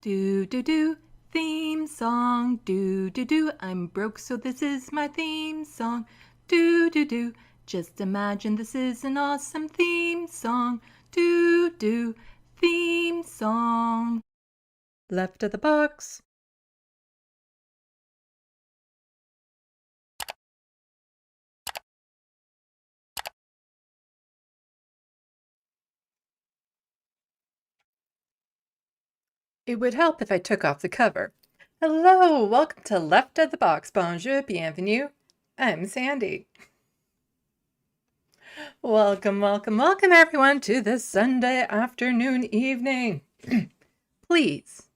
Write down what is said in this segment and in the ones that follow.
Do do do, theme song. Do do do, I'm broke so this is my theme song. Do do do, just imagine this is an awesome theme song. Do do, theme song. Left of the box. It would help if I took off the cover. Hello, welcome to Left of the Box. Bonjour, bienvenue. I'm Sandy. Welcome, welcome, welcome everyone to this Sunday afternoon evening. Please,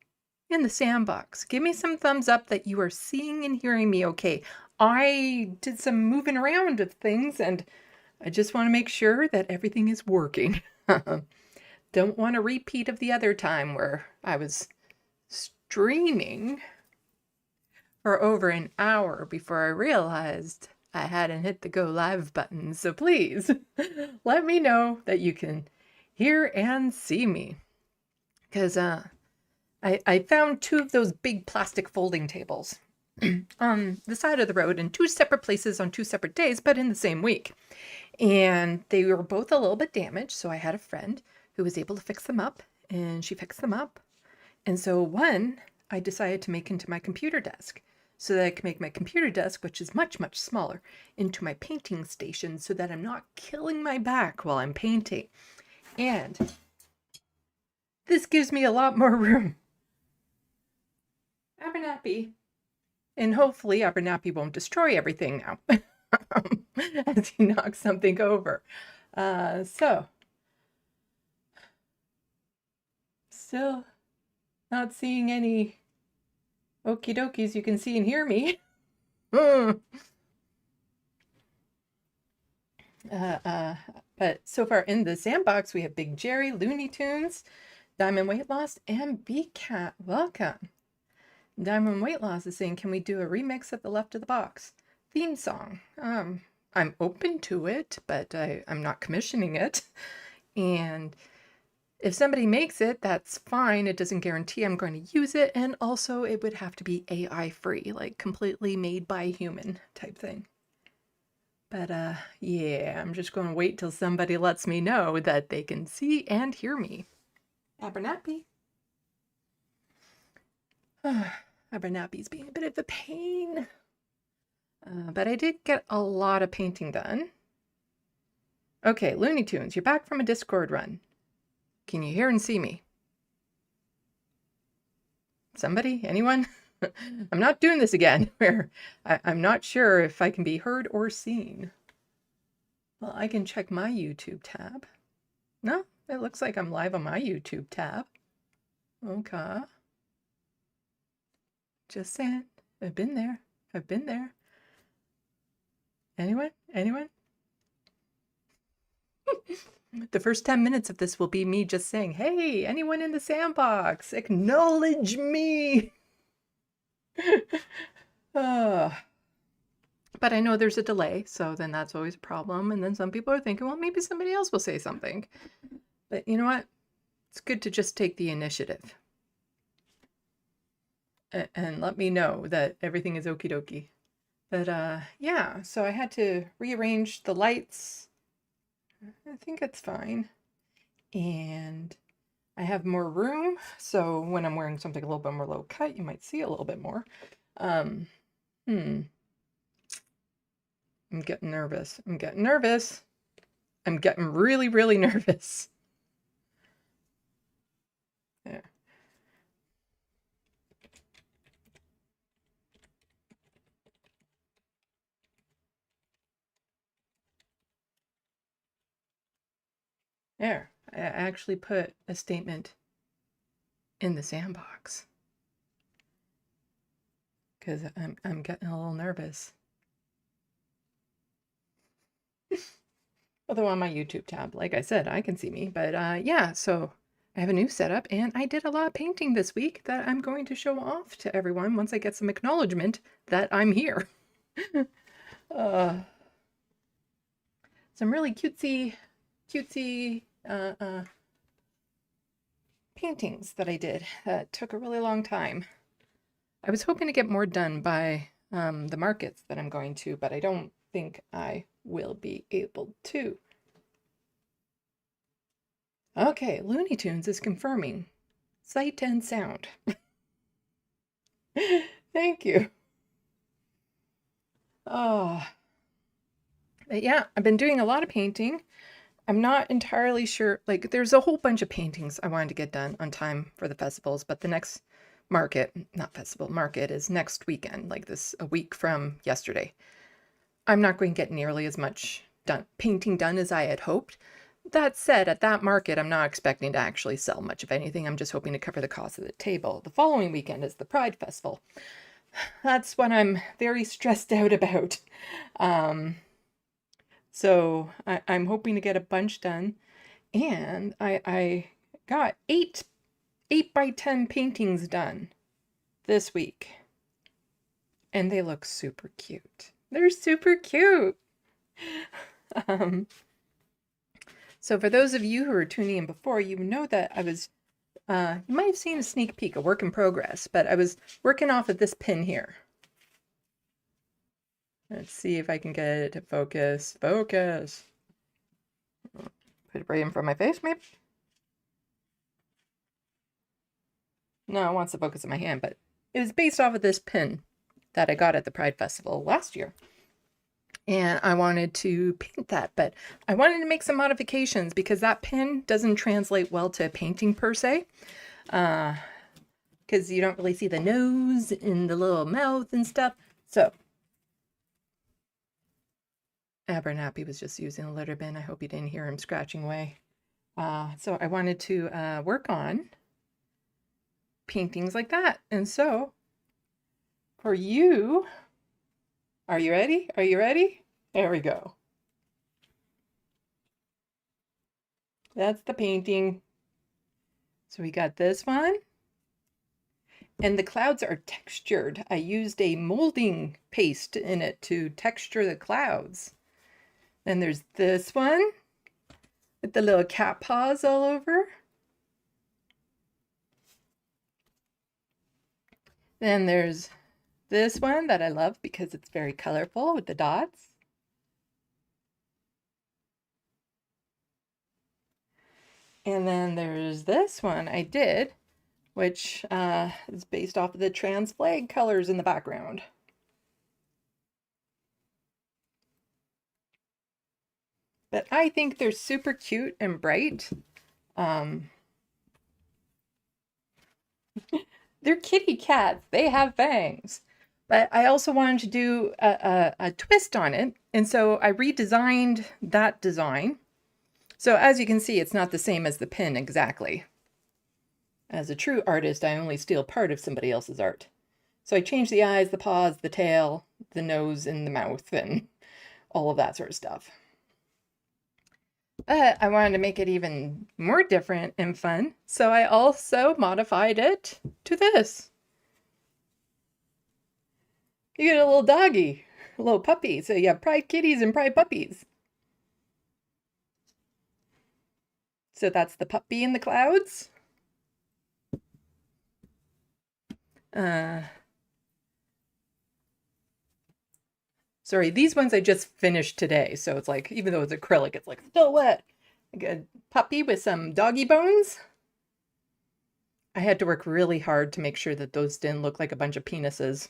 in the SandBox, give me some thumbs up that you are seeing and hearing me okay. I did some moving around of things and I just want to make sure that everything is working. Don't want a repeat of the other time where I was streaming for over an hour before I realized I hadn't hit the go live button. So please let me know that you can hear and see me. Because I found two of those big plastic folding tables on the side of the road in two separate places on two separate days, but in the same week. And they were both a little bit damaged. So I had a friend who was able to fix them up, and she fixed them up. And so one I decided to make into my computer desk so that I can make my computer desk, which is much, much smaller, into my painting station so that I'm not killing my back while I'm painting. And this gives me a lot more room. Abernathy. And hopefully Abernathy won't destroy everything now as he knocks something over. So, still not seeing any okie dokies you can see and hear me. But so far in the SandBox, we have Big Jerry, Looney Tunes, Diamond Weight Loss, and B-Cat. Welcome. Diamond Weight Loss is saying, can we do a remix of the Left of the Box theme song? I'm open to it, but I'm not commissioning it. And if somebody makes it, that's fine. It doesn't guarantee I'm going to use it. And also it would have to be AI free, like completely made by a human type thing. But yeah, I'm just going to wait till somebody lets me know that they can see and hear me. Abernathy. Abernathy's being a bit of a pain. But I did get a lot of painting done. Okay, Looney Tunes, you're back from a Discord run. Can you hear and see me? Somebody? Anyone? I'm not doing this again, where I'm not sure if I can be heard or seen. Well, I can check my YouTube tab. No, it looks like I'm live on my YouTube tab. Okay. Just saying. I've been there. I've been there. Anyone? Anyone? The first 10 minutes of this will be me just saying, hey, anyone in the SandBox, acknowledge me. But I know there's a delay, so then that's always a problem. And then some people are thinking, well, maybe somebody else will say something. But you know what? It's good to just take the initiative. And let me know that everything is okie dokie. But yeah, so I had to rearrange the lights. I think it's fine. And I have more room, so when I'm wearing something a little bit more low cut, you might see a little bit more. I'm getting nervous. I'm getting nervous. I'm getting really, really nervous. There. There. I actually put a statement in the SandBox because I'm getting a little nervous. Although on my YouTube tab, like I said, I can see me. But yeah, so I have a new setup and I did a lot of painting this week that I'm going to show off to everyone once I get some acknowledgement that I'm here. Some really cutesy paintings that I did that took a really long time. I was hoping to get more done by the markets that I'm going to, but I don't think I will be able to. Okay, Looney Tunes is confirming sight and sound. Thank you. Oh, but yeah, I've been doing a lot of painting. I'm not entirely sure, like there's a whole bunch of paintings I wanted to get done on time for the festivals, but the next market is next weekend, like a week from yesterday. I'm not going to get nearly as much painting done as I had hoped. That said, at that market, I'm not expecting to actually sell much of anything. I'm just hoping to cover the cost of the table. The following weekend is the Pride Festival. That's what I'm very stressed out about. So I'm hoping to get a bunch done. And I got 8x10 paintings done this week. And they look super cute. They're super cute. So for those of you who are tuning in before, you know that I was, you might have seen a sneak peek, a work in progress, but I was working off of this pin here. Let's see if I can get it to focus. Focus. Put it right in front of my face, maybe? No, it wants to focus on my hand, but it was based off of this pin that I got at the Pride Festival last year. And I wanted to paint that, but I wanted to make some modifications because that pin doesn't translate well to painting per se. Because you don't really see the nose and the little mouth and stuff. So Abernathy was just using the litter bin. I hope you didn't hear him scratching away. So I wanted to work on paintings like that. And so for you, are you ready? Are you ready? There we go. That's the painting. So we got this one. And the clouds are textured. I used a molding paste in it to texture the clouds. Then there's this one with the little cat paws all over. Then there's this one that I love because it's very colorful with the dots. And then there's this one I did, which is based off of the trans flag colors in the background. But I think they're super cute and bright. They're kitty cats. They have fangs. But I also wanted to do a twist on it. And so I redesigned that design. So as you can see, it's not the same as the pin exactly. As a true artist, I only steal part of somebody else's art. So I changed the eyes, the paws, the tail, the nose, and the mouth, and all of that sort of stuff. But I wanted to make it even more different and fun, so I also modified it to this. You get a little doggy, a little puppy, so you have pride kitties and pride puppies. So that's the puppy in the clouds. Sorry, these ones I just finished today, so it's like, even though it's acrylic, it's like still wet. Like a puppy with some doggy bones. I had to work really hard to make sure that those didn't look like a bunch of penises.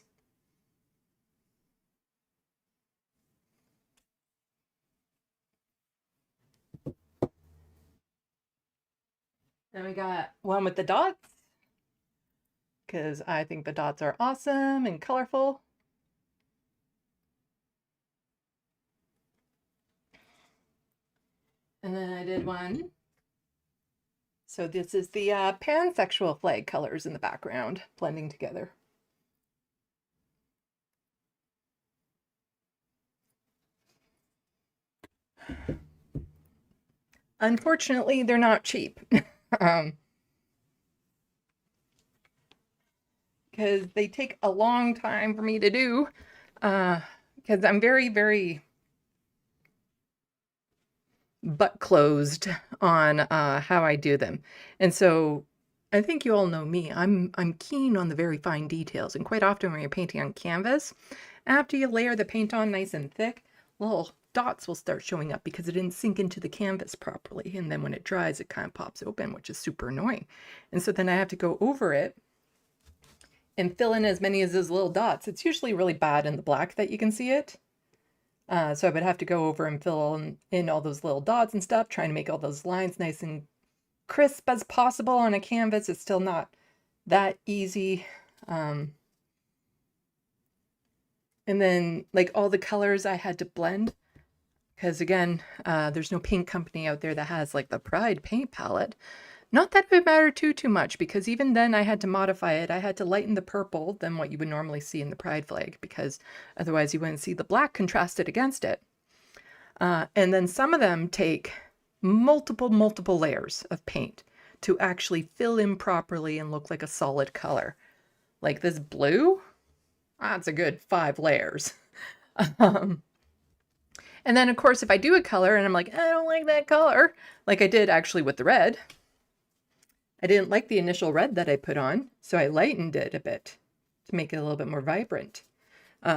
Then we got one with the dots, because I think the dots are awesome and colorful. And then I did one. So this is the pansexual flag colors in the background blending together. Unfortunately, they're not cheap. Because they take a long time for me to do. Because I'm very, very butt closed on how I do them. And so I think you all know me. I'm keen on the very fine details, and quite often when you're painting on canvas, after you layer the paint on nice and thick, little dots will start showing up because it didn't sink into the canvas properly. And then when it dries, it kind of pops open, which is super annoying. And so then I have to go over it and fill in as many of those little dots. It's usually really bad in the black that you can see it. So I would have to go over and fill in all those little dots and stuff, trying to make all those lines nice and crisp as possible on a canvas. It's still not that easy. And then like all the colors I had to blend because again, there's no paint company out there that has like the Pride paint palette. Not that it would matter too much because even then I had to modify it. I had to lighten the purple than what you would normally see in the Pride flag because otherwise you wouldn't see the black contrasted against it. And then some of them take multiple layers of paint to actually fill in properly and look like a solid color. Like this blue, that's a good 5 layers. And then of course, if I do a color and I'm like, I don't like that color, like I did actually with the red, I didn't like the initial red that I put on, so I lightened it a bit to make it a little bit more vibrant.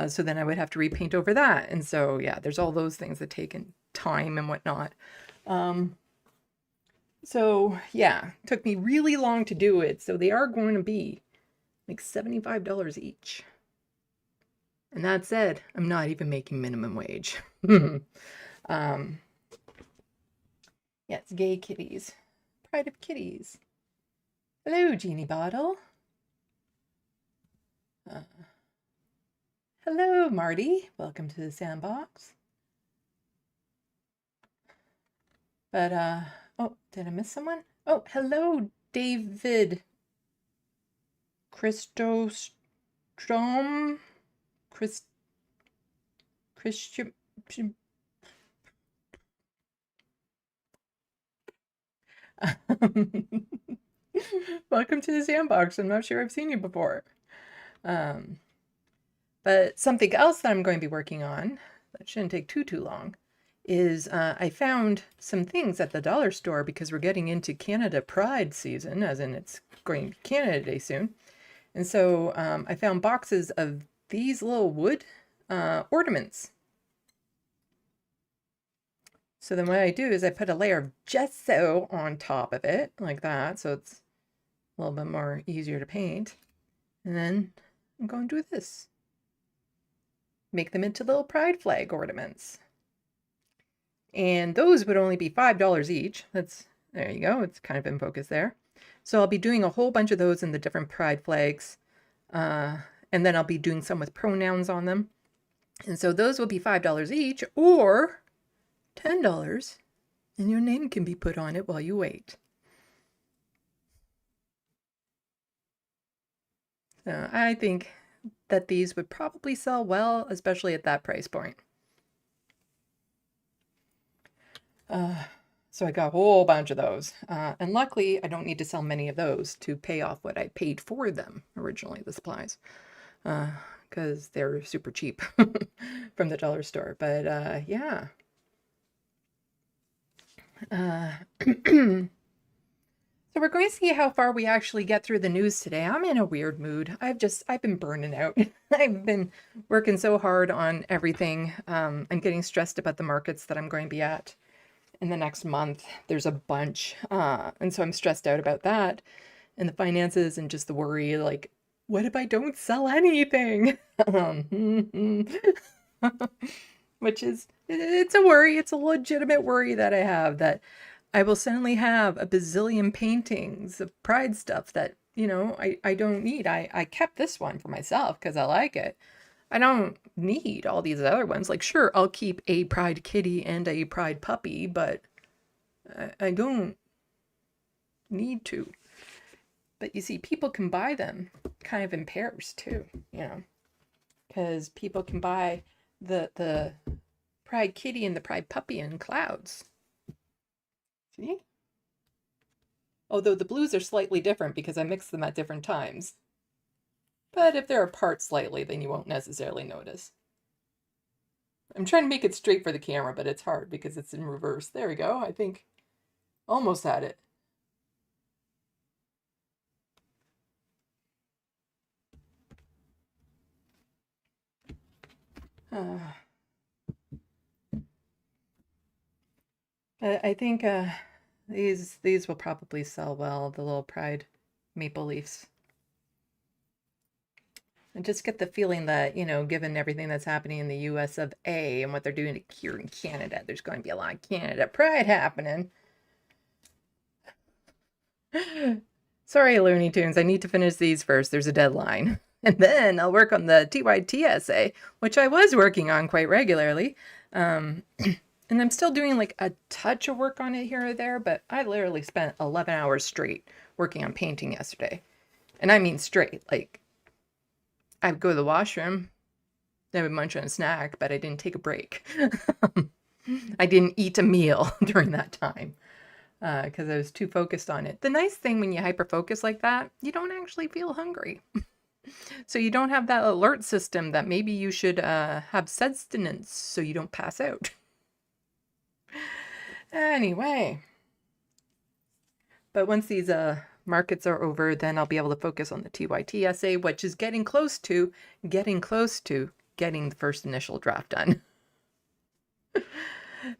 So then I would have to repaint over that. And so, yeah, there's all those things that take time and whatnot. So yeah, it took me really long to do it. So they are going to be like $75 each. And that said, I'm not even making minimum wage. Yeah, it's gay kitties. Pride of kitties. Hello, Genie Bottle. Hello, Marty. Welcome to the SandBox. But, oh, did I miss someone? Oh, hello, David Christostrom. Christian. Welcome to the SandBox. I'm not sure I've seen you before. But something else that I'm going to be working on, that shouldn't take too long, is I found some things at the dollar store because we're getting into Canada Pride season, as in it's going to Canada Day soon. And so I found boxes of these little wood ornaments. So then what I do is I put a layer of gesso on top of it, like that, so it's a little bit more easier to paint. And then I'm going to do this. Make them into little pride flag ornaments. And those would only be $5 each. There you go, it's kind of in focus there. So I'll be doing a whole bunch of those in the different pride flags. And then I'll be doing some with pronouns on them. And so those will be $5 each, or $10, and your name can be put on it while you wait. So I think that these would probably sell well, especially at that price point. So I got a whole bunch of those. And luckily, I don't need to sell many of those to pay off what I paid for them originally, the supplies, because they're super cheap from the dollar store. But yeah. So we're going to see how far we actually get through the news today. I'm in a weird mood. I've been burning out. I've been working so hard on everything. I'm getting stressed about the markets that I'm going to be at in the next month. There's a bunch. And so I'm stressed out about that and the finances and just the worry, like, what if I don't sell anything? Which is, it's a worry. It's a legitimate worry that I have, that I will suddenly have a bazillion paintings of pride stuff that, you know, I don't need. I kept this one for myself because I like it. I don't need all these other ones. Like, sure, I'll keep a pride kitty and a pride puppy, but I don't need to. But you see, people can buy them kind of in pairs too, you know, because people can buy the pride kitty and the pride puppy in clouds. See? Although the blues are slightly different because I mix them at different times. But if they're apart slightly, then you won't necessarily notice. I'm trying to make it straight for the camera, but it's hard because it's in reverse. There we go. I think almost had it. Uh, I think these will probably sell well, the little Pride maple leaves. I just get the feeling that, given everything that's happening in the US of A and what they're doing here in Canada, there's going to be a lot of Canada Pride happening. Sorry, Looney Tunes, I need to finish these first. There's a deadline. And then I'll work on the TYT essay, which I was working on quite regularly. And I'm still doing like a touch of work on it here or there, but I literally spent 11 hours straight working on painting yesterday. And I mean straight, like I would go to the washroom, I would munch on a snack, but I didn't take a break. I didn't eat a meal during that time because I was too focused on it. The nice thing when you hyper-focus like that, you don't actually feel hungry. So you don't have that alert system that maybe you should have sustenance so you don't pass out. Anyway. But once these markets are over, then I'll be able to focus on the TYT essay, which is getting close to getting the first initial draft done.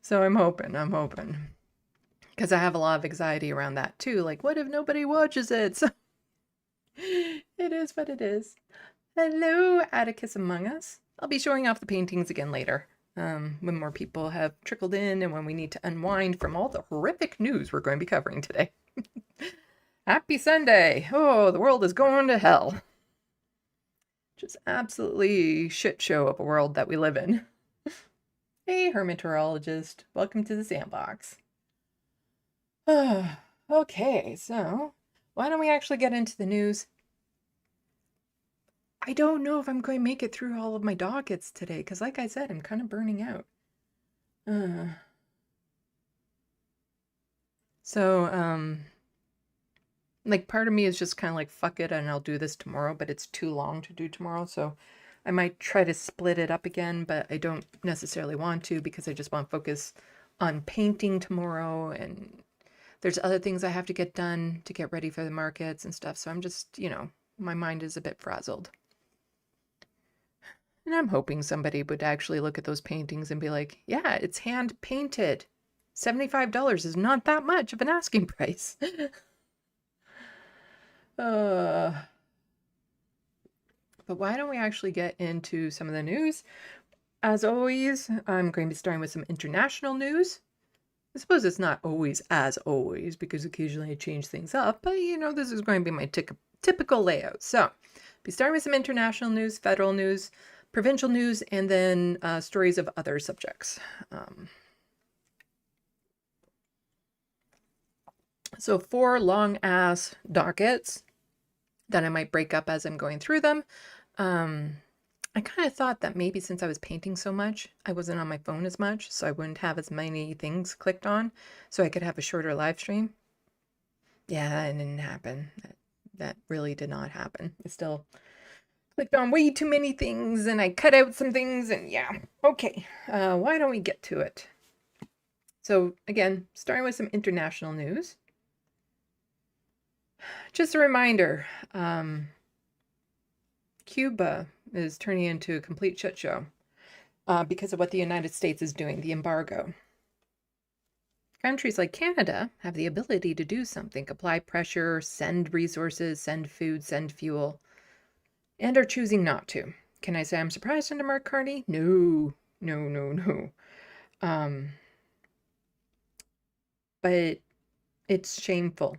So I'm hoping. Because I have a lot of anxiety around that too. Like, what if nobody watches it? So it is what it is. Hello, Atticus among us. I'll be showing off the paintings again later. When more people have trickled in and when we need to unwind from all the horrific news we're going to be covering today. Happy Sunday! Oh, the world is going to hell. Just absolutely shit show of a world that we live in. Hey, hermeteorologist. Welcome to the SandBox. Okay, so why don't we actually get into the news? I don't know if I'm going to make it through all of my dockets today, because like I said, I'm kind of burning out. Like part of me is just kind of like, fuck it, and I'll do this tomorrow, but it's too long to do tomorrow, so I might try to split it up again, but I don't necessarily want to because I just want to focus on painting tomorrow, and there's other things I have to get done to get ready for the markets and stuff, so I'm just, my mind is a bit frazzled. And I'm hoping somebody would actually look at those paintings and be like, yeah, it's hand painted. $75 is not that much of an asking price. But why don't we actually get into some of the news? As always, I'm going to be starting with some international news. I suppose it's not always as always because occasionally I change things up, but this is going to be my typical layout. So, be starting with some international news, federal news, provincial news, and then stories of other subjects. So 4 long ass dockets that I might break up as I'm going through them. I kind of thought that maybe since I was painting so much, I wasn't on my phone as much, so I wouldn't have as many things clicked on, so I could have a shorter live stream. Yeah, that didn't happen. That really did not happen. I still clicked on way too many things, and I cut out some things, and yeah. Okay, why don't we get to it? So again, starting with some international news. Just a reminder, Cuba is turning into a complete shit show because of what the United States is doing, the embargo. Countries like Canada have the ability to do something, apply pressure, send resources, send food, send fuel, and are choosing not to. Can I say I'm surprised under Mark Carney? No. But it's shameful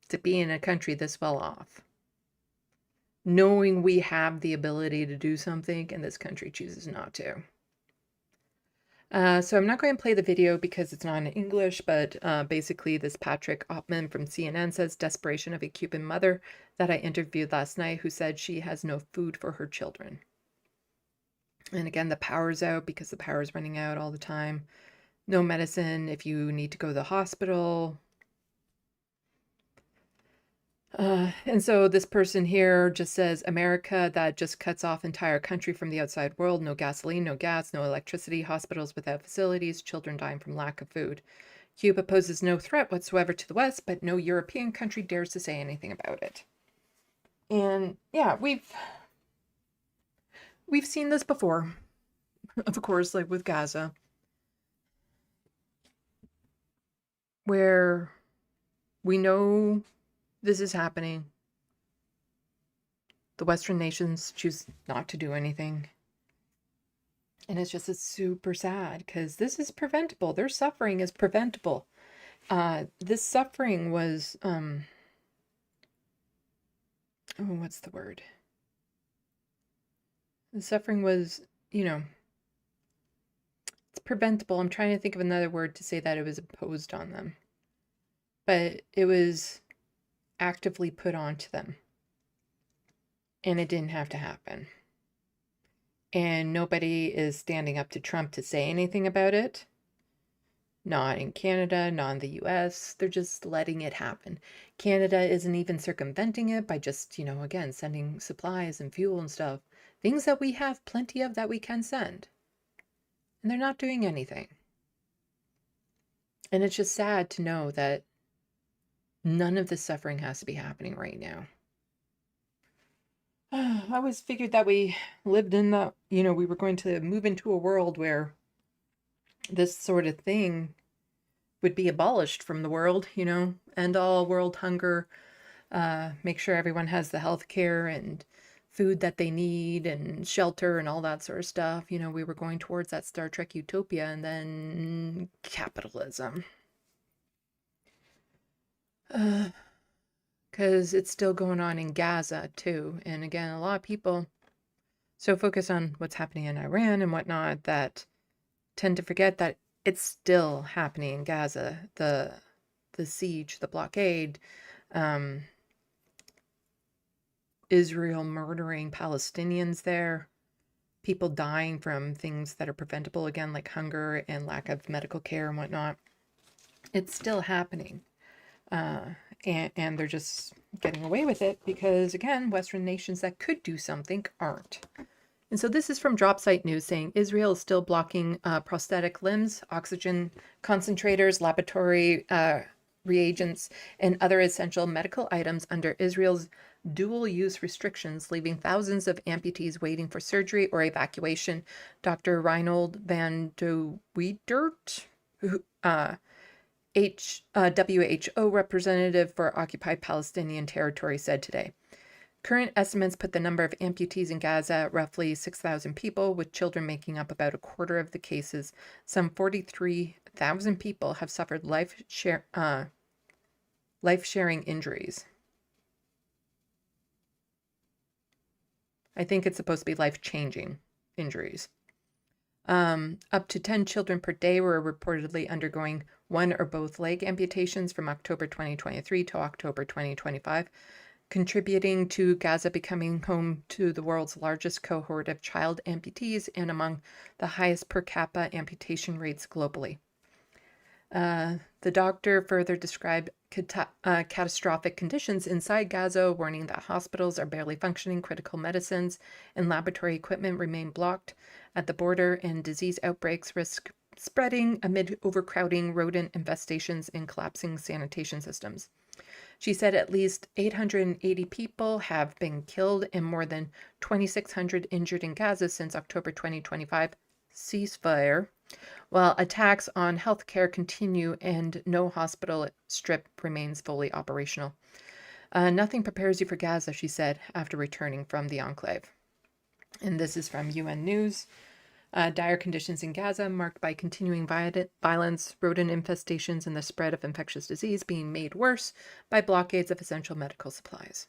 to be in a country this well off, knowing we have the ability to do something and this country chooses not to. So I'm not going to play the video because it's not in English, but basically this Patrick Oppman from CNN says, desperation of a Cuban mother that I interviewed last night who said she has no food for her children. And again, the power's out because the power is running out all the time. No medicine if you need to go to the hospital. And so this person here just says, America that just cuts off entire country from the outside world. No gasoline, no gas, no electricity, hospitals without facilities, children dying from lack of food. Cuba poses no threat whatsoever to the West, but no European country dares to say anything about it. And yeah, we've seen this before. of course, like with Gaza, where we know this is happening. The Western nations choose not to do anything. And it's super sad because this is preventable. Their suffering is preventable. This suffering was, what's the word? The suffering was, it's preventable. I'm trying to think of another word to say that it was imposed on them. But it was actively put onto them. And it didn't have to happen. And nobody is standing up to Trump to say anything about it. Not in Canada, not in the US. They're just letting it happen. Canada isn't even circumventing it by just, again, sending supplies and fuel and stuff. Things that we have plenty of that we can send. And they're not doing anything. And it's just sad to know that none of this suffering has to be happening right now. I always figured that we lived in the, we were going to move into a world where this sort of thing would be abolished from the world, end all world hunger, make sure everyone has the health care and food that they need and shelter and all that sort of stuff. We were going towards that Star Trek utopia, and then capitalism. Because it's still going on in Gaza too. And again, a lot of people so focus on what's happening in Iran and whatnot that tend to forget that it's still happening in Gaza. The siege, the blockade, Israel murdering Palestinians there, people dying from things that are preventable, again, like hunger and lack of medical care and whatnot. It's still happening. And they're just getting away with it because, again, Western nations that could do something aren't. And so this is from Dropsite News saying Israel is still blocking prosthetic limbs, oxygen concentrators, laboratory reagents, and other essential medical items under Israel's dual-use restrictions, leaving thousands of amputees waiting for surgery or evacuation. Dr. Reinhold van de Wiedert, WHO representative for occupied Palestinian territory, said today. Current estimates put the number of amputees in Gaza at roughly 6,000 people, with children making up about a quarter of the cases. Some 43,000 people have suffered life-sharing injuries. I think it's supposed to be life-changing injuries. Up to 10 children per day were reportedly undergoing one or both leg amputations from October 2023 to October 2025, contributing to Gaza becoming home to the world's largest cohort of child amputees and among the highest per capita amputation rates globally. The doctor further described catastrophic conditions inside Gaza, warning that hospitals are barely functioning, critical medicines and laboratory equipment remain blocked at the border, and disease outbreaks risk spreading amid overcrowding, rodent infestations, and collapsing sanitation systems. She said at least 880 people have been killed and more than 2,600 injured in Gaza since October 2025 ceasefire, while attacks on healthcare continue and no hospital strip remains fully operational. Nothing prepares you for Gaza, she said, after returning from the enclave. And this is from UN News. Dire conditions in Gaza, marked by continuing violence, rodent infestations, and the spread of infectious disease being made worse by blockades of essential medical supplies.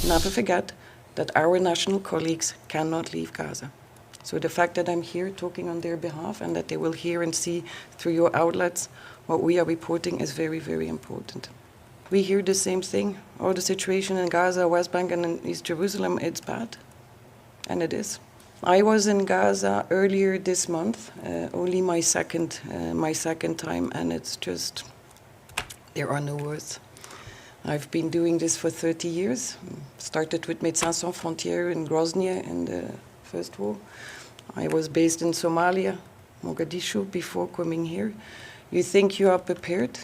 Never forget that our national colleagues cannot leave Gaza. So the fact that I'm here talking on their behalf and that they will hear and see through your outlets what we are reporting is very, very important. We hear the same thing. Oh, the situation in Gaza, West Bank, and in East Jerusalem, it's bad. And it is. I was in Gaza earlier this month, only my second time, and it's just, there are no words. I've been doing this for 30 years. Started with Médecins Sans Frontières in Grozny in the First War. I was based in Somalia, Mogadishu, before coming here. You think you are prepared,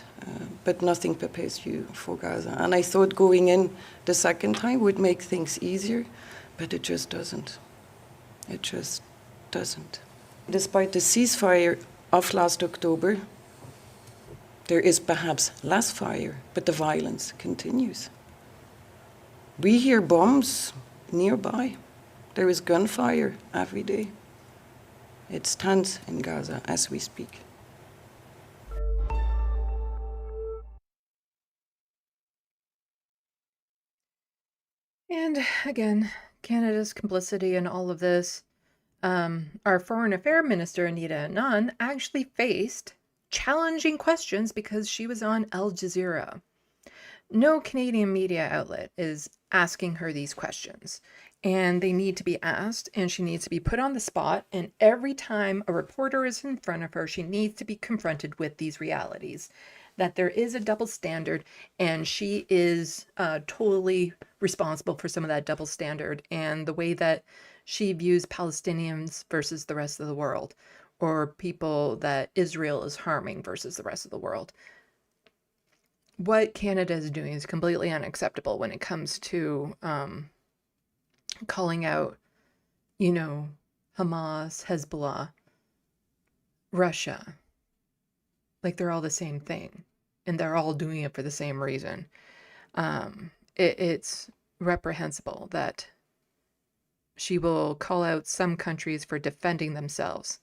but nothing prepares you for Gaza. And I thought going in the second time would make things easier, but it just doesn't. It just doesn't. Despite the ceasefire of last October, there is perhaps less fire, but the violence continues. We hear bombs nearby. There is gunfire every day. It's tense in Gaza as we speak. And again, Canada's complicity in all of this. Our Foreign Affairs Minister, Anita Anand, actually faced challenging questions because she was on Al Jazeera. No Canadian media outlet is asking her these questions, and they need to be asked, and she needs to be put on the spot. And every time a reporter is in front of her, she needs to be confronted with these realities, that there is a double standard, and she is totally responsible for some of that double standard and the way that she views Palestinians versus the rest of the world, or people that Israel is harming versus the rest of the world. What Canada is doing is completely unacceptable when it comes to calling out, Hamas, Hezbollah, Russia. Like they're all the same thing, and they're all doing it for the same reason. It's reprehensible that she will call out some countries for defending themselves,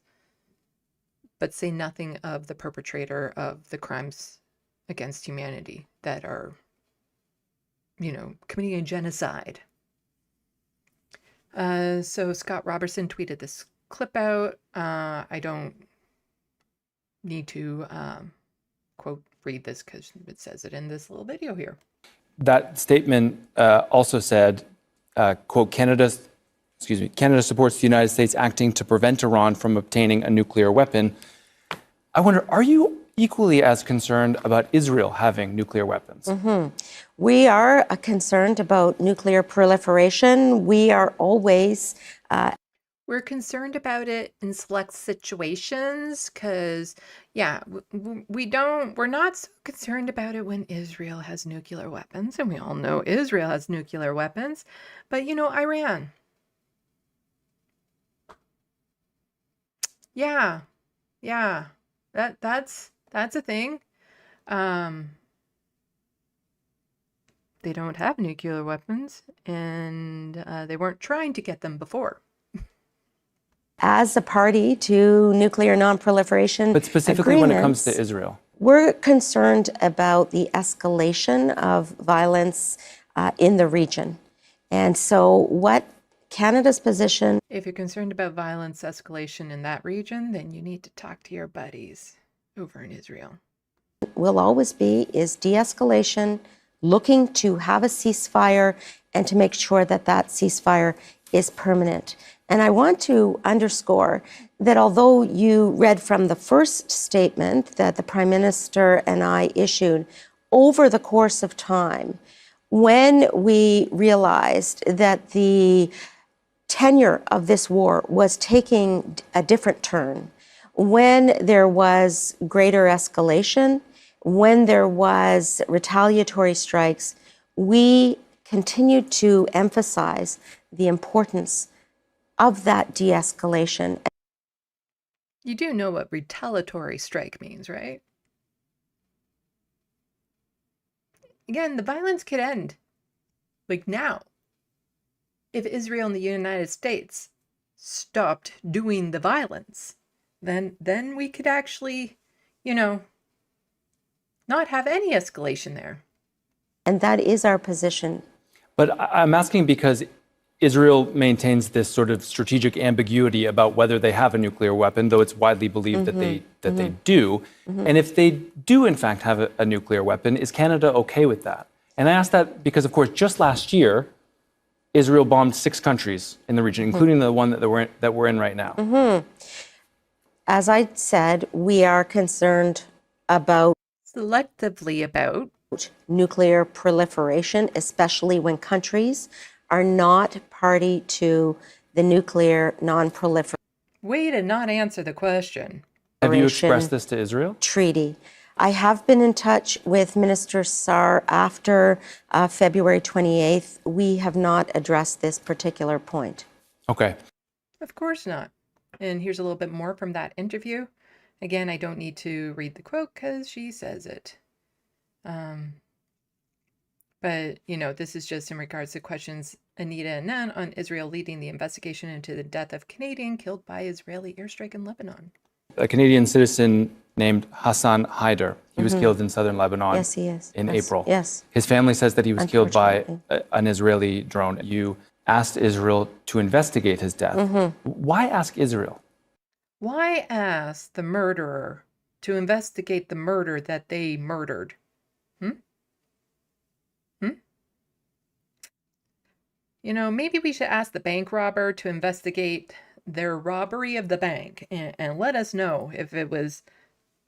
but say nothing of the perpetrator of the crimes against humanity that are, committing a genocide. So Scott Robertson tweeted this clip out. I don't need to quote read this because it says it in this little video here. That statement also said, quote, Canada supports the United States acting to prevent Iran from obtaining a nuclear weapon. I wonder, are you equally as concerned about Israel having nuclear weapons? We are concerned about nuclear proliferation. We are always We're concerned about it in select situations because, we're not so concerned about it when Israel has nuclear weapons. And we all know Israel has nuclear weapons. But, Iran. Yeah. That's a thing. They don't have nuclear weapons, and they weren't trying to get them before. As a party to nuclear non-proliferation But specifically when it comes to Israel? We're concerned about the escalation of violence in the region. And so what Canada's position... If you're concerned about violence escalation in that region, then you need to talk to your buddies over in Israel. ...will always be is de-escalation, looking to have a ceasefire and to make sure that that ceasefire is permanent. And I want to underscore that although you read from the first statement that the Prime Minister and I issued, over the course of time, when we realized that the tenure of this war was taking a different turn, when there was greater escalation, when there was retaliatory strikes, we continued to emphasize the importance of that de-escalation. You do know what retaliatory strike means, right? Again, the violence could end, like now, if Israel and the United States stopped doing the violence. Then we could actually, not have any escalation there. And that is our position. But I'm asking because Israel maintains this sort of strategic ambiguity about whether they have a nuclear weapon, though it's widely believed that they do. And if they do, in fact, have a nuclear weapon, is Canada okay with that? And I ask that because, of course, just last year, Israel bombed 6 countries in the region, including the one that we're in right now. As I said, we are concerned about Selectively about nuclear proliferation, especially when countries are not party to the nuclear non-proliferation. Way to not answer the question. Have you expressed this to Israel? Treaty. I have been in touch with Minister Sarr after February 28th. We have not addressed this particular point. Okay. Of course not. And here's a little bit more from that interview. Again, I don't need to read the quote because she says it. But, this is just in regards to questions Anita and Nan on Israel leading the investigation into the death of Canadian killed by Israeli airstrike in Lebanon. A Canadian citizen named Hassan Haider. He was killed in southern Lebanon. Yes, he is. In April. Yes. His family says that he was killed by Unfortunately. an Israeli drone. You asked Israel to investigate his death. Why ask Israel? Why ask the murderer to investigate the murder that they murdered? Maybe we should ask the bank robber to investigate their robbery of the bank and let us know if it was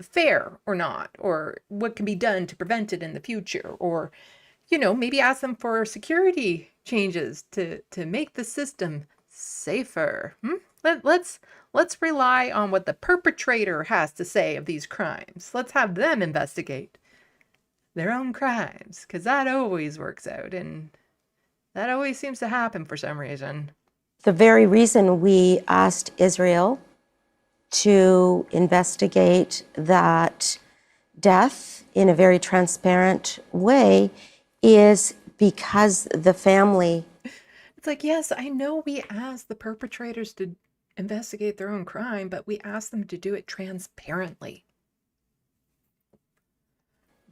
fair or not, or what can be done to prevent it in the future, or, maybe ask them for security changes to make the system safer. Let's rely on what the perpetrator has to say of these crimes. Let's have them investigate their own crimes, because that always works out, and that always seems to happen for some reason. The very reason we asked Israel to investigate that death in a very transparent way is because the family... It's like, yes, I know we asked the perpetrators to investigate their own crime, but we asked them to do it transparently.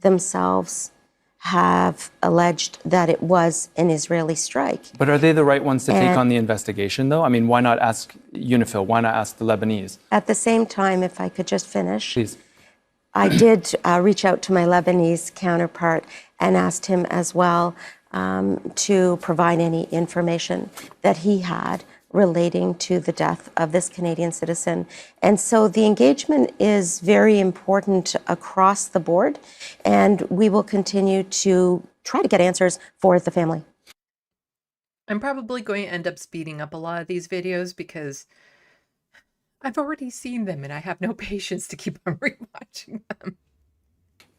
themselves have alleged that it was an Israeli strike. But are they the right ones to take on the investigation, though? I mean, why not ask UNIFIL? Why not ask the Lebanese? At the same time, if I could just finish, Please. I did reach out to my Lebanese counterpart and asked him as well to provide any information that he had relating to the death of this Canadian citizen. And so the engagement is very important across the board, and we will continue to try to get answers for the family. I'm probably going to end up speeding up a lot of these videos because I've already seen them and I have no patience to keep on rewatching them.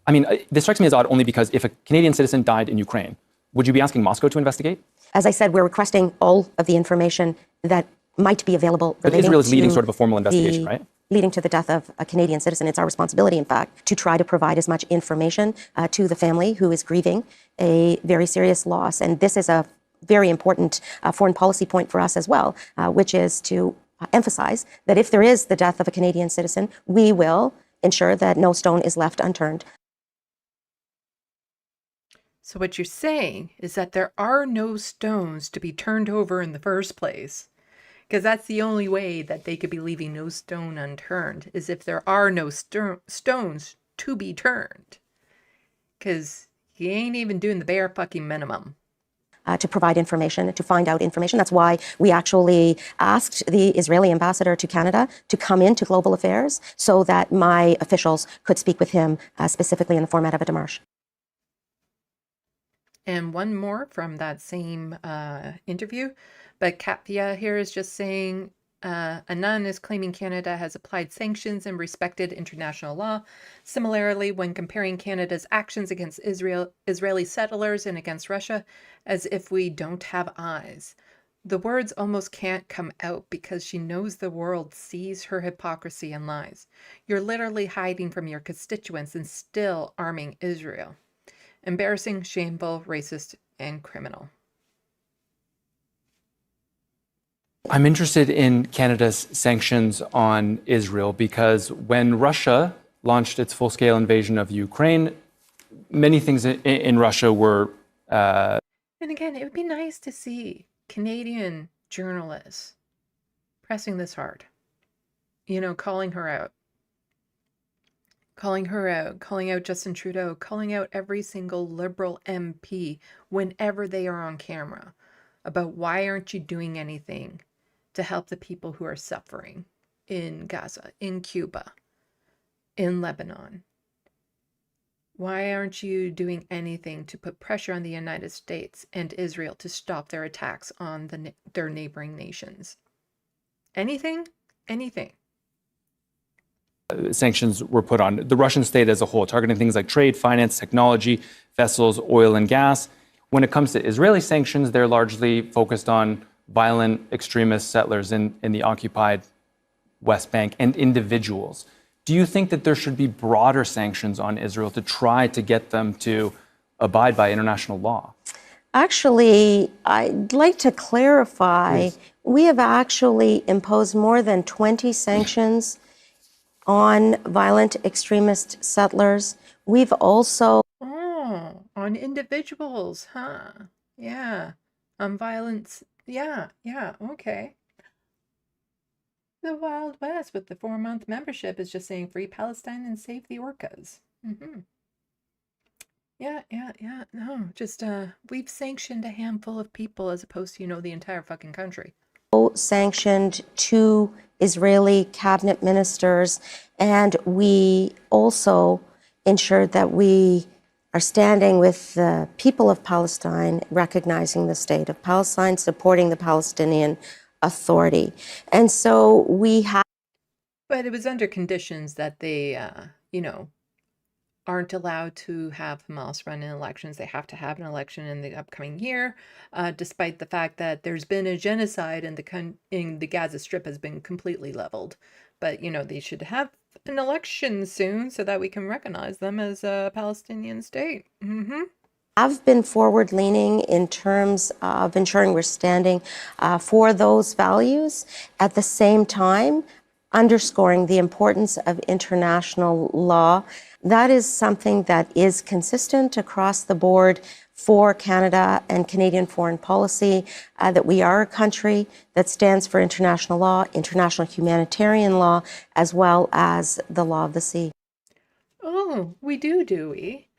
I mean, this strikes me as odd only because if a Canadian citizen died in Ukraine, would you be asking Moscow to investigate? As I said, we're requesting all of the information that might be available. But Israel is leading sort of a formal investigation, right? Leading to the death of a Canadian citizen. It's our responsibility, in fact, to try to provide as much information to the family who is grieving a very serious loss. And this is a very important foreign policy point for us as well, which is to emphasize that if there is the death of a Canadian citizen, we will ensure that no stone is left unturned. So what you're saying is that there are no stones to be turned over in the first place, because that's the only way that they could be leaving no stone unturned, is if there are no stones to be turned, because he ain't even doing the bare fucking minimum. To provide information, to find out information. That's why we actually asked the Israeli ambassador to Canada to come into Global Affairs so that my officials could speak with him specifically in the format of a démarche. And one more from that same interview, but Katvia here is just saying, Anand is claiming Canada has applied sanctions and respected international law. Similarly, when comparing Canada's actions against Israeli settlers and against Russia, as if we don't have eyes. The words almost can't come out because she knows the world sees her hypocrisy and lies. You're literally hiding from your constituents and still arming Israel. Embarrassing, shameful, racist, and criminal. I'm interested in Canada's sanctions on Israel because when Russia launched its full-scale invasion of Ukraine, many things in Russia were... And again, it would be nice to see Canadian journalists pressing this hard. You know, calling her out. Calling out Justin Trudeau, calling out every single Liberal MP whenever they are on camera about why aren't you doing anything to help the people who are suffering in Gaza, in Cuba, in Lebanon? Why aren't you doing anything to put pressure on the United States and Israel to stop their attacks on their neighboring nations? Anything? Anything. Sanctions were put on the Russian state as a whole, targeting things like trade, finance, technology, vessels, oil and gas. When it comes to Israeli sanctions, they're largely focused on violent extremist settlers in the occupied West Bank and individuals. Do you think that there should be broader sanctions on Israel to try to get them to abide by international law? Actually, I'd like to clarify. Please. We have actually imposed more than 20 sanctions on violent extremist settlers. We've also Oh, on individuals, huh? Yeah. On violence. Yeah, okay. The Wild West with the 4-month membership is just saying free Palestine and save the orcas. Yeah. No, just we've sanctioned a handful of people as opposed to, the entire fucking country. sanctioned 2 Israeli cabinet ministers, and we also ensured that we are standing with the people of Palestine, recognizing the state of Palestine, supporting the Palestinian Authority. And so we have. But it was under conditions that they, aren't allowed to have Hamas run in elections. They have to have an election in the upcoming year, despite the fact that there's been a genocide and the Gaza Strip has been completely leveled. But, they should have an election soon so that we can recognize them as a Palestinian state. Have been forward-leaning in terms of ensuring we're standing for those values, at the same time underscoring the importance of international law. That is something that is consistent across the board for Canada and Canadian foreign policy, that we are a country that stands for international law, international humanitarian law, as well as the law of the sea. Oh, we do we?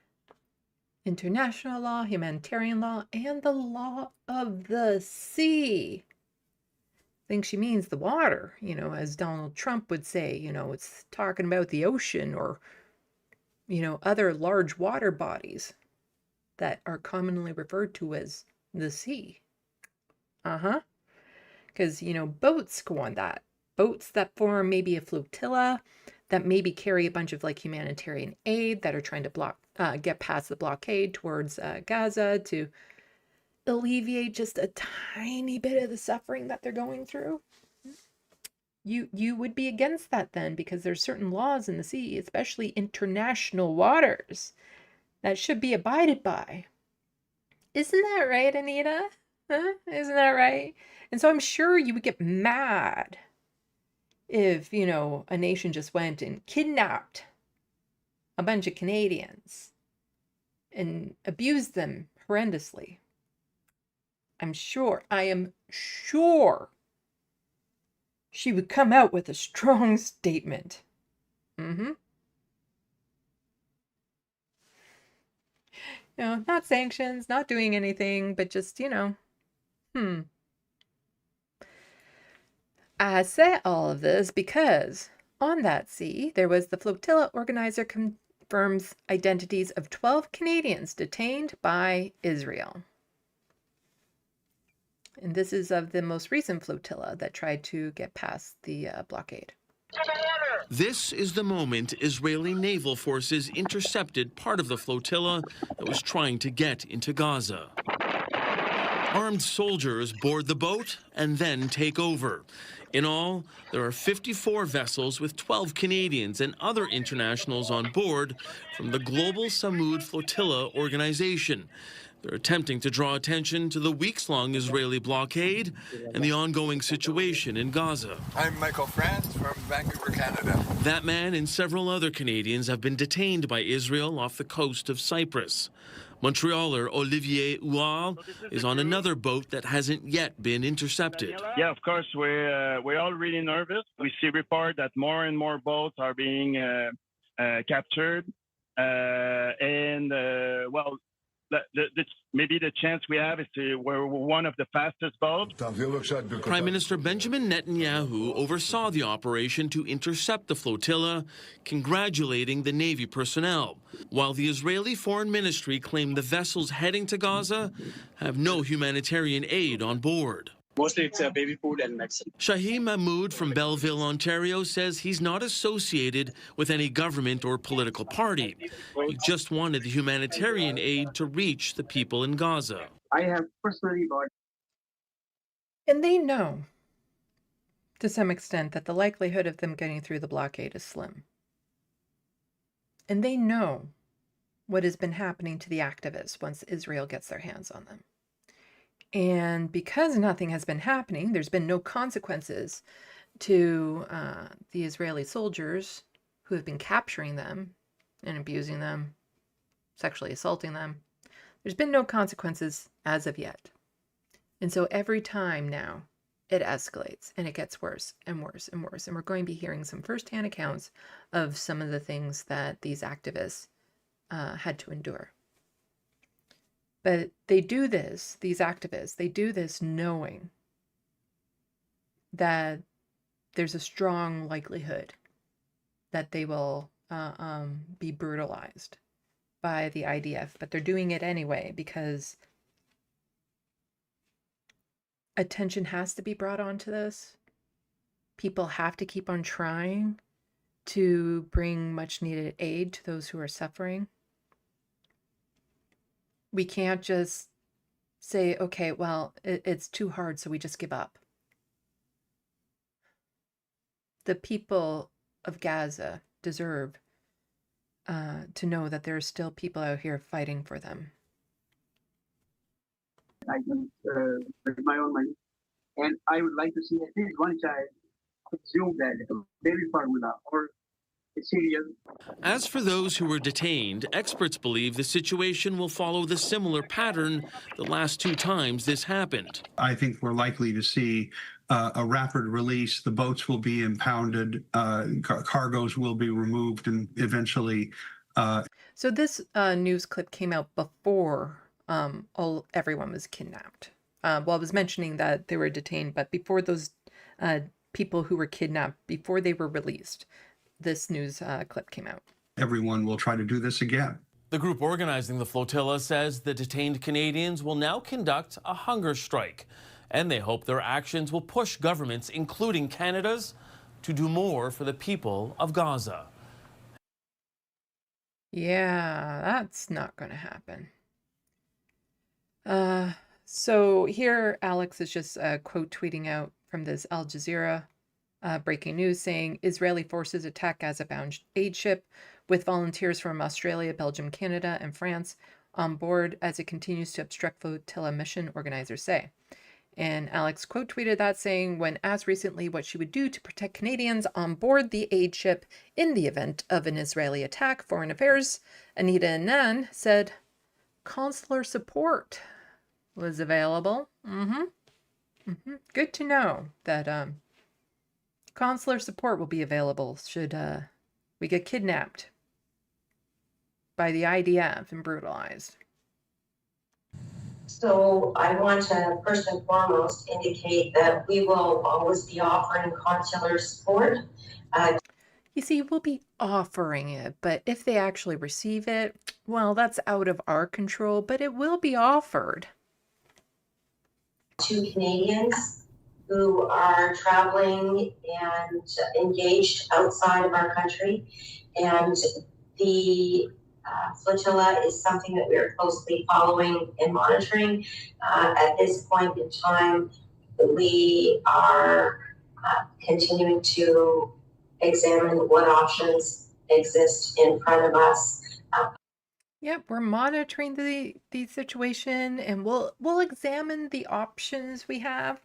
International law, humanitarian law, and the law of the sea. I think she means the water, as Donald Trump would say, it's talking about the ocean or, other large water bodies that are commonly referred to as the sea. Because, boats go on that. Boats that form maybe a flotilla that maybe carry a bunch of humanitarian aid that are trying to get past the blockade towards Gaza to alleviate just a tiny bit of the suffering that they're going through. You would be against that then, because there's certain laws in the sea, especially international waters, that should be abided by. Isn't that right, Anita? Huh? Isn't that right? And so I'm sure you would get mad if, a nation just went and kidnapped a bunch of Canadians and abused them horrendously. I am sure she would come out with a strong statement. Not sanctions, not doing anything, but just, I say all of this because on that sea, there was the flotilla organizer confirms identities of 12 Canadians detained by Israel. And this is of the most recent flotilla that tried to get past the blockade. This is the moment Israeli naval forces intercepted part of the flotilla that was trying to get into Gaza. Armed soldiers board the boat and then take over. In all, there are 54 vessels with 12 Canadians and other internationals on board from the Global Samud Flotilla organization. They're attempting to draw attention to the weeks-long Israeli blockade and the ongoing situation in Gaza. I'm Michael Franz from Vancouver, Canada. That man and several other Canadians have been detained by Israel off the coast of Cyprus. Montrealer Olivier Huard is on another boat that hasn't yet been intercepted. Yeah, of course, we're all really nervous. We see report that more and more boats are being captured. Maybe the chance we have is we're one of the fastest boats. Prime Minister Benjamin Netanyahu oversaw the operation to intercept the flotilla, congratulating the Navy personnel, while the Israeli Foreign Ministry claimed the vessels heading to Gaza have no humanitarian aid on board. Mostly it's baby food and medicine. Shaheen Mahmood from Belleville, Ontario, says he's not associated with any government or political party. He just wanted the humanitarian aid to reach the people in Gaza. I have personally bought. And they know to some extent that the likelihood of them getting through the blockade is slim. And they know what has been happening to the activists once Israel gets their hands on them. And because nothing has been happening, there's been no consequences to the Israeli soldiers who have been capturing them and abusing them, sexually assaulting them. There's been no consequences as of yet. And so every time now, it escalates and it gets worse and worse and worse. And we're going to be hearing some firsthand accounts of some of the things that these activists had to endure. But they do this, these activists, they do this knowing that there's a strong likelihood that they will be brutalized by the IDF. But they're doing it anyway because attention has to be brought onto this. People have to keep on trying to bring much needed aid to those who are suffering. We can't just say, okay, well, it's too hard, so we just give up. The people of Gaza deserve to know that there are still people out here fighting for them. I can with my own money, and I would like to see at least one child consume that baby formula or a cereal. As for those who were detained, experts believe the situation will follow the similar pattern the last two times this happened. I think we're likely to see a rapid release. The boats will be impounded, cargoes will be removed, and eventually. So this news clip came out before everyone was kidnapped. Well, I was mentioning that they were detained, but before those people who were kidnapped, before they were released, this news clip came out. Everyone will try to do this again. The group organizing the flotilla says the detained Canadians will now conduct a hunger strike, and they hope their actions will push governments, including Canada's, to do more for the people of Gaza. Yeah, that's not going to happen. So here, Alex is just quote tweeting out from this Al Jazeera breaking news saying Israeli forces attack Gaza-bound aid ship with volunteers from Australia, Belgium, Canada, and France on board as it continues to obstruct flotilla mission, organizers say. And Alex quote tweeted that saying, when asked recently what she would do to protect Canadians on board the aid ship in the event of an Israeli attack, Foreign Affairs Anita Anand said consular support was available. Good to know that consular support will be available should we get kidnapped by the IDF and brutalized. So I want to first and foremost indicate that we will always be offering consular support. You see, we'll be offering it, but if they actually receive it, well, that's out of our control, but it will be offered. To Canadians who are traveling and engaged outside of our country. And the flotilla is something that we are closely following and monitoring. At this point in time, we are continuing to examine what options exist in front of us. Yep, we're monitoring the situation, and we'll examine the options we have,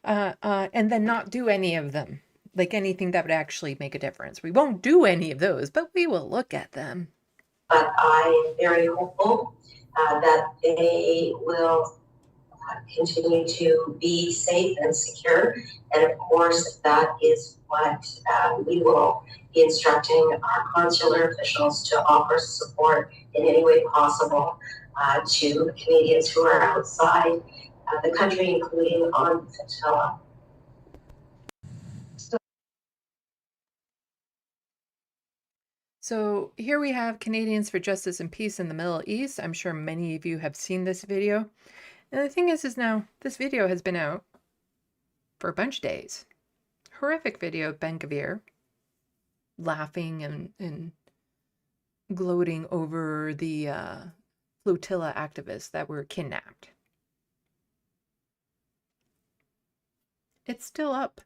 and then not do any of them, like anything that would actually make a difference. We won't do any of those, but we will look at them. But I'm very hopeful that they will continue to be safe and secure. And of course, that is what we will be instructing our consular officials to offer support in any way possible to Canadians who are outside the country, including on the flotilla. So here we have Canadians for Justice and Peace in the Middle East. I'm sure many of you have seen this video. And the thing is now this video has been out for a bunch of days. Horrific video of Ben Gvir laughing and gloating over the flotilla activists that were kidnapped. It's still up.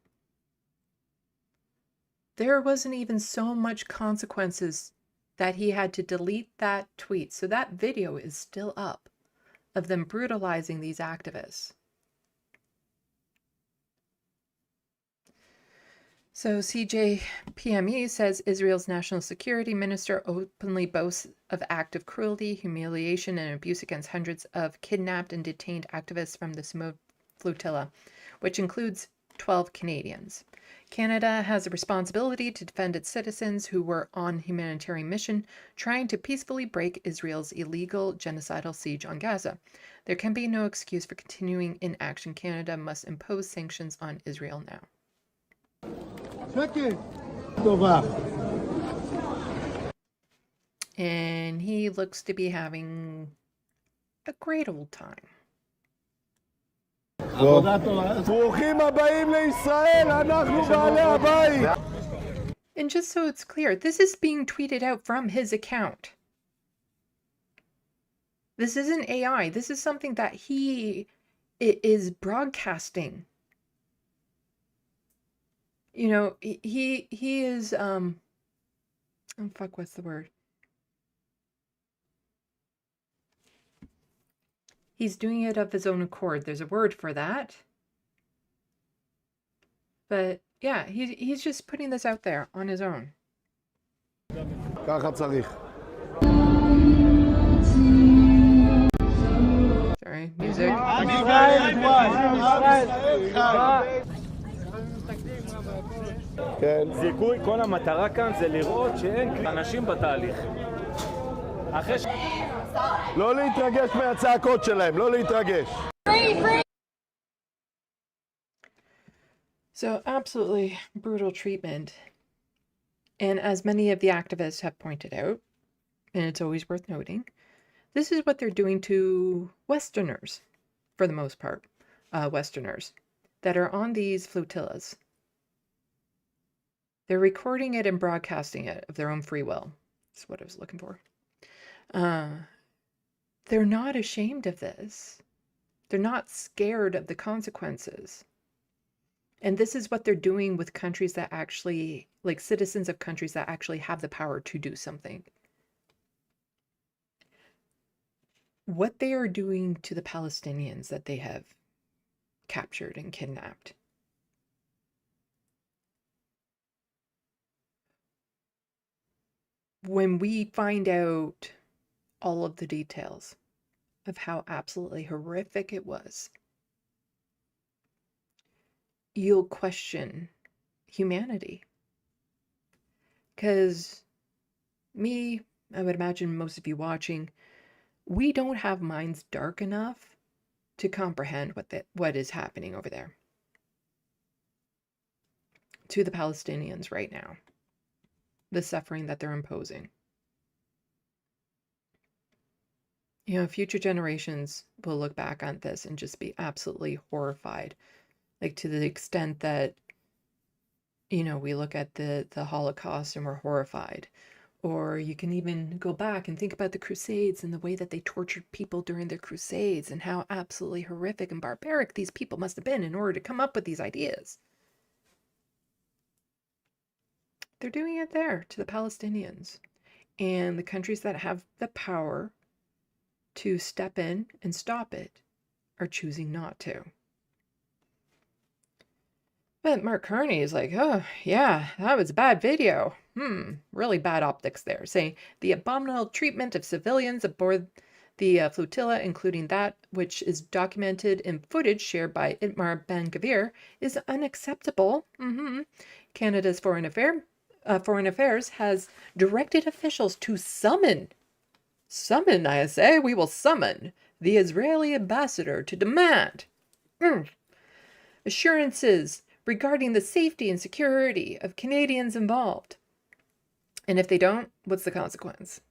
There wasn't even so much consequences that he had to delete that tweet. So that video is still up of them brutalizing these activists. So CJPME says Israel's national security minister openly boasts of acts of cruelty, humiliation, and abuse against hundreds of kidnapped and detained activists from the Flotilla, which includes 12 Canadians. Canada has a responsibility to defend its citizens who were on humanitarian mission trying to peacefully break Israel's illegal genocidal siege on Gaza. There can be no excuse for continuing inaction. Canada must impose sanctions on Israel now. And he looks to be having a great old time. And just so it's clear, this is being tweeted out from his account. This isn't AI. This is something that he is broadcasting. You know, he is oh fuck, what's the word? He's doing it of his own accord. There's a word for that. But yeah, he's just putting this out there on his own. Sorry, music. זיכוי, כל המטרה כאן זה לראות שאין אנשים בתהליך. לא להתרגש מהצעקות שלהם, לא להתרגש. So absolutely brutal treatment. And as many of the activists have pointed out, and it's always worth noting, this is what they're doing to Westerners, for the most part, Westerners, that are on these flotillas. They're recording it and broadcasting it of their own free will. That's what I was looking for. They're not ashamed of this. They're not scared of the consequences. And this is what they're doing with countries that actually, like citizens of countries that actually have the power to do something. What they are doing to the Palestinians that they have captured and kidnapped. When we find out all of the details of how absolutely horrific it was, you'll question humanity. Because me, I would imagine most of you watching, we don't have minds dark enough to comprehend what is happening over there to the Palestinians right now, the suffering that they're imposing. You know, future generations will look back on this and just be absolutely horrified. Like to the extent that, you know, we look at the Holocaust and we're horrified. Or you can even go back and think about the Crusades and the way that they tortured people during their Crusades and how absolutely horrific and barbaric these people must have been in order to come up with these ideas. They're doing it there to the Palestinians. And the countries that have the power to step in and stop it are choosing not to. But Mark Carney is like, oh, yeah, that was a bad video. Really bad optics there, saying the abominable treatment of civilians aboard the flotilla, including that which is documented in footage shared by Itamar Ben-Gvir, is unacceptable. Canada's Foreign Affairs has directed officials to summon, I say, we will summon the Israeli ambassador to demand assurances regarding the safety and security of Canadians involved. And if they don't, what's the consequence?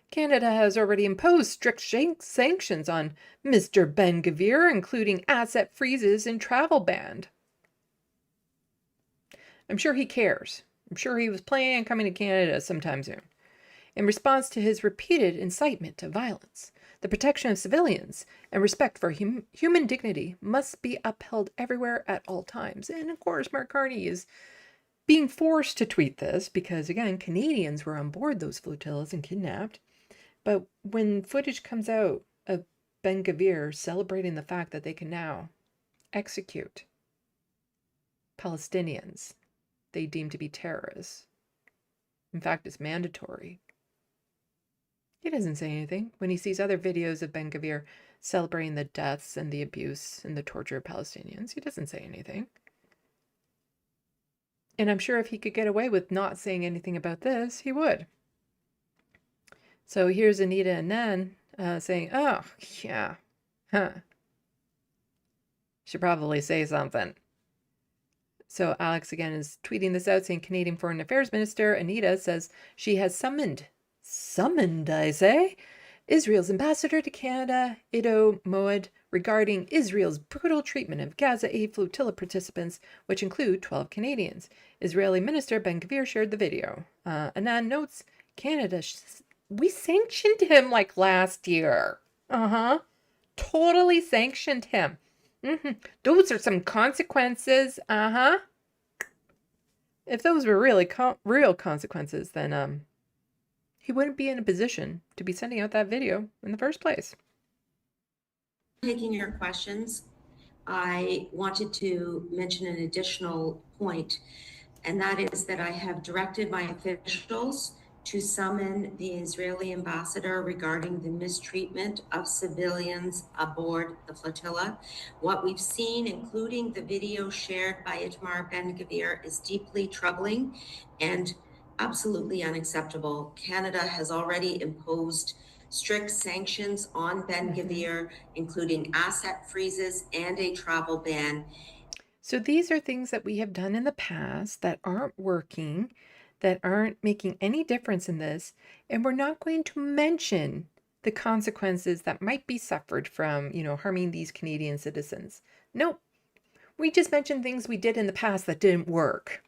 Canada has already imposed strict sanctions on Mr. Ben-Gvir, including asset freezes and travel ban. I'm sure he cares. I'm sure he was planning on coming to Canada sometime soon. In response to his repeated incitement to violence, The protection of civilians and respect for human dignity must be upheld everywhere at all times. And of course, Mark Carney is being forced to tweet this because, again, Canadians were on board those flotillas and kidnapped. But when footage comes out of Ben-Gvir celebrating the fact that they can now execute Palestinians they deem to be terrorists, in fact, it's mandatory, he doesn't say anything. When he sees other videos of Ben-Gvir celebrating the deaths and the abuse and the torture of Palestinians, he doesn't say anything. And I'm sure if he could get away with not saying anything about this, he would. So here's Anita Anand saying, oh, yeah, should probably say something. So Alex again is tweeting this out, saying Canadian Foreign Affairs Minister Anita says she has summoned, I say, Israel's ambassador to Canada, Ido Moed, regarding Israel's brutal treatment of Gaza aid flotilla participants, which include 12 Canadians. Israeli Minister Ben-Gvir shared the video. Anand notes, Canada, we sanctioned him like last year. Totally sanctioned him. Those are some consequences. If those were really real consequences, then he wouldn't be in a position to be sending out that video in the first place. Taking your questions, I wanted to mention an additional point, and that is that I have directed my officials to summon the Israeli ambassador regarding the mistreatment of civilians aboard the flotilla. What we've seen, including the video shared by Itamar Ben-Gvir, is deeply troubling and absolutely unacceptable. Canada has already imposed strict sanctions on Ben-Gvir, including asset freezes and a travel ban. So these are things that we have done in the past that aren't working, that aren't making any difference in this, and we're not going to mention the consequences that might be suffered from, harming these Canadian citizens. Nope. We just mentioned things we did in the past that didn't work.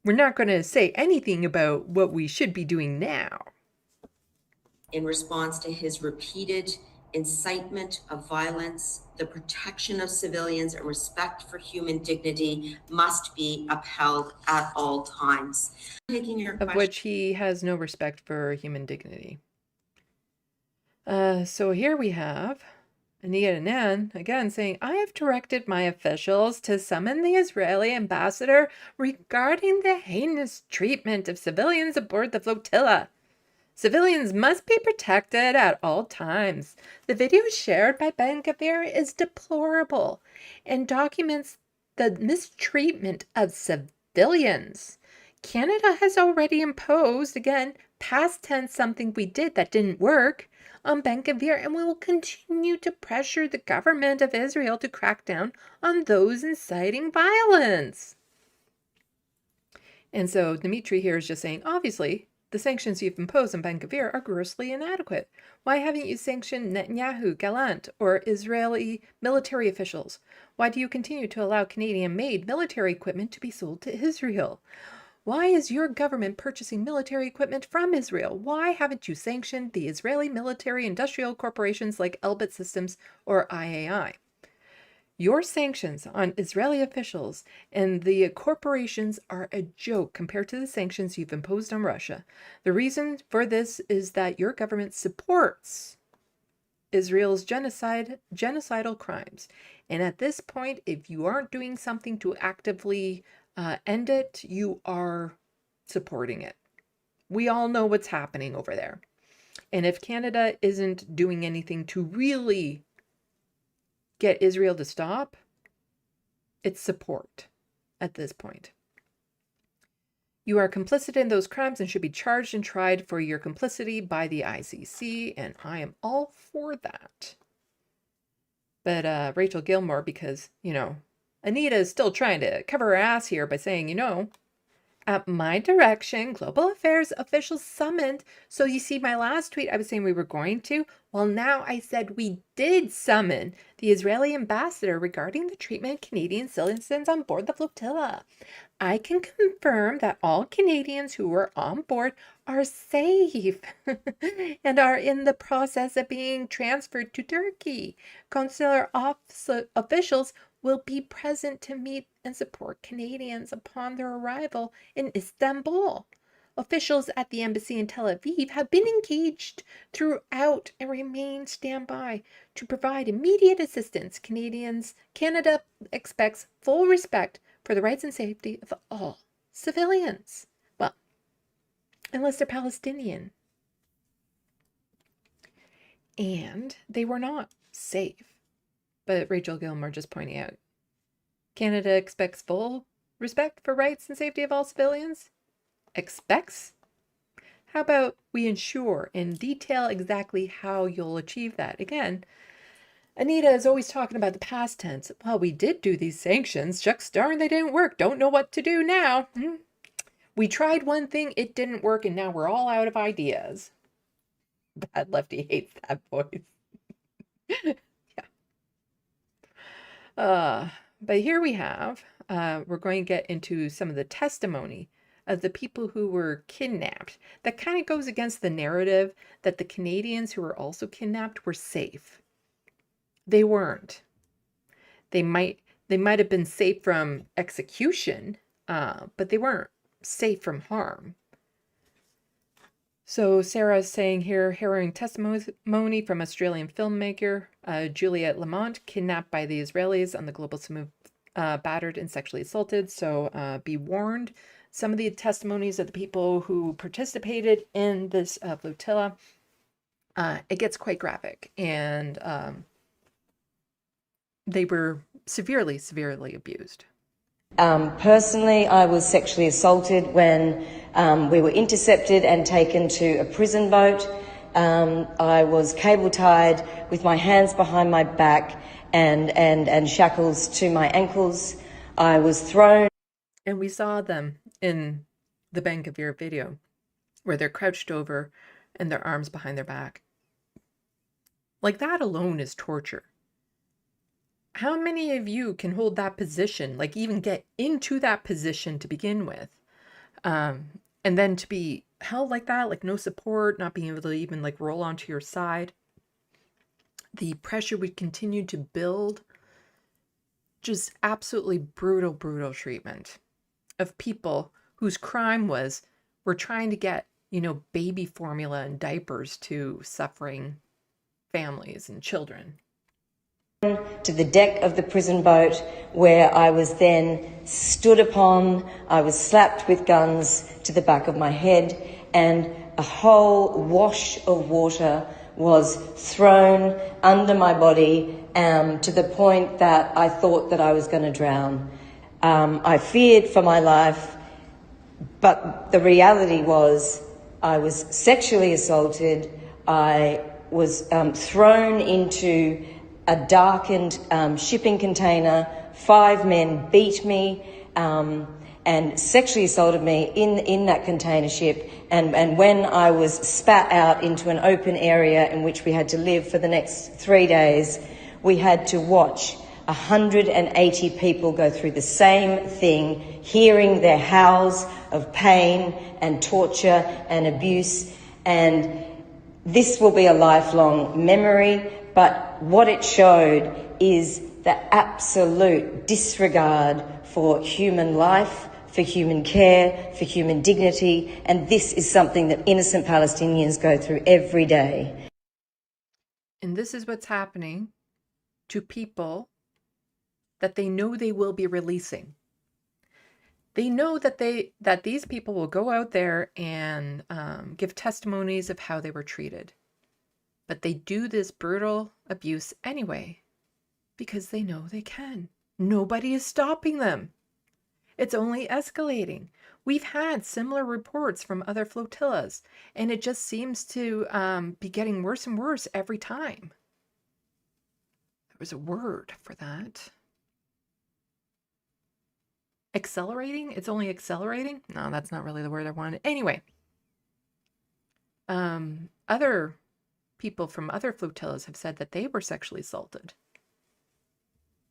We're not going to say anything about what we should be doing now. In response to his repeated incitement of violence, the protection of civilians and respect for human dignity must be upheld at all times. Taking your of which he has no respect for human dignity. So here we have Anita Anand again saying, I have directed my officials to summon the Israeli ambassador regarding the heinous treatment of civilians aboard the flotilla. Civilians must be protected at all times. The video shared by Ben-Gvir is deplorable and documents the mistreatment of civilians. Canada has already imposed, again, past tense, something we did that didn't work on Ben-Gvir, and we will continue to pressure the government of Israel to crack down on those inciting violence. And so Dimitri here is just saying, obviously, the sanctions you've imposed on Ben-Gvir are grossly inadequate. Why haven't you sanctioned Netanyahu, Gallant, or Israeli military officials? Why do you continue to allow Canadian-made military equipment to be sold to Israel? Why is your government purchasing military equipment from Israel? Why haven't you sanctioned the Israeli military industrial corporations like Elbit Systems or IAI? Your sanctions on Israeli officials and the corporations are a joke compared to the sanctions you've imposed on Russia. The reason for this is that your government supports Israel's genocidal crimes. And at this point, if you aren't doing something to actively end it, you are supporting it. We all know what's happening over there. And if Canada isn't doing anything to really get Israel to stop, it's support at this point. You are complicit in those crimes and should be charged and tried for your complicity by the ICC, and I am all for that. But Rachel Gilmore, because, Anita is still trying to cover her ass here by saying, at my direction, global affairs officials summoned. So you see, my last tweet, I was saying we were going to. Well, now I said we did summon the Israeli ambassador regarding the treatment of Canadian citizens on board the flotilla. I can confirm that all Canadians who were on board are safe and are in the process of being transferred to Turkey. Consular officials will be present to meet and support Canadians upon their arrival in Istanbul. Officials at the embassy in Tel Aviv have been engaged throughout and remain standby to provide immediate assistance. Canada expects full respect for the rights and safety of all civilians. Well, unless they're Palestinian. And they were not safe. But Rachel Gilmore just pointing out, Canada expects full respect for rights and safety of all civilians? Expects? How about we ensure in detail exactly how you'll achieve that? Again, Anita is always talking about the past tense. Well, we did do these sanctions. Shucks darn, they didn't work. Don't know what to do now. We tried one thing, it didn't work, and now we're all out of ideas. Bad Lefty hates that voice. Yeah. But here we have, we're going to get into some of the testimony of the people who were kidnapped. That kind of goes against the narrative that the Canadians who were also kidnapped were safe. They weren't. They might have been safe from execution, but they weren't safe from harm. So Sarah's saying here, harrowing testimony from Australian filmmaker Juliette Lamont, kidnapped by the Israelis on the global smooth, battered and sexually assaulted. So be warned, some of the testimonies of the people who participated in this flotilla, it gets quite graphic, and they were severely, severely abused. Personally, I was sexually assaulted when we were intercepted and taken to a prison boat. I was cable tied with my hands behind my back and shackles to my ankles. I was thrown. And we saw them in the bank of your video where they're crouched over and their arms behind their back. Like, that alone is torture. How many of you can hold that position, like even get into that position to begin with? And then to be held like that, like no support, not being able to even like roll onto your side. The pressure would continue to build. Just absolutely brutal, brutal treatment of people whose crime was, we're trying to get, baby formula and diapers to suffering families and children. To the deck of the prison boat, where I was then stood upon. I was slapped with guns to the back of my head, and a whole wash of water was thrown under my body, to the point that I thought that I was going to drown. I feared for my life, but the reality was I was sexually assaulted. I was thrown into a darkened shipping container. 5 men beat me and sexually assaulted me in that container ship. And when I was spat out into an open area in which we had to live for the next 3 days, we had to watch 180 people go through the same thing, hearing their howls of pain and torture and abuse. And this will be a lifelong memory. But what it showed is the absolute disregard for human life, for human care, for human dignity. And this is something that innocent Palestinians go through every day. And this is what's happening to people that they know they will be releasing. They know that these people will go out there and give testimonies of how they were treated. But they do this brutal abuse anyway, because they know they can. Nobody is stopping them. It's only escalating. We've had similar reports from other flotillas, and it just seems to be getting worse and worse every time. There was a word for that. Accelerating? It's only accelerating? No, that's not really the word I wanted. Anyway, other people from other flotillas have said that they were sexually assaulted.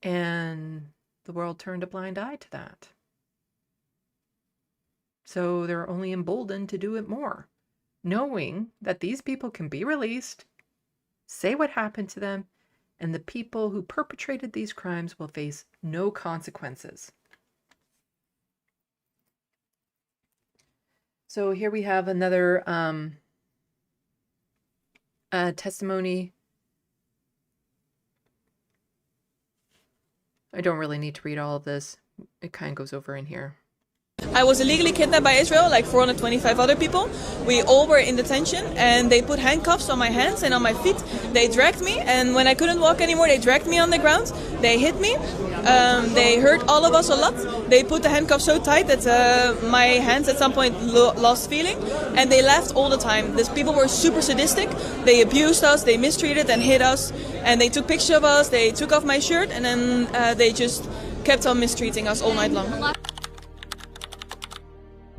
And the world turned a blind eye to that. So they're only emboldened to do it more. knowing that these people can be released, say what happened to them, and the people who perpetrated these crimes will face no consequences. So here we have another testimony. I don't really need to read all of this. It kind of goes over in here. I was illegally kidnapped by Israel, like 425 other people. We all were in detention, and they put handcuffs on my hands and on my feet. They dragged me, and when I couldn't walk anymore, they dragged me on the ground. They hit me. They hurt all of us a lot. They put the handcuffs so tight that my hands at some point lost feeling, and they laughed all the time. These people were super sadistic. They abused us, they mistreated and hit us, and they took pictures of us. They took off my shirt, and then they just kept on mistreating us all night long.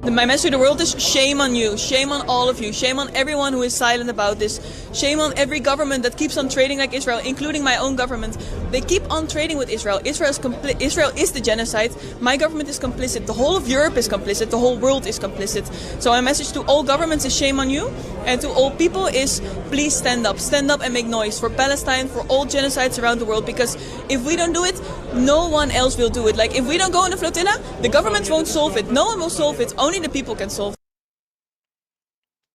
My message to the world is shame on you, shame on all of you, shame on everyone who is silent about this, shame on every government that keeps on trading like Israel, including my own government. They keep on trading with Israel. Israel is the genocide. My government is complicit. The whole of Europe is complicit. The whole world is complicit. So my message to all governments is shame on you, and to all people is please stand up and make noise for Palestine, for all genocides around the world, because if we don't do it, no one else will do it. Like, if we don't go in the flotilla, the governments won't solve it. No one will solve it. Only the people can solve it.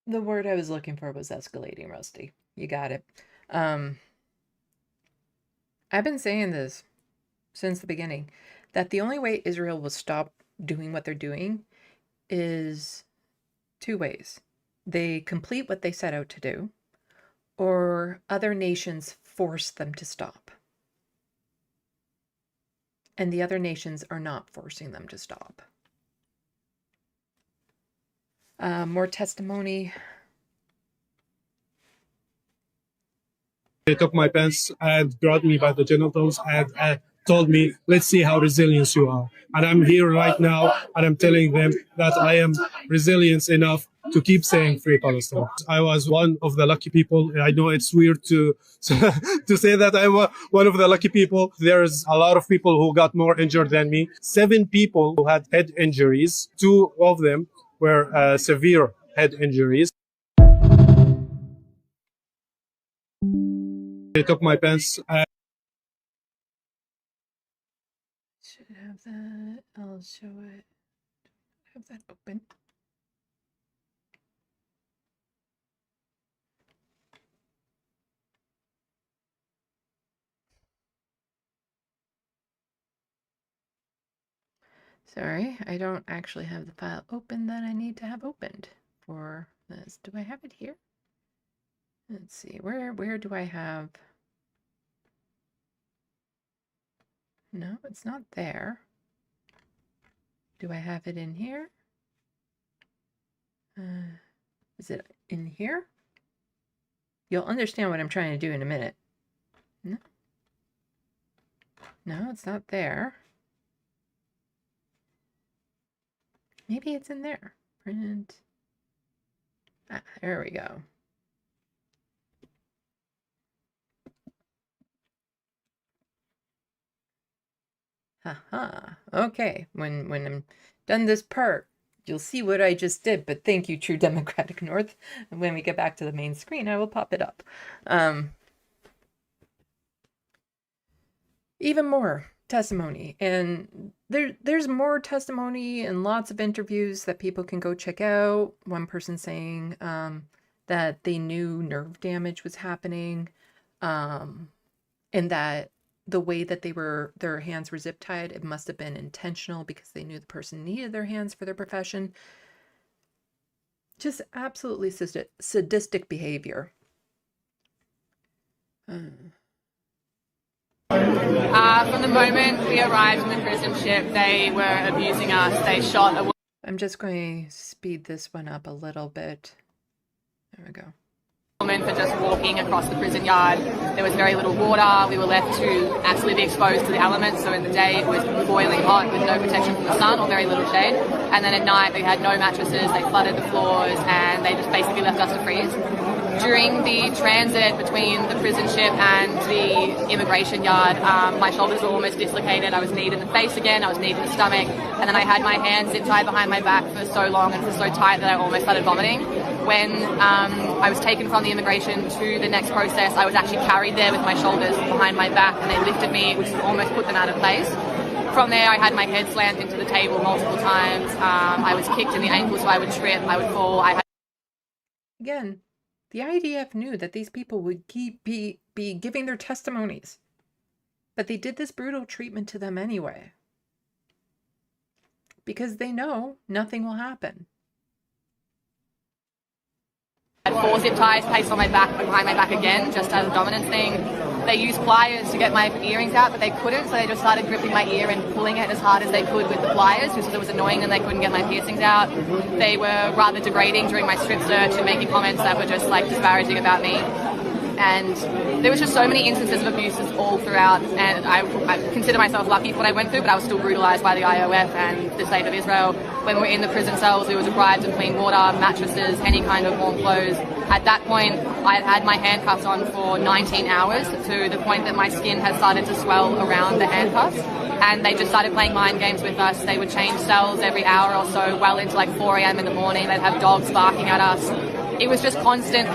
The word I was looking for was escalating, Rusty. You got it. I've been saying this since the beginning, that the only way Israel will stop doing what they're doing is two ways. They complete what they set out to do, or other nations force them to stop. And the other nations are not forcing them to stop. More testimony. They took my pants and grabbed me by the genitals and told me, let's see how resilient you are. And I'm here right now, and I'm telling them that I am resilient enough to keep saying Free Palestine. I was one of the lucky people. I know it's weird to say that I'm one of the lucky people. There's a lot of people who got more injured than me. 7 people who had head injuries. 2 of them were severe head injuries. They took my pants. Should have that. I'll show it. Have that open. Sorry, I don't actually have the file open that I need to have opened for this. Do I have it here? Let's see, where do I have? No, it's not there. Do I have it in here? Is it in here? You'll understand what I'm trying to do in a minute. No. No, it's not there. Maybe it's in there. Print. Ah, there we go. Haha. Okay. When I'm done this part, you'll see what I just did. But thank you, True Democratic North. And when we get back to the main screen, I will pop it up. Even more testimony, and there's more testimony and lots of interviews that people can go check out. One person saying that they knew nerve damage was happening, and that the way that their hands were zip tied, it must have been intentional because they knew the person needed their hands for their profession. Just absolutely sadistic behavior. From the moment we arrived in the prison ship, they were abusing us. They shot a... I'm just going to speed this one up a little bit. There we go. ...woman for just walking across the prison yard. There was very little water. We were left to absolutely be exposed to the elements. So in the day it was boiling hot with no protection from the sun or very little shade. And then at night they had no mattresses. They flooded the floors and they just basically left us to freeze. During the transit between the prison ship and the immigration yard, my shoulders were almost dislocated. I was kneed in the face again, I was kneed in the stomach, and then I had my hands zip tied behind my back for so long and for so tight that I almost started vomiting. when I was taken from the immigration to the next process, I was actually carried there with my shoulders behind my back, and they lifted me, which almost put them out of place. From there, I had my head slammed into the table multiple times. I was kicked in the ankle, so I would trip, I would fall. Again, the IDF knew that these people would be giving their testimonies, but they did this brutal treatment to them anyway, because they know nothing will happen. I had 4 zip ties placed on my back, behind my back again, just as a dominance thing. They used pliers to get my earrings out, but they couldn't, so they just started gripping my ear and pulling it as hard as they could with the pliers, just because it was annoying and they couldn't get my piercings out. They were rather degrading during my strip search and making comments that were just like disparaging about me. And there was just so many instances of abuses all throughout, and I consider myself lucky for what I went through, but I was still brutalized by the IOF and the state of Israel. When we were in the prison cells, we were deprived of clean water, mattresses, any kind of warm clothes. At that point, I had had my handcuffs on for 19 hours, to the point that my skin had started to swell around the handcuffs. And they just started playing mind games with us. They would change cells every hour or so, well into like 4 a.m. in the morning. They'd have dogs barking at us. It was just constant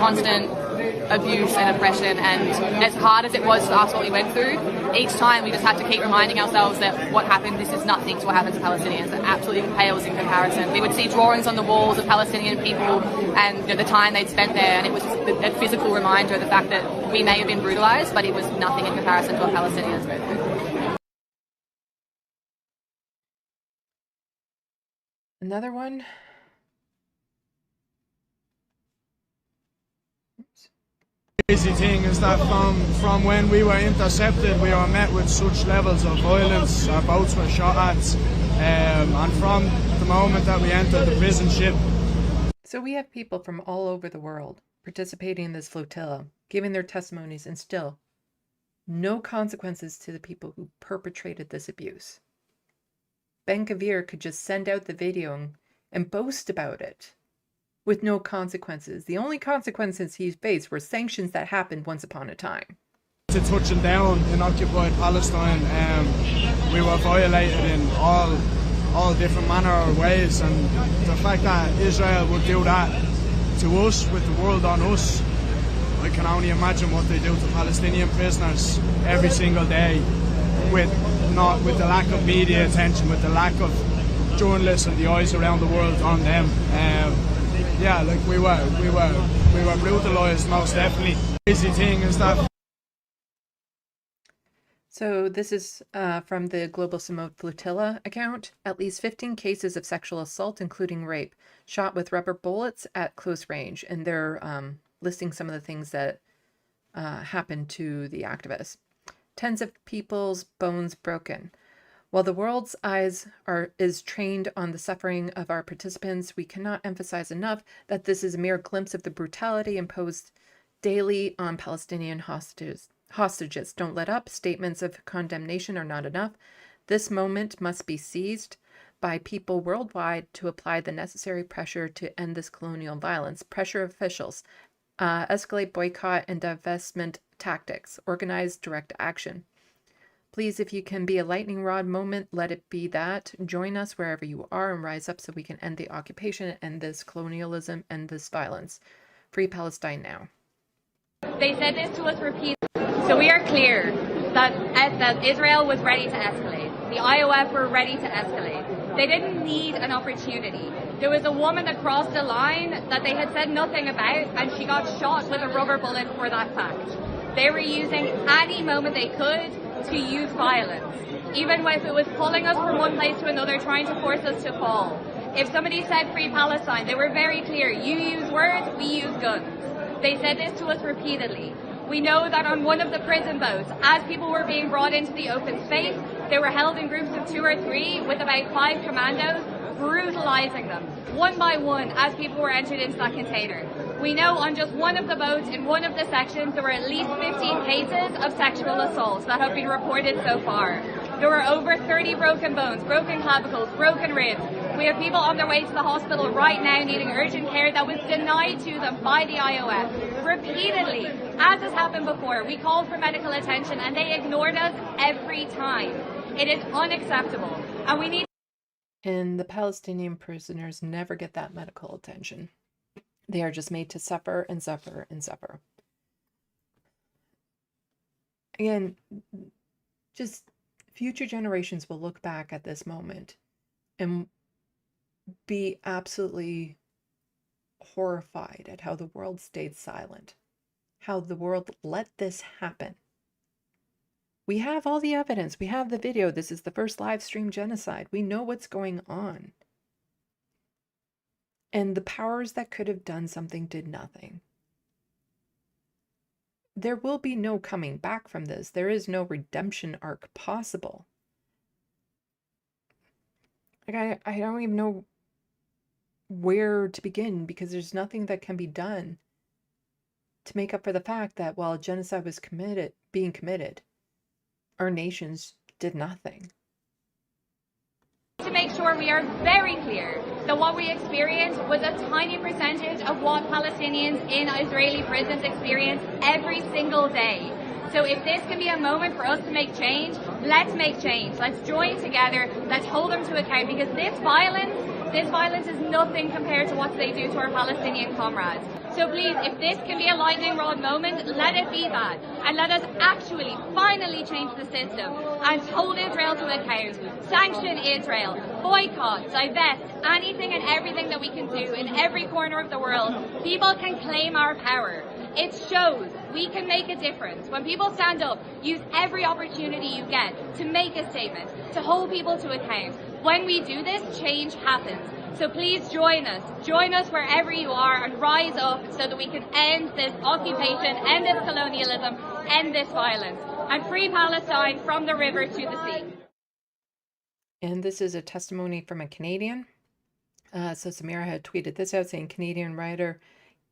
abuse and oppression, and as hard as it was for us what we went through, each time we just had to keep reminding ourselves that what happened, this is nothing to what happened to Palestinians. It absolutely pales in comparison. We would see drawings on the walls of Palestinian people and the time they'd spent there, and it was just a physical reminder of the fact that we may have been brutalized, but it was nothing in comparison to what Palestinians went through. Another one. Crazy thing is that from when we were intercepted, we were met with such levels of violence. Our boats were shot at, and from the moment that we entered the prison ship. So we have people from all over the world participating in this flotilla, giving their testimonies, and still no consequences to the people who perpetrated this abuse. Ben Gvir could just send out the video and boast about it with no consequences. The only consequences he faced were sanctions that happened once upon a time. To touching down in occupied Palestine, we were violated in all different manner of ways, and the fact that Israel would do that to us, with the world on us, I can only imagine what they do to Palestinian prisoners every single day, with the lack of media attention, with the lack of journalists and the eyes around the world on them. Yeah, like we were brutalized, most definitely. Crazy thing is that. So this is from the Global Samoa Flotilla account. At least 15 cases of sexual assault, including rape, shot with rubber bullets at close range. And they're listing some of the things that happened to the activists. Tens of people's bones broken. While the world's eyes is trained on the suffering of our participants, we cannot emphasize enough that this is a mere glimpse of the brutality imposed daily on Palestinian hostages. Don't let up. Statements of condemnation are not enough. This moment must be seized by people worldwide to apply the necessary pressure to end this colonial violence. Pressure officials. Escalate boycott and divestment tactics. Organize direct action. Please, if you can be a lightning rod moment, let it be that. Join us wherever you are and rise up so we can end the occupation, end this colonialism, end this violence. Free Palestine now. They said this to us repeatedly. So we are clear that Israel was ready to escalate. The IOF were ready to escalate. They didn't need an opportunity. There was a woman that crossed the line that they had said nothing about, and she got shot with a rubber bullet for that fact. They were using any moment they could to use violence, even if it was pulling us from one place to another, trying to force us to fall. If somebody said free Palestine, they were very clear. You use words, we use guns. They said this to us repeatedly. We know that on one of the prison boats, as people were being brought into the open space, they were held in groups of 2 or 3 with about 5 commandos, brutalizing them one by one as people were entered into that container. We know on just one of the boats in one of the sections there were at least 15 cases of sexual assault that have been reported so far. There were over 30 broken bones, broken clavicles, broken ribs. We have people on their way to the hospital right now needing urgent care that was denied to them by the IOF. Repeatedly, as has happened before, we called for medical attention and they ignored us every time. It is unacceptable, and we need. And the Palestinian prisoners never get that medical attention. They are just made to suffer and suffer and suffer. Again, just future generations will look back at this moment and be absolutely horrified at how the world stayed silent, how the world let this happen. We have all the evidence. We have the video. This is the first live stream genocide. We know what's going on. And the powers that could have done something did nothing. There will be no coming back from this. There is no redemption arc possible. Like I don't even know where to begin, because there's nothing that can be done to make up for the fact that while genocide was being committed, our nations did nothing. To make sure we are very clear that what we experienced was a tiny percentage of what Palestinians in Israeli prisons experience every single day. So if this can be a moment for us to make change, let's make change. Let's join together. Let's hold them to account, because this violence is nothing compared to what they do to our Palestinian comrades. So please, if this can be a lightning rod moment, let it be that. And let us actually, finally change the system and hold Israel to account. Sanction Israel, boycott, divest, anything and everything that we can do in every corner of the world. People can claim our power. It shows we can make a difference. When people stand up, use every opportunity you get to make a statement, to hold people to account. When we do this, change happens. So please join us wherever you are, and rise up so that we can end this occupation, end this colonialism, end this violence, and free Palestine from the river to the sea. And this is a testimony from a Canadian. So Samira had tweeted this out, saying Canadian writer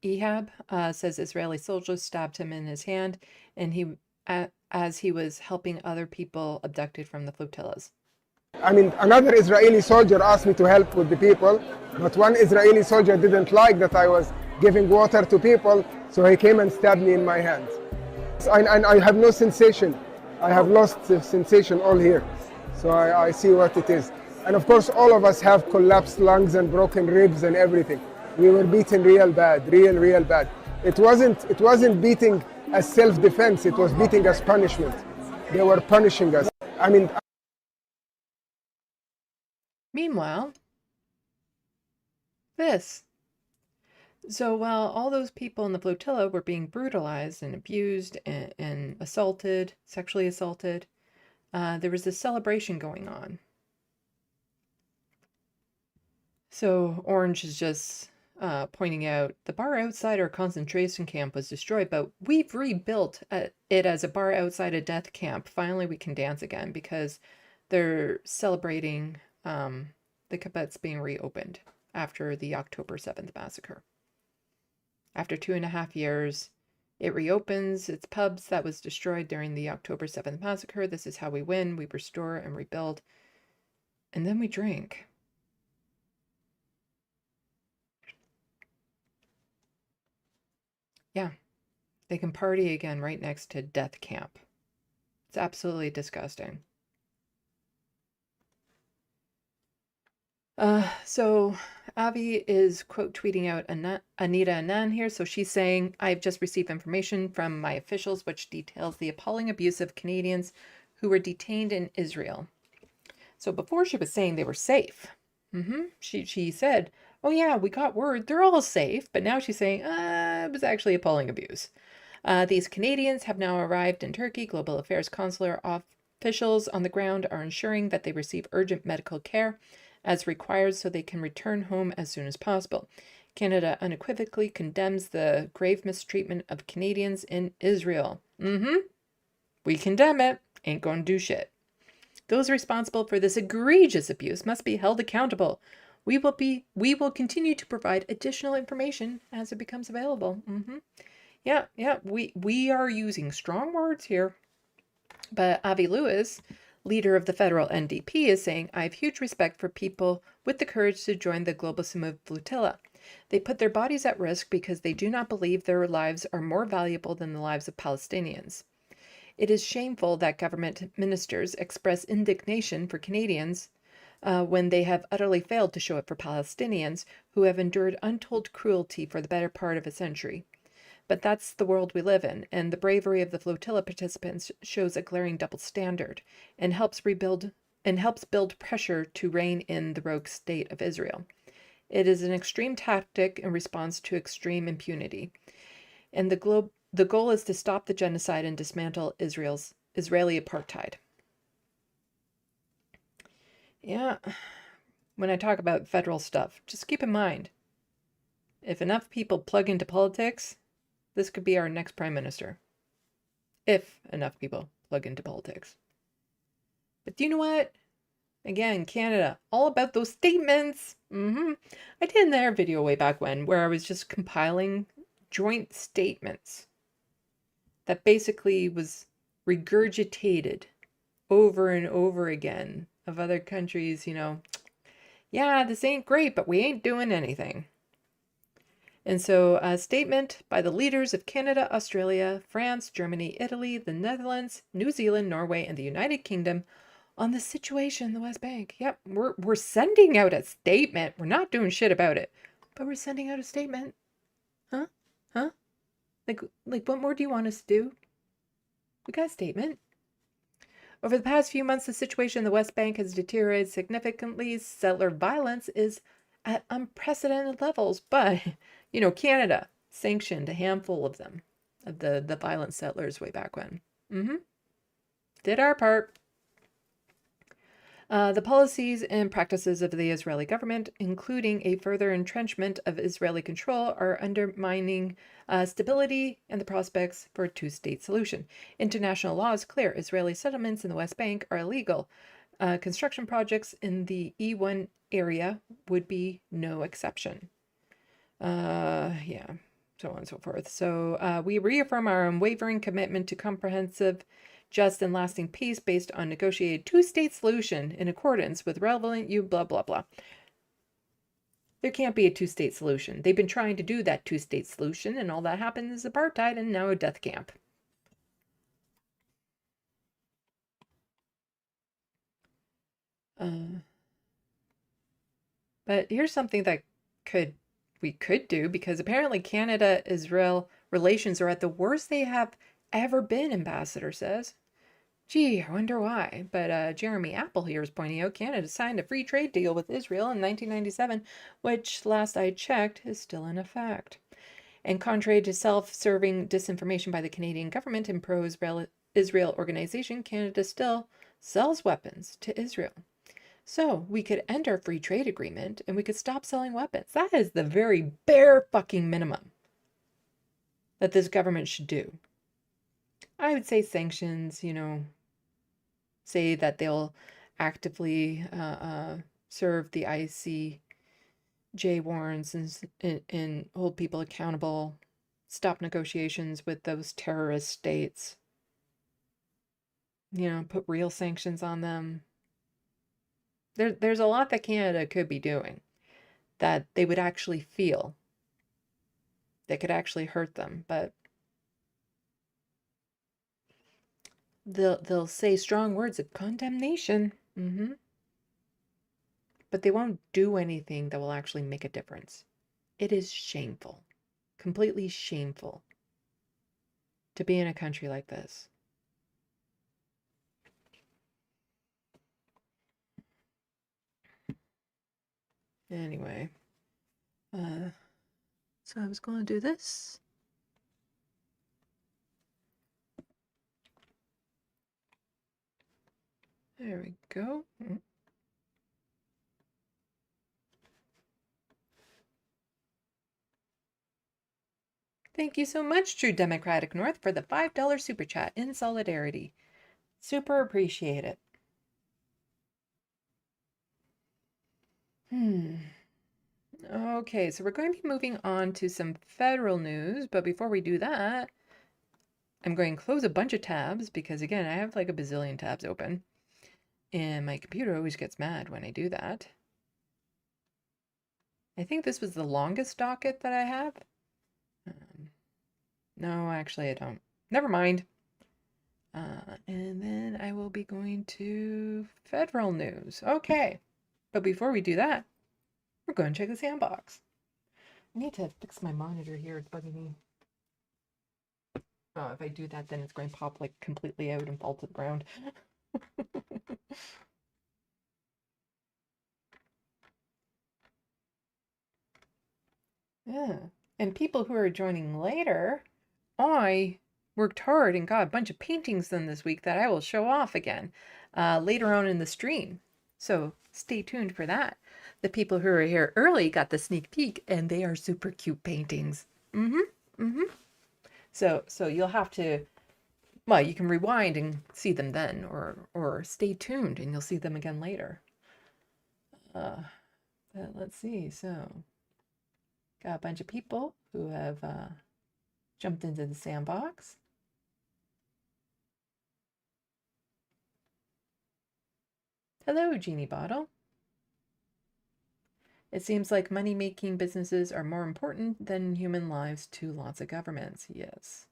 Ehab says Israeli soldiers stabbed him in his hand, and as he was helping other people abducted from the flotillas. I mean, another Israeli soldier asked me to help with the people, but one Israeli soldier didn't like that I was giving water to people, so he came and stabbed me in my hand. And I have no sensation. I have lost the sensation all here. So I see what it is. And of course, all of us have collapsed lungs and broken ribs and everything. We were beaten real bad, real bad. It wasn't beating as self-defense, it was beating as punishment. They were punishing us. I mean, Meanwhile, this. So while all those people in the flotilla were being brutalized and abused and assaulted, sexually assaulted, there was this celebration going on. So Orange is just pointing out the bar outside our concentration camp was destroyed, but we've rebuilt it as a bar outside a death camp. Finally, we can dance again, because they're celebrating the kibbutz being reopened after the October 7th massacre. After 2.5 years, it reopens its pubs that was destroyed during the October 7th massacre. This is how we win. We restore and rebuild. And then we drink. Yeah, they can party again right next to death camp. It's absolutely disgusting. So Avi is quote tweeting out Anita Anand here. So she's saying, I've just received information from my officials which details the appalling abuse of Canadians who were detained in Israel. So before she was saying they were safe. She said, oh yeah, we got word they're all safe. But now she's saying, it was actually appalling abuse. These Canadians have now arrived in Turkey. Global Affairs consular officials on the ground are ensuring that they receive urgent medical care as required so they can return home as soon as possible. Canada unequivocally condemns the grave mistreatment of Canadians in Israel. We condemn it. Ain't gonna do shit. Those responsible for this egregious abuse must be held accountable. We will continue to provide additional information as it becomes available. Yeah, we are using strong words here. But Avi Lewis, leader of the federal NDP, is saying, I have huge respect for people with the courage to join the Global Summit Flotilla. They put their bodies at risk because they do not believe their lives are more valuable than the lives of Palestinians. It is shameful that government ministers express indignation for Canadians when they have utterly failed to show it for Palestinians who have endured untold cruelty for the better part of a century. But that's the world we live in, and the bravery of the flotilla participants shows a glaring double standard and helps build pressure to rein in the rogue state of Israel. It is an extreme tactic in response to extreme impunity. And the goal is to stop the genocide and dismantle Israeli apartheid. Yeah, when I talk about federal stuff, just keep in mind, if enough people plug into politics, this could be our next prime minister. If enough people plug into politics. But do you know what? Again, Canada, all about those statements. I did another video way back when where I was just compiling joint statements that basically was regurgitated over and over again of other countries, yeah, this ain't great, but we ain't doing anything. And so a statement by the leaders of Canada, Australia, France, Germany, Italy, the Netherlands, New Zealand, Norway, and the United Kingdom on the situation in the West Bank. Yep, we're sending out a statement. We're not doing shit about it, but we're sending out a statement. Huh? Like what more do you want us to do? We got a statement. Over the past few months, the situation in the West Bank has deteriorated significantly. Settler violence is at unprecedented levels, but, Canada sanctioned a handful of them, of the violent settlers way back when. Did our part. The policies and practices of the Israeli government, including a further entrenchment of Israeli control, are undermining stability and the prospects for a two-state solution. International law is clear. Israeli settlements in the West Bank are illegal. Construction projects in the E1 area would be no exception. Yeah, so on and so forth. So we reaffirm our unwavering commitment to comprehensive, just and lasting peace based on negotiated two-state solution in accordance with relevant blah, blah, blah. There can't be a two-state solution. They've been trying to do that two-state solution, and all that happened is apartheid and now a death camp. But here's something that we could do, because apparently Canada-Israel relations are at the worst they have ever been, Ambassador says. Gee, I wonder why. But Jeremy Apple here is pointing out Canada signed a free trade deal with Israel in 1997, which, last I checked, is still in effect. And contrary to self-serving disinformation by the Canadian government and pro-Israel organization, Canada still sells weapons to Israel. So we could end our free trade agreement and we could stop selling weapons. That is the very bare fucking minimum that this government should do. I would say sanctions, say that they'll actively serve the ICJ warrants and hold people accountable, stop negotiations with those terrorist states, put real sanctions on them. There's a lot that Canada could be doing that they would actually feel that could actually hurt them, but they'll say strong words of condemnation, but they won't do anything that will actually make a difference. It is shameful, completely shameful, to be in a country like this. Anyway, so I was going to do this. There we go. Thank you so much, True Democratic North, for the $5 super chat in solidarity. Super appreciate it. Okay, so we're going to be moving on to some federal news, but before we do that, I'm going to close a bunch of tabs because, again, I have like a bazillion tabs open, and my computer always gets mad when I do that. I think this was the longest docket that I have. No, actually I don't. Never mind. And then I will be going to federal news. Okay. But before we do that, we're going to check the sandbox. I need to fix my monitor here. It's bugging me. Oh, if I do that, then it's going to pop like completely out and fall to the ground. Yeah. And people who are joining later, I worked hard and got a bunch of paintings done this week that I will show off again later on in the stream. So stay tuned for that. The people who are here early got the sneak peek, and they are super cute paintings. So you'll have to, well, you can rewind and see them then, or stay tuned and you'll see them again later. But let's see. So got a bunch of people who have jumped into the sandbox. Hello, Genie Bottle. It seems like money-making businesses are more important than human lives to lots of governments. Yes.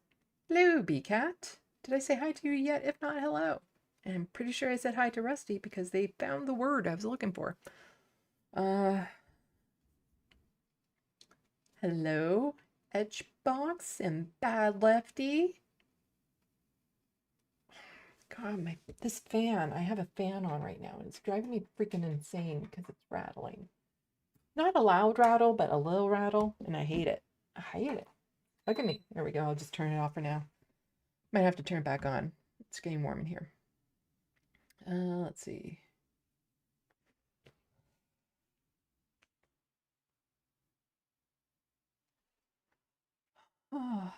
Hello, B-Cat. Did I say hi to you yet? If not, hello. And I'm pretty sure I said hi to Rusty because they found the word I was looking for. Hello, Edgebox and Bad Lefty. God, this fan, I have a fan on right now and it's driving me freaking insane because it's rattling. Not a loud rattle, but a little rattle, and I hate it. I hate it. Look at me. There we go. I'll just turn it off for now. Might have to turn it back on. It's getting warm in here. Let's see. Oh.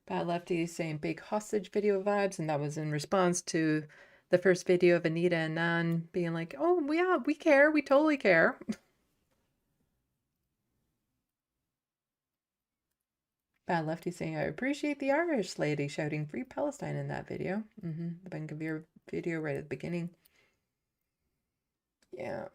Bad Lefty saying big hostage video vibes, and that was in response to the first video of Anita and Nan being like, oh, yeah, we care. We totally care. Bad Lefty saying, I appreciate the Irish lady shouting Free Palestine in that video. The Ben-Gvir video right at the beginning. Yeah.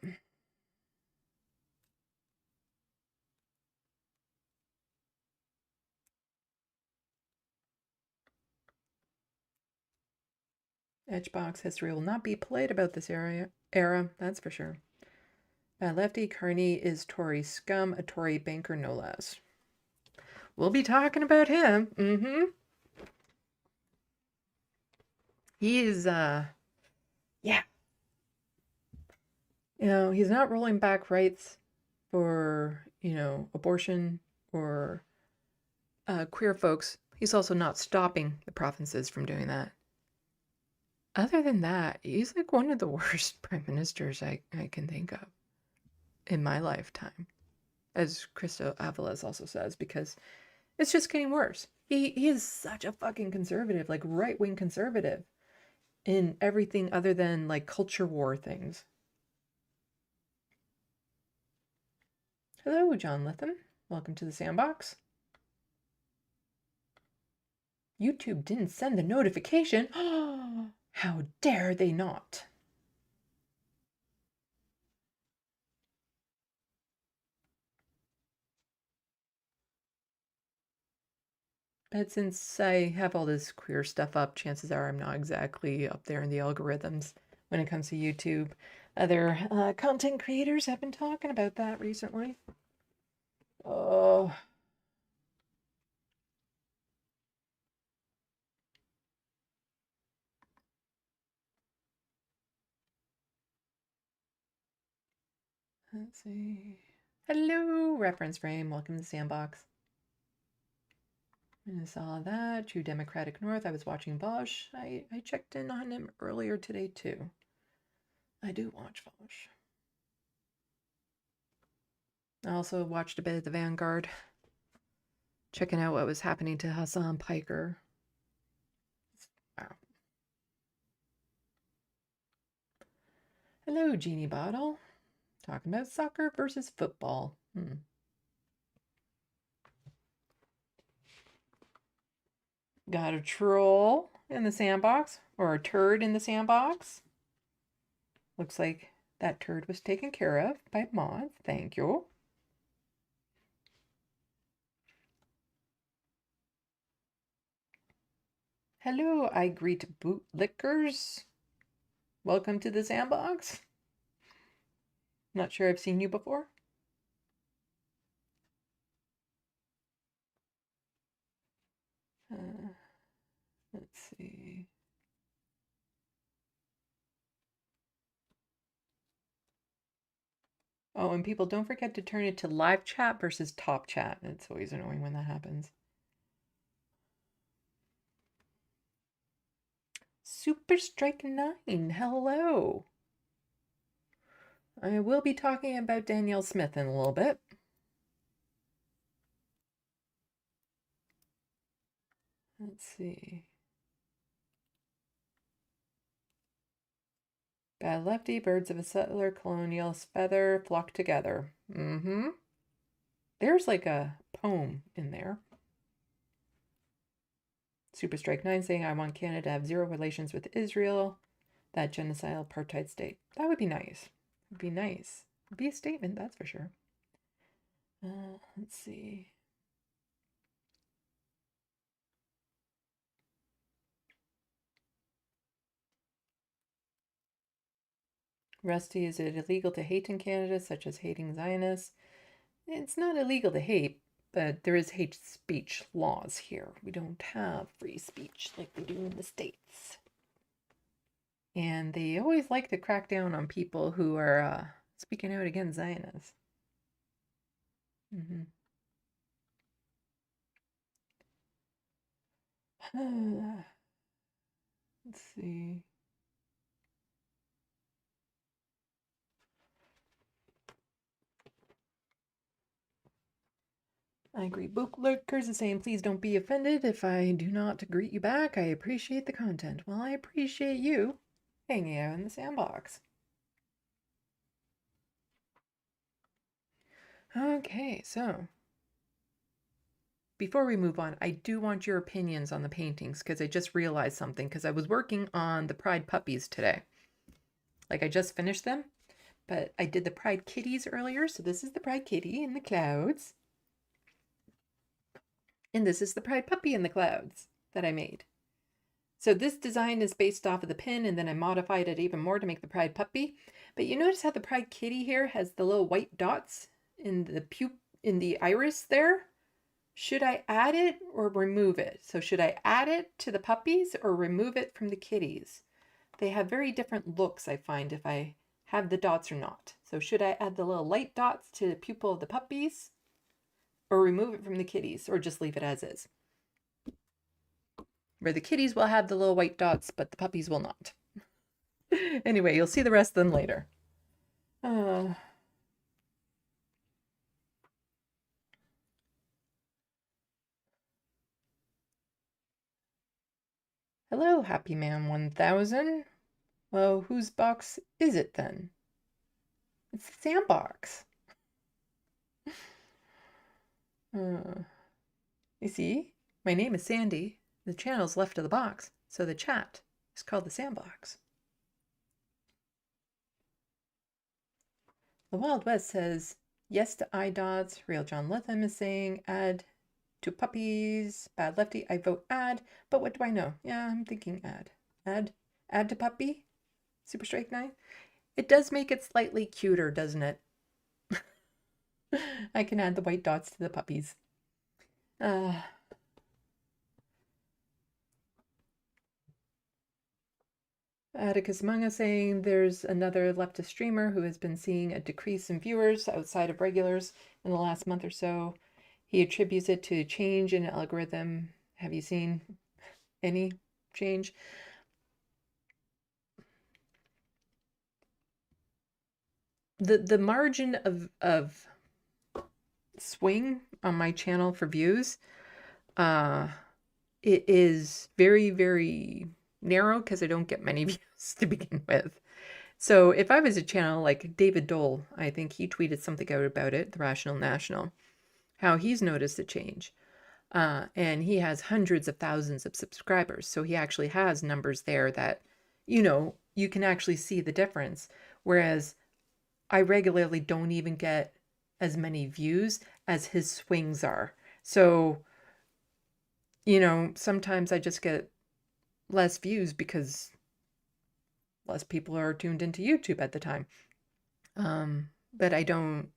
Edgebox history will not be polite about this era, that's for sure. Bad Lefty, Carney is Tory scum, a Tory banker no less. We'll be talking about him. He is, yeah. You know, he's not rolling back rights for, you know, abortion or queer folks. He's also not stopping the provinces from doing that. Other than that, he's like one of the worst prime ministers I can think of in my lifetime, as Christo Avalos also says, because it's just getting worse. He is such a fucking conservative, like right-wing conservative in everything other than like culture war things. Hello, John Litham. Welcome to the sandbox. YouTube didn't send the notification. How dare they not? But since I have all this queer stuff up, chances are I'm not exactly up there in the algorithms when it comes to YouTube. Other content creators have been talking about that recently. Oh. Let's see. Hello, reference frame. Welcome to the sandbox. I saw that. True Democratic North. I was watching Bosch. I checked in on him earlier today, too. I do watch Bosch. I also watched a bit of the Vanguard. Checking out what was happening to Hassan Piker. Wow. Hello, Genie Bottle. Talking about soccer versus football. Got a troll in the sandbox, or a turd in the sandbox. Looks like that turd was taken care of by mods. Thank you. Hello, I greet bootlickers. Welcome to the SandBox. Not sure I've seen you before. Let's see. Oh, and people, don't forget to turn it to live chat versus top chat. It's always annoying when that happens. Super Strike 9, hello. I will be talking about Danielle Smith in a little bit. Let's see. Bad lefty, birds of a settler, colonial feather flock together. There's like a poem in there. Super Strike 9 saying, I want Canada to have zero relations with Israel, that genocidal apartheid state. That would be nice. It would be nice. It would be a statement, that's for sure. Let's see. Rusty, is it illegal to hate in Canada, such as hating Zionists? It's not illegal to hate, but there is hate speech laws here. We don't have free speech like we do in the States. And they always like to crack down on people who are speaking out against Zionists. Let's see. I agree. Booklickers is saying, please don't be offended if I do not greet you back. I appreciate the content. Well, I appreciate you hanging out in the SandBox. Okay, so before we move on, I do want your opinions on the paintings because I just realized something because I was working on the Pride puppies today. Like I just finished them, but I did the Pride kitties earlier. So this is the Pride kitty in the clouds. And this is the Pride puppy in the clouds that I made. So this design is based off of the pin, and then I modified it even more to make the Pride puppy. But you notice how the Pride kitty here has the little white dots in the iris there? Should I add it or remove it? So should I add it to the puppies or remove it from the kitties? They have very different looks, I find, if I have the dots or not. So should I add the little light dots to the pupil of the puppies? Or remove it from the kitties, or just leave it as is. Where the kitties will have the little white dots, but the puppies will not. Anyway, you'll see the rest of them later. Hello, Happy Man 1000. Well, whose box is it then? It's the SandBox. You see, my name is Sandy. The channel's Left of the Box, so the chat is called the SandBox. The Wild West says yes to iDots. Real John Letham is saying add to puppies. Bad Lefty, I vote add. But what do I know? Yeah, I'm thinking add. Add to puppy. Super Strike 9. It does make it slightly cuter, doesn't it? I can add the white dots to the puppies. Atticus Munga saying there's another leftist streamer who has been seeing a decrease in viewers outside of regulars in the last month or so. He attributes it to change in algorithm. Have you seen any change? The margin of swing on my channel for views, it is very, very narrow because I don't get many views to begin with. So if I was a channel like David Dole, I think he tweeted something out about it, the Rational National, how he's noticed a change. And he has hundreds of thousands of subscribers. So he actually has numbers there that, you know, you can actually see the difference. Whereas I regularly don't even get as many views as his swings are. So, you know, sometimes I just get less views because less people are tuned into YouTube at the time. But I don't,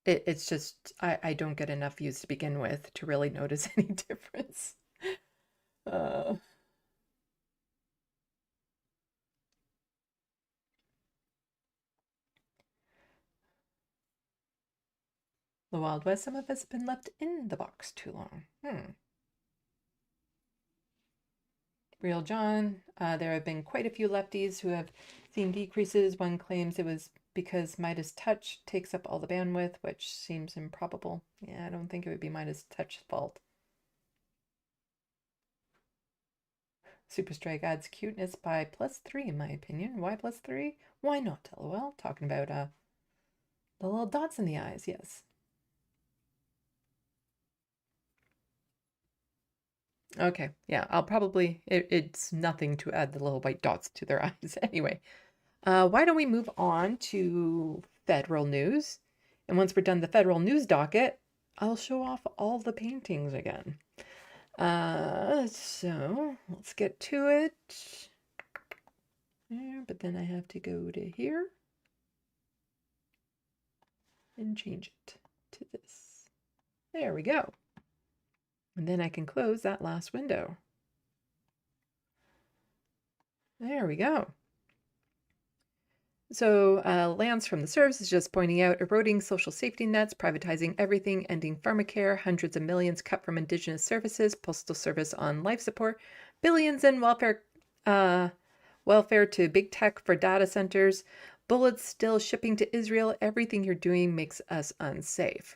it's just, I don't get enough views to begin with to really notice any difference. The Wild West, some of us have been left in the box too long. Real John, there have been quite a few lefties who have seen decreases. One claims it was because Midas Touch takes up all the bandwidth, which seems improbable. Yeah, I don't think it would be Midas Touch's fault. Super Strike adds cuteness by +3 in my opinion. Why +3? Why not, LOL? Talking about the little dots in the eyes, yes. Okay, yeah, I'll probably, it's nothing to add the little white dots to their eyes anyway. Why don't we move on to federal news? And once we're done the federal news docket, I'll show off all the paintings again. So let's get to it. Yeah, but then I have to go to here and change it to this. There we go. And then I can close that last window. There we go. So Lance from the Service is just pointing out eroding social safety nets, privatizing everything, ending pharmacare, hundreds of millions cut from Indigenous services, postal service on life support, billions in welfare to big tech for data centers, bullets still shipping to Israel. Everything you're doing makes us unsafe.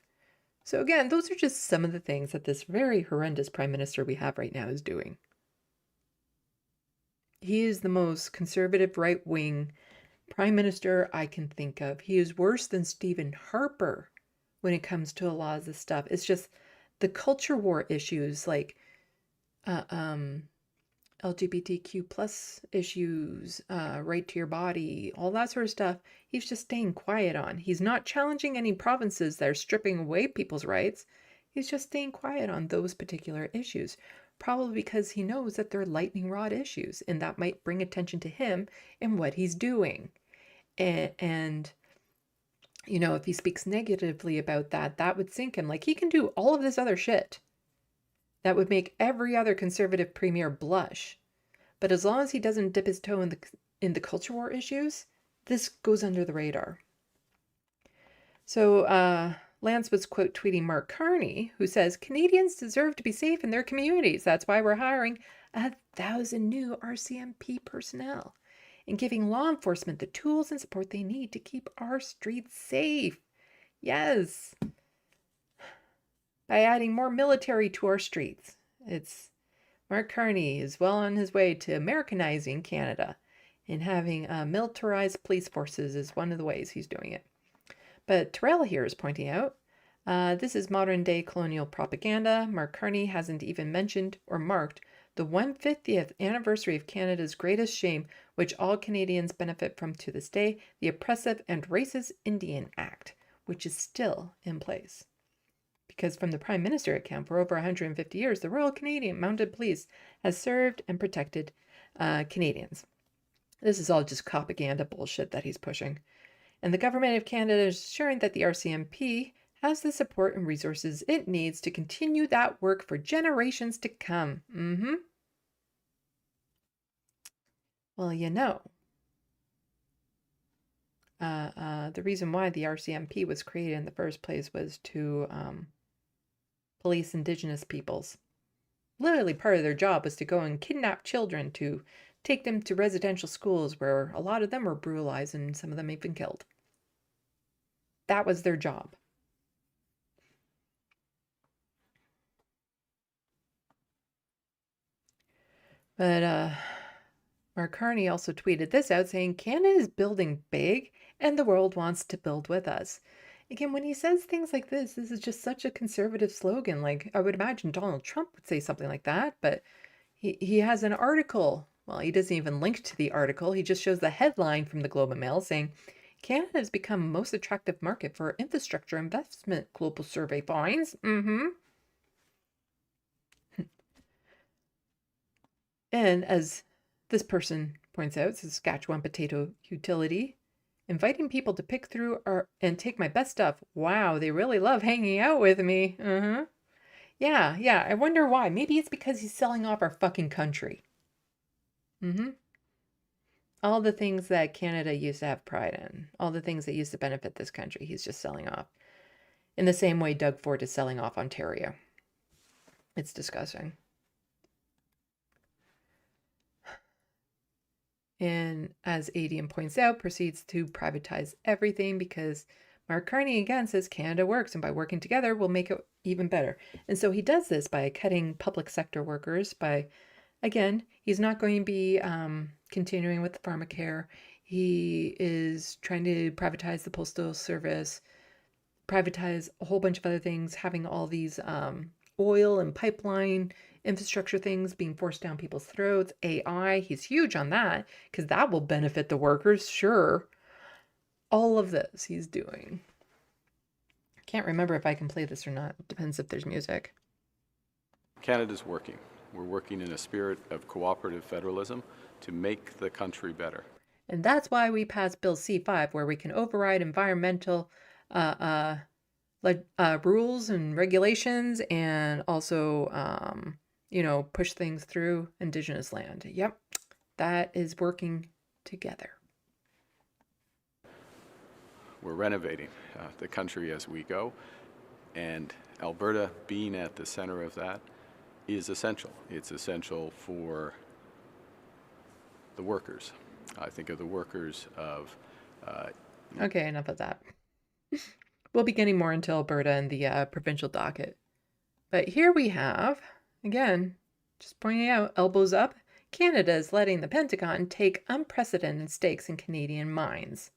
So again, those are just some of the things that this very horrendous prime minister we have right now is doing. He is the most conservative right-wing prime minister I can think of. He is worse than Stephen Harper when it comes to a lot of this stuff. It's just the culture war issues like LGBTQ plus issues, right to your body, all that sort of stuff. He's just staying quiet on. He's not challenging any provinces that are stripping away people's rights. He's just staying quiet on those particular issues, probably because he knows that they're lightning rod issues and that might bring attention to him and what he's doing. And you know, if he speaks negatively about that, that would sink him. Like, he can do all of this other shit that would make every other conservative premier blush. But as long as he doesn't dip his toe in the culture war issues, this goes under the radar. So Lance was quote tweeting Mark Carney, who says, Canadians deserve to be safe in their communities. That's why we're hiring 1,000 new RCMP personnel and giving law enforcement the tools and support they need to keep our streets safe. Yes. By adding more military to our streets. It's Mark Carney is well on his way to Americanizing Canada, and having militarized police forces is one of the ways he's doing it. But Terrell here is pointing out, this is modern day colonial propaganda. Mark Carney hasn't even mentioned or marked the 150th anniversary of Canada's greatest shame, which all Canadians benefit from to this day, the Oppressive and Racist Indian Act, which is still in place. Because from the Prime Minister account, for over 150 years, the Royal Canadian Mounted Police has served and protected Canadians. This is all just propaganda bullshit that he's pushing. And the Government of Canada is assuring that the RCMP has the support and resources it needs to continue that work for generations to come. Well, you know, the reason why the RCMP was created in the first place was to police Indigenous peoples. Literally part of their job was to go and kidnap children to take them to residential schools where a lot of them were brutalized and some of them even killed. That was their job. But Mark Carney also tweeted this out saying, Canada is building big and the world wants to build with us. Again, when he says things like this is just such a conservative slogan. Like, I would imagine Donald Trump would say something like that, but he has an article. Well, he doesn't even link to the article. He just shows the headline from the Globe and Mail saying, Canada has become most attractive market for infrastructure investment, global survey finds. And as this person points out, Saskatchewan Potato Utility, inviting people to pick through and take my best stuff. Wow, they really love hanging out with me. Yeah, I wonder why. Maybe it's because he's selling off our fucking country. All the things that Canada used to have pride in, all the things that used to benefit this country, he's just selling off. In the same way Doug Ford is selling off Ontario. It's disgusting. And as Adian points out, proceeds to privatize everything because Mark Carney again says Canada works, and by working together, we'll make it even better. And so he does this by cutting public sector workers, by, again, he's not going to be continuing with the pharmacare. He is trying to privatize the postal service, privatize a whole bunch of other things, having all these oil and pipeline infrastructure things being forced down people's throats. AI, he's huge on that because that will benefit the workers, sure. All of this he's doing. Can't remember if I can play this or not. Depends if there's music. Canada's working. We're working in a spirit of cooperative federalism to make the country better. And that's why we passed Bill C5, where we can override environmental rules and regulations, and also, push things through Indigenous land. Yep, that is working together. We're renovating the country as we go, and Alberta being at the center of that is essential. It's essential for the workers. I think of the workers of... Okay, enough of that. We'll be getting more into Alberta and the provincial docket. But here we have, again, just pointing out, elbows up, Canada is letting the Pentagon take unprecedented stakes in Canadian mines.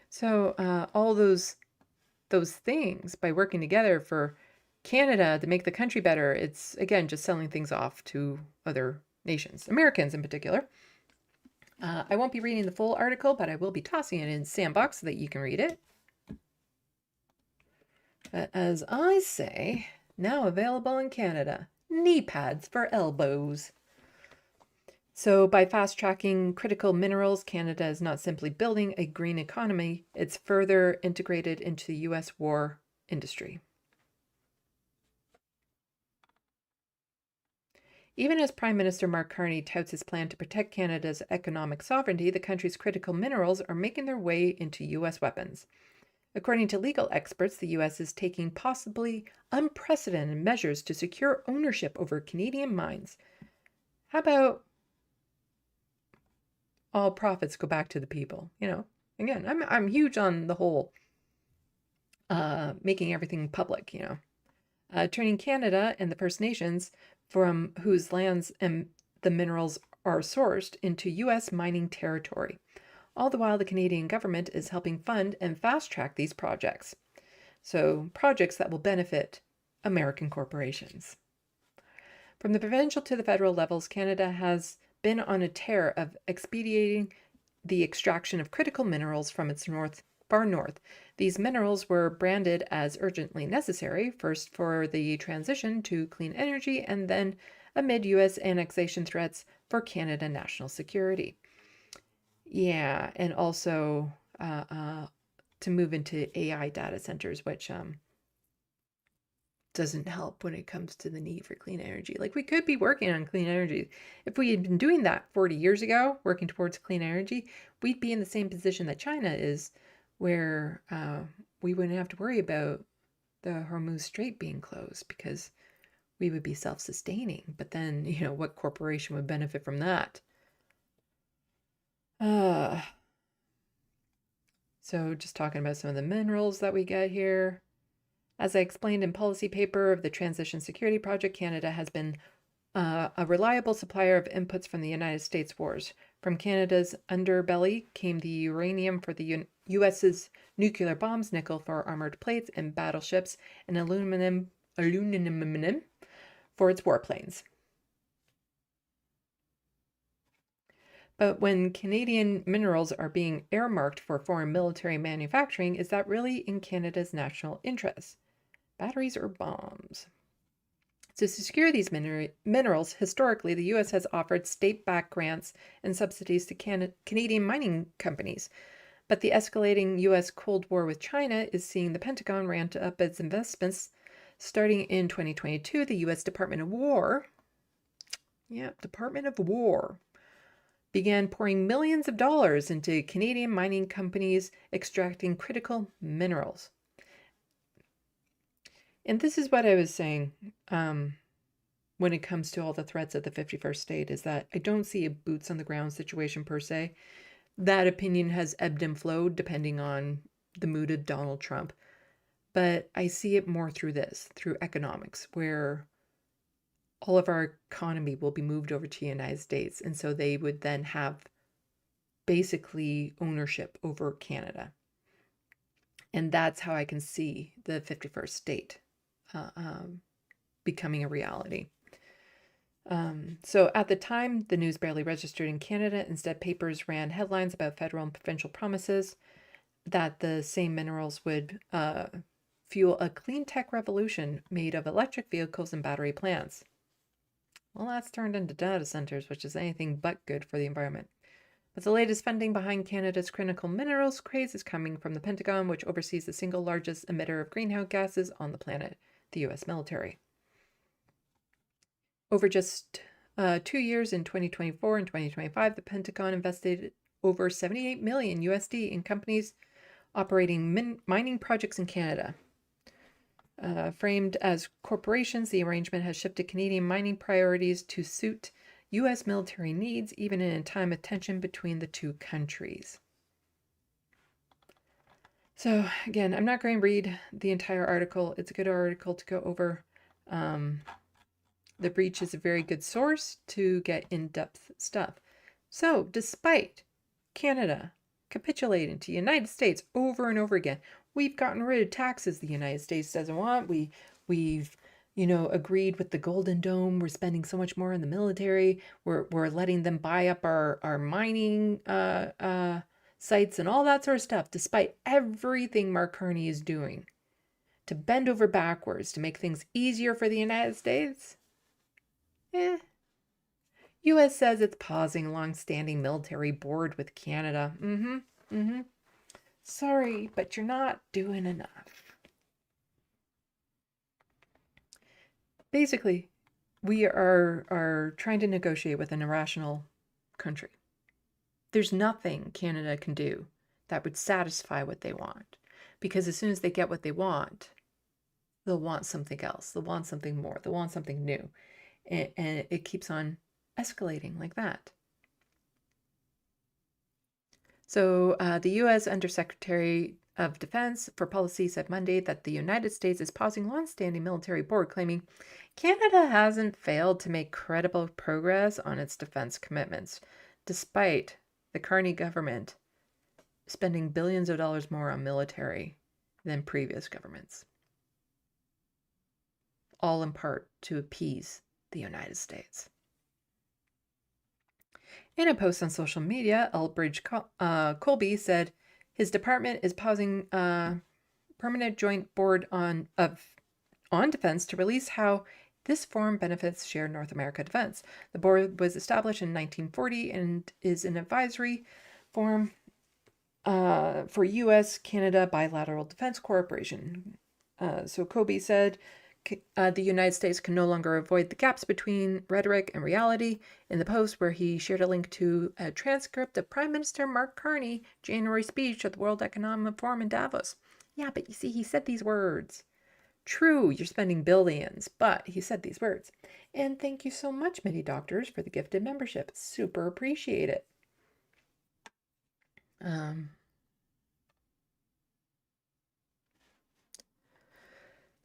So all those things, by working together for Canada to make the country better, it's, again, just selling things off to other nations, Americans in particular. I won't be reading the full article, but I will be tossing it in SandBox so that you can read it. But as I say, now available in Canada, knee pads for elbows. So by fast-tracking critical minerals, Canada is not simply building a green economy, it's further integrated into the U.S. war industry. Even as Prime Minister Mark Carney touts his plan to protect Canada's economic sovereignty, the country's critical minerals are making their way into U.S. weapons. According to legal experts, the U.S. is taking possibly unprecedented measures to secure ownership over Canadian mines. How about all profits go back to the people? Again, I'm huge on the whole making everything public, turning Canada and the First Nations, from whose lands and the minerals are sourced, into U.S. mining territory. All the while, the Canadian government is helping fund and fast-track these projects. So, projects that will benefit American corporations. From the provincial to the federal levels, Canada has been on a tear of expediting the extraction of critical minerals from its far north. These minerals were branded as urgently necessary, first for the transition to clean energy, and then amid U.S. annexation threats for Canada national security. Yeah, and also to move into AI data centers, which doesn't help when it comes to the need for clean energy. Like, we could be working on clean energy. If we had been doing that 40 years ago, working towards clean energy, we'd be in the same position that China is, where we wouldn't have to worry about the Hormuz Strait being closed because we would be self-sustaining. But then, what corporation would benefit from that? So just talking about some of the minerals that we get here. As I explained in policy paper of the Transition Security Project, Canada has been a reliable supplier of inputs from the United States wars. From Canada's underbelly came the uranium for the U.S.'s nuclear bombs, nickel for armored plates and battleships, and aluminum for its warplanes. But when Canadian minerals are being earmarked for foreign military manufacturing, is that really in Canada's national interest? Batteries or bombs? So to secure these minerals, historically, the U.S. has offered state-backed grants and subsidies to Canadian mining companies. But the escalating U.S. Cold War with China is seeing the Pentagon ramp up its investments. Starting in 2022, the U.S. Department of War began pouring millions of dollars into Canadian mining companies extracting critical minerals. And this is what I was saying when it comes to all the threats of the 51st state, is that I don't see a boots on the ground situation per se. That opinion has ebbed and flowed depending on the mood of Donald Trump. But I see it more through economics, where all of our economy will be moved over to the United States. And so they would then have basically ownership over Canada. And that's how I can see the 51st state becoming a reality. So at the time, the news barely registered in Canada. Instead, papers ran headlines about federal and provincial promises that the same minerals would fuel a clean tech revolution made of electric vehicles and battery plants. Well, that's turned into data centers, which is anything but good for the environment. But the latest funding behind Canada's critical minerals craze is coming from the Pentagon, which oversees the single largest emitter of greenhouse gases on the planet, the U.S. military. Over just 2 years, in 2024 and 2025, the Pentagon invested over $78 million USD in companies operating mining projects in Canada. Framed as corporations, the arrangement has shifted Canadian mining priorities to suit U.S. military needs, even in a time of tension between the two countries. So again, I'm not going to read the entire article. It's a good article to go over. The Breach is a very good source to get in-depth stuff. So despite Canada capitulating to the United States over and over again, we've gotten rid of taxes the United States doesn't want. We've agreed with the Golden Dome. We're spending so much more on the military. We're letting them buy up our mining sites and all that sort of stuff, despite everything Mark Carney is doing to bend over backwards to make things easier for the United States. U.S. says it's pausing long-standing military board with Canada. Sorry, but you're not doing enough. Basically, we are trying to negotiate with an irrational country. There's nothing Canada can do that would satisfy what they want, because as soon as they get what they want, they'll want something else. They'll want something more. They'll want something new. And it keeps on escalating like that. So the U.S. Undersecretary of Defense for Policy said Monday that the United States is pausing long-standing military board, claiming Canada hasn't failed to make credible progress on its defense commitments, despite the Carney government spending billions of dollars more on military than previous governments, all in part to appease the United States. In a post on social media, Elbridge Colby said his department is pausing permanent joint board on defense to release how this forum benefits shared North America defense. The board was established in 1940 and is an advisory forum for U.S.-Canada bilateral defense cooperation. So Colby said the United States can no longer avoid the gaps between rhetoric and reality. In the post, where he shared a link to a transcript of Prime Minister Mark Carney January speech at the World Economic Forum in Davos. Yeah, but you see, he said these words. True, you're spending billions, but he said these words. And thank you so much, many doctors, for the gifted membership. Super appreciate it.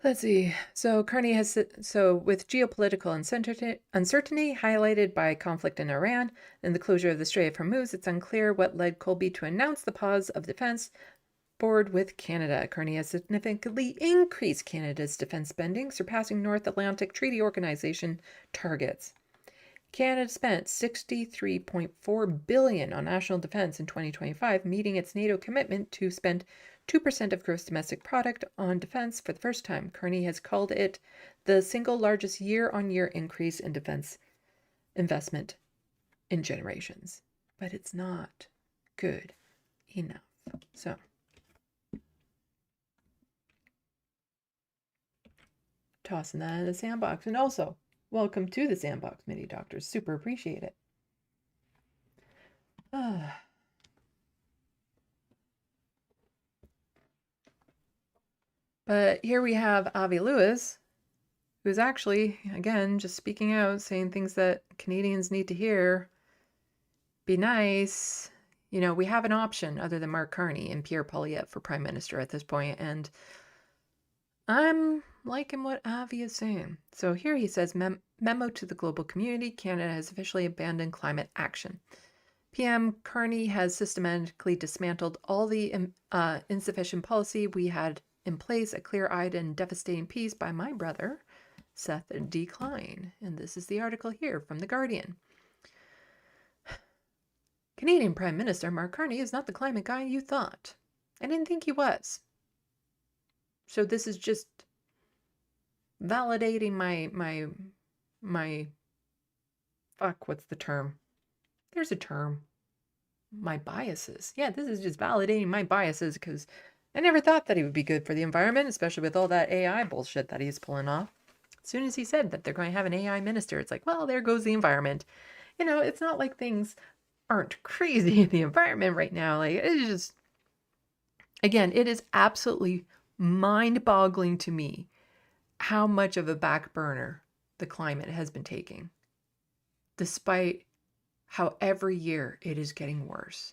Let's see. So Carney has, with geopolitical uncertainty highlighted by conflict in Iran and the closure of the Strait of Hormuz, it's unclear what led Colby to announce the pause of defense board with Canada. Carney has significantly increased Canada's defense spending, surpassing North Atlantic Treaty Organization targets. Canada spent $63.4 billion on national defense in 2025, meeting its NATO commitment to spend 2% of gross domestic product on defense for the first time. Carney has called it the single largest year-on-year increase in defense investment in generations. But it's not good enough. So tossing that in the sandbox. And also, welcome to the sandbox, Mini Doctors. Super appreciate it. But here we have Avi Lewis, who's actually, again, just speaking out, saying things that Canadians need to hear. Be nice. You know, we have an option other than Mark Carney and Pierre Poilievre for Prime Minister at this point, and I'm liking what Avi is saying. So here he says, memo to the global community, Canada has officially abandoned climate action. PM Carney has systematically dismantled all the insufficient policy we had in place, a clear-eyed and devastating piece by my brother, Seth D. Klein. And this is the article here from The Guardian. Canadian Prime Minister Mark Carney is not the climate guy you thought. I didn't think he was. So this is just validating my fuck, what's the term? There's a term. My biases. Yeah, this is just validating my biases because I never thought that he would be good for the environment, especially with all that AI bullshit that he's pulling off. As soon as he said that they're going to have an AI minister, it's like, well, there goes the environment. You know, it's not like things aren't crazy in the environment right now. Like, it's just, again, it is absolutely mind-boggling to me how much of a back burner the climate has been taking, despite how every year it is getting worse.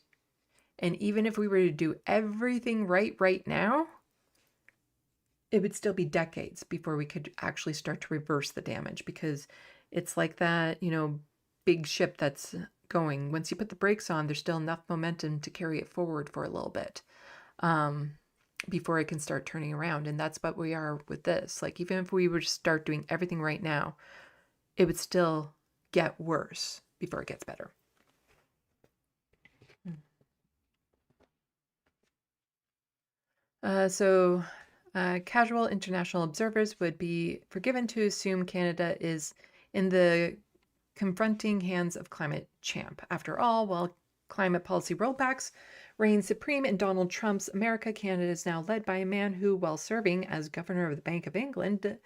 And even if we were to do everything right now, it would still be decades before we could actually start to reverse the damage, because it's like that, you know, big ship that's going. Once you put the brakes on, there's still enough momentum to carry it forward for a little bit before it can start turning around. And that's what we are with this. Like, even if we were to start doing everything right now, it would still get worse before it gets better. Casual international observers would be forgiven to assume Canada is in the confronting hands of climate champ. After all, while climate policy rollbacks reign supreme in Donald Trump's America, Canada is now led by a man who, while serving as governor of the Bank of England,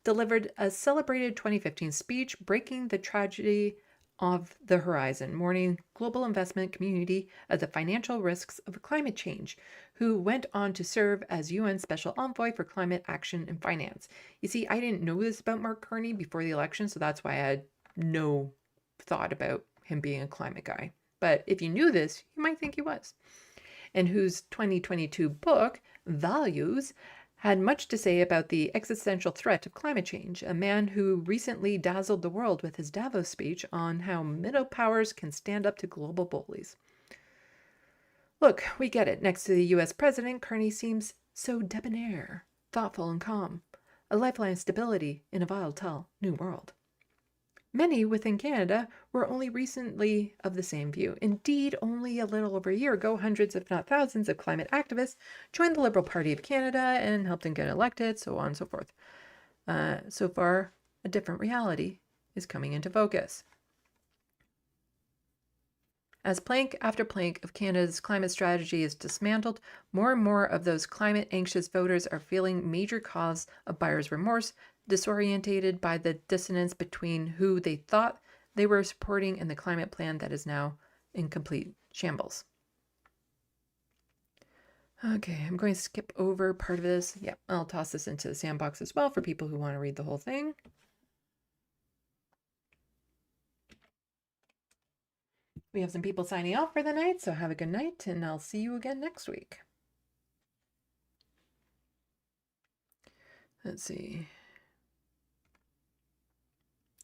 delivered a celebrated 2015 speech breaking the tragedy of the horizon, warning global investment community of the financial risks of climate change, who went on to serve as UN Special Envoy for Climate Action and Finance. You see, I didn't know this about Mark Carney before the election, so that's why I had no thought about him being a climate guy. But if you knew this, you might think he was. And whose 2022 book, Values, had much to say about the existential threat of climate change, a man who recently dazzled the world with his Davos speech on how middle powers can stand up to global bullies. Look, we get it. Next to the US president, Carney seems so debonair, thoughtful and calm, a lifeline of stability in a volatile new world. Many within Canada were only recently of the same view. Indeed, only a little over a year ago, hundreds, if not thousands, of climate activists joined the Liberal Party of Canada and helped him get elected, so on and so forth. So far, a different reality is coming into focus. As plank after plank of Canada's climate strategy is dismantled, more and more of those climate-anxious voters are feeling major cause of buyer's remorse, disorientated by the dissonance between who they thought they were supporting and the climate plan that is now in complete shambles. Okay, I'm going to skip over part of this. Yeah, I'll toss this into the sandbox as well for people who want to read the whole thing. We have some people signing off for the night, so have a good night, and I'll see you again next week. Let's see.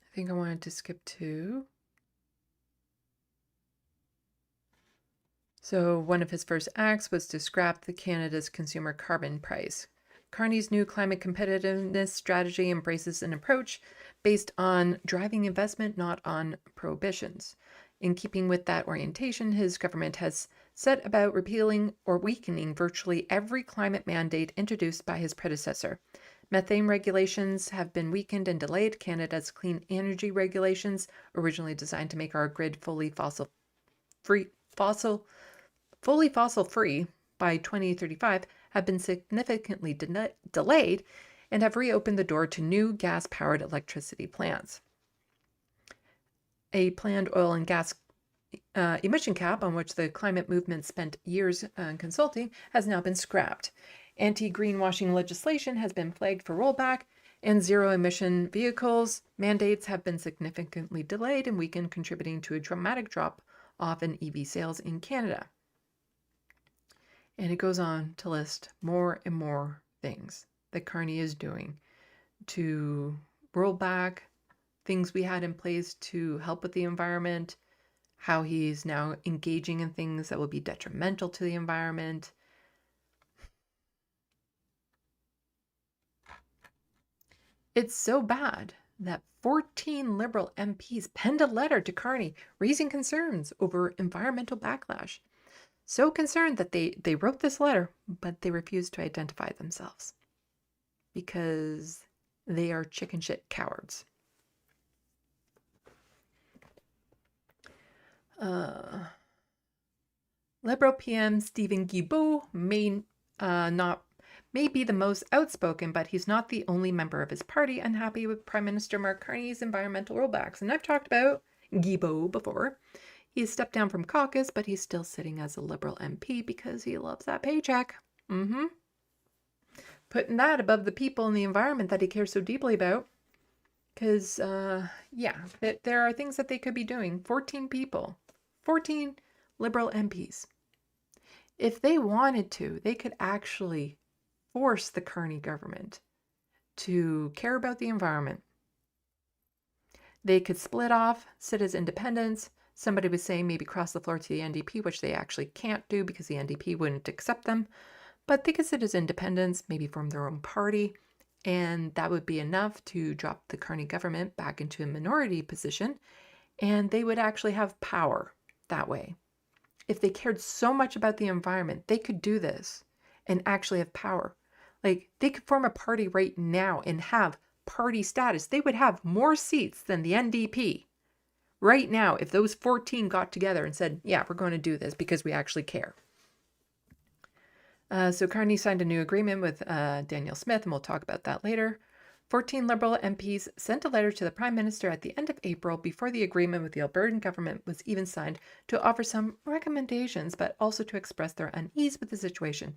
I think I wanted to skip to. So one of his first acts was to scrap the Canada's consumer carbon price. Carney's new climate competitiveness strategy embraces an approach based on driving investment, not on prohibitions. In keeping with that orientation, his government has set about repealing or weakening virtually every climate mandate introduced by his predecessor. Methane regulations have been weakened and delayed. Canada's clean energy regulations, originally designed to make our grid fully fossil free by 2035, have been significantly delayed and have reopened the door to new gas-powered electricity plants. A planned oil and gas emission cap, on which the climate movement spent years consulting, has now been scrapped. Anti-greenwashing legislation has been flagged for rollback, and zero-emission vehicles mandates have been significantly delayed and weakened, contributing to a dramatic drop off in EV sales in Canada. And it goes on to list more and more things that Carney is doing to roll back things we had in place to help with the environment, how he's now engaging in things that will be detrimental to the environment. It's so bad that 14 Liberal MPs penned a letter to Carney raising concerns over environmental backlash. So concerned that they wrote this letter, but they refused to identify themselves because they are chicken shit cowards. Liberal PM Stephen Guilbeault may be the most outspoken, but he's not the only member of his party unhappy with Prime Minister Mark Carney's environmental rollbacks. And I've talked about Guilbeault before. He has stepped down from caucus, but he's still sitting as a Liberal MP because he loves that paycheck. Putting that above the people and the environment that he cares so deeply about. Because, there are things that they could be doing. 14 people. 14 Liberal MPs. If they wanted to, they could actually force the Carney government to care about the environment. They could split off, sit as independents. Somebody was saying maybe cross the floor to the NDP, which they actually can't do because the NDP wouldn't accept them. But they could sit as independents, maybe form their own party, and that would be enough to drop the Carney government back into a minority position, and they would actually have power that way. If they cared so much about the environment, they could do this and actually have power. Like, they could form a party right now and have party status. They would have more seats than the NDP right now if those 14 got together and said, yeah, we're going to do this because we actually care. So Carney signed a new agreement with Danielle Smith, and we'll talk about that later. 14 Liberal MPs sent a letter to the Prime Minister at the end of April before the agreement with the Albertan government was even signed to offer some recommendations, but also to express their unease with the situation.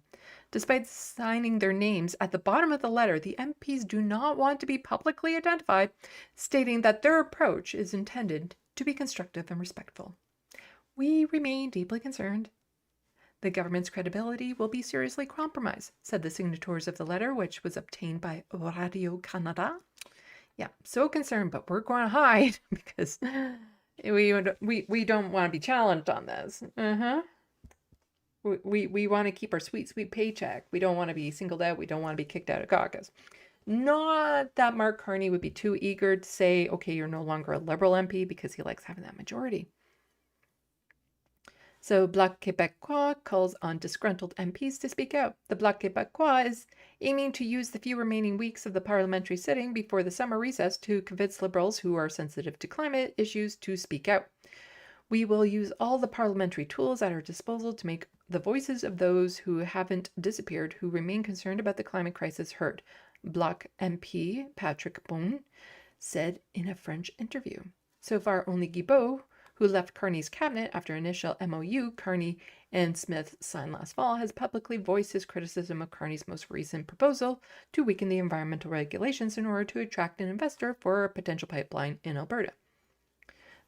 Despite signing their names at the bottom of the letter, the MPs do not want to be publicly identified, stating that their approach is intended to be constructive and respectful. We remain deeply concerned. The government's credibility will be seriously compromised, said the signatories of the letter, which was obtained by Radio-Canada. Yeah, so concerned, but we're going to hide because we don't want to be challenged on this. We want to keep our sweet paycheck. We don't want to be singled out. We don't want to be kicked out of caucus. Not that Mark Carney would be too eager to say, okay, you're no longer a Liberal MP, because he likes having that majority. So Bloc Québécois calls on disgruntled MPs to speak out. The Bloc Québécois is aiming to use the few remaining weeks of the parliamentary sitting before the summer recess to convince Liberals who are sensitive to climate issues to speak out. We will use all the parliamentary tools at our disposal to make the voices of those who haven't disappeared, who remain concerned about the climate crisis, heard, Bloc MP Patrick Beaune said in a French interview. So far, only Guilbeault, who left Carney's cabinet after initial MOU Carney and Smith signed last fall, has publicly voiced his criticism of Carney's most recent proposal to weaken the environmental regulations in order to attract an investor for a potential pipeline in Alberta.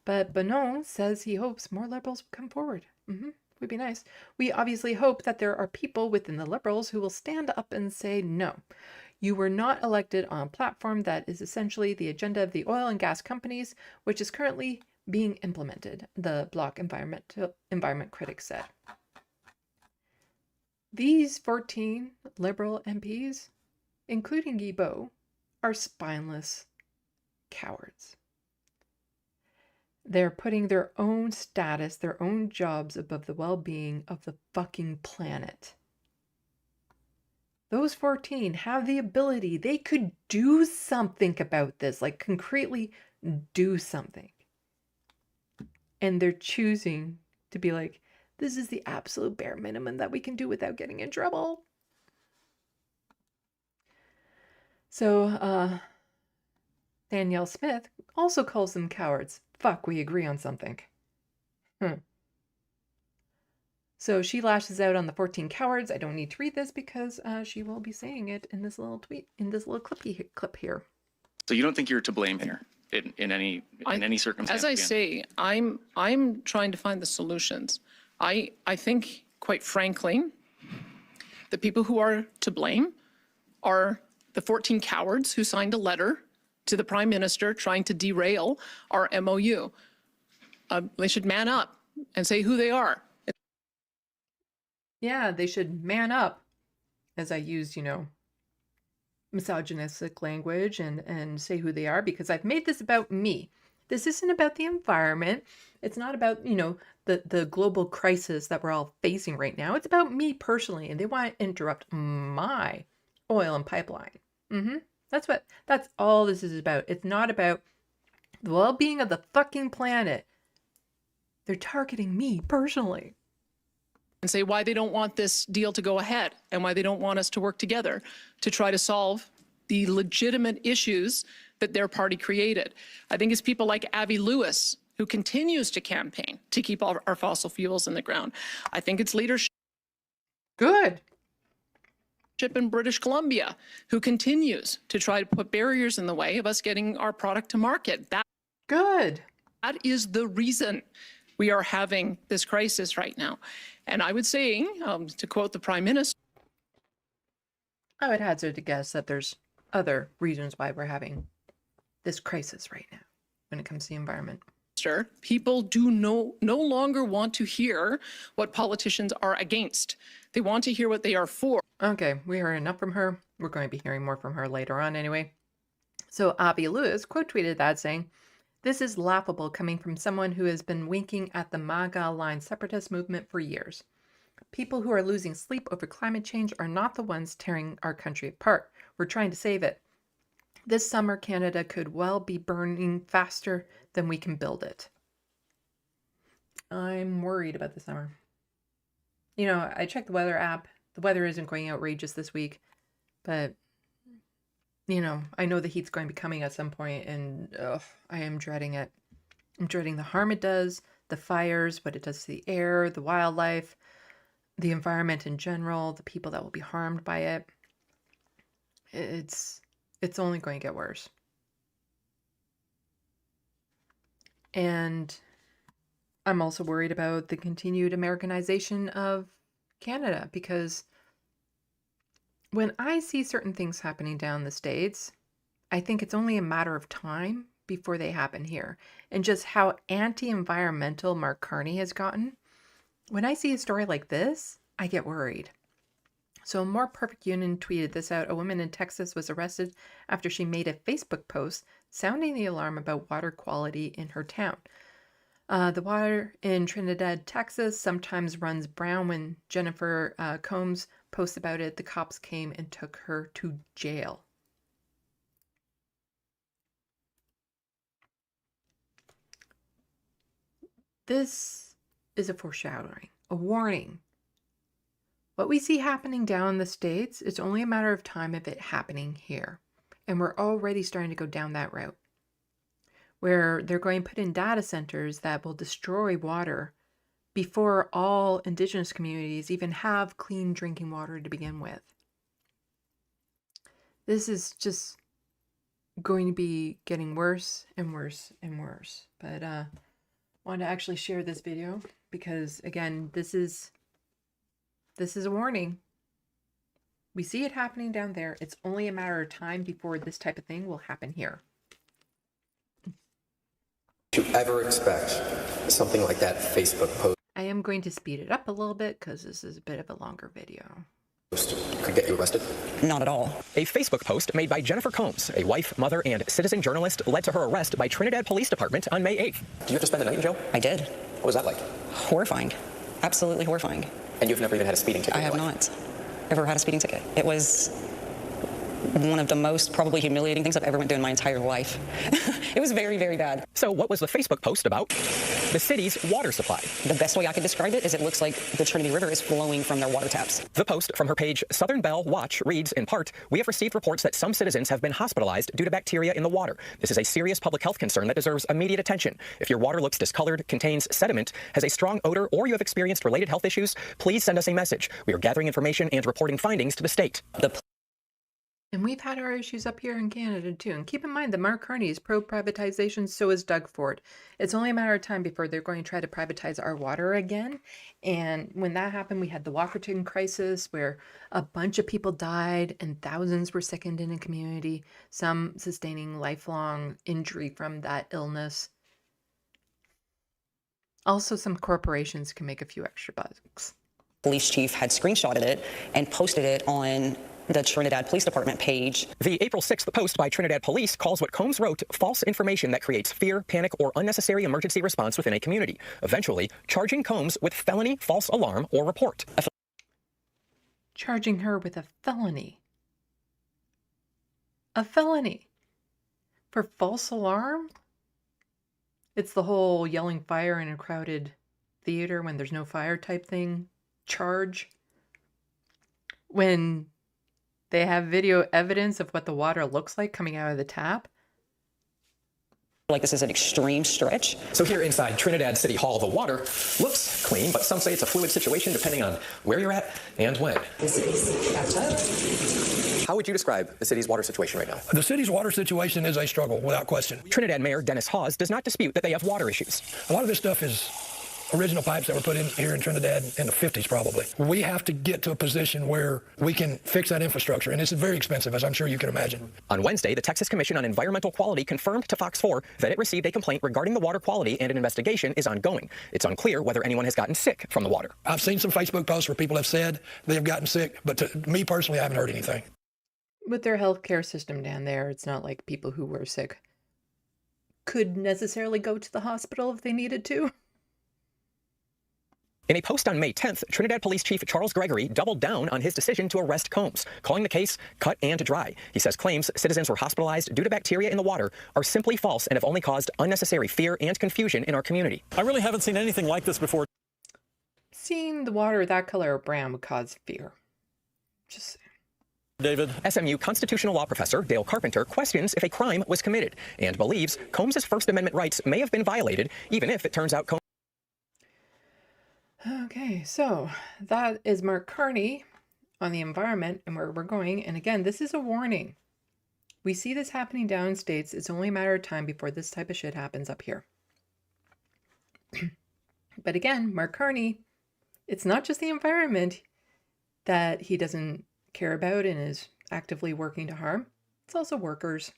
But Beaune says he hopes more Liberals will come forward. Would be nice. We obviously hope that there are people within the Liberals who will stand up and say, no, you were not elected on a platform that is essentially the agenda of the oil and gas companies, which is currently being implemented, the Bloc environment critics said. These 14 Liberal MPs, including Guilbeault, are spineless cowards. they're putting their own status, their own jobs above the well-being of the fucking planet. Those 14 have the ability, they could do something about this, like concretely do something. And they're choosing to be like, this is the absolute bare minimum that we can do without getting in trouble. So, Danielle Smith also calls them cowards. Fuck, we agree on something. So she lashes out on the 14 cowards. I don't need to read this because she will be saying it in this little tweet, in this little clip here. So you don't think you're to blame here in any circumstance? As I say, I'm trying to find the solutions. I think, quite frankly, the people who are to blame are the 14 cowards who signed a letter to the Prime Minister trying to derail our MOU. They should man up and say who they are. Yeah, they should man up, as I used, misogynistic language and say who they are, because I've made this about me. This isn't about the environment. It's not about, the global crisis that we're all facing right now. It's about me personally, and they want to interrupt my oil and pipeline. That's all this is about. It's not about the well-being of the fucking planet. They're targeting me personally. And say why they don't want this deal to go ahead and why they don't want us to work together to try to solve the legitimate issues that their party created. I think it's people like Avi Lewis who continues to campaign to keep all our fossil fuels in the ground. I think it's leadership. Good. In British Columbia who continues to try to put barriers in the way of us getting our product to market. Good. That is the reason we are having this crisis right now. And I would say, to quote the Prime Minister, I would hazard to guess that there's other reasons why we're having this crisis right now when it comes to the environment. People do no longer want to hear what politicians are against. They want to hear what they are for. Okay, we heard enough from her. We're going to be hearing more from her later on anyway. So Avi Lewis quote tweeted that saying, "This is laughable coming from someone who has been winking at the MAGA-aligned separatist movement for years. People who are losing sleep over climate change are not the ones tearing our country apart. We're trying to save it. This summer, Canada could well be burning faster than we can build it." I'm worried about the summer. I checked the weather app. The weather isn't going outrageous this week, but I know the heat's going to be coming at some point, and I am dreading it. I'm dreading the harm it does, the fires, what it does to the air, the wildlife, the environment in general, the people that will be harmed by it. It's only going to get worse. And I'm also worried about the continued Americanization of Canada, because when I see certain things happening down the States, I think it's only a matter of time before they happen here. And just how anti-environmental Mark Carney has gotten, when I see a story like this, I get worried. So More Perfect Union tweeted this out. A woman in Texas was arrested after she made a Facebook post sounding the alarm about water quality in her town. The water in Trinidad, Texas sometimes runs brown. When Jennifer Combs posts about it, the cops came and took her to jail. This is a foreshadowing, a warning. What we see happening down in the States, it's only a matter of time of it happening here. And we're already starting to go down that route, where they're going to put in data centers that will destroy water before all Indigenous communities even have clean drinking water to begin with. This is just going to be getting worse and worse and worse. But I wanted to actually share this video because, again, this is a warning. We see it happening down there. It's only a matter of time before this type of thing will happen here. To ever expect something like that Facebook post. I am going to speed it up a little bit because this is a bit of a longer video. could get you arrested? Not at all. A Facebook post made by Jennifer Combs, a wife, mother, and citizen journalist, led to her arrest by Trinidad Police Department on May 8th. Did you have to spend the night in jail? I did. What was that like? Horrifying. Absolutely horrifying. And you've never even had a speeding ticket? I have not ever had a speeding ticket. It was one of the most probably humiliating things I've ever went through in my entire life. It was very, very bad. So what was the Facebook post about? The city's water supply. The best way I could describe it is it looks like the Trinity River is flowing from their water taps. The post from her page Southern Bell Watch reads, in part, "We have received reports that some citizens have been hospitalized due to bacteria in the water. This is a serious public health concern that deserves immediate attention. If your water looks discolored, contains sediment, has a strong odor, or you have experienced related health issues, please send us a message. We are gathering information and reporting findings to the state." And we've had our issues up here in Canada too. And keep in mind that Mark Carney is pro-privatization, so is Doug Ford. It's only a matter of time before they're going to try to privatize our water again. And when that happened, we had the Walkerton crisis where a bunch of people died and thousands were sickened in a community, some sustaining lifelong injury from that illness. Also, some corporations can make a few extra bucks. Police chief had screenshotted it and posted it on the Trinidad Police Department page. The April 6th post by Trinidad Police calls what Combs wrote false information that creates fear, panic, or unnecessary emergency response within a community, eventually charging Combs with felony false alarm or report. Charging her with a felony. A felony for false alarm? It's the whole yelling fire in a crowded theater when there's no fire type thing charge. When they have video evidence of what the water looks like coming out of the tap. Like this is an extreme stretch. So here inside Trinidad City Hall, the water looks clean, but some say it's a fluid situation depending on where you're at and when. This is bathtub. How would you describe the city's water situation right now? The city's water situation is a struggle, without question. Trinidad Mayor Dennis Hawes does not dispute that they have water issues. A lot of this stuff is original pipes that were put in here in Trinidad in the 50s, probably. We have to get to a position where we can fix that infrastructure, and it's very expensive, as I'm sure you can imagine. On Wednesday, the Texas Commission on Environmental Quality confirmed to Fox 4 that it received a complaint regarding the water quality and an investigation is ongoing. It's unclear whether anyone has gotten sick from the water. I've seen some Facebook posts where people have said they have gotten sick, but to me personally, I haven't heard anything. With their healthcare system down there, it's not like people who were sick could necessarily go to the hospital if they needed to. In a post on May 10th, Trinidad Police Chief Charles Gregory doubled down on his decision to arrest Combs, calling the case cut and dry. He says claims citizens were hospitalized due to bacteria in the water are simply false and have only caused unnecessary fear and confusion in our community. I really haven't seen anything like this before. Seeing the water that color or brown would cause fear. Just David. SMU constitutional law professor Dale Carpenter questions if a crime was committed and believes Combs' First Amendment rights may have been violated, even if it turns out Combs. Okay, so that is Mark Carney on the environment and where we're going. And again, this is a warning. We see this happening downstates. It's only a matter of time before this type of shit happens up here. But again, Mark Carney, it's not just the environment that he doesn't care about and is actively working to harm. It's also workers.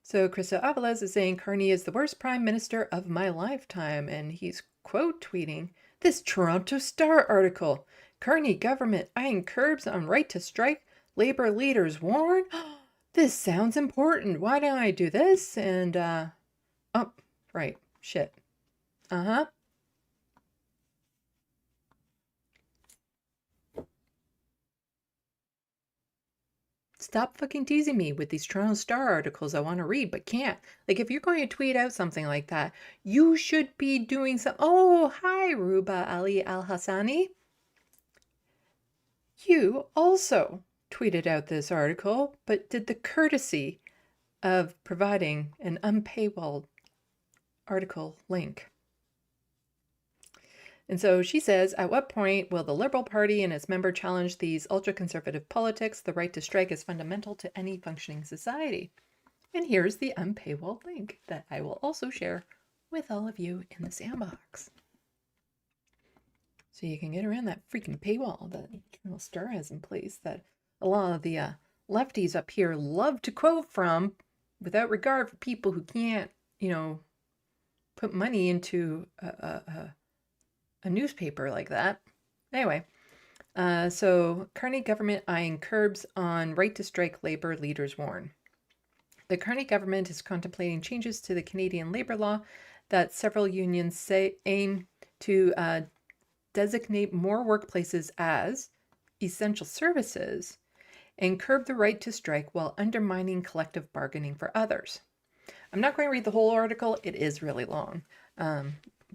So Krista Avalos is saying Carney is the worst prime minister of my lifetime, and he's quote tweeting this Toronto Star article. Carney government eyeing curbs on right to strike. Labor leaders warn. This sounds important. Why don't I do this? And oh, right, shit. Stop fucking teasing me with these Toronto Star articles I want to read but can't. Like, if you're going to tweet out something like that, you should be doing some... Oh, hi, Ruba Ali Al-Hassani. You also tweeted out this article, but did the courtesy of providing an unpaywalled article link. And so she says, at what point will the Liberal Party and its member challenge these ultra-conservative politics? The right to strike is fundamental to any functioning society. And here's the unpaywalled link that I will also share with all of you in the SandBox. So you can get around that freaking paywall that Journal Star has in place that a lot of the lefties up here love to quote from without regard for people who can't, you know, put money into a newspaper like that. Anyway, So Carney government eyeing curbs on right to strike, labor leaders warn. The Carney government is contemplating changes to the Canadian labor law that several unions say aim to designate more workplaces as essential services and curb the right to strike while undermining collective bargaining for others. I'm not going to read the whole article. It is really long,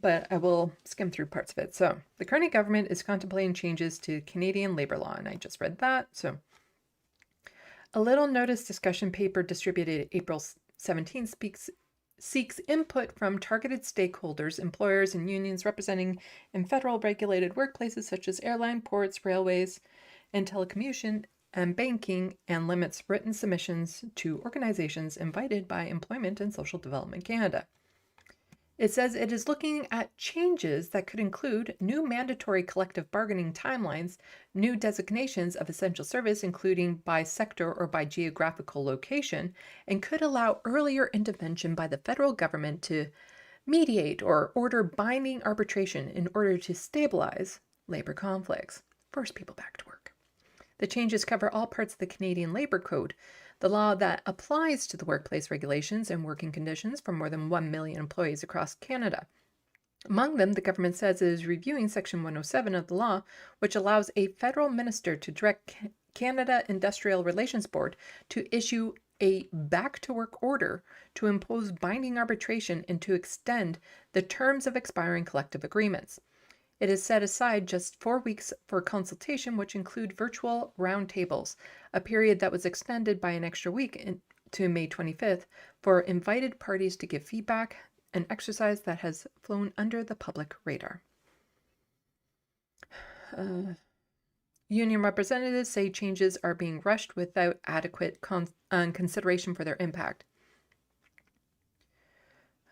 but I will skim through parts of it. So the Carney government is contemplating changes to Canadian labor law, and I just read that. So a little notice discussion paper distributed April 17 seeks input from targeted stakeholders, employers, and unions representing in federal regulated workplaces such as airline, ports, railways, and telecommunication and banking, and limits written submissions to organizations invited by Employment and Social Development Canada. It says it is looking at changes that could include new mandatory collective bargaining timelines, new designations of essential service, including by sector or by geographical location, and could allow earlier intervention by the federal government to mediate or order binding arbitration in order to stabilize labor conflicts, force people back to work. The changes cover all parts of the Canadian Labor Code, the law that applies to the workplace regulations and working conditions for more than 1 million employees across Canada. Among them, the government says it is reviewing Section 107 of the law, which allows a federal minister to direct Canada Industrial Relations Board to issue a back-to-work order to impose binding arbitration and to extend the terms of expiring collective agreements. It has set aside just 4 weeks for consultation, which include virtual roundtables, a period that was extended by an extra week to May 25th for invited parties to give feedback, an exercise that has flown under the public radar. Union representatives say changes are being rushed without adequate consideration for their impact.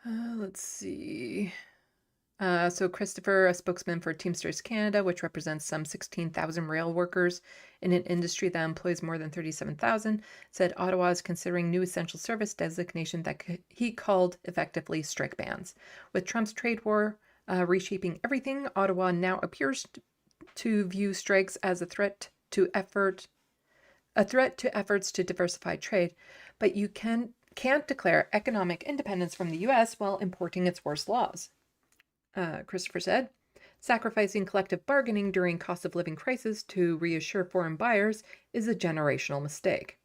Let's see. So Christopher, a spokesman for Teamsters Canada, which represents some 16,000 rail workers in an industry that employs more than 37,000, said Ottawa is considering new essential service designation that he called effectively strike bans. With Trump's trade war reshaping everything, Ottawa now appears to view strikes as a threat to efforts to diversify trade, but you can't declare economic independence from the U.S. while importing its worst laws. Christopher said, sacrificing collective bargaining during cost of living crisis to reassure foreign buyers is a generational mistake.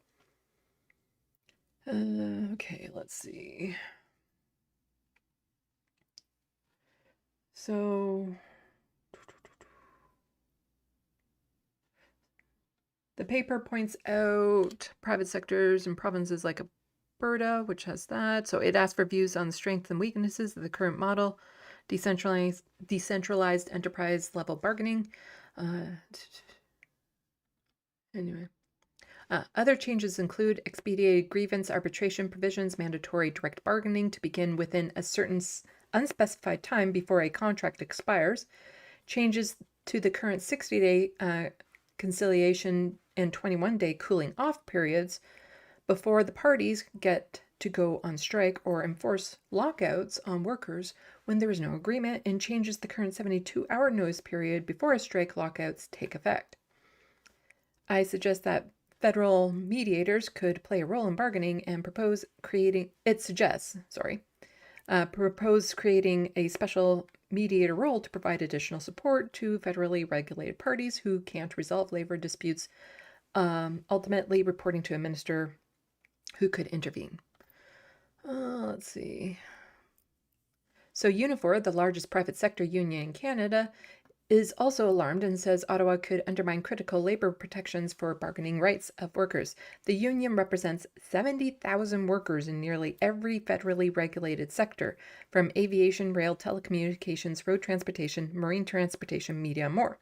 Okay, let's see. So the paper points out private sectors and provinces like Alberta, which has that. So it asks for views on the strengths and weaknesses of the current model. Decentralized enterprise level bargaining. Other changes include expedited grievance arbitration provisions, mandatory direct bargaining to begin within a certain unspecified time before a contract expires, changes to the current 60-day conciliation and 21-day cooling off periods before the parties get to go on strike or enforce lockouts on workers when there is no agreement, and changes the current 72-hour notice period before a strike lockouts take effect. I suggest that federal mediators could play a role in bargaining and propose creating a special mediator role to provide additional support to federally regulated parties who can't resolve labor disputes, ultimately reporting to a minister who could intervene. Let's see. So Unifor, the largest private sector union in Canada, is also alarmed and says Ottawa could undermine critical labor protections for bargaining rights of workers. The union represents 70,000 workers in nearly every federally regulated sector, from aviation, rail, telecommunications, road transportation, marine transportation, media, and more.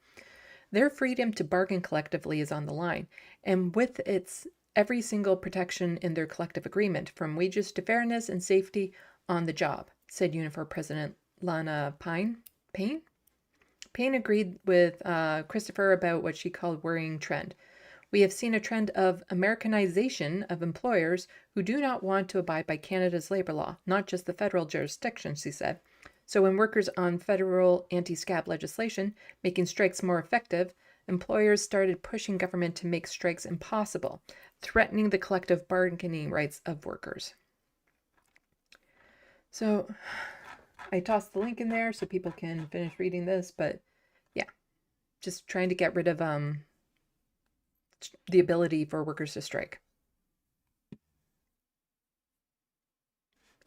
Their freedom to bargain collectively is on the line, and with its every single protection in their collective agreement, from wages to fairness and safety on the job, said Unifor President Lana Payne. Payne agreed with Christopher about what she called worrying trend. We have seen a trend of Americanization of employers who do not want to abide by Canada's labor law, not just the federal jurisdiction, she said. So when workers on federal anti-SCAP legislation, making strikes more effective, employers started pushing government to make strikes impossible, threatening the collective bargaining rights of workers. So I tossed the link in there so people can finish reading this, but yeah, just trying to get rid of the ability for workers to strike.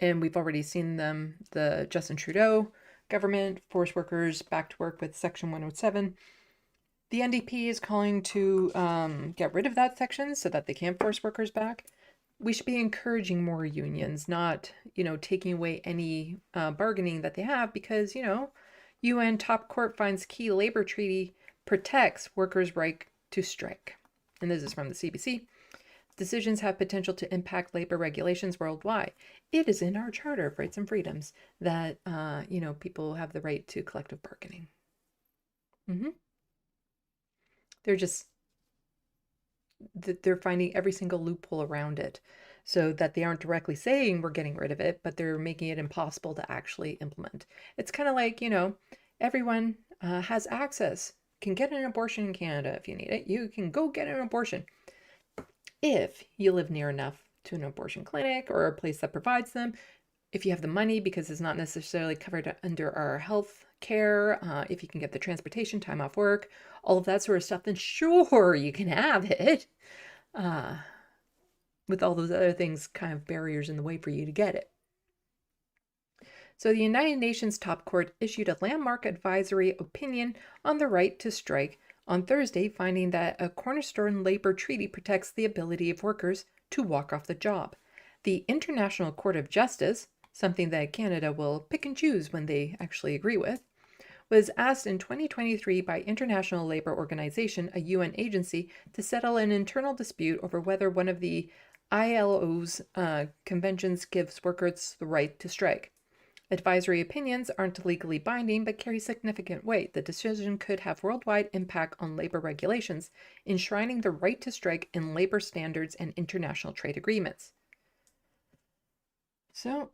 And we've already seen them, the Justin Trudeau government force workers back to work with Section 107. The NDP is calling to get rid of that section so that they can't force workers back. We should be encouraging more unions, not, taking away any bargaining that they have because, UN top court finds key labor treaty protects workers' right to strike. And this is from the CBC. Decisions have potential to impact labor regulations worldwide. It is in our Charter of Rights and Freedoms that, people have the right to collective bargaining. They're finding every single loophole around it so that they aren't directly saying we're getting rid of it, but they're making it impossible to actually implement. It's kind of like, everyone has access, can get an abortion in Canada if you need it. You can go get an abortion if you live near enough to an abortion clinic or a place that provides them. If you have the money, because it's not necessarily covered under our health care, if you can get the transportation, time off work, all of that sort of stuff, then sure, you can have it. With all those other things kind of barriers in the way for you to get it. So the United Nations Top Court issued a landmark advisory opinion on the right to strike on Thursday, finding that a cornerstone labor treaty protects the ability of workers to walk off the job. The International Court of Justice, something that Canada will pick and choose when they actually agree with, was asked in 2023 by International Labour Organization, a UN agency, to settle an internal dispute over whether one of the ILO's conventions gives workers the right to strike. Advisory opinions aren't legally binding, but carry significant weight. The decision could have worldwide impact on labor regulations, enshrining the right to strike in labor standards and international trade agreements. So,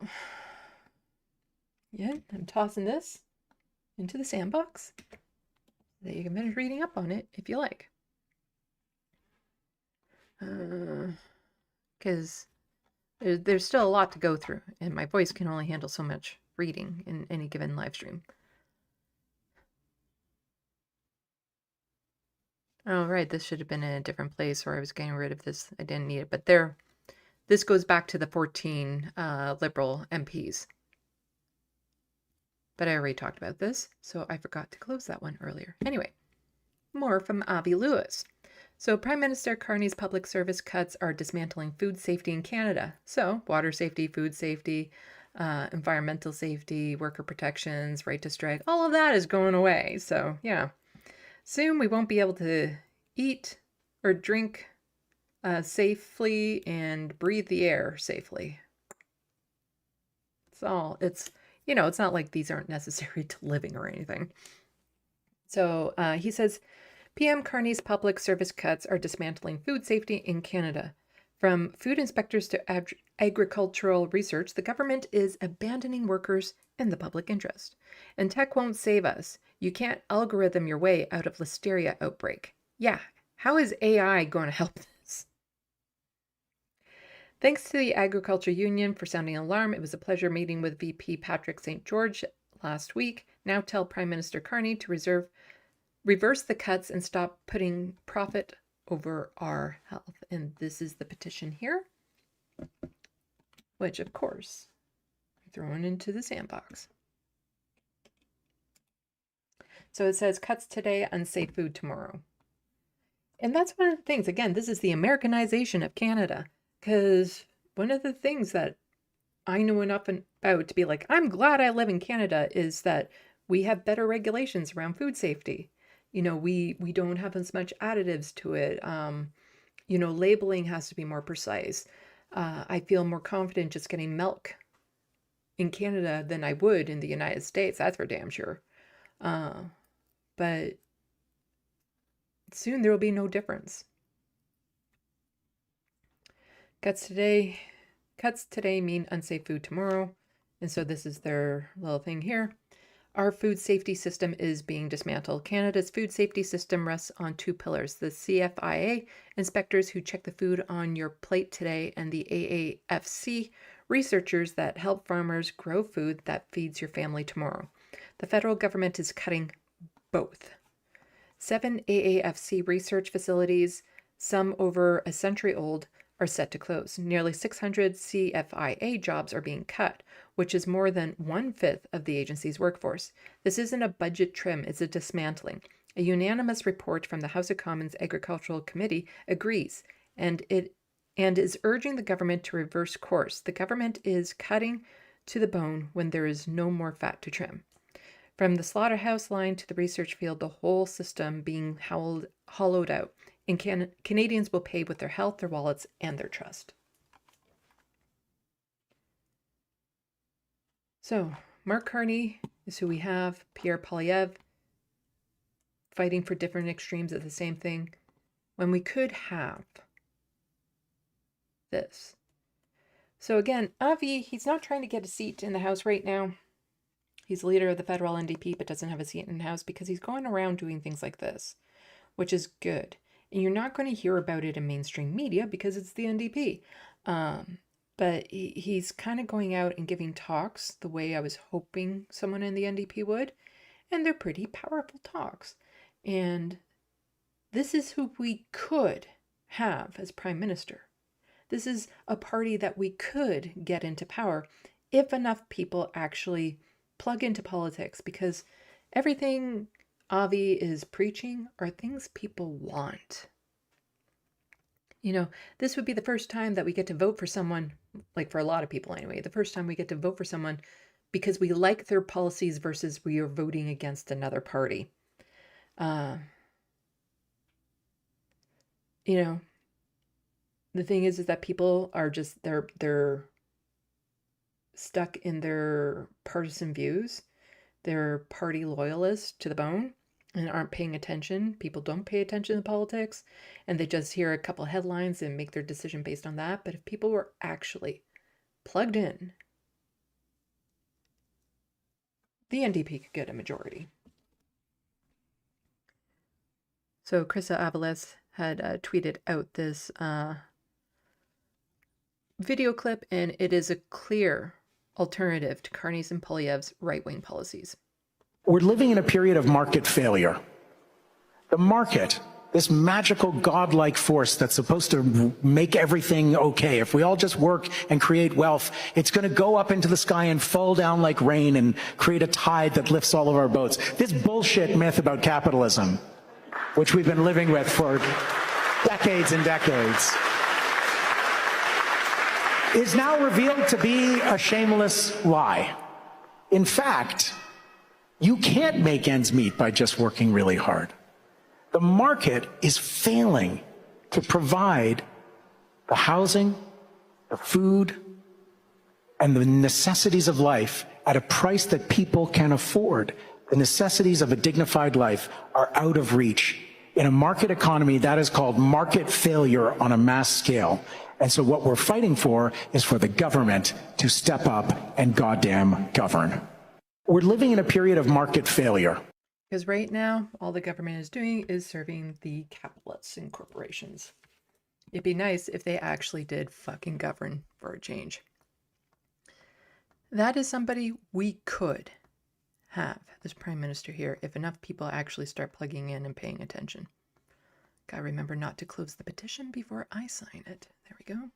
yeah, I'm tossing this into the sandbox so that you can finish reading up on it if you like. Because there's still a lot to go through, and my voice can only handle so much reading in any given live stream. Oh, right, this should have been in a different place, or I was getting rid of this. I didn't need it, but this goes back to the 14 Liberal MPs. But I already talked about this, so I forgot to close that one earlier. Anyway, more from Avi Lewis. So Prime Minister Carney's public service cuts are dismantling food safety in Canada. So water safety, food safety, environmental safety, worker protections, right to strike, all of that is going away. So yeah, soon we won't be able to eat or drink safely and breathe the air safely. It's not like these aren't necessary to living or anything. So he says, PM Carney's public service cuts are dismantling food safety in Canada. From food inspectors to agricultural research, the government is abandoning workers in the public interest. And tech won't save us. You can't algorithm your way out of listeria outbreak. Yeah, how is AI going to help this? Thanks to the Agriculture Union for sounding alarm. It was a pleasure meeting with VP Patrick St. George last week. Now tell Prime Minister Carney to reverse the cuts and stop putting profit over our health. And this is the petition here, which of course I'm throwing into the sandbox. So it says cuts today, unsafe food tomorrow. And that's one of the things, again, this is the Americanization of Canada, because one of the things that I know enough about to be like, I'm glad I live in Canada, is that we have better regulations around food safety. We don't have as much additives to it. Labeling has to be more precise. I feel more confident just getting milk in Canada than I would in the United States. That's for damn sure. But soon there will be no difference. Cuts today mean unsafe food tomorrow. And so this is their little thing here. Our food safety system is being dismantled. Canada's food safety system rests on two pillars: the CFIA, inspectors who check the food on your plate today, and the AAFC, researchers that help farmers grow food that feeds your family tomorrow. The federal government is cutting both. 7 AAFC research facilities, some over a century old, are set to close. Nearly 600 CFIA jobs are being cut, which is more than 1/5 of the agency's workforce. This isn't a budget trim, it's a dismantling. A unanimous report from the House of Commons Agricultural Committee agrees, and is urging the government to reverse course. The government is cutting to the bone when there is no more fat to trim. From the slaughterhouse line to the research field, the whole system being hollowed out. And Canadians will pay with their health, their wallets, and their trust. So, Mark Carney is who we have. Pierre Poilievre, fighting for different extremes of the same thing. When we could have this. So again, Avi, he's not trying to get a seat in the House right now. He's the leader of the federal NDP, but doesn't have a seat in the House because he's going around doing things like this, which is good. And you're not going to hear about it in mainstream media because it's the NDP. But he's kind of going out and giving talks the way I was hoping someone in the NDP would. And they're pretty powerful talks. And this is who we could have as prime minister. This is a party that we could get into power if enough people actually plug into politics, because everything Avi is preaching are things people want. You know, this would be the first time that we get to vote for someone, like for a lot of people anyway, the first time we get to vote for someone because we like their policies versus we are voting against another party. You know, the thing is that people are just, they're stuck in their partisan views. They're party loyalists to the bone and aren't paying attention. People don't pay attention to politics, and they just hear a couple headlines and make their decision based on that. But if people were actually plugged in, the NDP could get a majority. So Krista Avalos had tweeted out this video clip, and it is a clear alternative to Carney's and Poilievre's right-wing policies. We're living in a period of market failure. The market, this magical godlike force that's supposed to make everything okay, if we all just work and create wealth, it's going to go up into the sky and fall down like rain and create a tide that lifts all of our boats. This bullshit myth about capitalism, which we've been living with for decades and decades, is now revealed to be a shameless lie. In fact, you can't make ends meet by just working really hard. The market is failing to provide the housing, the food, and the necessities of life at a price that people can afford. The necessities of a dignified life are out of reach. In a market economy, that is called market failure on a mass scale. And so what we're fighting for is for the government to step up and goddamn govern. We're living in a period of market failure. Because right now, all the government is doing is serving the capitalists and corporations. It'd be nice if they actually did fucking govern for a change. That is somebody we could have as prime minister here if enough people actually start plugging in and paying attention. Gotta remember not to close the petition before I sign it. There we go.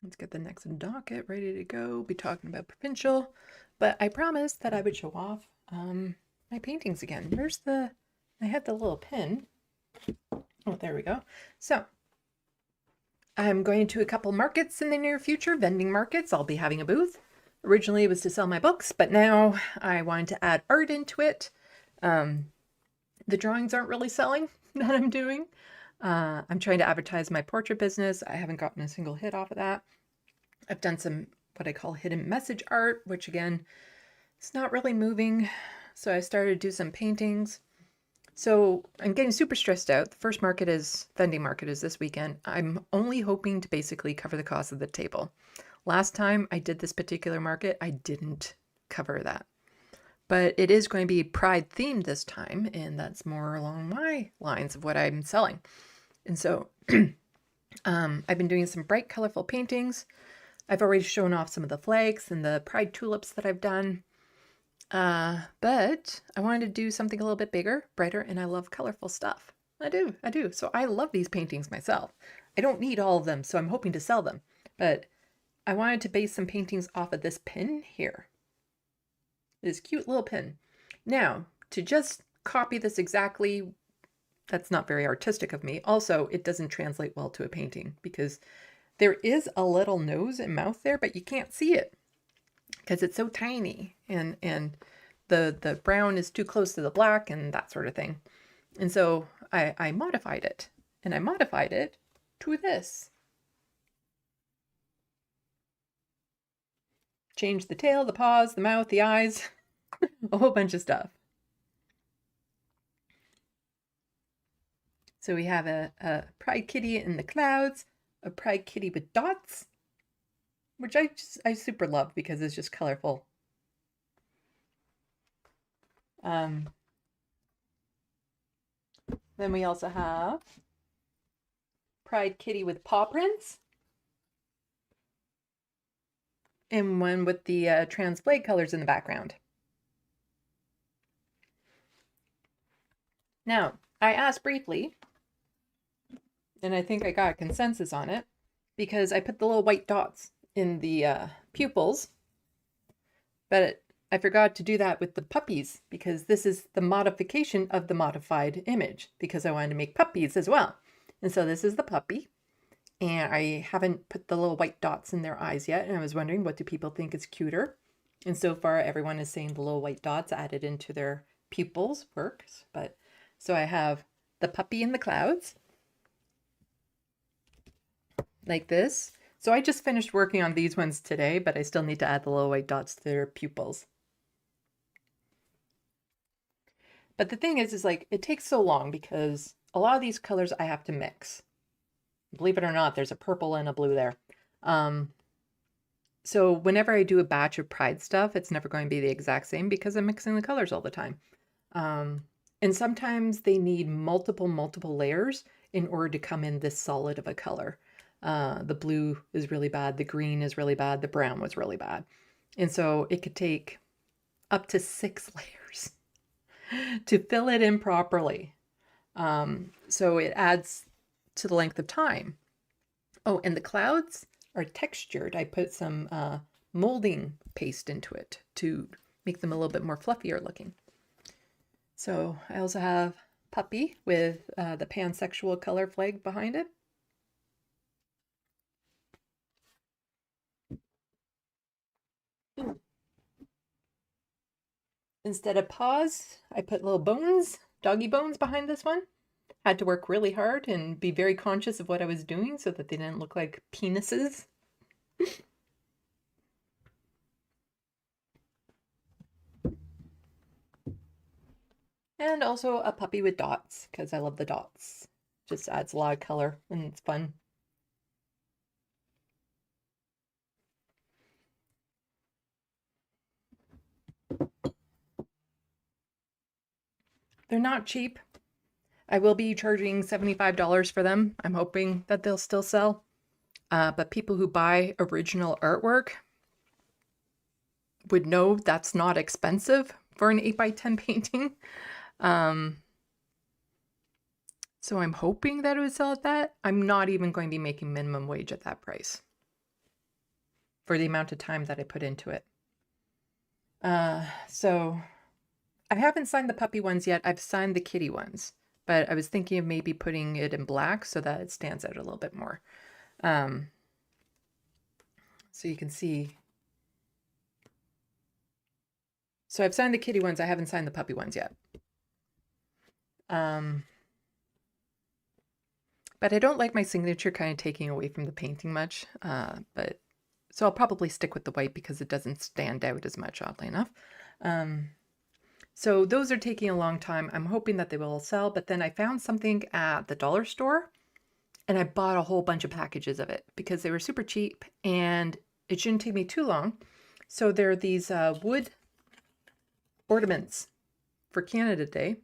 Let's get the next docket ready to go. Be talking about provincial, but I promised that I would show off my paintings again. Where's the, I had the little pin. Oh, there we go. So I'm going to a couple markets in the near future, vending markets. I'll be having a booth. Originally it was to sell my books, but now I wanted to add art into it. The drawings aren't really selling that I'm doing. I'm trying to advertise my portrait business. I haven't gotten a single hit off of that. I've done some what I call hidden message art, which again, it's not really moving. So I started to do some paintings. So I'm getting super stressed out. The first vending market is this weekend. I'm only hoping to basically cover the cost of the table. Last time I did this particular market, I didn't cover that. but it is going to be Pride themed this time, and that's more along my lines of what I'm selling. And so I've been doing some bright, colorful paintings. I've already shown off some of the flags and the Pride tulips that I've done. But I wanted to do something a little bit bigger, brighter, and I love colorful stuff. I do. So I love these paintings myself. I don't need all of them, so I'm hoping to sell them. But I wanted to base some paintings off of this pin here. This cute little pin. Now, to just copy this exactly, that's not very artistic of me. Also, it doesn't translate well to a painting because there is a little nose and mouth there, but you can't see it because it's so tiny, and the brown is too close to the black and that sort of thing. And so I modified it, and I modified it to this. Changed the tail, the paws, the mouth, the eyes, a whole bunch of stuff. So we have a pride kitty in the clouds, a pride kitty with dots, which I super love because it's just colorful. Then we also have pride kitty with paw prints, and one with the trans flag colors in the background. Now, I asked briefly, and I think I got a consensus on it, because I put the little white dots in the pupils, but I forgot to do that with the puppies because this is the modification of the modified image because I wanted to make puppies as well. And so this is the puppy, and I haven't put the little white dots in their eyes yet, and I was wondering, what do people think is cuter? And so far everyone is saying the little white dots added into their pupils works. But so I have the puppy in the clouds like this. So I just finished working on these ones today, but I still need to add the little white dots to their pupils. But the thing is like, it takes so long because a lot of these colors I have to mix. Believe it or not, there's a purple and a blue there. So whenever I do a batch of pride stuff, it's never going to be the exact same because I'm mixing the colors all the time. And sometimes they need multiple layers in order to come in this solid of a color. The blue is really bad, the green is really bad, the brown was really bad. And so it could take up to 6 layers to fill it in properly. So it adds to the length of time. Oh, and the clouds are textured. I put some molding paste into it to make them a little bit more fluffier looking. So I also have puppy with the pansexual color flag behind it. Instead of paws, I put little bones, doggy bones behind this one. Had to work really hard and be very conscious of what I was doing so that they didn't look like penises. And also a puppy with dots, because I love the dots. Just adds a lot of color and it's fun. They're not cheap. I will be charging $75 for them. I'm hoping that they'll still sell. But people who buy original artwork would know that's not expensive for an 8x10 painting. So I'm hoping that it would sell at that. I'm not even going to be making minimum wage at that price for the amount of time that I put into it. So I haven't signed the puppy ones yet. I've signed the kitty ones, but I was thinking of maybe putting it in black so that it stands out a little bit more. So you can see. So I've signed the kitty ones. I haven't signed the puppy ones yet. But I don't like my signature kind of taking away from the painting much. So I'll probably stick with the white because it doesn't stand out as much, oddly enough. So those are taking a long time. I'm hoping that they will sell, but then I found something at the dollar store and I bought a whole bunch of packages of it because they were super cheap and it shouldn't take me too long. So there are these wood ornaments for Canada Day.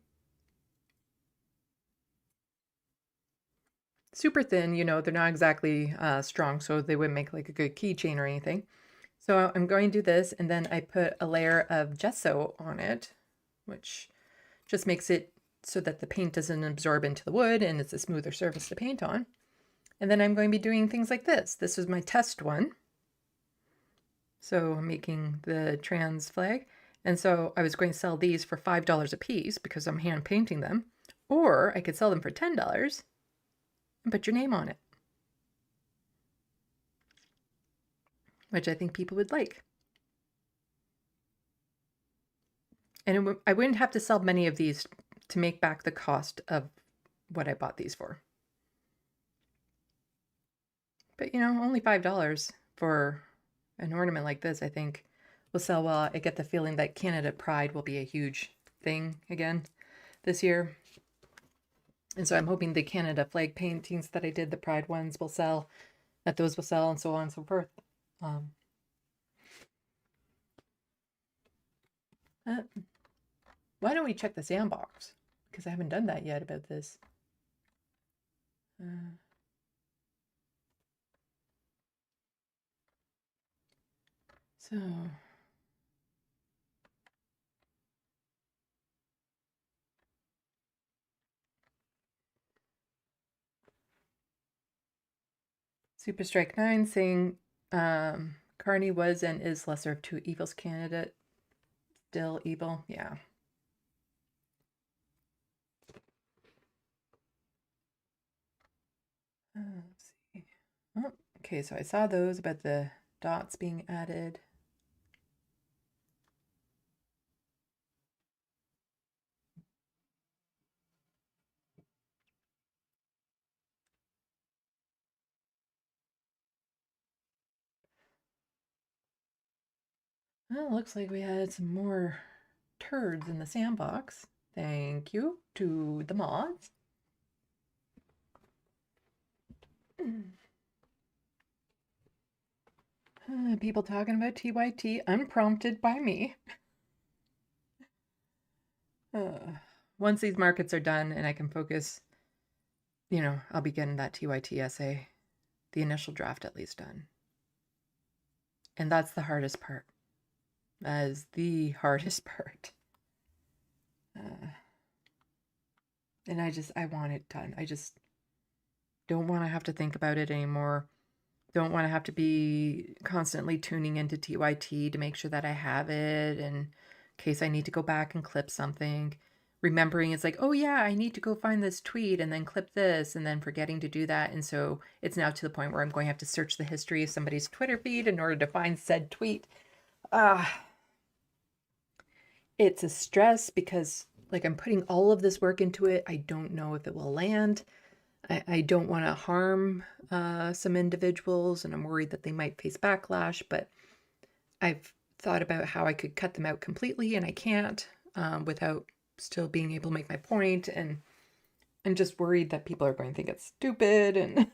Super thin, you know, they're not exactly strong, so they wouldn't make like a good keychain or anything. So I'm going to do this, and then I put a layer of gesso on it, which just makes it so that the paint doesn't absorb into the wood and it's a smoother surface to paint on. And then I'm going to be doing things like this. This was my test one. So I'm making the trans flag. And so I was going to sell these for $5 a piece because I'm hand painting them. Or I could sell them for $10 and put your name on it, which I think people would like. And I wouldn't have to sell many of these to make back the cost of what I bought these for. But, you know, only $5 for an ornament like this, I think, will sell well. I get the feeling that Canada Pride will be a huge thing again this year. And so I'm hoping the Canada flag paintings that I did, the Pride ones, will sell, that those will sell, and so on and so forth. Why don't we check the SandBox? Because I haven't done that yet about this. So Super Strike 9 saying Carney was and is lesser of two evils candidate. Still evil, yeah. Let's see. Oh, okay, so I saw those about the dots being added. Well, looks like we had some more turds in the SandBox. Thank you to the mods. People talking about TYT unprompted by me. Once these markets are done and I can focus, you know, I'll be getting that TYT essay, the initial draft at least, done. And that's the hardest part. That is the hardest part. And I want it done. I just don't want to have to think about it anymore. Don't want to have to be constantly tuning into TYT to make sure that I have it in case I need to go back and clip something. Remembering it's like, oh yeah, I need to go find this tweet and then clip this, and then forgetting to do that. And so it's now to the point where I'm going to have to search the history of somebody's Twitter feed in order to find said tweet. It's a stress because like I'm putting all of this work into it. I don't know if it will land. I don't want to harm some individuals, and I'm worried that they might face backlash, but I've thought about how I could cut them out completely, and I can't without still being able to make my point, and I'm just worried that people are going to think it's stupid, and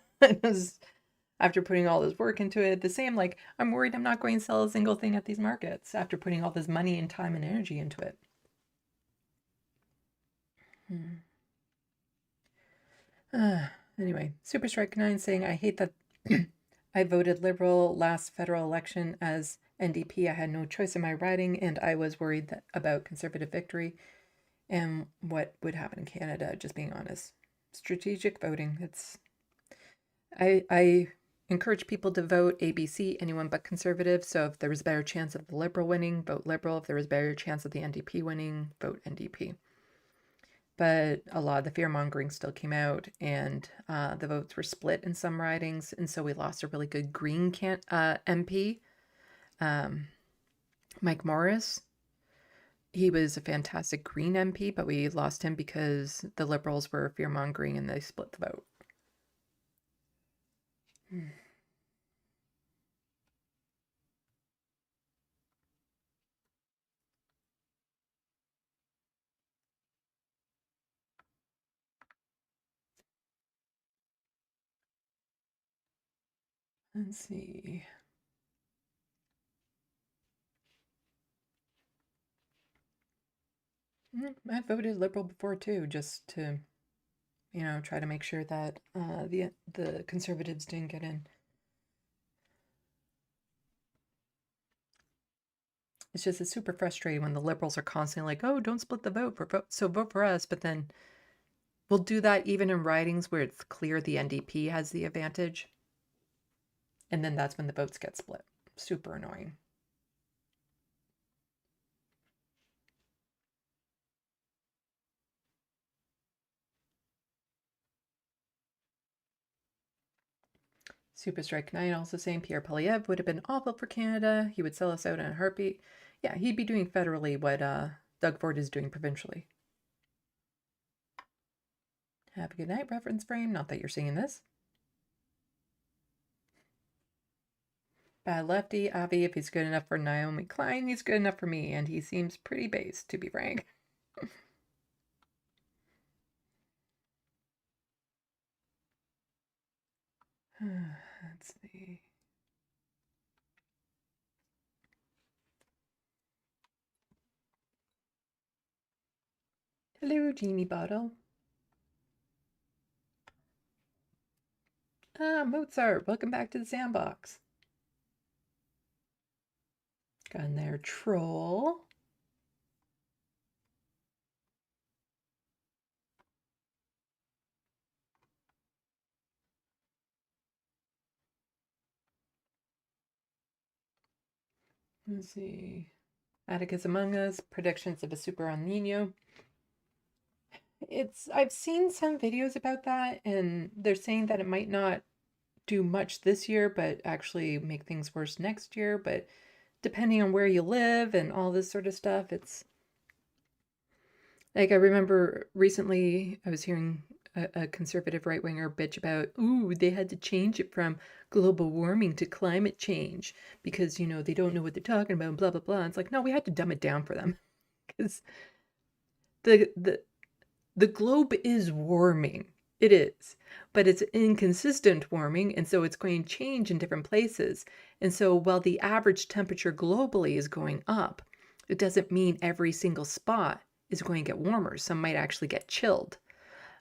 after putting all this work into it, the same, like, I'm worried I'm not going to sell a single thing at these markets after putting all this money and time and energy into it. Anyway, Super Strike 9 saying, I hate that I voted Liberal last federal election as NDP. I had no choice in my riding, and I was worried about Conservative victory and what would happen in Canada, just being honest. Strategic voting. I encourage people to vote ABC, anyone but Conservative. So if there was a better chance of the Liberal winning, vote Liberal. If there was a better chance of the NDP winning, vote NDP. But a lot of the fear-mongering still came out, and the votes were split in some ridings, and so we lost a really good Green MP, Mike Morris. He was a fantastic Green MP, but we lost him because the Liberals were fear-mongering and they split the vote. Let's see. I voted Liberal before too, just to, you know, try to make sure that the Conservatives didn't get in. It's just, it's super frustrating when the Liberals are constantly like, oh, don't split the vote, so vote for us, but then we'll do that even in ridings where it's clear the NDP has the advantage. And then that's when the votes get split. Super annoying. Super Strike 9 also saying Pierre Poilievre would have been awful for Canada. He would sell us out in a heartbeat. Yeah, he'd be doing federally what Doug Ford is doing provincially. Have a good night, reference frame. Not that you're seeing this. Bad lefty. Avi, if he's good enough for Naomi Klein, he's good enough for me. And he seems pretty based, to be frank. Let's see. Hello, Genie Bottle. Ah, Mozart, welcome back to the SandBox. Got in there, Troll. Let's see. Atticus Among Us, predictions of a Super El Nino. I've seen some videos about that, and they're saying that it might not do much this year, but actually make things worse next year. But depending on where you live and all this sort of stuff, it's like, I remember recently I was hearing a conservative right-winger bitch about, ooh, they had to change it from global warming to climate change because, you know, they don't know what they're talking about, blah, blah, blah. It's like, no, we had to dumb it down for them because the globe is warming. It is, but it's inconsistent warming, and so it's going to change in different places. And so while the average temperature globally is going up, it doesn't mean every single spot is going to get warmer. Some might actually get chilled.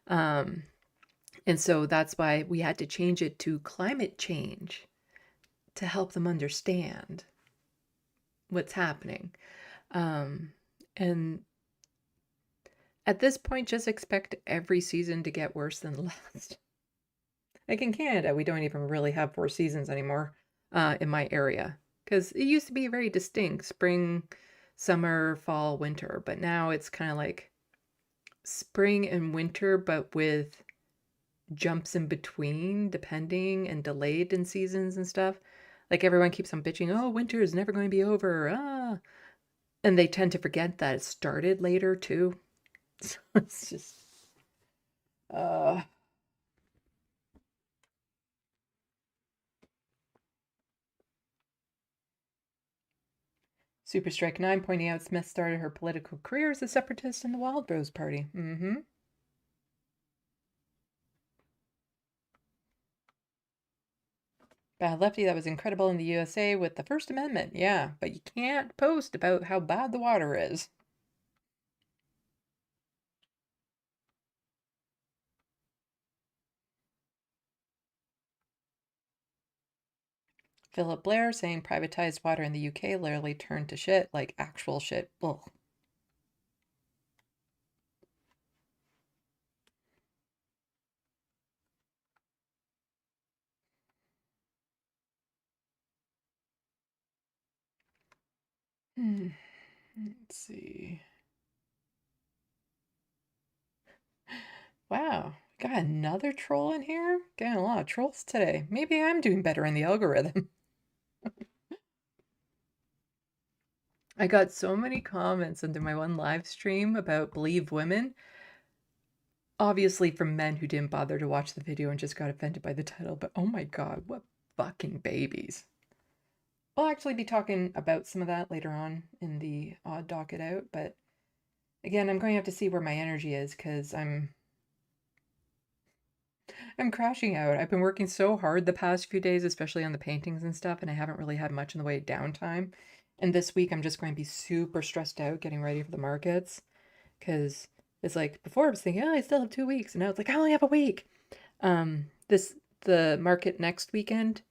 And so that's why we had to change it to climate change to help them understand what's happening. And at this point, just expect every season to get worse than the last. Like in Canada, we don't even really have 4 seasons anymore in my area, because it used to be very distinct: spring, summer, fall, winter. But now it's kind of like spring and winter, but with jumps in between, depending, and delayed in seasons and stuff. Like everyone keeps on bitching, oh, winter is never going to be over. And they tend to forget that it started later too. So it's just Super Strike 9 pointing out Smith started her political career as a separatist in the Wild Rose Party. Bad lefty, that was incredible in the USA with the First Amendment. Yeah, but you can't post about how bad the water is. Philip Blair saying privatized water in the UK literally turned to shit, like actual shit. Ugh. Let's see. Wow, got another troll in here? Getting a lot of trolls today. Maybe I'm doing better in the algorithm. I got so many comments under my one live stream about Believe Women. Obviously from men who didn't bother to watch the video and just got offended by the title, but oh my god, what fucking babies. I'll actually be talking about some of that later on in the odd docket out, but again, I'm going to have to see where my energy is, because I'm crashing out. I've been working so hard the past few days, especially on the paintings and stuff, and I haven't really had much in the way of downtime. And this week I'm just going to be super stressed out getting ready for the markets. Because it's like before I was thinking, oh, I still have 2 weeks, and now it's like I only have a week. The market next weekend,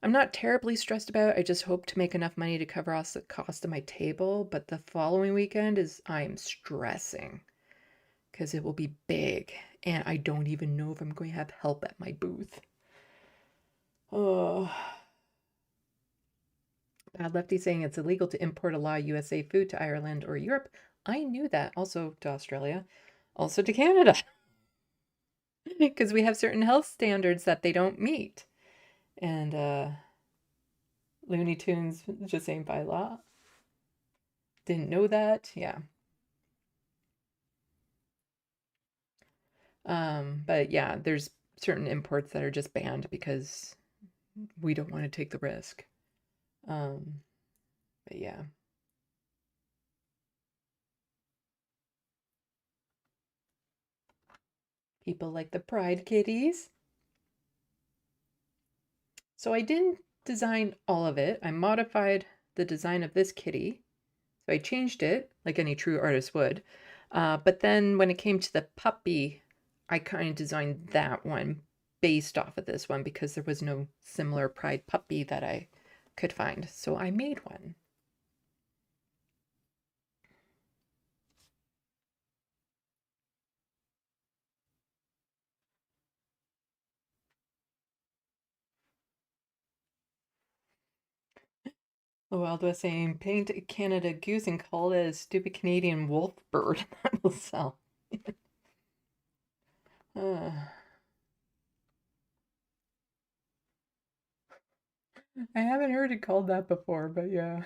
I'm not terribly stressed about. I just hope to make enough money to cover off the cost of my table. But the following weekend I'm stressing because it will be big, and I don't even know if I'm going to have help at my booth. Oh. Bad Lefty saying it's illegal to import a lot of USA food to Ireland or Europe. I knew that. Also to Australia. Also to Canada. Because we have certain health standards that they don't meet. And Looney Tunes just saying by law. Didn't know that. Yeah. But yeah, there's certain imports that are just banned because we don't want to take the risk. But yeah. People like the Pride kitties. So I didn't design all of it. I modified the design of this kitty. So I changed it like any true artist would. But then when it came to the puppy, I kind of designed that one based off of this one because there was no similar Pride puppy that I could find. So I made one. Wild was saying, paint a Canada goose and call it a stupid Canadian wolf bird. That will sell. I haven't heard it called that before, but yeah.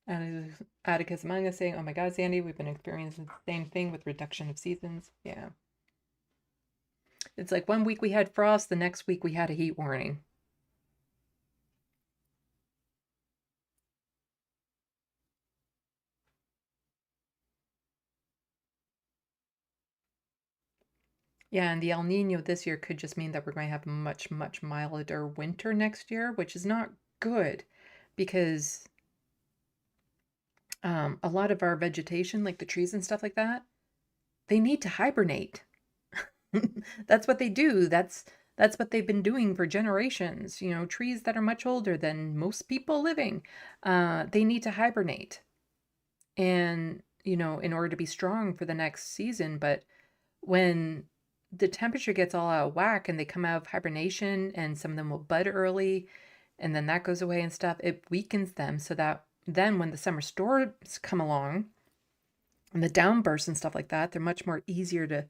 And Atticus Manga saying, oh my God, Sandy, we've been experiencing the same thing with reduction of seasons. Yeah. It's like 1 week we had frost, the next week we had a heat warning. Yeah, and the El Nino this year could just mean that we're going to have much, much milder winter next year, which is not good because a lot of our vegetation, like the trees and stuff like that, they need to hibernate. That's what they do. That's what they've been doing for generations. You know, trees that are much older than most people living, they need to hibernate. And, you know, in order to be strong for the next season. But when the temperature gets all out of whack and they come out of hibernation and some of them will bud early and then that goes away and stuff, it weakens them so that then when the summer storms come along and the downbursts and stuff like that, they're much more easier to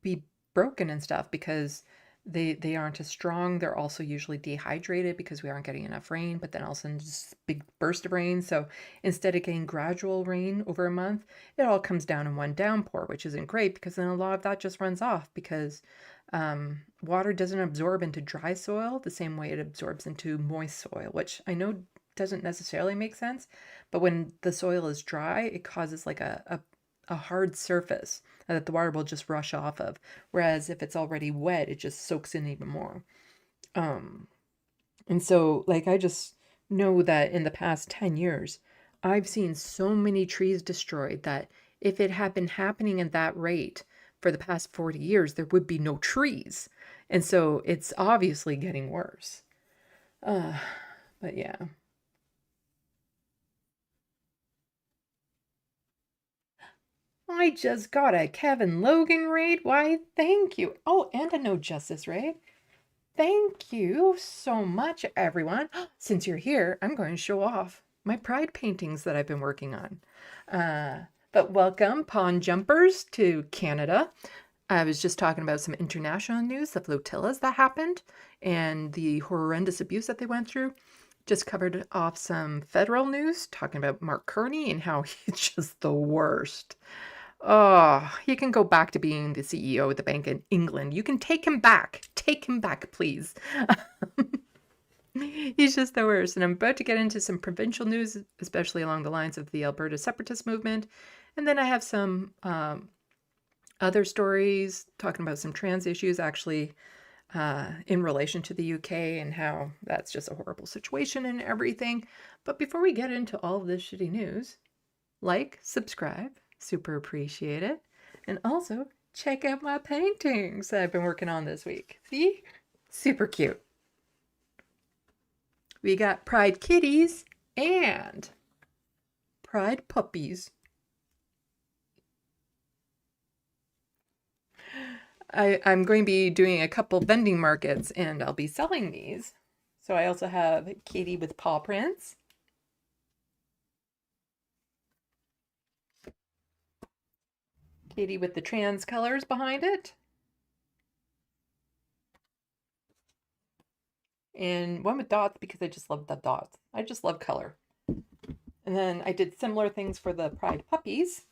be broken and stuff because they aren't as strong. They're also usually dehydrated because we aren't getting enough rain, but then all of a sudden just big burst of rain. So instead of getting gradual rain over a month, it all comes down in one downpour, which isn't great because then a lot of that just runs off because water doesn't absorb into dry soil the same way it absorbs into moist soil, which I know doesn't necessarily make sense, but when the soil is dry, it causes like a hard surface that the water will just rush off of. Whereas if it's already wet, it just soaks in even more. And so like, I just know that in the past 10 years, I've seen so many trees destroyed that if it had been happening at that rate for the past 40 years, there would be no trees. And so it's obviously getting worse. But yeah. I just got a Kevin Logan raid. Why, thank you. Oh, and a No Justice raid. Thank you so much, everyone. Since you're here, I'm going to show off my Pride paintings that I've been working on. But welcome, Pawn Jumpers, to Canada. I was just talking about some international news, the flotillas that happened, and the horrendous abuse that they went through. Just covered off some federal news, talking about Mark Carney and how he's just the worst. Oh, he can go back to being the CEO of the bank in England. You can take him back. Take him back, please. He's just the worst. And I'm about to get into some provincial news, especially along the lines of the Alberta Separatist movement. And then I have some other stories talking about some trans issues. Actually, in relation to the UK and how that's just a horrible situation and everything. But before we get into all of this shitty news, like, subscribe, super appreciate it. And also check out my paintings that I've been working on this week. See? Super cute. We got pride kitties and pride puppies. I'm going to be doing a couple vending markets and I'll be selling these. So I also have Katie with paw prints. Katie with the trans colors behind it. And one with dots because I just love the dots. I just love color. And then I did similar things for the pride puppies.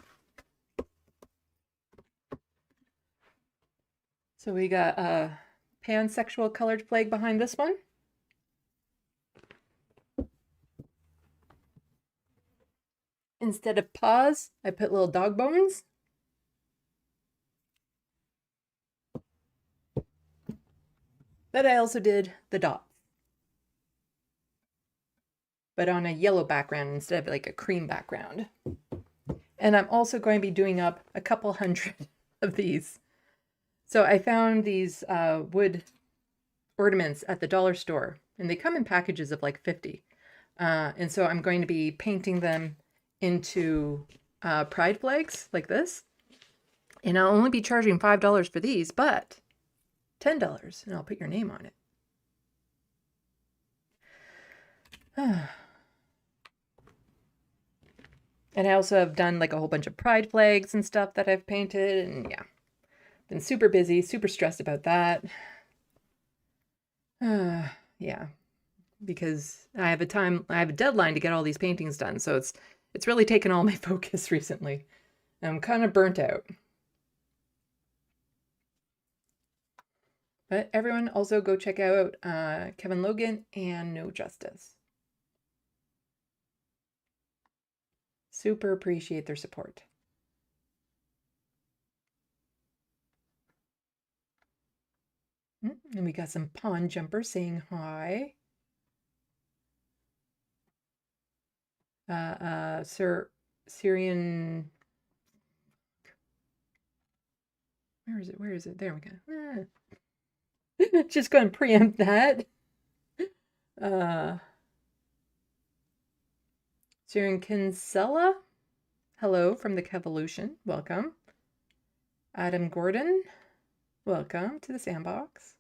So we got a pansexual colored flag behind this one. Instead of paws, I put little dog bones. But I also did the dots. But on a yellow background instead of like a cream background. And I'm also going to be doing up a couple hundred of these. So I found these wood ornaments at the dollar store, and they come in packages of like 50. And so I'm going to be painting them into pride flags like this. And I'll only be charging $5 for these, but $10, and I'll put your name on it. And I also have done like a whole bunch of pride flags and stuff that I've painted, and yeah. Been super busy, super stressed about that. Yeah, because I have a deadline to get all these paintings done, so it's really taken all my focus recently. I'm kind of burnt out. But everyone also go check out Kevin Logan and No Justice. Super appreciate their support. And we got some pond jumpers saying hi. Syrian. Where is it? Where is it? There we go. Just going to preempt that. Syrian Kinsella. Hello from the Kevolution. Welcome. Adam Gordon. Welcome to the SandBox.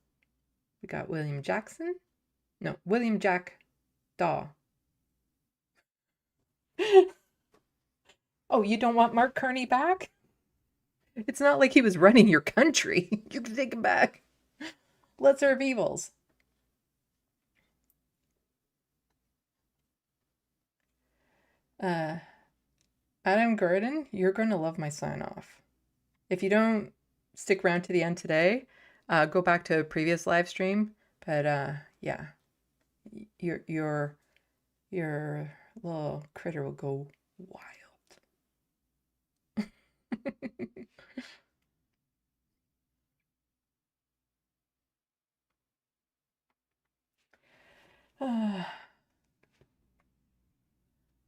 We got William Jackson. No, William Jack Daw. Oh, you don't want Mark Carney back? It's not like he was running your country. You can take him back. Lesser of evils. Adam Gordon, you're going to love my sign off. If you don't stick around to the end today, go back to a previous live stream. But yeah, your little critter will go wild.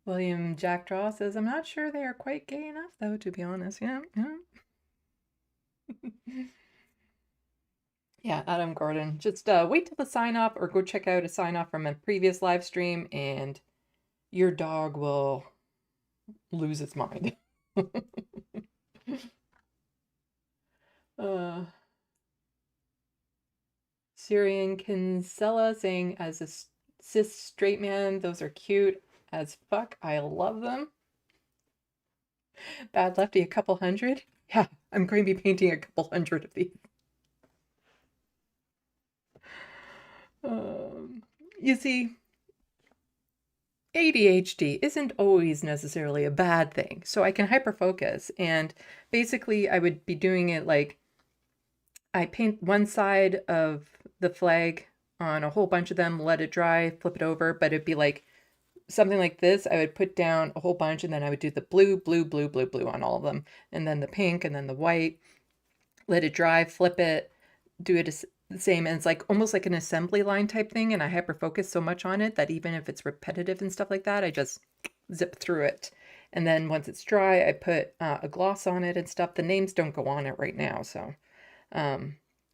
William Jackdraw says, I'm not sure they are quite gay enough, though, to be honest. Yeah. Yeah, Adam Gordon. Just wait till the sign off or go check out a sign off from a previous live stream and your dog will lose its mind. Syrian Kinsella saying, as a cis straight man, those are cute as fuck. I love them. Bad Lefty, a couple hundred? Yeah, I'm going to be painting a couple hundred of these. You see, ADHD isn't always necessarily a bad thing. So I can hyperfocus, and basically I would be doing it like I paint one side of the flag on a whole bunch of them, let it dry, flip it over, but it'd be like something like this. I would put down a whole bunch and then I would do the blue, blue, blue, blue, blue on all of them, and then the pink and then the white, let it dry, flip it, do it the same, and it's like almost like an assembly line type thing, and I hyper focus so much on it that even if it's repetitive and stuff like that, I just zip through it. And then once it's dry, I put a gloss on it and stuff. The names don't go on it right now, so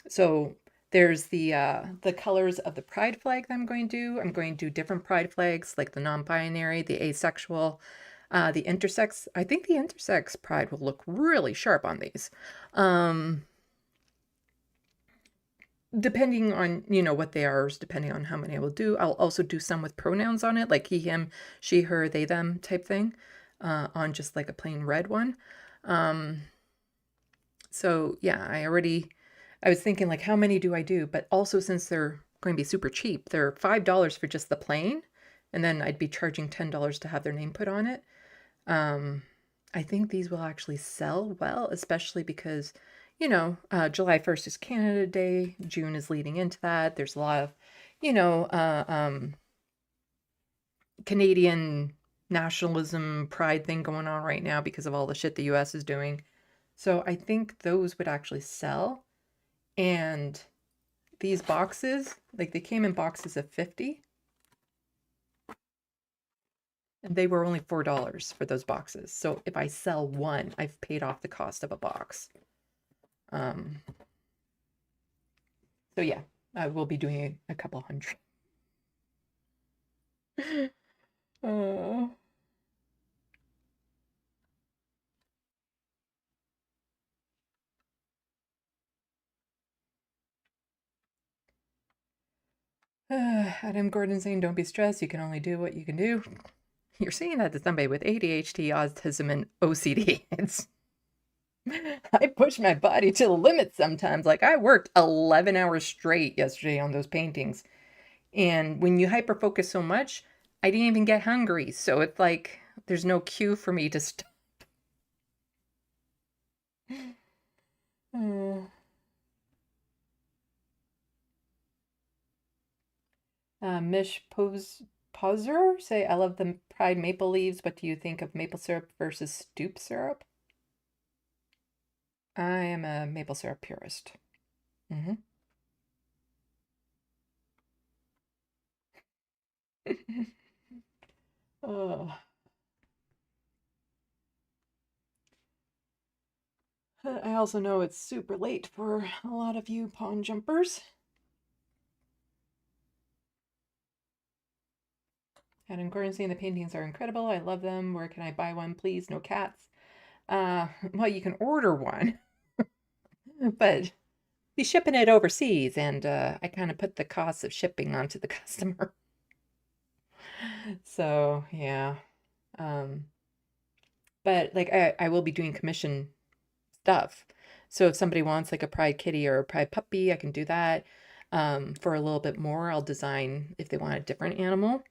so there's the colors of the pride flag that I'm going to do. I'm going to do different pride flags, like the non-binary, the asexual, the intersex. I think the intersex pride will look really sharp on these. Depending on, you know, what they are, depending on how many I will do. I'll also do some with pronouns on it, like he, him, she, her, they, them type thing, on just like a plain red one. So yeah, I was thinking like, how many do I do? But also since they're going to be super cheap, they're $5 for just the plain, and then I'd be charging $10 to have their name put on it. I think these will actually sell well, especially because, you know, July 1st is Canada Day. June is leading into that. There's a lot of, you know, Canadian nationalism pride thing going on right now because of all the shit the US is doing. So I think those would actually sell. And these boxes, like they came in boxes of 50. And they were only $4 for those boxes. So if I sell one, I've paid off the cost of a box. So yeah, I will be doing a couple hundred. Adam Gordon saying, don't be stressed. You can only do what you can do. You're saying that to somebody with ADHD, autism, and OCD. I push my body to the limit sometimes. Like I worked 11 hours straight yesterday on those paintings. And when you hyper focus so much, I didn't even get hungry. So it's like, there's no cue for me to stop. Mish Poser say, I love the Pride maple leaves. What do you think of maple syrup versus stoop syrup? I am a maple syrup purist. Oh. I also know it's super late for a lot of you pond jumpers. Adam Gordon saying the paintings are incredible. I love them. Where can I buy one, please? No cats. Well, you can order one, but be shipping it overseas, and I kind of put the cost of shipping onto the customer. So yeah, but like I will be doing commission stuff. So if somebody wants like a pride kitty or a pride puppy, I can do that. For a little bit more, I'll design if they want a different animal.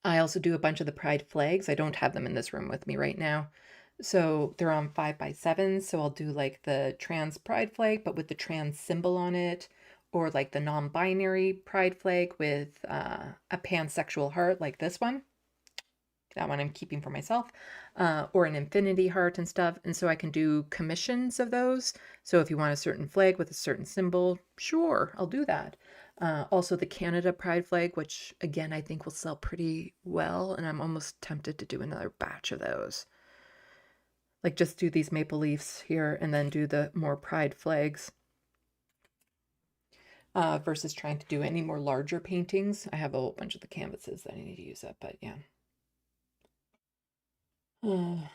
I also do a bunch of the pride flags. I don't have them in this room with me right now. So they're on 5x7. So I'll do like the trans pride flag, but with the trans symbol on it, or like the non-binary pride flag with a pansexual heart like this one. That one I'm keeping for myself, or an infinity heart and stuff. And so I can do commissions of those. So if you want a certain flag with a certain symbol, sure, I'll do that. Also the Canada Pride flag, which again, I think will sell pretty well. And I'm almost tempted to do another batch of those. Like just do these maple leaves here and then do the more pride flags. Versus trying to do any more larger paintings. I have a whole bunch of the canvases that I need to use up, but yeah. Well,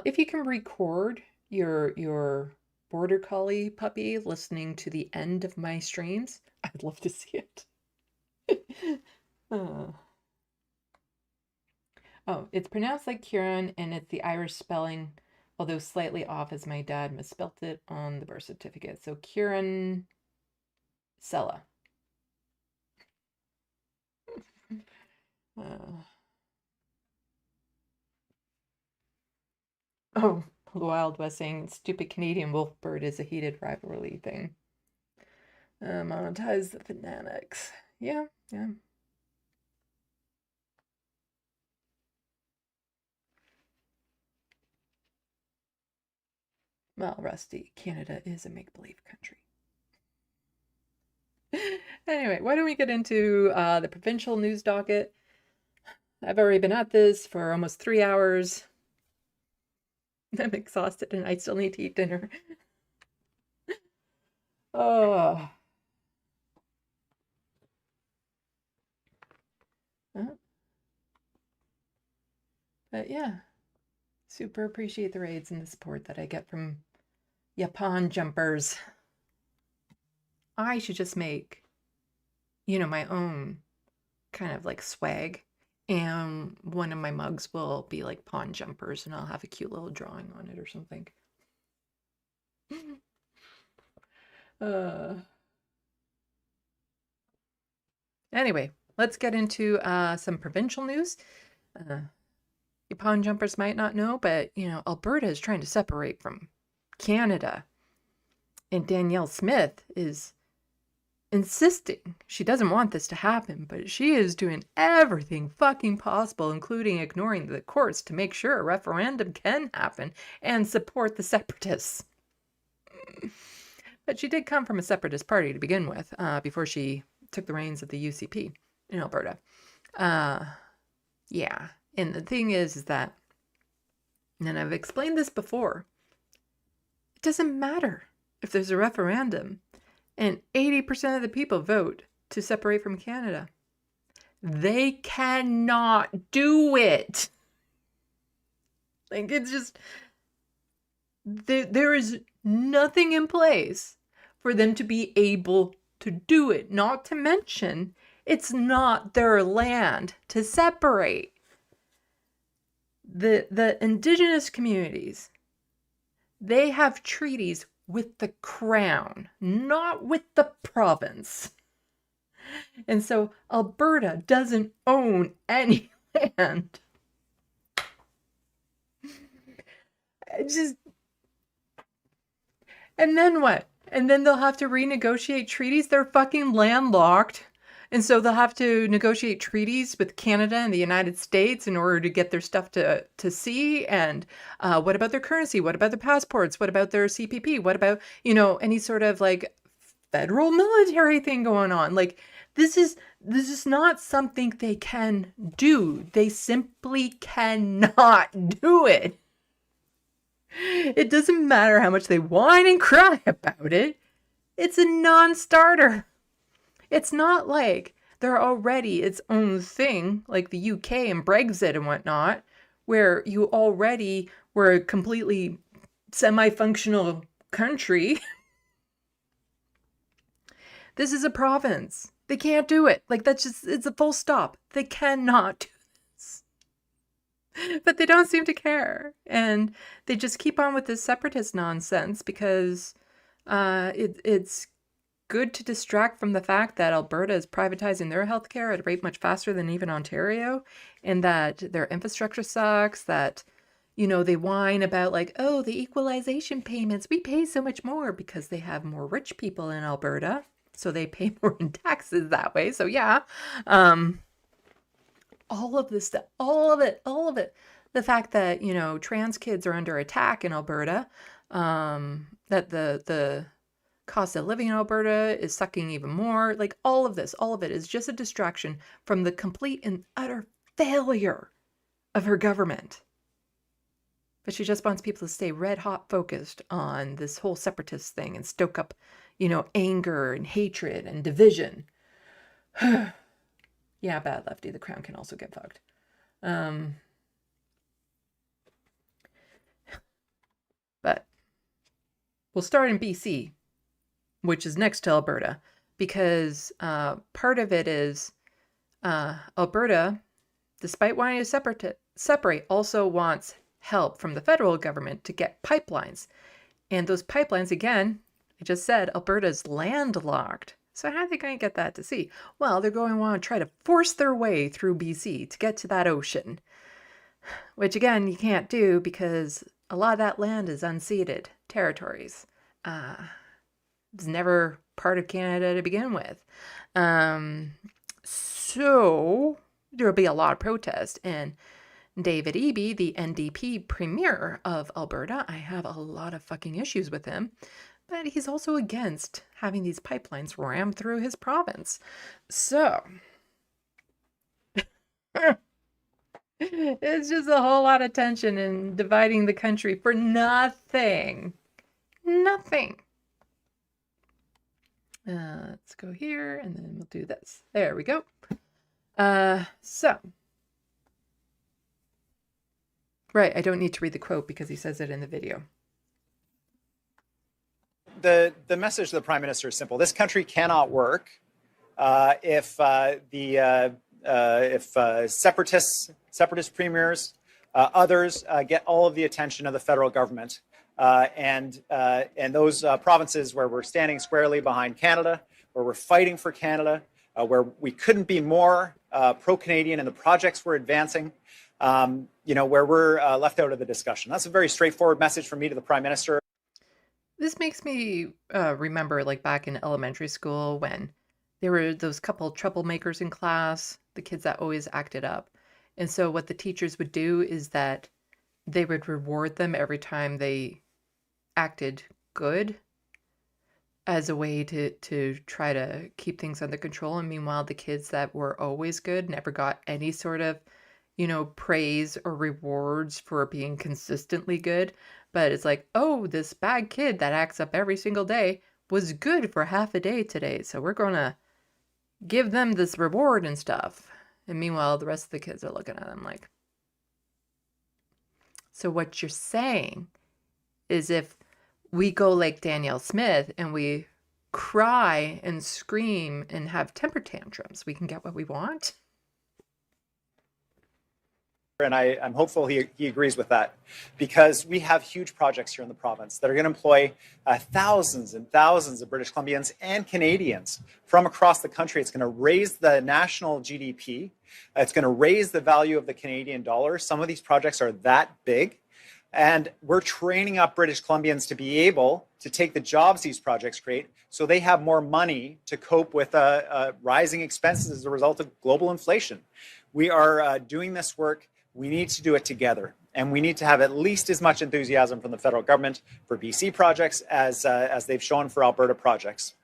if you can record your border collie puppy listening to the end of my streams, I'd love to see it. Oh, it's pronounced like Kieran, and it's the Irish spelling, although slightly off as my dad misspelt it on the birth certificate. So Kieran Sella. Oh, the Wild West saying stupid Canadian wolf bird is a heated rivalry thing. Monetize the fanatics. Yeah, yeah. Well, Rusty, Canada is a make-believe country. Anyway, why don't we get into the provincial news docket? I've already been at this for almost 3 hours. I'm exhausted and I still need to eat dinner. Oh. But yeah, super appreciate the raids and the support that I get from Yapan jumpers. I should just make, my own kind of like swag. And one of my mugs will be like pawn jumpers and I'll have a cute little drawing on it or something. Anyway, let's get into some provincial news. You pawn jumpers might not know, but, Alberta is trying to separate from Canada. And Danielle Smith is insisting she doesn't want this to happen, but she is doing everything fucking possible, including ignoring the courts, to make sure a referendum can happen and support the Separatists. But she did come from a Separatist party to begin with, before she took the reins of the UCP in Alberta. Yeah. And the thing is that, and I've explained this before, it doesn't matter if there's a referendum and 80% of the people vote to separate from Canada. They cannot do it. Like, it's just, there is nothing in place for them to be able to do it. Not to mention, it's not their land to separate. The indigenous communities, they have treaties with the crown, not with the province. And so Alberta doesn't own any land. And then what? And then they'll have to renegotiate treaties. They're fucking landlocked. And so they'll have to negotiate treaties with Canada and the United States in order to get their stuff to see. And what about their currency? What about their passports? What about their CPP? What about, any sort of like federal military thing going on? Like, this is not something they can do. They simply cannot do it. It doesn't matter how much they whine and cry about it. It's a non-starter. It's not like they're already its own thing, like the UK and Brexit and whatnot, where you already were a completely semi-functional country. This is a province. They can't do it. Like, it's a full stop. They cannot do this. But they don't seem to care. And they just keep on with this separatist nonsense because it's good to distract from the fact that Alberta is privatizing their healthcare at a rate much faster than even Ontario, and that their infrastructure sucks, that, they whine about like, oh, the equalization payments, we pay so much more because they have more rich people in Alberta, so they pay more in taxes that way. So yeah, all of this stuff, all of it, the fact that, trans kids are under attack in Alberta, that the cost of living in Alberta is sucking even more. Like, all of it is just a distraction from the complete and utter failure of her government. But she just wants people to stay red hot focused on this whole separatist thing and stoke up, anger and hatred and division. Yeah, bad lefty. The crown can also get fucked. But we'll start in BC, which is next to Alberta, because part of it is Alberta, despite wanting to separate, also wants help from the federal government to get pipelines. And those pipelines, again, I just said, Alberta's landlocked. So how are they going to get that to sea? Well, they're going to want to try to force their way through BC to get to that ocean, which again, you can't do because a lot of that land is unceded territories. It's never part of Canada to begin with. So there'll be a lot of protest. And David Eby, the NDP premier of Alberta, I have a lot of fucking issues with him, but he's also against having these pipelines rammed through his province. So it's just a whole lot of tension and dividing the country for nothing. Nothing. Let's go here and then we'll do this. There we go. So. Right, I don't need to read the quote because he says it in the video. The message to the Prime Minister is simple. This country cannot work if separatist premiers, others get all of the attention of the federal government, and those provinces where we're standing squarely behind Canada, where we're fighting for Canada, where we couldn't be more pro-Canadian in the projects we're advancing. Where we're left out of the discussion. That's a very straightforward message from me to the Prime Minister. This makes me remember like back in elementary school when there were those couple troublemakers in class, the kids that always acted up. And so what the teachers would do is that they would reward them every time they acted good as a way to try to keep things under control. And meanwhile, the kids that were always good never got any sort of praise or rewards for being consistently good. But it's like, oh, this bad kid that acts up every single day was good for half a day today. So we're going to give them this reward and stuff. And meanwhile, the rest of the kids are looking at them like. So what you're saying is if we go like Danielle Smith and we cry and scream and have temper tantrums, we can get what we want. And I'm hopeful he agrees with that, because we have huge projects here in the province that are going to employ thousands and thousands of British Columbians and Canadians from across the country. It's going to raise the national GDP. It's going to raise the value of the Canadian dollar. Some of these projects are that big. And we're training up British Columbians to be able to take the jobs these projects create so they have more money to cope with rising expenses as a result of global inflation. We are doing this work. We need to do it together, and we need to have at least as much enthusiasm from the federal government for BC projects as they've shown for Alberta projects.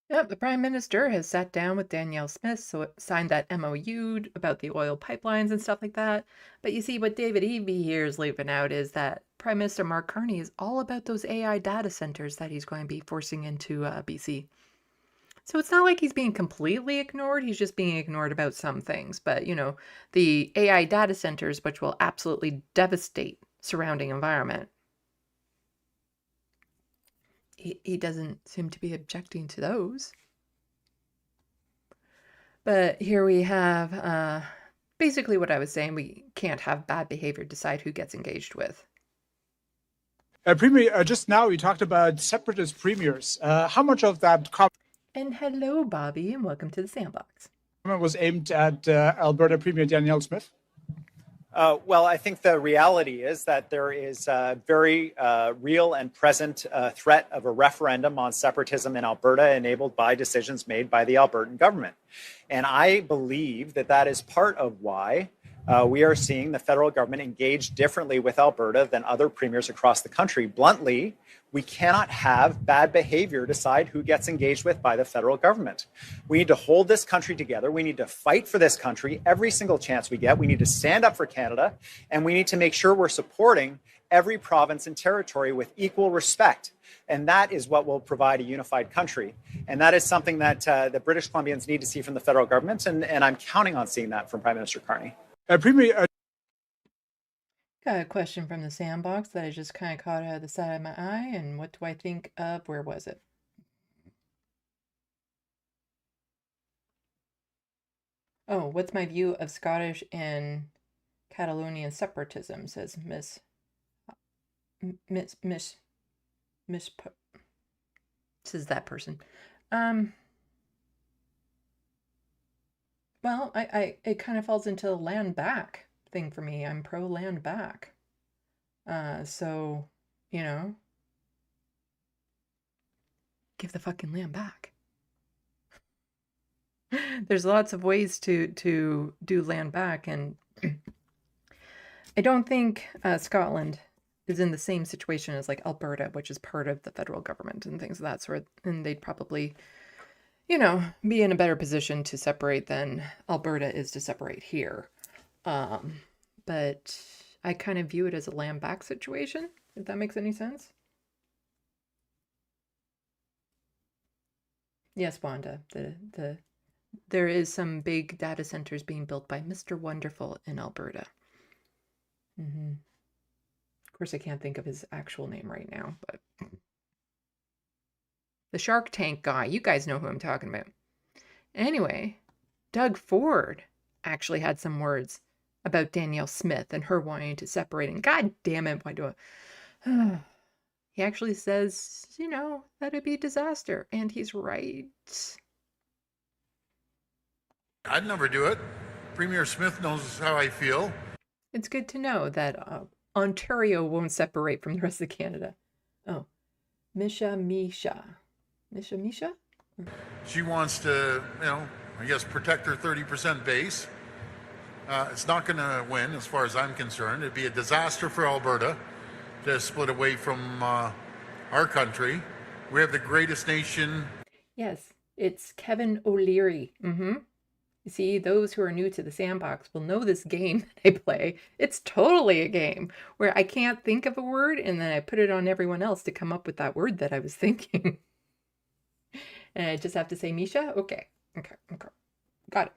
Yep, the Prime Minister has sat down with Danielle Smith, so signed that MOU about the oil pipelines and stuff like that. But you see, what David Eby here is leaving out is that Prime Minister Mark Carney is all about those AI data centers that he's going to be forcing into BC. So it's not like he's being completely ignored. He's just being ignored about some things. But, the AI data centers, which will absolutely devastate surrounding environment, he doesn't seem to be objecting to those. But here we have basically what I was saying. We can't have bad behavior decide who gets engaged with. Premier, just now you talked about separatist premiers. How much of that And hello, Bobby, and welcome to the SandBox. was aimed at Alberta Premier Danielle Smith? Well, I think the reality is that there is a very real and present threat of a referendum on separatism in Alberta enabled by decisions made by the Albertan government. And I believe that that is part of why we are seeing the federal government engage differently with Alberta than other premiers across the country. Bluntly, we cannot have bad behavior decide who gets engaged with by the federal government. We need to hold this country together. We need to fight for this country every single chance we get. We need to stand up for Canada, and we need to make sure we're supporting every province and territory with equal respect. And that is what will provide a unified country. And that is something that the British Columbians need to see from the federal government, and I'm counting on seeing that from Prime Minister Carney. Premier, Got a question from the SandBox that I just kind of caught out of the side of my eye. And what do I think of, where was it? Oh, what's my view of Scottish and Catalonian separatism, says Miss says that person. Well, it kind of falls into the land back thing for me. I'm pro land back. So, give the fucking land back. There's lots of ways to do land back, and I don't think Scotland is in the same situation as like Alberta, which is part of the federal government and things of that sort. And they'd probably, you know, be in a better position to separate than Alberta is to separate here. But I kind of view it as a land back situation, if that makes any sense. Yes, Wanda, there is some big data centers being built by Mr. Wonderful in Alberta. Of course, I can't think of his actual name right now, but the Shark Tank guy, you guys know who I'm talking about. Anyway, Doug Ford actually had some words about Danielle Smith and her wanting to separate. And God damn it, why do I? He actually says, you know, that'd be a disaster. And he's right. I'd never do it. Premier Smith knows how I feel. It's good to know that Ontario won't separate from the rest of Canada. Oh, Misha? She wants to, you know, I guess protect her 30% base. It's not going to win as far as I'm concerned. It'd be a disaster for Alberta to split away from our country. We have the greatest nation. Yes, it's Kevin O'Leary. You see, those who are new to the SandBox will know this game that I play. It's totally a game where I can't think of a word and then I put it on everyone else to come up with that word that I was thinking. And I just have to say, Misha? Okay. Got it.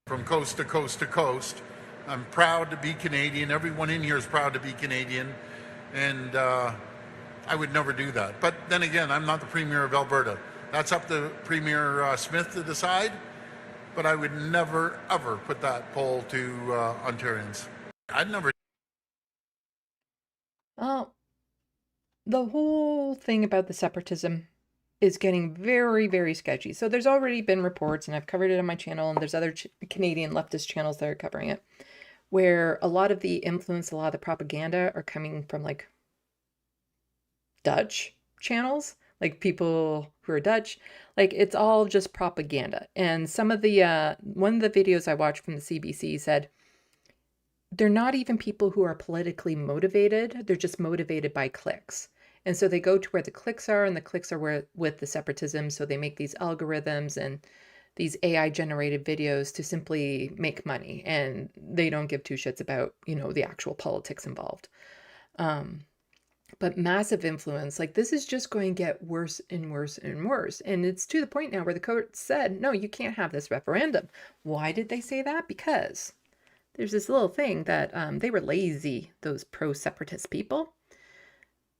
From coast to coast to coast. I'm proud to be Canadian. Everyone in here is proud to be Canadian. And I would never do that. But then again, I'm not the Premier of Alberta. That's up to Premier Smith to decide, but I would never, ever put that poll to Ontarians. I'd never. Well, the whole thing about the separatism is getting very, very sketchy. So there's already been reports, and I've covered it on my channel, and there's other Canadian leftist channels that are covering it, where a lot of the influence, a lot of the propaganda are coming from like Dutch channels. Like people who are Dutch, like it's all just propaganda. And some of the, one of the videos I watched from the CBC said, they're not even people who are politically motivated. They're just motivated by clicks. And so they go to where the clicks are, and the clicks are where with the separatism. So they make these algorithms and these AI generated videos to simply make money. And they don't give two shits about, you know, the actual politics involved. But massive influence, like this is just going to get worse and worse and worse. And it's to the point now where the court said, no, you can't have this referendum. Why did they say that? Because there's this little thing that they were lazy, those pro-separatist people.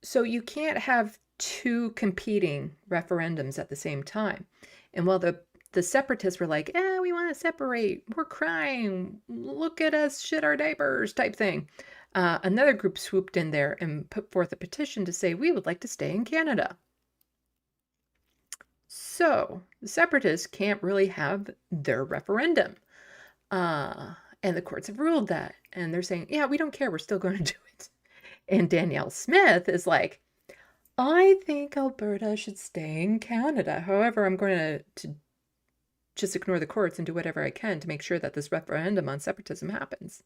So you can't have two competing referendums at the same time. And while the separatists were like, we want to separate, we're crying, look at us shit our diapers type thing. Another group swooped in there and put forth a petition to say, we would like to stay in Canada. So the separatists can't really have their referendum. And the courts have ruled that. And they're saying, yeah, we don't care. We're still going to do it. And Danielle Smith is like, I think Alberta should stay in Canada. However, I'm going to just ignore the courts and do whatever I can to make sure that this referendum on separatism happens.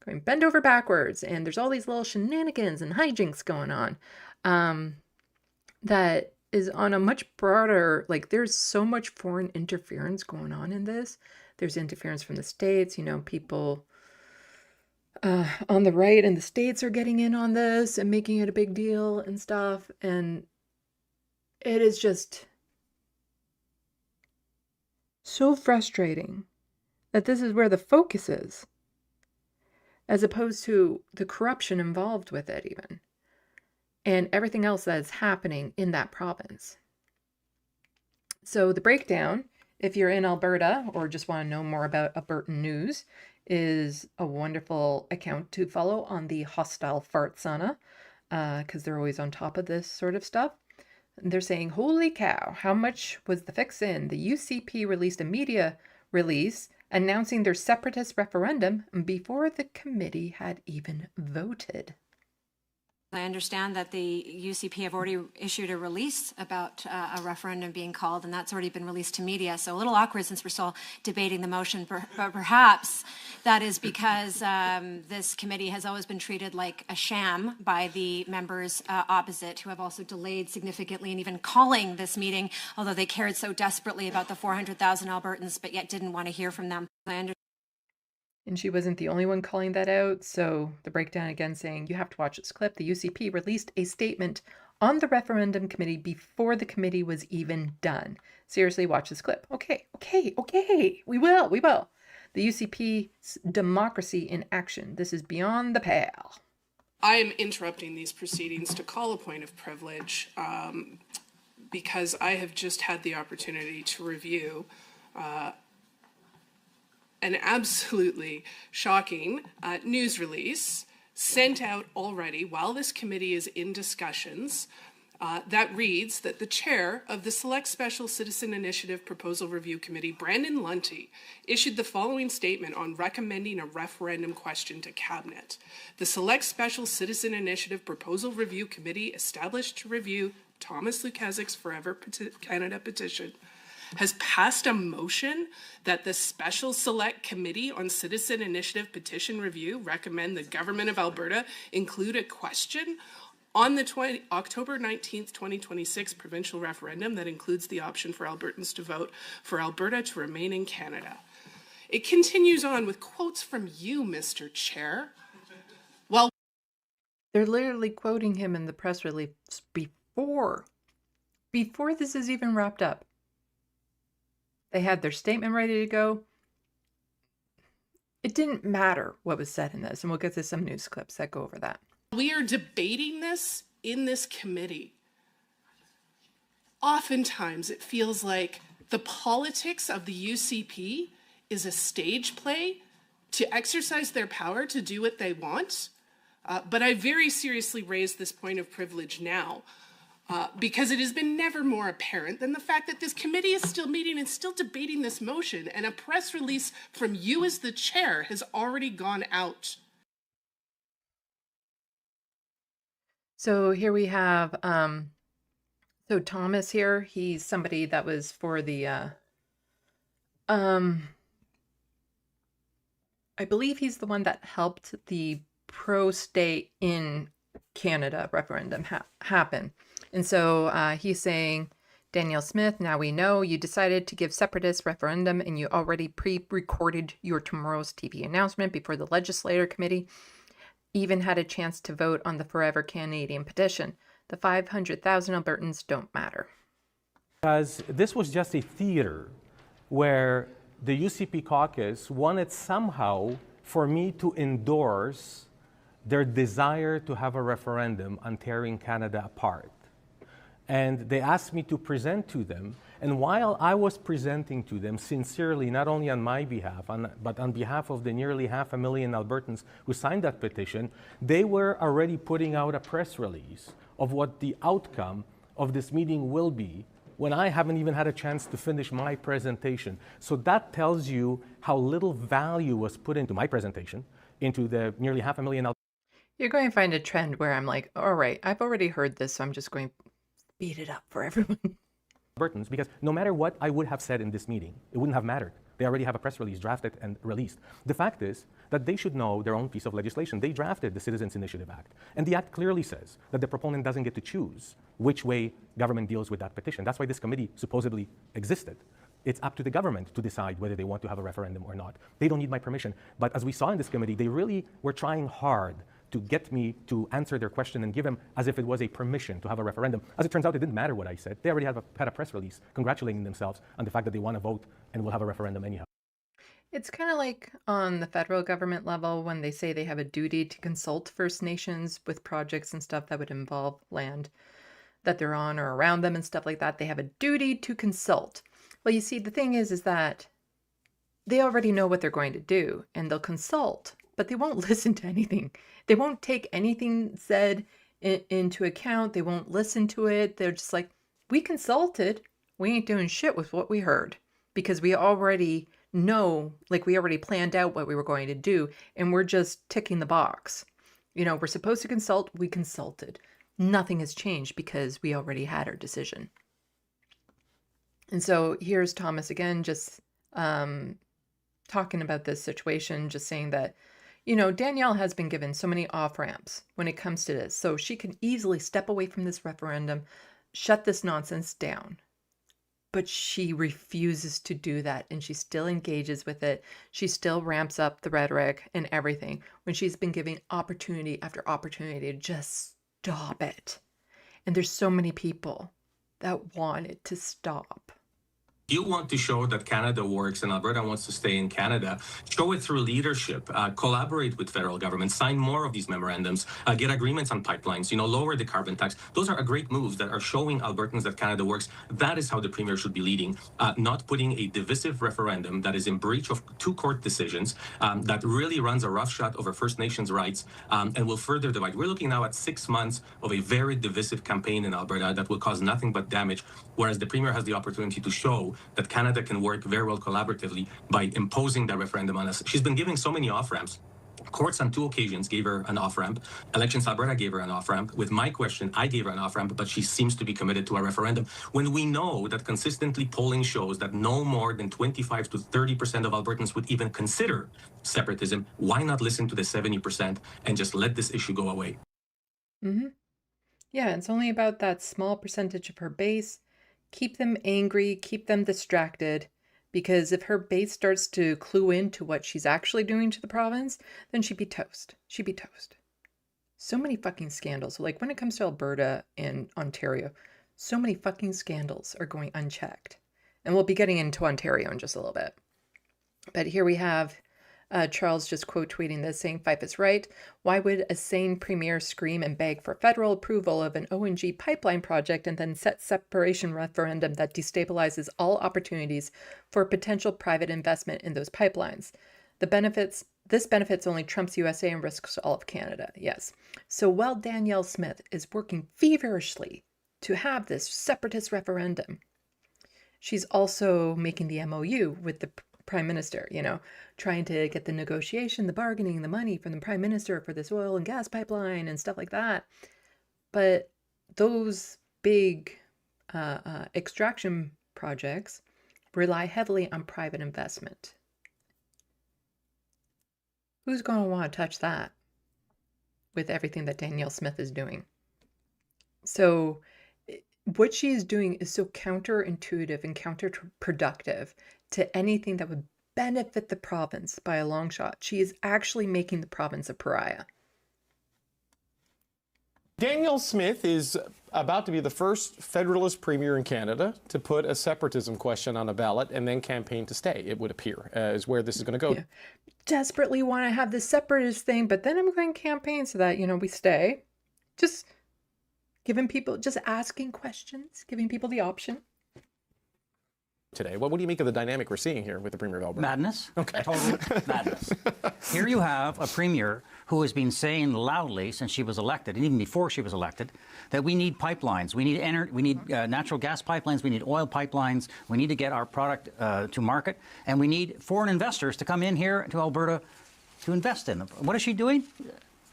Going bend over backwards, and there's all these little shenanigans and hijinks going on that is on a much broader, like there's so much foreign interference going on in this. There's interference from the States, you know, people on the right and the States are getting in on this and making it a big deal and stuff. And it is just so frustrating that this is where the focus is, as opposed to the corruption involved with it even, and everything else that is happening in that province. So the breakdown, if you're in Alberta or just want to know more about Albertan news, is a wonderful account to follow on the Hostile Fart Sauna, because they're always on top of this sort of stuff. And they're saying, holy cow, how much was the fix in? The UCP released a media release announcing their separatist referendum before the committee had even voted. I understand that the UCP have already issued a release about a referendum being called, and that's already been released to media. So a little awkward since we're still debating the motion. Perhaps that is because this committee has always been treated like a sham by the members opposite, who have also delayed significantly in even calling this meeting, although they cared so desperately about the 400,000 Albertans, but yet didn't want to hear from them. And she wasn't the only one calling that out. So the breakdown again saying, you have to watch this clip. The UCP released a statement on the referendum committee before the committee was even done. Seriously, watch this clip. Okay. We will. The UCP's democracy in action. This is beyond the pale. I am interrupting these proceedings to call a point of privilege because I have just had the opportunity to review an absolutely shocking news release sent out already while this committee is in discussions that reads that the chair of the Select Special Citizen Initiative Proposal Review Committee, Brandon Lunty, issued the following statement on recommending a referendum question to Cabinet. The Select Special Citizen Initiative Proposal Review Committee, established to review Thomas Lukaszik's Forever Canada petition, has passed a motion that the Special Select Committee on Citizen Initiative Petition Review recommend the Government of Alberta include a question on the October 19th, 2026 provincial referendum that includes the option for Albertans to vote for Alberta to remain in Canada. It continues on with quotes from you, Mr. Chair. Well, they're literally quoting him in the press release before this is even wrapped up. They had their statement ready to go. It didn't matter what was said in this, and we'll get to some news clips that go over that. We are debating this in this committee. Oftentimes, it feels like the politics of the UCP is a stage play to exercise their power to do what they want. But I very seriously raise this point of privilege now. Because it has been never more apparent than the fact that this committee is still meeting and still debating this motion, and a press release from you as the chair has already gone out. So here we have, so Thomas here, he's somebody that was for the, I believe he's the one that helped the pro-stay in Canada referendum happen. And so he's saying, Danielle Smith, now we know you decided to give Separatists referendum and you already pre-recorded your tomorrow's TV announcement before the legislature committee even had a chance to vote on the Forever Canadian petition. The 500,000 Albertans don't matter. Because this was just a theater where the UCP caucus wanted somehow for me to endorse their desire to have a referendum on tearing Canada apart. And they asked me to present to them. And while I was presenting to them sincerely, not only on my behalf, but on behalf of the nearly 500,000 Albertans who signed that petition, they were already putting out a press release of what the outcome of this meeting will be when I haven't even had a chance to finish my presentation. So that tells you how little value was put into my presentation, into the nearly 500,000 Albertans. You're going to find a trend where I'm like, all right, I've already heard this, so I'm just going to beat it up for everyone. Albertans, because no matter what I would have said in this meeting, it wouldn't have mattered. They already have a press release drafted and released. The fact is that they should know their own piece of legislation. They drafted the Citizens Initiative Act. And the act clearly says that the proponent doesn't get to choose which way government deals with that petition. That's why this committee supposedly existed. It's up to the government to decide whether they want to have a referendum or not. They don't need my permission. But as we saw in this committee, they really were trying hard to get me to answer their question and give them as if it was a permission to have a referendum. As it turns out, it didn't matter what I said. They already had a press release congratulating themselves on the fact that they want to vote and will have a referendum anyhow. It's kind of like on the federal government level when they say they have a duty to consult First Nations with projects and stuff that would involve land that they're on or around them and stuff like that. They have a duty to consult. Well, you see, the thing is that they already know what they're going to do and they'll consult, but they won't listen to anything. They won't take anything said into account. They won't listen to it. They're just like, we consulted. We ain't doing shit with what we heard because we already know, like we already planned out what we were going to do and we're just ticking the box. You know, we're supposed to consult. We consulted. Nothing has changed because we already had our decision. And so here's Thomas again, just talking about this situation, just saying that, you know, Danielle has been given so many off-ramps when it comes to this. So she can easily step away from this referendum, shut this nonsense down. But she refuses to do that, and she still engages with it. She still ramps up the rhetoric and everything when she's been giving opportunity after opportunity to just stop it. And there's so many people that want it to stop. You want to show that Canada works and Alberta wants to stay in Canada. Show it through leadership. Collaborate with federal government. Sign more of these memorandums. Get agreements on pipelines. You know, lower the carbon tax. Those are great moves that are showing Albertans that Canada works. That is how the Premier should be leading. Not putting a divisive referendum that is in breach of 2 court decisions, that really runs a roughshod over First Nations rights, and will further divide. We're looking now at 6 months of a very divisive campaign in Alberta that will cause nothing but damage, whereas the Premier has the opportunity to show that Canada can work very well collaboratively by imposing that referendum on us. She's been giving so many off-ramps. Courts on 2 occasions gave her an off-ramp. Elections Alberta gave her an off-ramp. With my question, I gave her an off-ramp, but she seems to be committed to a referendum. When we know that consistently polling shows that no more than 25 to 30% of Albertans would even consider separatism, why not listen to the 70% and just let this issue go away? Mm-hmm. Yeah, it's only about that small percentage of her base. Keep them angry, keep them distracted, because if her base starts to clue into what she's actually doing to the province, then she'd be toast. She'd be toast. So many fucking scandals. Like when it comes to Alberta and Ontario, so many fucking scandals are going unchecked. And we'll be getting into Ontario in just a little bit. But here we have Charles just quote tweeting this, saying, Fife is right. Why would a sane premier scream and beg for federal approval of an ONG pipeline project and then set separation referendum that destabilizes all opportunities for potential private investment in those pipelines? This benefits only Trump's USA and risks all of Canada. Yes. So while Danielle Smith is working feverishly to have this separatist referendum, she's also making the MOU with the Prime Minister, you know, trying to get the negotiation, the bargaining, the money from the Prime Minister for this oil and gas pipeline and stuff like that. But those big extraction projects rely heavily on private investment. Who's going to want to touch that with everything that Danielle Smith is doing? So what she is doing is so counterintuitive and counterproductive to anything that would benefit the province by a long shot. She is actually making the province a pariah. Danielle Smith is about to be the first Federalist Premier in Canada to put a separatism question on a ballot and then campaign to stay, it would appear, is where this is going to go. Yeah. Desperately want to have this separatist thing, but then I'm going to campaign so that, you know, we stay. Just giving people, just asking questions, giving people the option. Today, what do you make of the dynamic we're seeing here with the Premier of Alberta? Madness. Okay. Total madness. Here you have a Premier who has been saying loudly since she was elected, and even before she was elected, that we need pipelines, we need natural gas pipelines, we need oil pipelines, we need to get our product to market, and we need foreign investors to come in here to Alberta to invest in them. What is she doing?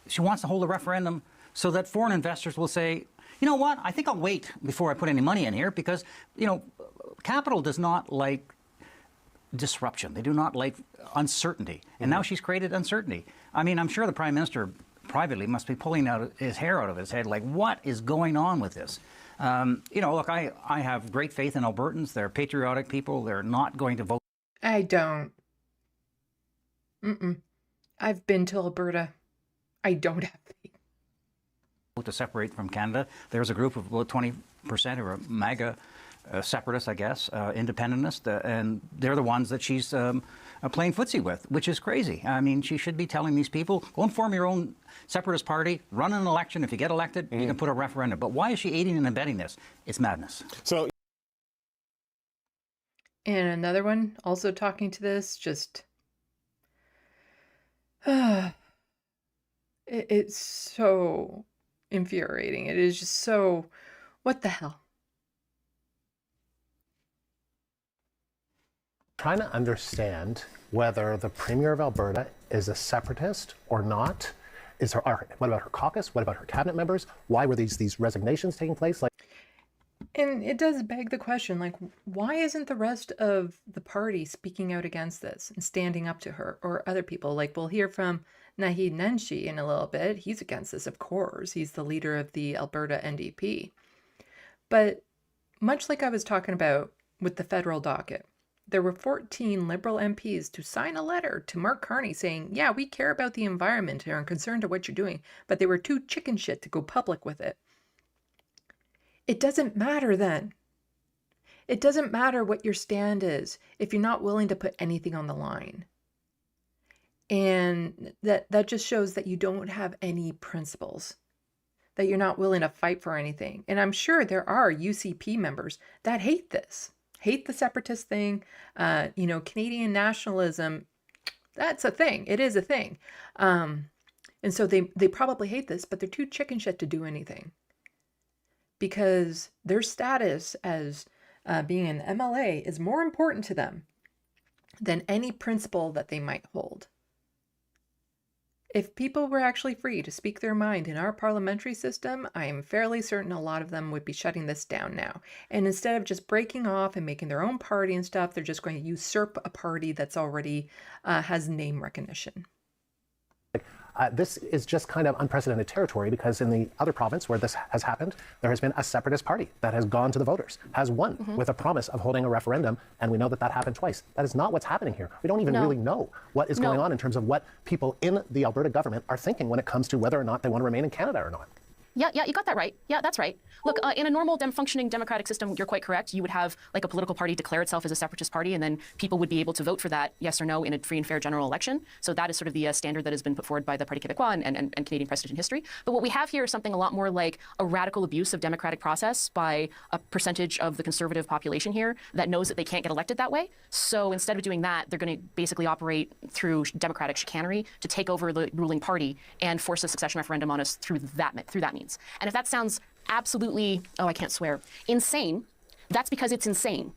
She wants to hold a referendum so that foreign investors will say, you know what, I think I'll wait before I put any money in here because, you know, capital does not like disruption. They do not like uncertainty. And now she's created uncertainty. I mean, I'm sure the Prime Minister privately must be pulling out his hair out of his head, like, what is going on with this? You know, look, I have great faith in Albertans. They're patriotic people. They're not going to vote. I don't. I've been to Alberta. I don't have faith. To separate from Canada. There's a group of about 20% who are MAGA separatists, I guess, independentists, and they're the ones that she's playing footsie with, which is crazy. I mean, she should be telling these people, go and form your own separatist party, run an election. If you get elected, you can put a referendum. But why is she aiding and abetting this? It's madness. So, and another one also talking to this, just it's so infuriating. It is just so, what the hell? Trying to understand whether the Premier of Alberta is a separatist or not, What about her caucus? What about her cabinet members? Why were these resignations taking place? And it does beg the question, like, why isn't the rest of the party speaking out against this and standing up to her or other people? Like, we'll hear from Naheed Nenshi in a little bit. He's against this, of course. He's the leader of the Alberta NDP. But much like I was talking about with the federal docket, there were 14 Liberal MPs to sign a letter to Mark Carney saying, yeah, we care about the environment and are concerned of what you're doing, but they were too chicken shit to go public with it. It doesn't matter then. It doesn't matter what your stand is if you're not willing to put anything on the line. And that just shows that you don't have any principles, that you're not willing to fight for anything. And I'm sure there are UCP members that hate this, hate the separatist thing. Canadian nationalism, that's a thing. It is a thing. And so they probably hate this, but they're too chicken shit to do anything, because their status as being an MLA is more important to them than any principle that they might hold. If people were actually free to speak their mind in our parliamentary system, I am fairly certain a lot of them would be shutting this down now. And instead of just breaking off and making their own party and stuff, they're just going to usurp a party that's already has name recognition. This is just kind of unprecedented territory, because in the other province where this has happened, there has been a separatist party that has gone to the voters, has won with a promise of holding a referendum, and we know that happened twice. That is not what's happening here. We don't even really know what is going on in terms of what people in the Alberta government are thinking when it comes to whether or not they want to remain in Canada or not. Yeah, you got that right. Yeah, that's right. Look, in a normal functioning democratic system, you're quite correct. You would have like a political party declare itself as a separatist party, and then people would be able to vote for that, yes or no, in a free and fair general election. So that is sort of the standard that has been put forward by the Parti Québécois and Canadian precedent in history. But what we have here is something a lot more like a radical abuse of democratic process by a percentage of the conservative population here that knows that they can't get elected that way. So instead of doing that, they're going to basically operate through democratic chicanery to take over the ruling party and force a succession referendum on us through that means. And if that sounds absolutely, I can't swear, insane, that's because it's insane.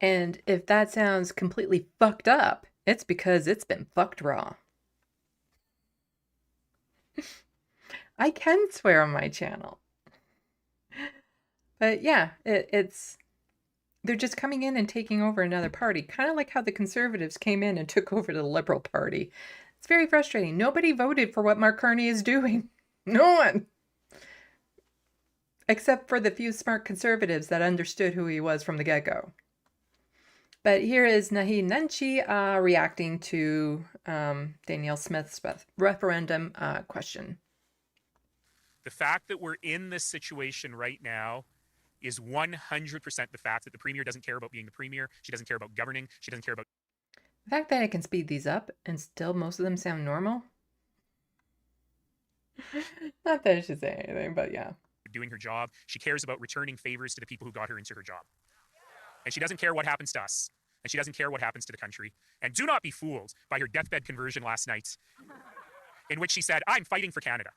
And if that sounds completely fucked up, it's because it's been fucked raw. I can swear on my channel. But yeah, they're just coming in and taking over another party, kind of like how the Conservatives came in and took over the Liberal Party. It's very frustrating. Nobody voted for what Mark Carney is doing. No one. Except for the few smart Conservatives that understood who he was from the get-go. But here is Naheed Nenshi reacting to Danielle Smith's referendum question. The fact that we're in this situation right now is 100% the fact that the Premier doesn't care about being the Premier. She doesn't care about governing. She doesn't care about... The fact that I can speed these up and still most of them sound normal. Not that I should say anything, but yeah. Doing her job. She cares about returning favors to the people who got her into her job. And she doesn't care what happens to us. And she doesn't care what happens to the country. And do not be fooled by her deathbed conversion last night, in which she said, I'm fighting for Canada.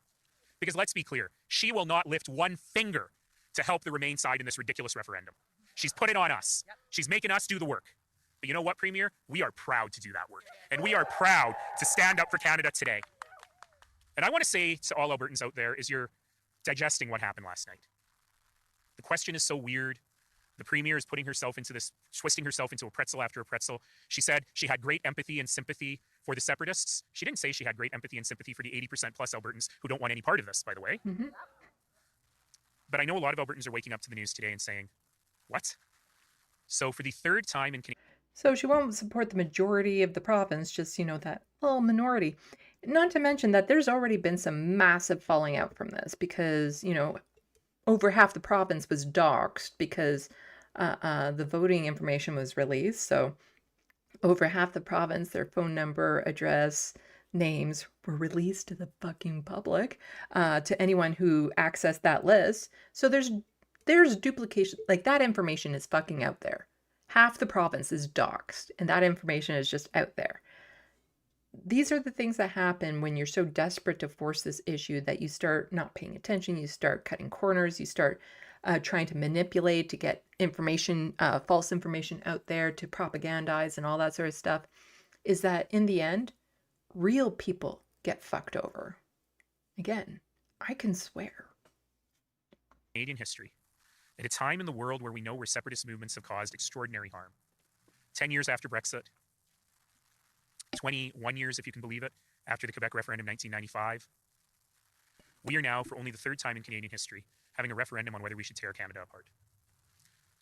Because let's be clear, she will not lift one finger to help the Remain side in this ridiculous referendum. She's put it on us. She's making us do the work. But you know what, Premier? We are proud to do that work. And we are proud to stand up for Canada today. And I want to say to all Albertans out there, as you're digesting what happened last night, the question is so weird. The Premier is putting herself into this, twisting herself into a pretzel after a pretzel. She said she had great empathy and sympathy for the Separatists. She didn't say she had great empathy and sympathy for the 80% plus Albertans who don't want any part of this, by the way. Mm-hmm. But I know a lot of Albertans are waking up to the news today and saying, what? So for the third time in Canada... So she won't support the majority of the province, just, that little minority. Not to mention that there's already been some massive falling out from this because, over half the province was doxxed because the voting information was released. So over half the province, their phone number, address, names were released to the fucking public, to anyone who accessed that list. So there's duplication. Like, that information is fucking out there. Half the province is doxxed, and that information is just out there. These are the things that happen when you're so desperate to force this issue that you start not paying attention, you start cutting corners, you start trying to manipulate to get information, false information out there to propagandize and all that sort of stuff, is that in the end, real people get fucked over. Again, I can swear. Canadian history, at a time in the world where we know where separatist movements have caused extraordinary harm. 10 years after Brexit, 21 years, if you can believe it, after the Quebec referendum in 1995, we are now, for only the third time in Canadian history, having a referendum on whether we should tear Canada apart.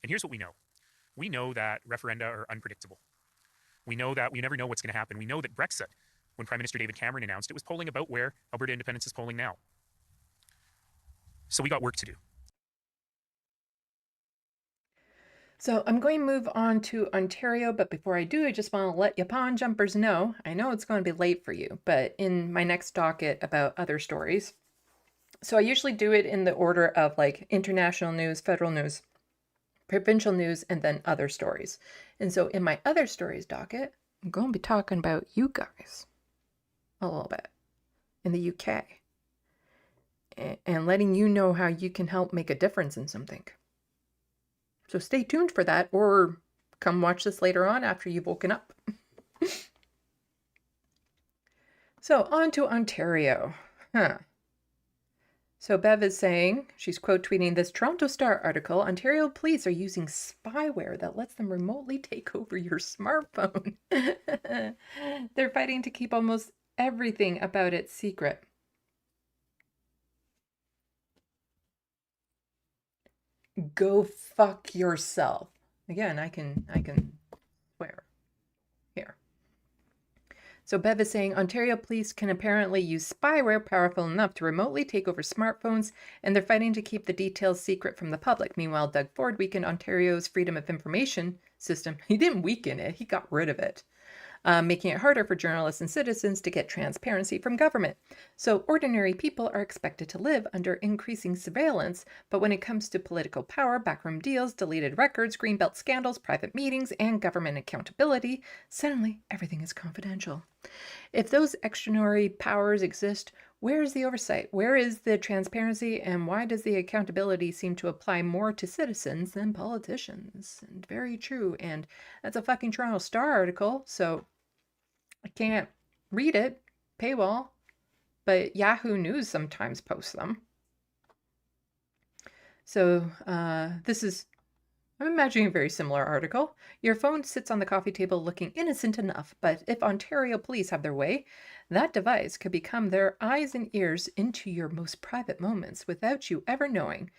And here's what we know. We know that referenda are unpredictable. We know that we never know what's going to happen. We know that Brexit, when Prime Minister David Cameron announced it, was polling about where Alberta independence is polling now. So we got work to do. So I'm going to move on to Ontario, but before I do, I just want to let you pawn jumpers know, I know it's going to be late for you, but in my next docket about other stories. So I usually do it in the order of like international news, federal news, provincial news, and then other stories. And so in my other stories docket, I'm going to be talking about you guys a little bit in the UK and letting you know how you can help make a difference in something. So stay tuned for that, or come watch this later on after you've woken up. So on to Ontario. So Bev is saying, she's quote tweeting this Toronto Star article, Ontario police are using spyware that lets them remotely take over your smartphone. They're fighting to keep almost everything about it secret. Go fuck yourself. Again, I can swear here. So Bev is saying Ontario police can apparently use spyware powerful enough to remotely take over smartphones, and they're fighting to keep the details secret from the public. Meanwhile, Doug Ford weakened Ontario's freedom of information system. He didn't weaken it, he got rid of it. Making it harder for journalists and citizens to get transparency from government. So ordinary people are expected to live under increasing surveillance, but when it comes to political power, backroom deals, deleted records, greenbelt scandals, private meetings, and government accountability, suddenly everything is confidential. If those extraordinary powers exist, where is the oversight? Where is the transparency? And why does the accountability seem to apply more to citizens than politicians? And very true. And that's a fucking Toronto Star article, so I can't read it, paywall, but Yahoo News sometimes posts them. So this is, I'm imagining a very similar article. Your phone sits on the coffee table looking innocent enough, but if Ontario police have their way, that device could become their eyes and ears into your most private moments without you ever knowing.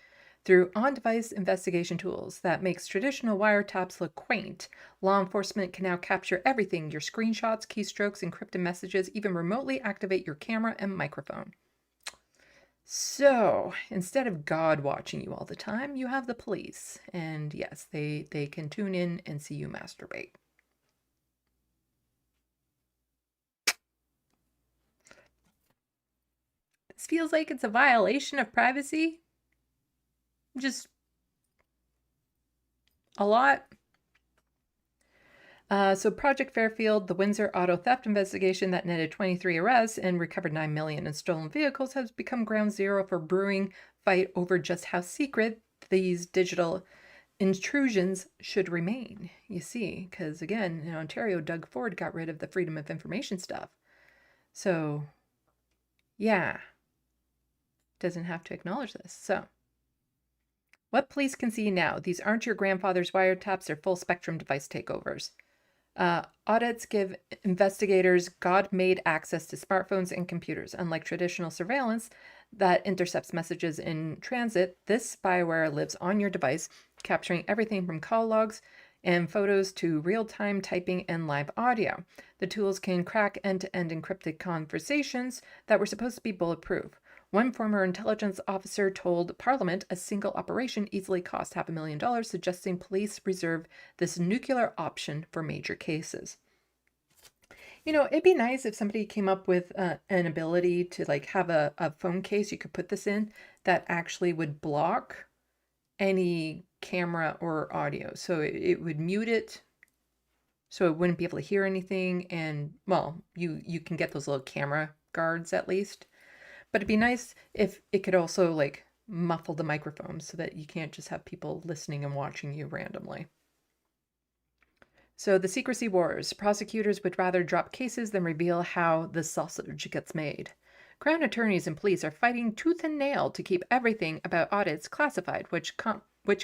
Through on-device investigation tools that makes traditional wiretaps look quaint, law enforcement can now capture everything, your screenshots, keystrokes, encrypted messages, even remotely activate your camera and microphone. So, instead of God watching you all the time, you have the police. And yes, they can tune in and see you masturbate. This feels like it's a violation of privacy. Just a lot. So Project Fairfield, the Windsor auto theft investigation that netted 23 arrests and recovered $9 million in stolen vehicles, has become ground zero for brewing fight over just how secret these digital intrusions should remain. You see, because again, in Ontario, Doug Ford got rid of the freedom of information stuff. So, yeah, doesn't have to acknowledge this. So, what police can see now? These aren't your grandfather's wiretaps, they're full spectrum device takeovers. Audits give investigators God-made access to smartphones and computers. Unlike traditional surveillance that intercepts messages in transit, this spyware lives on your device, capturing everything from call logs and photos to real-time typing and live audio. The tools can crack end-to-end encrypted conversations that were supposed to be bulletproof. One former intelligence officer told Parliament a single operation easily cost $500,000, suggesting police reserve this nuclear option for major cases. You know, it'd be nice if somebody came up with an ability to like have a phone case you could put this in that actually would block any camera or audio. So it would mute it so it wouldn't be able to hear anything. And well, you can get those little camera guards at least. But it'd be nice if it could also like muffle the microphone so that you can't just have people listening and watching you randomly. So the secrecy wars. Prosecutors would rather drop cases than reveal how the sausage gets made. Crown attorneys and police are fighting tooth and nail to keep everything about audits classified, which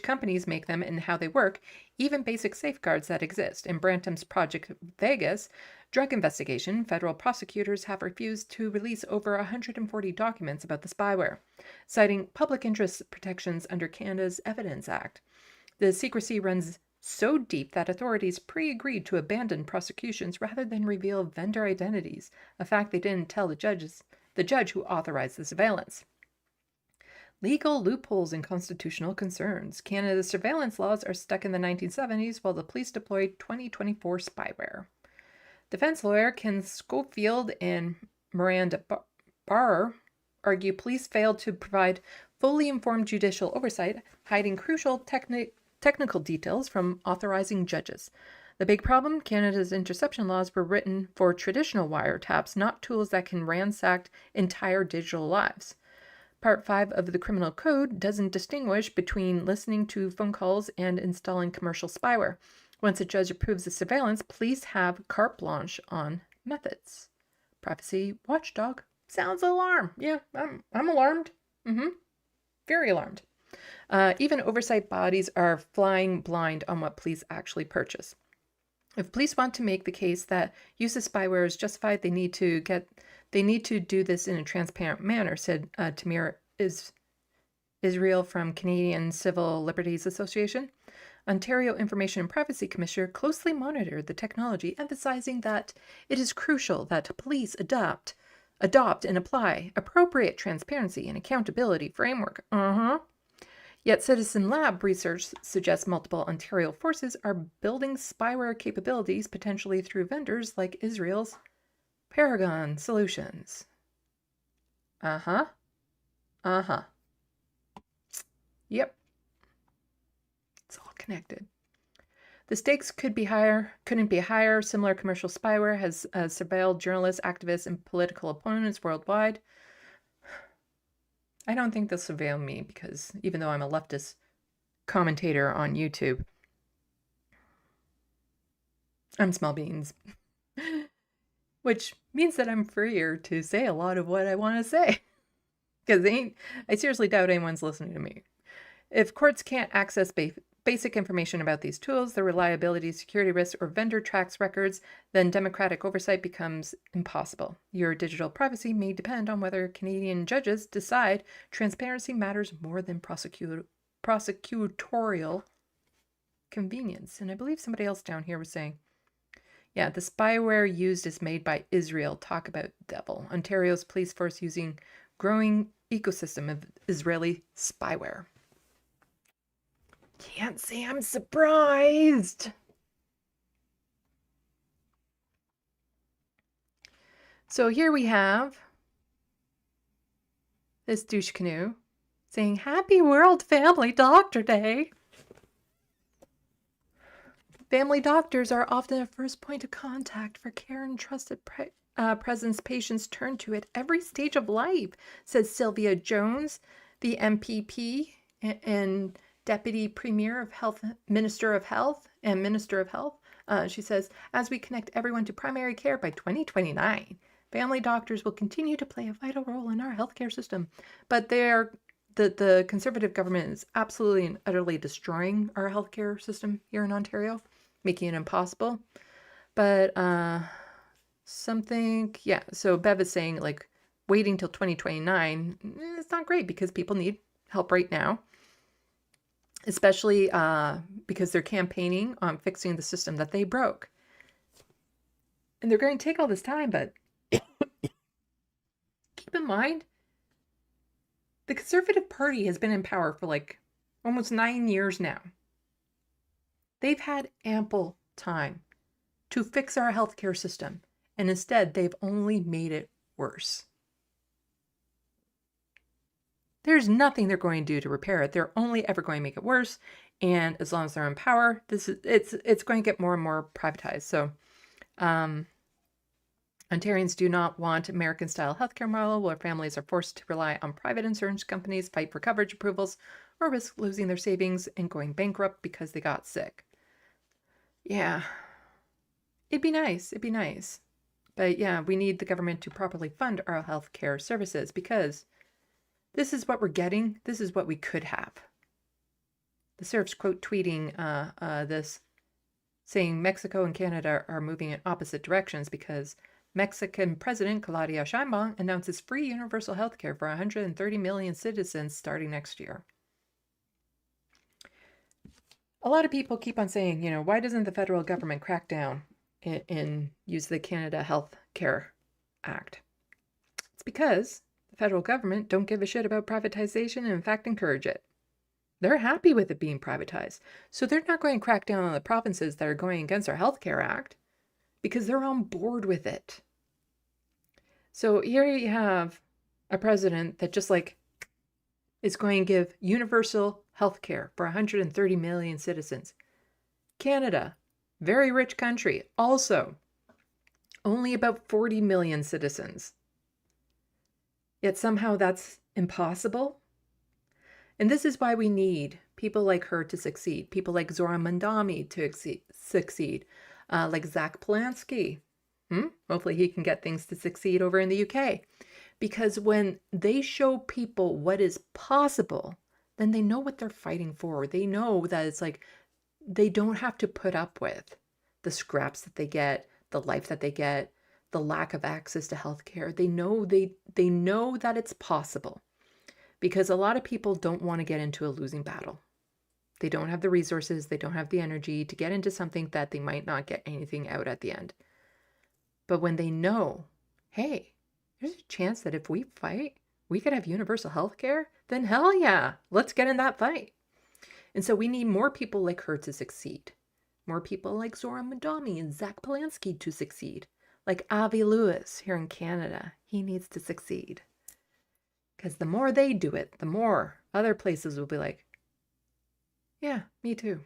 companies make them and how they work, even basic safeguards that exist. In Brantham's Project Vegas drug investigation, federal prosecutors have refused to release over 140 documents about the spyware, citing public interest protections under Canada's Evidence Act. The secrecy runs so deep that authorities pre-agreed to abandon prosecutions rather than reveal vendor identities, a fact they didn't tell the judge who authorized the surveillance. Legal loopholes and constitutional concerns. Canada's surveillance laws are stuck in the 1970s while the police deployed 2024 spyware. Defense lawyer Ken Schofield and Miranda Barr argue police failed to provide fully informed judicial oversight, hiding crucial technical details from authorizing judges. The big problem? Canada's interception laws were written for traditional wiretaps, not tools that can ransack entire digital lives. Part 5 of the Criminal Code doesn't distinguish between listening to phone calls and installing commercial spyware. Once a judge approves the surveillance, police have carte blanche on methods. Privacy watchdog. Sounds alarm. Yeah, I'm alarmed. Very alarmed. Even oversight bodies are flying blind on what police actually purchase. If police want to make the case that use of spyware is justified, they need to do this in a transparent manner, said Tamir Israel from Canadian Civil Liberties Association. Ontario Information and Privacy Commissioner closely monitored the technology, emphasizing that it is crucial that police adopt and apply appropriate transparency and accountability framework. Yet Citizen Lab research suggests multiple Ontario forces are building spyware capabilities potentially through vendors like Israel's Paragon Solutions. Yep. It's all connected. The stakes couldn't be higher. Similar commercial spyware has surveilled journalists, activists, and political opponents worldwide. I don't think they'll surveil me because even though I'm a leftist commentator on YouTube, I'm small beans. Which means that I'm freer to say a lot of what I want to say. Because I seriously doubt anyone's listening to me. If courts can't access basic information about these tools, their reliability, security risks, or vendor tracks records, then democratic oversight becomes impossible. Your digital privacy may depend on whether Canadian judges decide transparency matters more than prosecutorial convenience. And I believe somebody else down here was saying, yeah, the spyware used is made by Israel. Talk about devil. Ontario's police force using growing ecosystem of Israeli spyware. Can't say I'm surprised. So here we have this douche canoe saying, Happy World Family Doctor Day. Family doctors are often a first point of contact for care and trusted presence patients turn to at every stage of life, says Sylvia Jones, the MPP and Deputy Premier of Health, Minister of Health, and Minister of Health. She says, as we connect everyone to primary care by 2029, family doctors will continue to play a vital role in our healthcare system. But the Conservative government is absolutely and utterly destroying our healthcare system here in Ontario, making it impossible. But so Bev is saying, like, waiting till 2029, it's not great because people need help right now. Especially because they're campaigning on fixing the system that they broke. And they're going to take all this time, but keep in mind, the Conservative Party has been in power for like almost 9 years now. They've had ample time to fix our healthcare system, and instead they've only made it worse. There's nothing they're going to do to repair it. They're only ever going to make it worse. And as long as they're in power, it's going to get more and more privatized. So Ontarians do not want American-style healthcare model where families are forced to rely on private insurance companies, fight for coverage approvals, or risk losing their savings and going bankrupt because they got sick. Yeah, It'd be nice. It'd be nice. But yeah, we need the government to properly fund our healthcare services because this is what we're getting. This is what we could have. The Serf's quote tweeting this, saying Mexico and Canada are moving in opposite directions because Mexican President Claudia Sheinbaum announces free universal health care for 130 million citizens starting next year. A lot of people keep on saying, you know, why doesn't the federal government crack down and use the Canada Health Care Act? It's because the federal government don't give a shit about privatization and in fact encourage it. They're happy with it being privatized. So they're not going to crack down on the provinces that are going against our Health Care Act because they're on board with it. So here you have a president that just like is going to give universal health care for 130 million citizens. Canada, very rich country, also only about 40 million citizens. Yet somehow that's impossible. And this is why we need people like her to succeed, people like Zora Mandami to succeed, like Zach Polanski. Hopefully he can get things to succeed over in the UK. Because when they show people what is possible, then they know what they're fighting for. They know that it's like they don't have to put up with the scraps that they get, the life that they get, the lack of access to healthcare. They know that it's possible. Because a lot of people don't want to get into a losing battle. They don't have the resources, they don't have the energy to get into something that they might not get anything out at the end. But when they know, hey, there's a chance that if we fight, we could have universal health care, then hell yeah, let's get in that fight. And so we need more people like her to succeed. More people like Zora Mandami and Zach Polanski to succeed. Like Avi Lewis here in Canada, he needs to succeed. Because the more they do it, the more other places will be like, yeah, me too.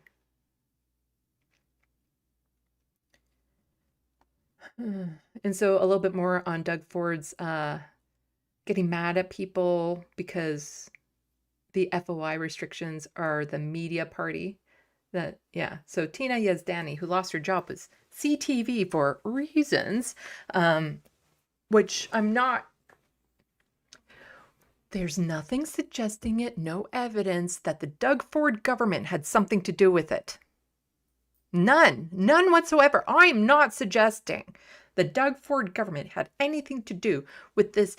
And so a little bit more on Doug Ford's getting mad at people because the FOI restrictions are the media party. So Tina Yazdani, who lost her job with CTV for reasons, which I'm not. There's nothing suggesting it, no evidence that the Doug Ford government had something to do with it. None whatsoever. I'm not suggesting the Doug Ford government had anything to do with this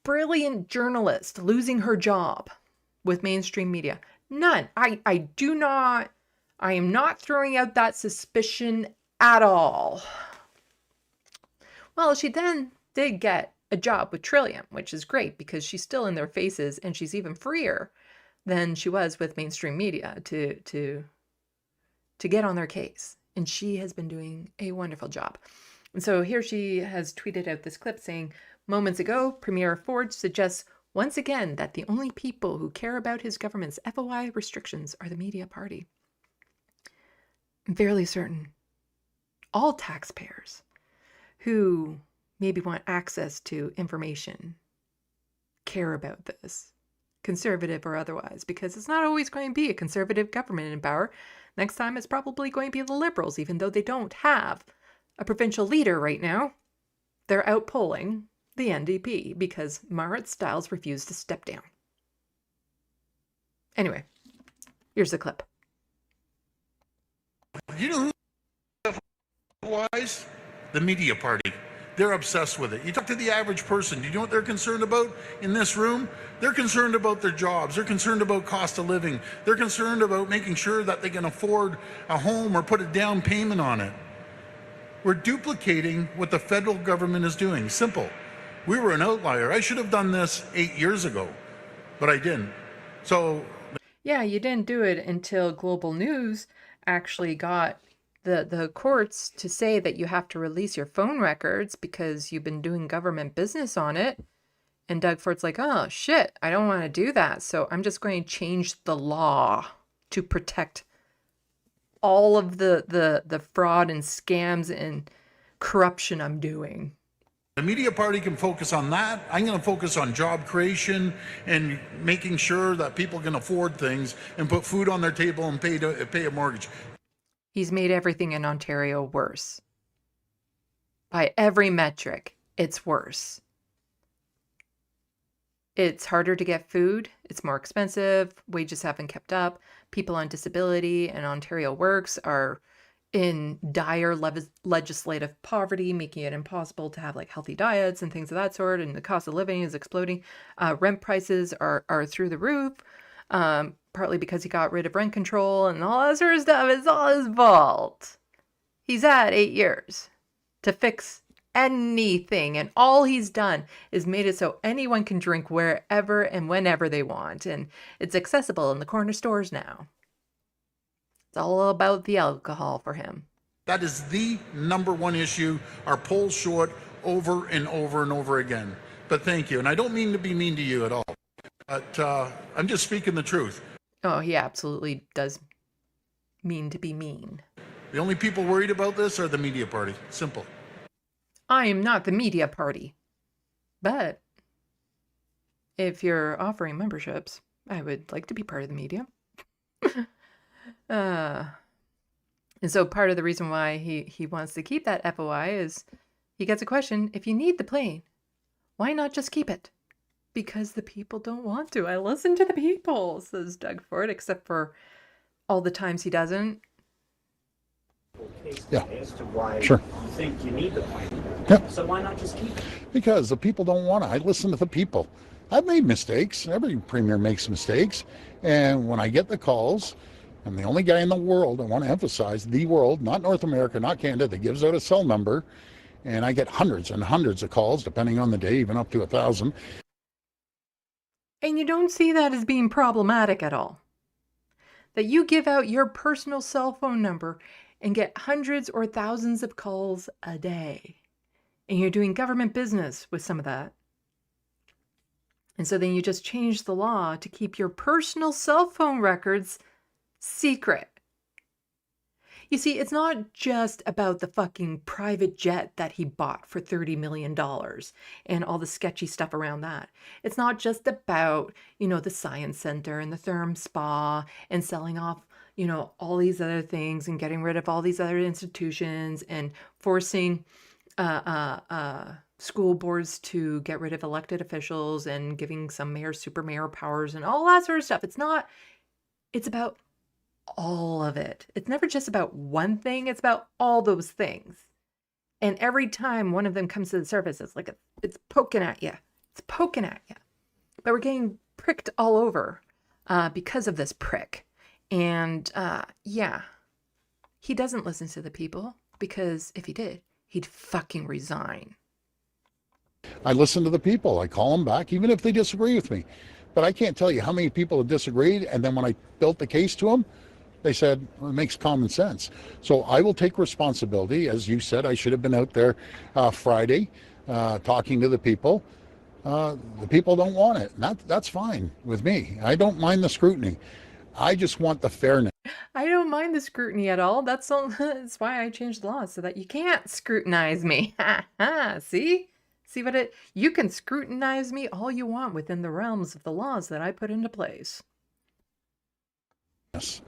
brilliant journalist losing her job with mainstream media. None. I am not throwing out that suspicion at all. Well, she then did get a job with Trillium, which is great because she's still in their faces and she's even freer than she was with mainstream media to get on their case. And she has been doing a wonderful job. And so here she has tweeted out this clip saying, moments ago, Premier Ford suggests once again that the only people who care about his government's FOI restrictions are the media party. I'm fairly certain all taxpayers who maybe want access to information care about this, conservative or otherwise, because it's not always going to be a conservative government in power. Next time it's probably going to be the Liberals, even though they don't have a provincial leader right now. They're out polling the NDP because Marit Stiles refused to step down. Anyway, here's the clip. You know who wise? The media party. They're obsessed with it. You talk to the average person, do you know what they're concerned about in this room? They're concerned about their jobs. They're concerned about cost of living. They're concerned about making sure that they can afford a home or put a down payment on it. We're duplicating what the federal government is doing. Simple. We were an outlier. I should have done this 8 years ago, but I didn't. So yeah, you didn't do it until Global News actually got the courts to say that you have to release your phone records because you've been doing government business on it. And Doug Ford's like, oh shit, I don't want to do that. So I'm just going to change the law to protect all of the fraud and scams and corruption I'm doing. The media party can focus on that. I'm going to focus on job creation and making sure that people can afford things and put food on their table and pay a mortgage. He's made everything in Ontario worse. By every metric, it's worse. It's harder to get food. It's more expensive. Wages haven't kept up. People on disability and Ontario Works are in dire legislative poverty, making it impossible to have like healthy diets and things of that sort. And the cost of living is exploding. Rent prices are through the roof, partly because he got rid of rent control and all that sort of stuff. It's all his fault. He's had 8 years to fix anything, and all he's done is made it so anyone can drink wherever and whenever they want, and it's accessible in the corner stores now. It's all about the alcohol for him. That is the number one issue. Our polls show it over and over and over again. But thank you. And I don't mean to be mean to you at all. But I'm just speaking the truth. Oh, he absolutely does mean to be mean. The only people worried about this are the media party. Simple. I am not the media party. But if you're offering memberships, I would like to be part of the media. And so part of the reason why he wants to keep that FOI is he gets a question, if you need the plane, why not just keep it? Because the people don't want to. I listen to the people, says Doug Ford, except for all the times he doesn't. Yeah, as to why sure. you think you need the plane. Yeah. So why not just keep it? Because the people don't want to. I listen to the people. I've made mistakes. Every premier makes mistakes. And when I get the calls, I'm the only guy in the world, I want to emphasize, the world, not North America, not Canada, that gives out a cell number. And I get hundreds and hundreds of calls, depending on the day, even up to 1,000. And you don't see that as being problematic at all. That you give out your personal cell phone number and get hundreds or thousands of calls a day. And you're doing government business with some of that. And so then you just change the law to keep your personal cell phone records secret. You see, it's not just about the fucking private jet that he bought for $30 million and all the sketchy stuff around that. It's not just about, the science center and the therm spa and selling off, all these other things and getting rid of all these other institutions and forcing school boards to get rid of elected officials and giving some mayor, super mayor powers and all that sort of stuff. It's about all of it. It's never just about one thing. It's about all those things. And every time one of them comes to the surface, it's like it's poking at you. It's poking at you. But we're getting pricked all over because of this prick. And he doesn't listen to the people because if he did, he'd fucking resign. I listen to the people. I call them back, even if they disagree with me. But I can't tell you how many people have disagreed. And then when I built the case to them, they said, well, it makes common sense. So I will take responsibility. As you said, I should have been out there Friday talking to the people. The people don't want it. That's fine with me. I don't mind the scrutiny. I just want the fairness. I don't mind the scrutiny at all. That's why I changed the law so that you can't scrutinize me. See? See what you can scrutinize me all you want within the realms of the laws that I put into place.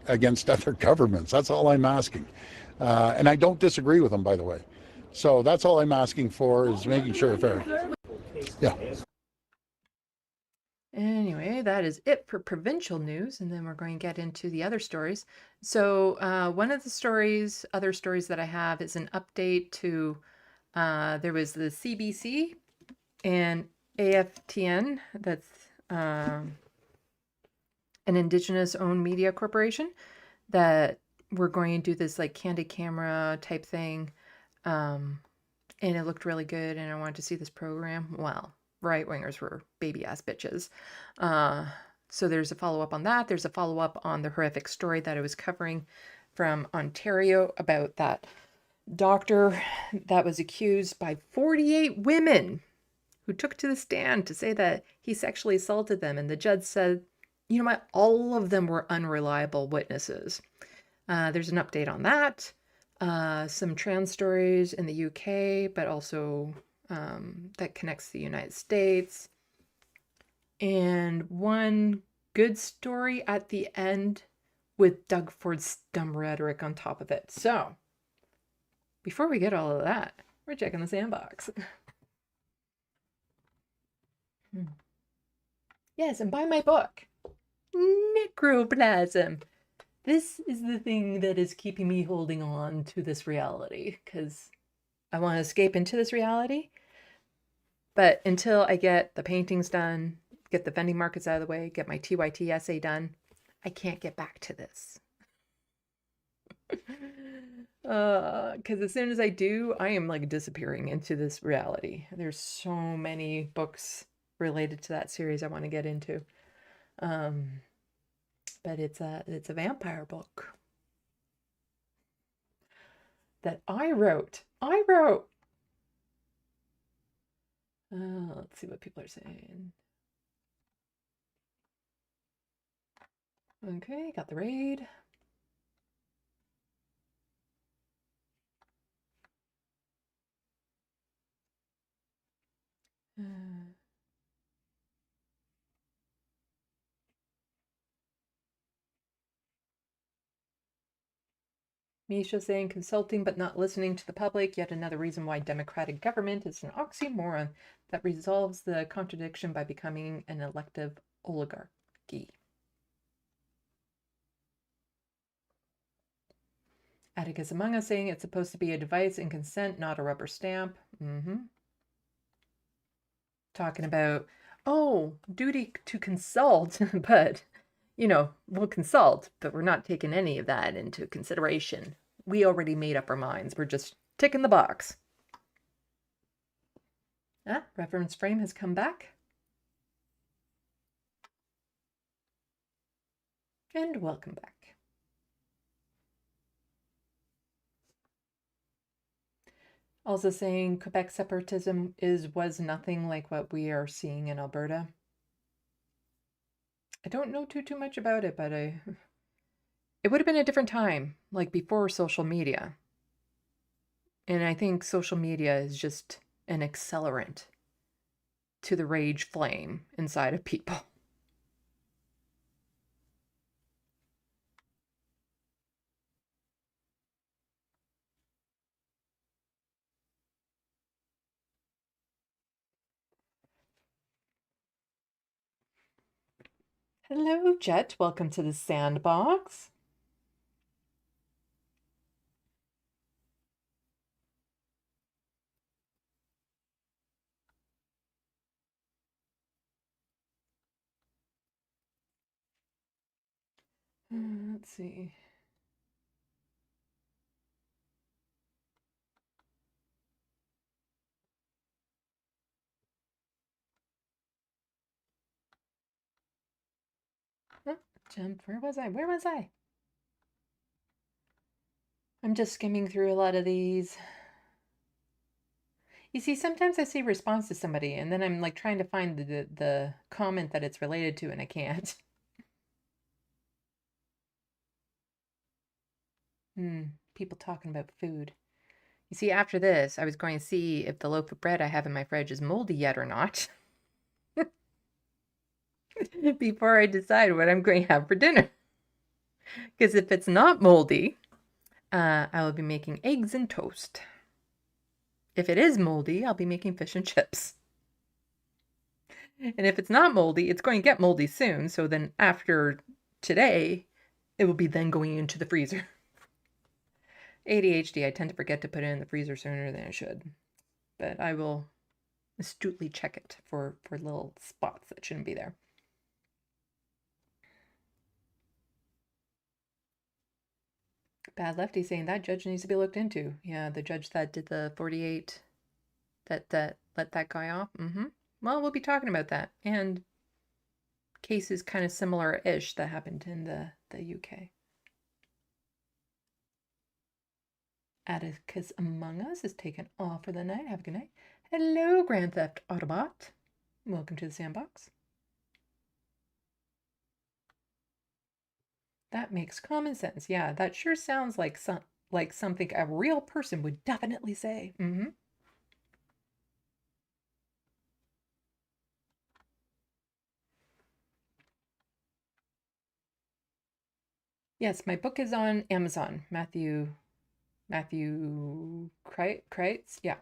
Against other governments. That's all I'm asking. And I don't disagree with them, by the way. So that's all I'm asking for is making sure it's fair. Yeah. Anyway, that is it for provincial news, and then we're going to get into the other stories. So one of the other stories that I have is an update to, there was the CBC and AFTN, that's an Indigenous-owned media corporation, that we're going to do this like candid camera type thing, and it looked really good, and I wanted to see this program. Well, right-wingers were baby-ass bitches. So there's a follow-up on that. There's a follow-up on the horrific story that I was covering from Ontario about that doctor that was accused by 48 women who took to the stand to say that he sexually assaulted them. And the judge said, you know what, all of them were unreliable witnesses. There's an update on that. Some trans stories in the UK, but also that connects the United States. And one good story at the end with Doug Ford's dumb rhetoric on top of it. So, before we get all of that, We're checking the sandbox. Yes, and buy my book, Necroplasm. This is the thing that is keeping me holding on to this reality, because I want to escape into this reality. But until I get the paintings done, get the vending markets out of the way, get my TYT essay done, I can't get back to this. Because as soon as I do, I am like disappearing into this reality. There's so many books related to that series I want to get into. But it's a vampire book that I wrote. Let's see what people are saying. Okay, got the raid. Misha saying consulting but not listening to the public, yet another reason why democratic government is an oxymoron that resolves the contradiction by becoming an elective oligarchy. Atticus Among Us saying it's supposed to be a device and consent, not a rubber stamp. Talking about, oh, duty to consult, but, you know, we'll consult, but we're not taking any of that into consideration. We already made up our minds. We're just ticking the box. Ah, reference frame has come back. And welcome back. Also saying Quebec separatism was nothing like what we are seeing in Alberta. I don't know too much about it, but it would have been a different time, like before social media. And I think social media is just an accelerant to the rage flame inside of people. Hello, Jet. Welcome to the SandBox. Let's see. Jump. Where was I? I'm just skimming through a lot of these. You see, sometimes I see response to somebody, and then I'm like trying to find the comment that it's related to, and I can't. People talking about food. You see, after this, I was going to see if the loaf of bread I have in my fridge is moldy yet or not. Before I decide what I'm going to have for dinner. Because if it's not moldy, I will be making eggs and toast. If it is moldy, I'll be making fish and chips. And if it's not moldy, it's going to get moldy soon. So then after today, it will be then going into the freezer. ADHD, I tend to forget to put it in the freezer sooner than I should. But I will astutely check it for little spots that shouldn't be there. Bad Lefty saying that judge needs to be looked into. Yeah, the judge that did the 48, that let that guy off. Well, we'll be talking about that. And cases kind of similar-ish that happened in the UK. Atticus Among Us is taken off for the night. Have a good night. Hello, Grand Theft Autobot. Welcome to the sandbox. That makes common sense. Yeah, that sure sounds like something a real person would definitely say. Yes, my book is on Amazon. Matthew Kreitz. Yeah,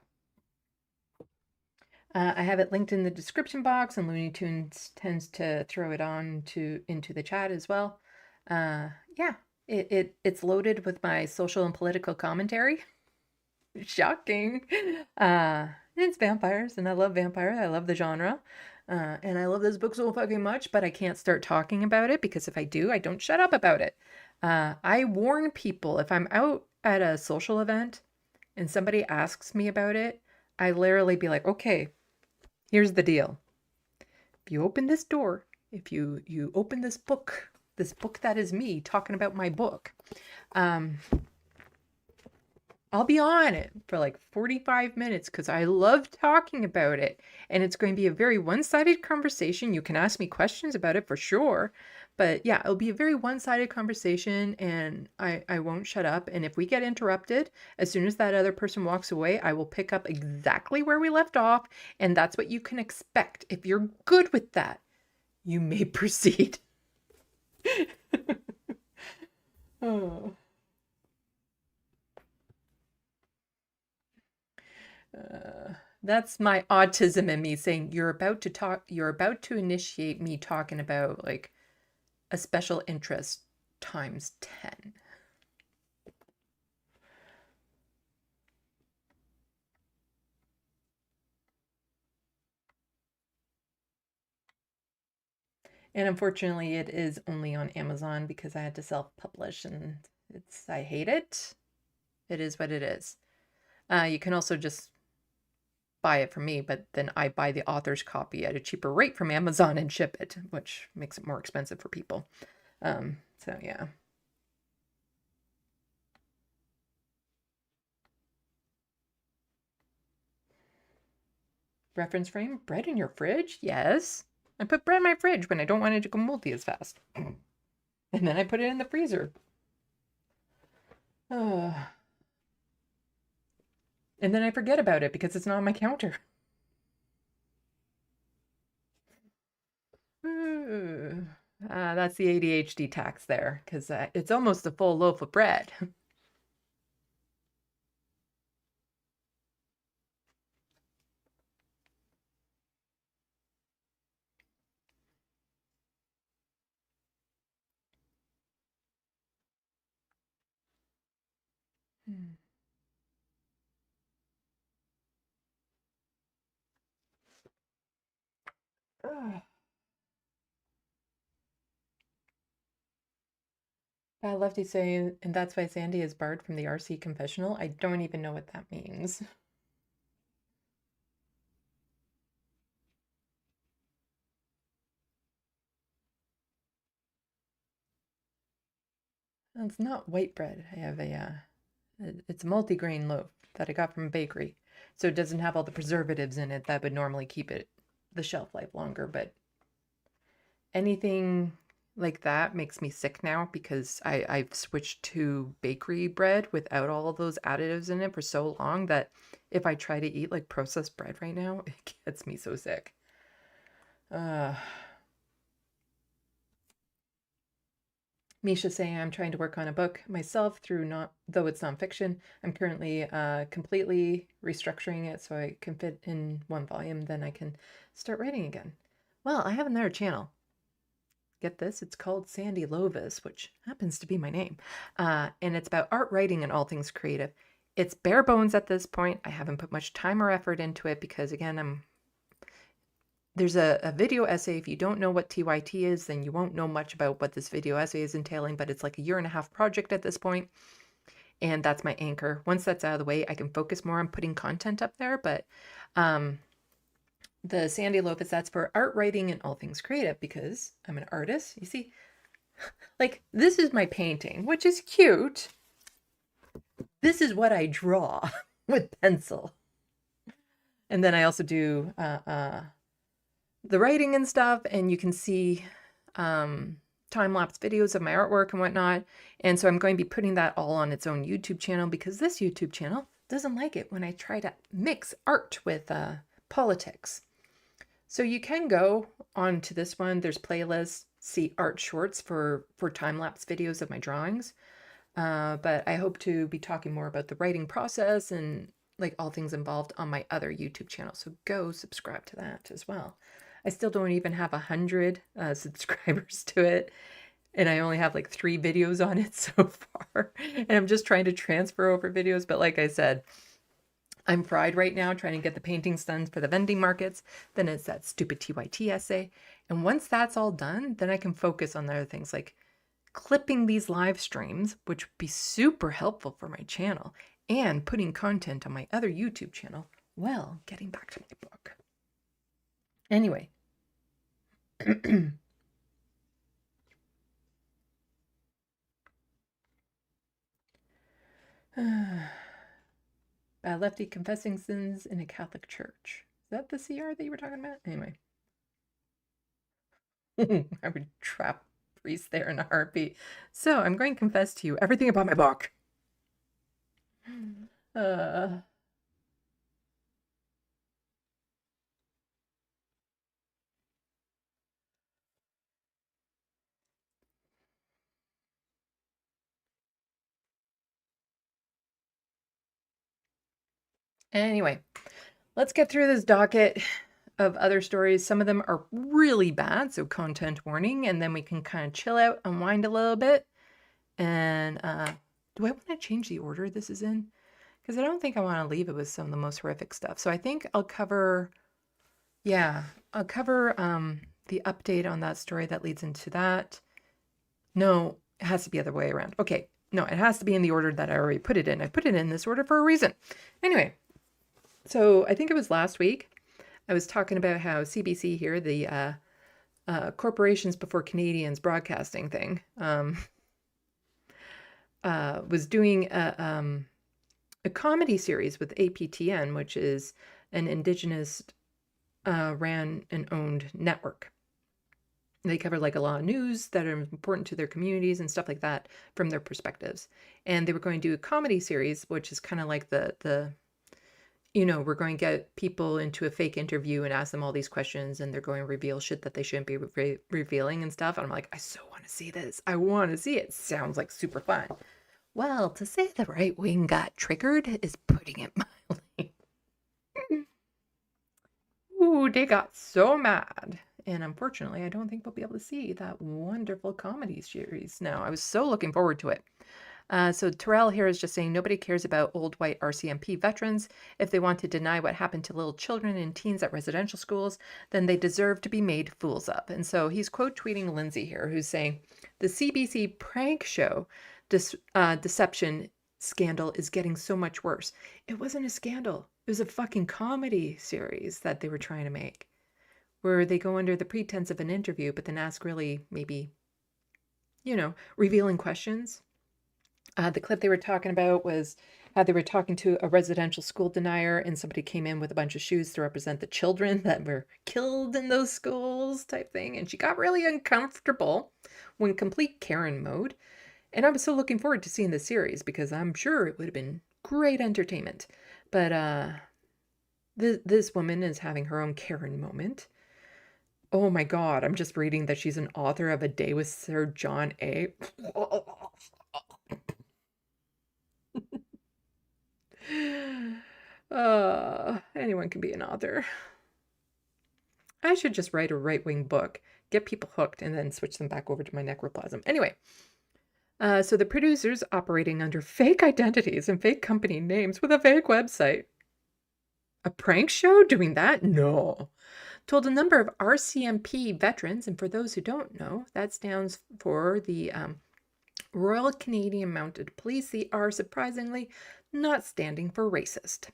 I have it linked in the description box, and Looney Tunes tends to throw it on into the chat as well. Yeah, it's loaded with my social and political commentary. Shocking. It's vampires, and I love vampire. I love the genre. And I love this book so fucking much, but I can't start talking about it because if I do, I don't shut up about it. I warn people if I'm out at a social event and somebody asks me about it, I literally be like, okay, here's the deal. If you open this door, if you open this book that is me talking about my book, I'll be on it for like 45 minutes because I love talking about it. And it's going to be a very one-sided conversation. You can ask me questions about it for sure. But yeah, it'll be a very one-sided conversation and I won't shut up. And if we get interrupted, as soon as that other person walks away, I will pick up exactly where we left off. And that's what you can expect. If you're good with that, you may proceed. Oh. That's my autism in me saying you're about to initiate me talking about like a special interest times 10. And unfortunately it is only on Amazon because I had to self-publish and I hate it. It is what it is. You can also just buy it from me, but then I buy the author's copy at a cheaper rate from Amazon and ship it, which makes it more expensive for people. So yeah. Reference frame, bread in your fridge? Yes. I put bread in my fridge when I don't want it to go moldy as fast. And then I put it in the freezer. And then I forget about it because it's not on my counter. That's the ADHD tax there, because it's almost a full loaf of bread. Lefty saying, and that's why Sandy is barred from the RC confessional. I don't even know what that means. It's not white bread. I have it's a multi-grain loaf that I got from a bakery. So it doesn't have all the preservatives in it that would normally keep it the shelf life longer, but anything like that makes me sick now because I've switched to bakery bread without all of those additives in it for so long that if I try to eat like processed bread right now, it gets me so sick. Misha saying I'm trying to work on a book myself though it's nonfiction. I'm currently completely restructuring it so I can fit in one volume, then I can start writing again. Well, I have another channel. Get this, it's called Sandy Lovis, which happens to be my name. And it's about art, writing, and all things creative. It's bare bones at this point. I haven't put much time or effort into it because, again, there's a video essay. If you don't know what TYT is, then you won't know much about what this video essay is entailing, but it's like a 1.5-year project at this point. And that's my anchor. Once that's out of the way, I can focus more on putting content up there. But the Sandy Lopez, that's for art, writing, and all things creative because I'm an artist. You see, like this is my painting, which is cute. This is what I draw with pencil. And then I also do the writing and stuff, and you can see time-lapse videos of my artwork and whatnot. And so I'm going to be putting that all on its own YouTube channel because this YouTube channel doesn't like it when I try to mix art with politics. So you can go on to this one. There's playlists, see art shorts for time-lapse videos of my drawings. But I hope to be talking more about the writing process and like All Things Involved on my other YouTube channel. So go subscribe to that as well. I still don't even have 100 subscribers to it. And I only have like 3 videos on it so far. And I'm just trying to transfer over videos. But like I said, I'm fried right now trying to get the paintings done for the vending markets. Then it's that stupid TYT essay. And once that's all done, then I can focus on the other things like clipping these live streams, which would be super helpful for my channel, and putting content on my other YouTube channel while getting back to my book. Anyway. Lefty confessing sins in a Catholic church. Is that the CR that you were talking about? Anyway. I would trap priest there in a heartbeat. So I'm going to confess to you everything about my book. Anyway, let's get through this docket of other stories. Some of them are really bad, so content warning, and then we can kind of chill out, unwind a little bit. And do I want to change the order this is in? Because I don't think I want to leave it with some of the most horrific stuff. So I think I'll cover, I'll cover the update on that story that leads into that. No, it has to be the other way around. Okay, no, it has to be in the order that I already put it in. I put it in this order for a reason. Anyway, so I think it was last week, I was talking about how CBC here, the Corporations Before Canadians broadcasting thing, was doing a comedy series with APTN, which is an Indigenous ran and owned network. They cover like a lot of news that are important to their communities and stuff like that from their perspectives. And they were going to do a comedy series, which is kind of like the we're going to get people into a fake interview and ask them all these questions, and they're going to reveal shit that they shouldn't be revealing and stuff. And I'm like, I so want to see this. I want to see it. Sounds like super fun. Well, to say the right wing got triggered is putting it mildly. Ooh, they got so mad. And unfortunately, I don't think we'll be able to see that wonderful comedy series now. I was so looking forward to it. So Terrell here is just saying nobody cares about old white RCMP veterans. If they want to deny what happened to little children and teens at residential schools, then they deserve to be made fools of. And so he's quote tweeting Lindsay here, who's saying the CBC prank show deception scandal is getting so much worse. It wasn't a scandal. It was a fucking comedy series that they were trying to make, where they go under the pretense of an interview, but then ask really maybe, revealing questions. The clip they were talking about was how they were talking to a residential school denier, and somebody came in with a bunch of shoes to represent the children that were killed in those schools type thing. And she got really uncomfortable when complete Karen mode. And I was so looking forward to seeing this series because I'm sure it would have been great entertainment. But this woman is having her own Karen moment. Oh my God, I'm just reading that she's an author of A Day with Sir John A. Anyone can be an author. I should just write a right-wing book, get people hooked, and then switch them back over to my necroplasm. Anyway, so the producers operating under fake identities and fake company names with a fake website. A prank show doing that? No. Told a number of RCMP veterans, and for those who don't know, that stands for the Royal Canadian Mounted Police. They are surprisingly not standing for racist.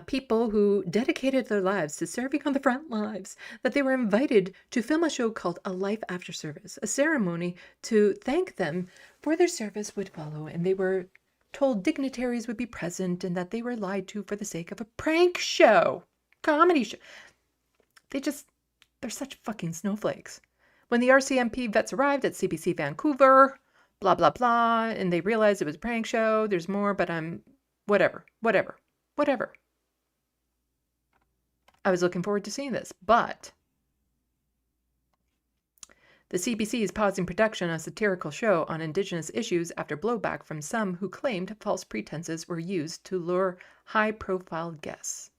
People who dedicated their lives to serving on the front lines, that they were invited to film a show called A Life After Service. A ceremony to thank them for their service would follow, and they were told dignitaries would be present and that they were lied to for the sake of a prank show, comedy show. They're such fucking snowflakes. When the RCMP vets arrived at CBC Vancouver, blah, blah, blah, and they realized it was a prank show, there's more, but whatever. I was looking forward to seeing this, but The CBC is pausing production on a satirical show on Indigenous issues after blowback from some who claimed false pretenses were used to lure high-profile guests.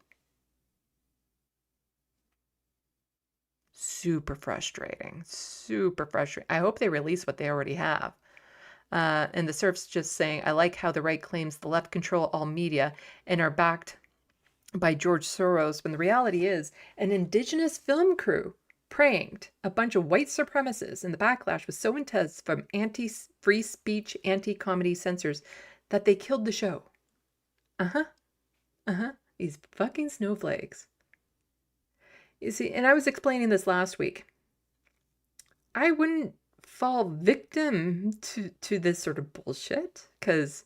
Super frustrating. Super frustrating. I hope they release what they already have. And the Surf's just saying, I like how the right claims the left control all media and are backed by George Soros, when the reality is an Indigenous film crew pranked a bunch of white supremacists, and the backlash was so intense from anti-free speech, anti-comedy censors that they killed the show. These fucking snowflakes. You see, and I was explaining this last week. I wouldn't fall victim to this sort of bullshit because,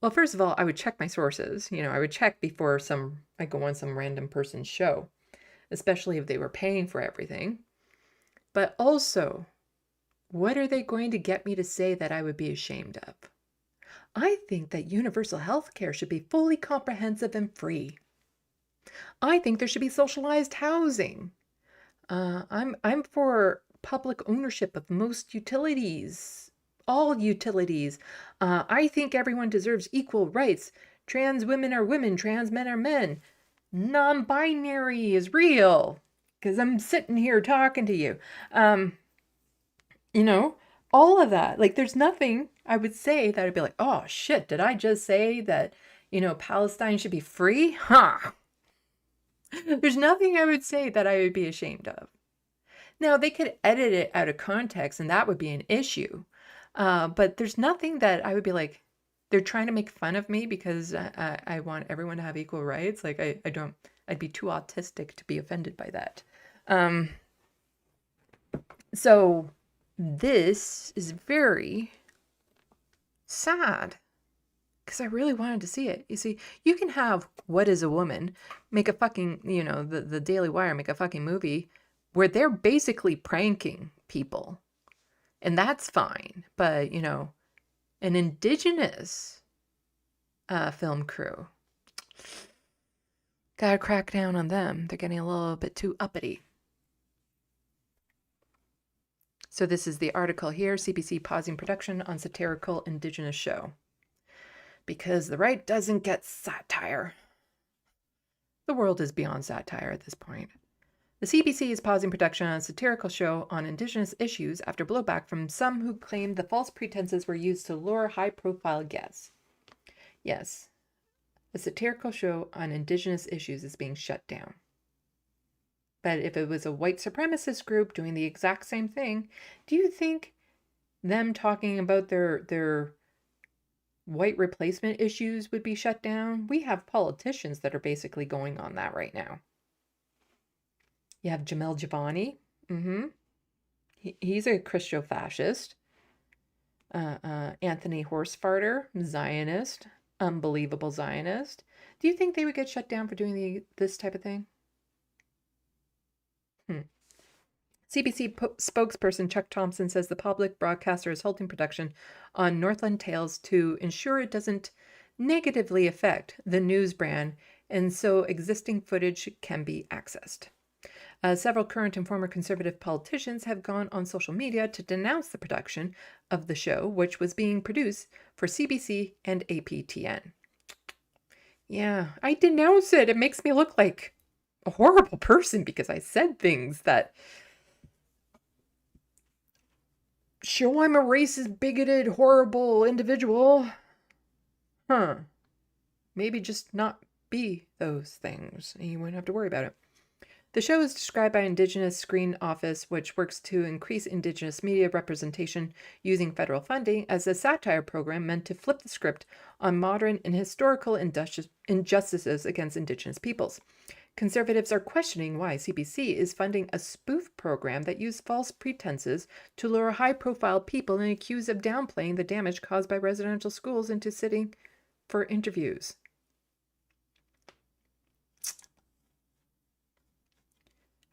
well, first of all, I would check my sources. You know, I would check before I go on some random person's show, especially if they were paying for everything. But also, what are they going to get me to say that I would be ashamed of? I think that universal health care should be fully comprehensive and free. I think there should be socialized housing. I'm for public ownership of most utilities, all utilities. I think everyone deserves equal rights. Trans women are women, trans men are men. Non-binary is real, because I'm sitting here talking to you. You know, all of that. Like, there's nothing I would say that I'd be like, oh shit, did I just say that, you know, Palestine should be free? Huh. There's nothing I would say that I would be ashamed of. Now, they could edit it out of context and that would be an issue. But there's nothing that I would be like, they're trying to make fun of me because I want everyone to have equal rights. Like, I'd be too autistic to be offended by that. So this is very sad because I really wanted to see it. You see, you can have What is a Woman make a fucking, you know, the Daily Wire make a fucking movie where they're basically pranking people. And that's fine. But, you know, an Indigenous film crew, gotta crack down on them. They're getting a little bit too uppity. So this is the article here, CBC pausing production on satirical Indigenous show. Because the right doesn't get satire. The world is beyond satire at this point. The CBC is pausing production on a satirical show on Indigenous issues after blowback from some who claimed the false pretenses were used to lure high-profile guests. Yes, a satirical show on Indigenous issues is being shut down. But if it was a white supremacist group doing the exact same thing, do you think them talking about their white replacement issues would be shut down? We have politicians that are basically going on that right now. You have Jamel Javani. He's a Christo-fascist. Anthony Horsefarter, Zionist, unbelievable Zionist. Do you think they would get shut down for doing this type of thing? CBC spokesperson Chuck Thompson says the public broadcaster is halting production on Northland Tales to ensure it doesn't negatively affect the news brand, and so existing footage can be accessed. Several current and former conservative politicians have gone on social media to denounce the production of the show, which was being produced for CBC and APTN. Yeah, I denounce it. It makes me look like a horrible person because I said things that show I'm a racist, bigoted, horrible individual. Maybe just not be those things, and you wouldn't have to worry about it. The show is described by Indigenous Screen Office, which works to increase Indigenous media representation using federal funding, as a satire program meant to flip the script on modern and historical injustices against Indigenous peoples. Conservatives are questioning why CBC is funding a spoof program that used false pretenses to lure high-profile people and accused of downplaying the damage caused by residential schools into sitting for interviews.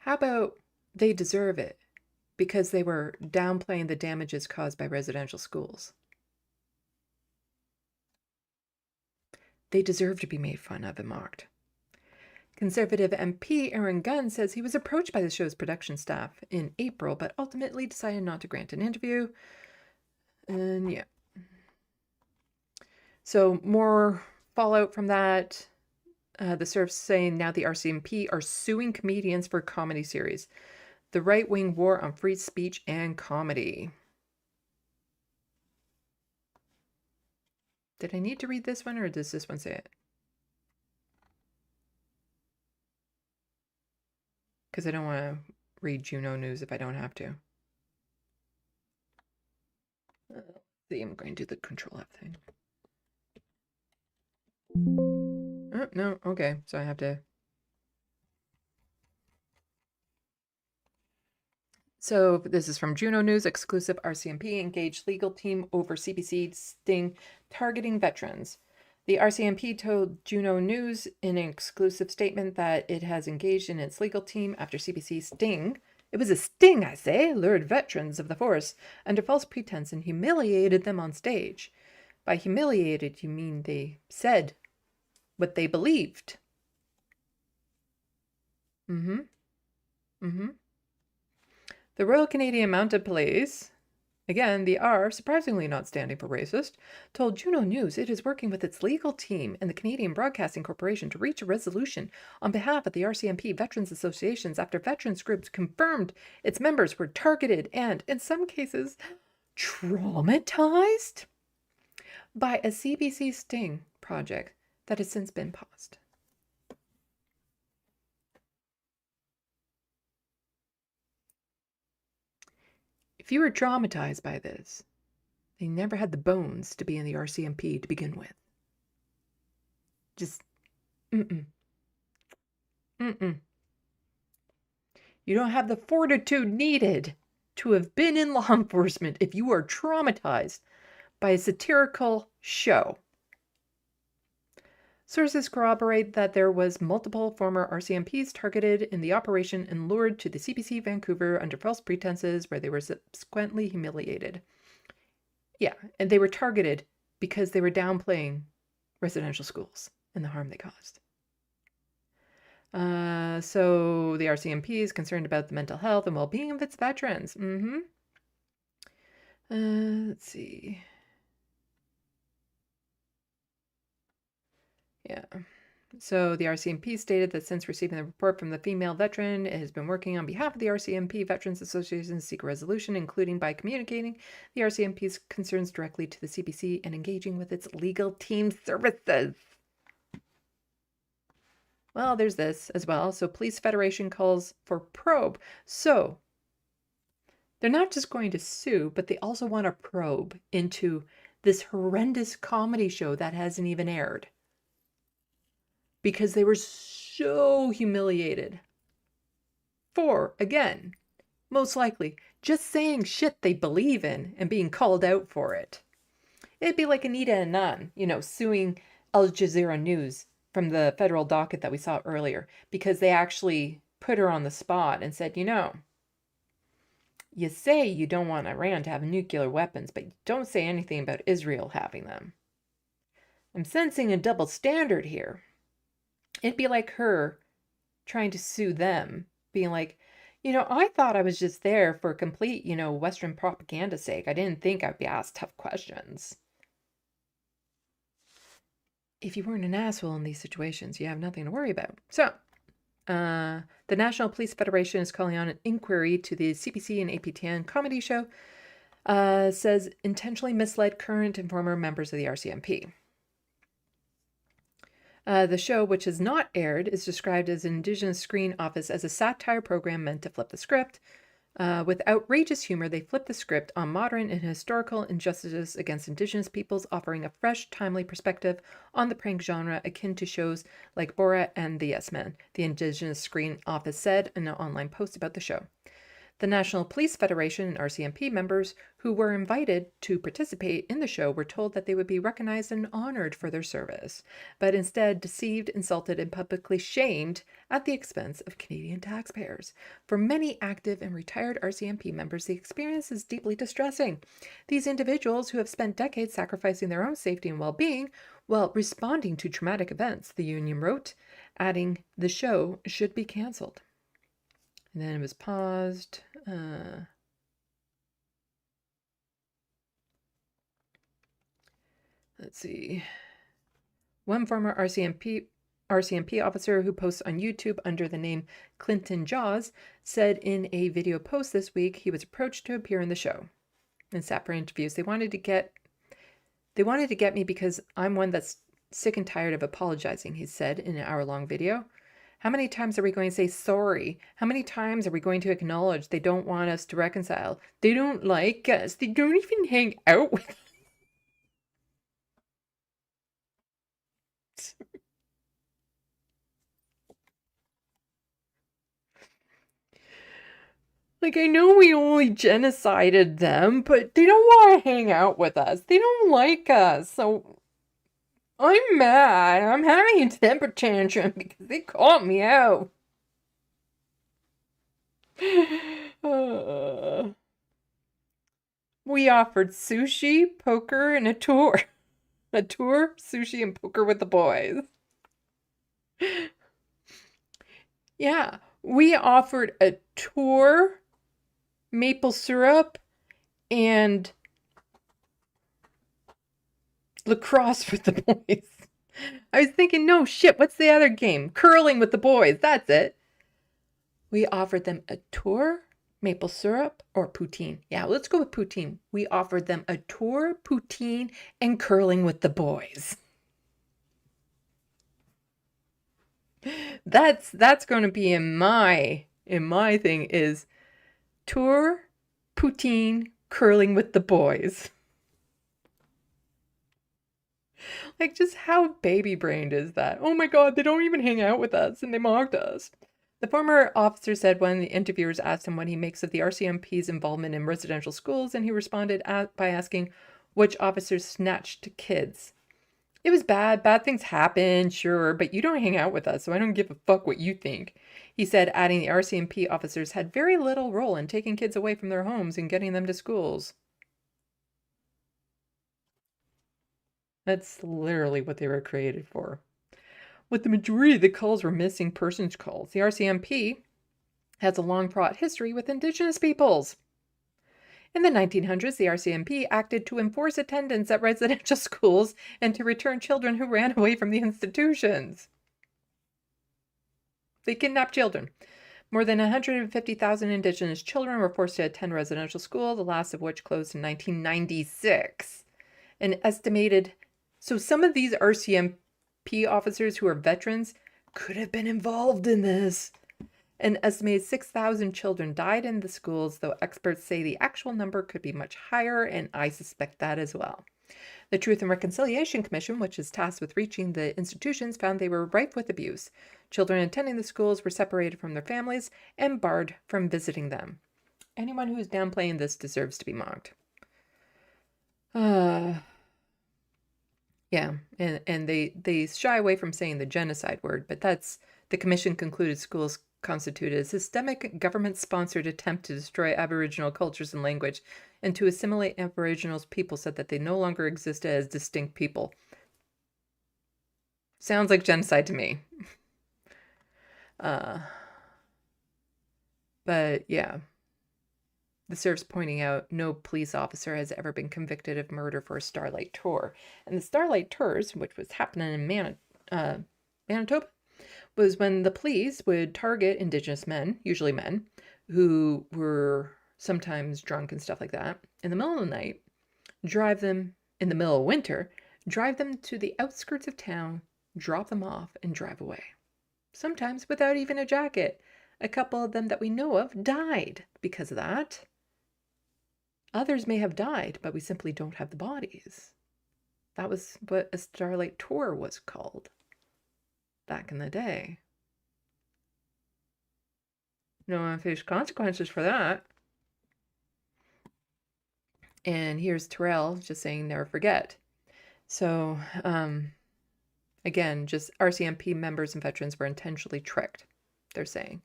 How about they deserve it because they were downplaying the damages caused by residential schools? They deserve to be made fun of and mocked. Conservative MP Aaron Gunn says he was approached by the show's production staff in April, but ultimately decided not to grant an interview. And yeah. So more fallout from that. The Surf's saying now the RCMP are suing comedians for a comedy series. The right-wing war on free speech and comedy. Did I need to read this one, or does this one say it? Because I don't want to read Juno News if I don't have to. See, I'm going to do the Control F thing. Oh, no, okay, so I have to. So this is from Juno News. Exclusive RCMP engaged legal team over CBC sting targeting veterans. The RCMP told Juno News in an exclusive statement that it has engaged in its legal team after CBC sting. It was a sting, I say, lured veterans of the force under false pretense and humiliated them on stage. By humiliated, you mean they said what they believed. The Royal Canadian Mounted Police, again, the R, surprisingly not standing for racist, told Juno News it is working with its legal team and the Canadian Broadcasting Corporation to reach a resolution on behalf of the RCMP Veterans Associations after veterans groups confirmed its members were targeted and, in some cases, traumatized by a CBC sting project that has since been paused. If you were traumatized by this, they never had the bones to be in the RCMP to begin with. Just, You don't have the fortitude needed to have been in law enforcement if you are traumatized by a satirical show. Sources corroborate that there was multiple former RCMPs targeted in the operation and lured to the CBC Vancouver under false pretenses where they were subsequently humiliated. Yeah, and they were targeted because they were downplaying residential schools and the harm they caused. So the RCMP is concerned about the mental health and well-being of its veterans. Let's see. Yeah. So the RCMP stated that since receiving the report from the female veteran, it has been working on behalf of the RCMP Veterans Association to seek a resolution, including by communicating the RCMP's concerns directly to the CBC and engaging with its legal team services. Well, there's this as well. So Police Federation calls for probe. So they're not just going to sue, but they also want to probe into this horrendous comedy show that hasn't even aired. Because they were so humiliated for, again, most likely, just saying shit they believe in and being called out for it. It'd be like Anita Anand, suing Al Jazeera News from the federal docket that we saw earlier, because they actually put her on the spot and said, you say you don't want Iran to have nuclear weapons, but you don't say anything about Israel having them. I'm sensing a double standard here. It'd be like her trying to sue them, being like, I thought I was just there for complete, Western propaganda's sake. I didn't think I'd be asked tough questions. If you weren't an asshole in these situations, you have nothing to worry about. So, the National Police Federation is calling on an inquiry to the CBC and APTN comedy show, says intentionally misled current and former members of the RCMP. The show, which has not aired, is described as an Indigenous Screen Office as a satire program meant to flip the script. With outrageous humor, they flip the script on modern and historical injustices against Indigenous peoples, offering a fresh, timely perspective on the prank genre akin to shows like Borat and The Yes Men, the Indigenous Screen Office said in an online post about the show. The National Police Federation and RCMP members who were invited to participate in the show were told that they would be recognized and honored for their service, but instead deceived, insulted, and publicly shamed at the expense of Canadian taxpayers. For many active and retired RCMP members, the experience is deeply distressing. These individuals who have spent decades sacrificing their own safety and well-being while responding to traumatic events, the union wrote, adding the show should be canceled. And then it was paused. Let's see. One former RCMP officer who posts on YouTube under the name Clinton Jaws said in a video post this week he was approached to appear in the show. In separate interviews, they wanted to get me because I'm one that's sick and tired of apologizing, he said in an hour-long video. How many times are we going to say sorry? How many times are we going to acknowledge they don't want us to reconcile? They don't like us. They don't even hang out with us. Like, I know we only genocided them, but they don't want to hang out with us. They don't like us. So I'm mad. I'm having a temper tantrum because they caught me out. We offered sushi, poker, and a tour. A tour, sushi, and poker with the boys. Yeah, we offered a tour, maple syrup, and lacrosse with the boys. I was thinking, no shit, what's the other game? Curling with the boys, that's it. We offered them a tour, maple syrup, or poutine. Yeah, let's go with poutine. We offered them a tour, poutine, and curling with the boys. That's going to be in my thing is tour, poutine, curling with the boys. Like, just how baby-brained is that? Oh my god, they don't even hang out with us and they mocked us. The former officer said when the interviewers asked him what he makes of the RCMP's involvement in residential schools, and he responded by asking which officers snatched kids. It was bad. Bad things happen, sure, but you don't hang out with us, so I don't give a fuck what you think. He said, adding the RCMP officers had very little role in taking kids away from their homes and getting them to schools. That's literally what they were created for. With the majority of the calls were missing persons calls, the RCMP has a long-fraught history with Indigenous peoples. In the 1900s, the RCMP acted to enforce attendance at residential schools and to return children who ran away from the institutions. They kidnapped children. More than 150,000 Indigenous children were forced to attend residential school, the last of which closed in 1996. An estimated... So some of these RCMP officers who are veterans could have been involved in this. An estimated 6,000 children died in the schools, though experts say the actual number could be much higher, and I suspect that as well. The Truth and Reconciliation Commission, which is tasked with reaching the institutions, found they were rife with abuse. Children attending the schools were separated from their families and barred from visiting them. Anyone who is downplaying this deserves to be mocked. Yeah, and they shy away from saying the genocide word, but that's... The commission concluded schools constituted a systemic government-sponsored attempt to destroy Aboriginal cultures and language and to assimilate Aboriginal people, said that they no longer existed as distinct people. Sounds like genocide to me. But yeah, the serves pointing out no police officer has ever been convicted of murder for a Starlight Tour. And the Starlight Tours, which was happening in Manitoba, was when the police would target Indigenous men, usually men, who were sometimes drunk and stuff like that, in the middle of the night, drive them, in the middle of winter, drive them to the outskirts of town, drop them off, and drive away. Sometimes without even a jacket. A couple of them that we know of died because of that. Others may have died, but we simply don't have the bodies. That was what a Starlight Tour was called back in the day. No one faced consequences for that. And here's Terrell just saying never forget. So, again, just RCMP members and veterans were intentionally tricked, they're saying.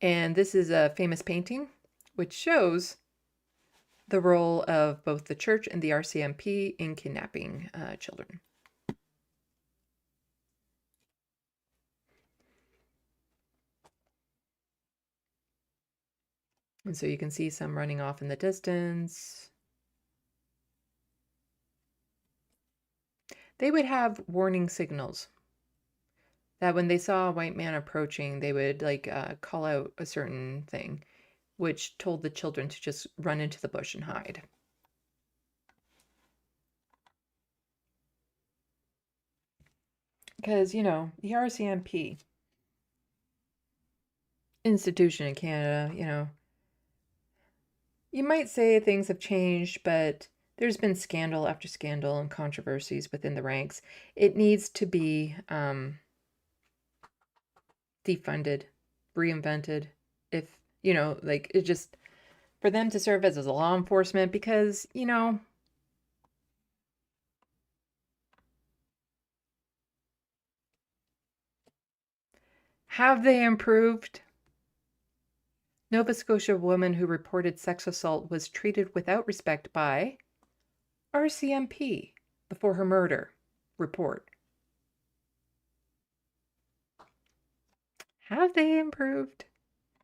And this is a famous painting which shows the role of both the church and the RCMP in kidnapping children. And so you can see some running off in the distance. They would have warning signals that when they saw a white man approaching, they would like call out a certain thing, which told the children to just run into the bush and hide. Because, you know, the RCMP institution in Canada, you know, you might say things have changed, but there's been scandal after scandal and controversies within the ranks. It needs to be defunded, reinvented. If, you know, like it just, for them to serve as a law enforcement, because, you know, have they improved? Nova Scotia woman who reported sex assault was treated without respect by RCMP before her murder report. Have they improved?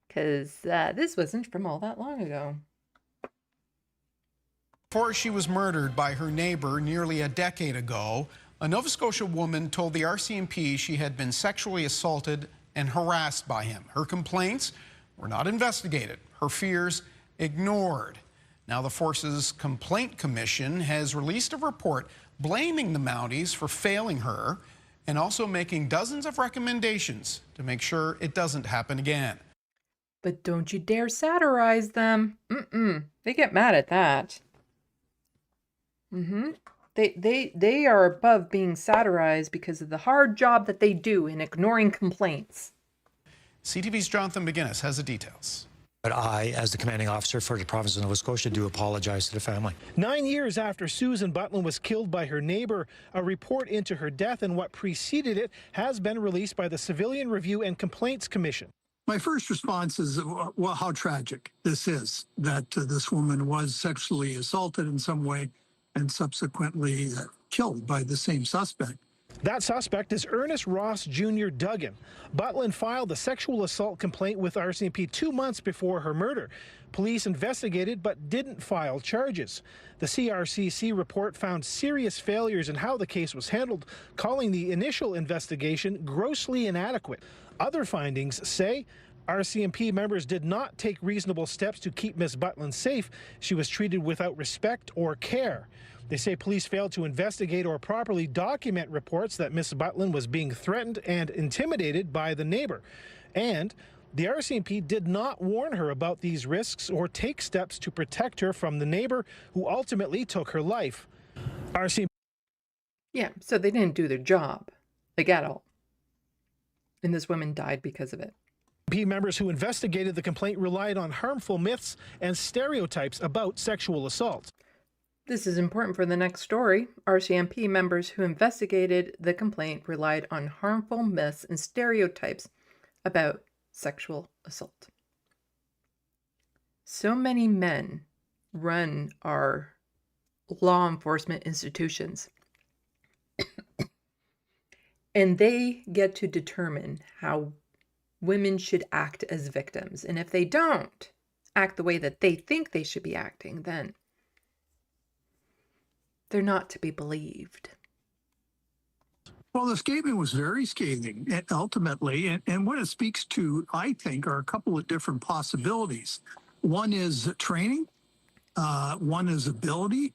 Because this wasn't from all that long ago. Before she was murdered by her neighbor nearly a decade ago, a Nova Scotia woman told the RCMP she had been sexually assaulted and harassed by him. Her complaints were not investigated, her fears ignored. Now the Force's Complaint Commission has released a report blaming the Mounties for failing her and also making dozens of recommendations to make sure it doesn't happen again. But don't you dare satirize them. They get mad at that. They are above being satirized because of the hard job that they do in ignoring complaints. CTV's Jonathan McGuinness has the details. But I, as the commanding officer for the province of Nova Scotia, do apologize to the family. 9 years after Susan Butland was killed by her neighbor, a report into her death and what preceded it has been released by the Civilian Review and Complaints Commission. My first response is, well, how tragic this is, that this woman was sexually assaulted in some way and subsequently killed by the same suspect. That suspect is Ernest Ross Jr. Duggan. Butland filed a sexual assault complaint with RCMP 2 months before her murder. Police investigated but didn't file charges. The CRCC report found serious failures in how the case was handled, calling the initial investigation grossly inadequate. Other findings say RCMP members did not take reasonable steps to keep Ms. Butland safe. She was treated without respect or care. They say police failed to investigate or properly document reports that Ms. Butland was being threatened and intimidated by the neighbor. And the RCMP did not warn her about these risks or take steps to protect her from the neighbor who ultimately took her life. RCMP. Yeah, so they didn't do their job, like at all. And this woman died because of it. Members who investigated the complaint relied on harmful myths and stereotypes about sexual assault. This is important for the next story. RCMP members who investigated the complaint relied on harmful myths and stereotypes about sexual assault. So many men run our law enforcement institutions, and they get to determine how women should act as victims. And if they don't act the way that they think they should be acting, then they're not to be believed. Well, the statement was very scathing, ultimately, and what it speaks to, I think, are a couple of different possibilities. One is training, one is ability,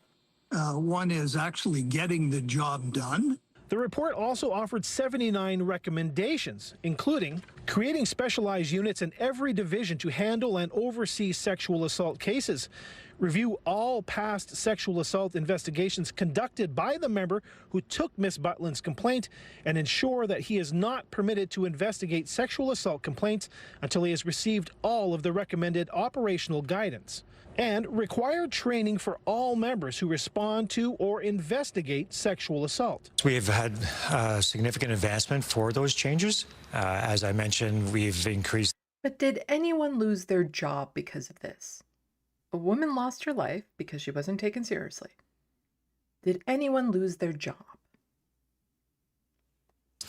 one is actually getting the job done. The report also offered 79 recommendations, including creating specialized units in every division to handle and oversee sexual assault cases, review all past sexual assault investigations conducted by the member who took Ms. Butland's complaint, and ensure that he is not permitted to investigate sexual assault complaints until he has received all of the recommended operational guidance, and require training for all members who respond to or investigate sexual assault. We have had significant advancement for those changes. As I mentioned, we've increased. But did anyone lose their job because of this? A woman lost her life because she wasn't taken seriously. Did anyone lose their job?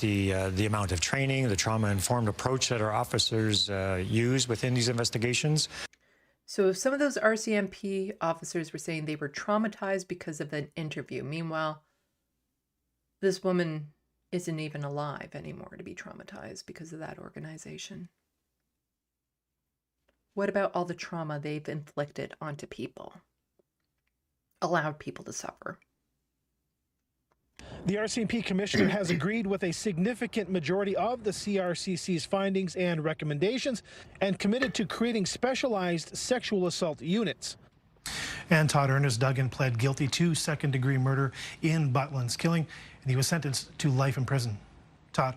The amount of training, the trauma-informed approach that our officers use within these investigations. So some of those RCMP officers were saying they were traumatized because of an interview. Meanwhile, this woman isn't even alive anymore to be traumatized because of that organization. What about all the trauma they've inflicted onto people? Allowed people to suffer. The RCMP commissioner has agreed with a significant majority of the CRCC's findings and recommendations and committed to creating specialized sexual assault units. And Todd Ernest Duggan pled guilty to second-degree murder in Butlin's killing, and he was sentenced to life in prison. Todd.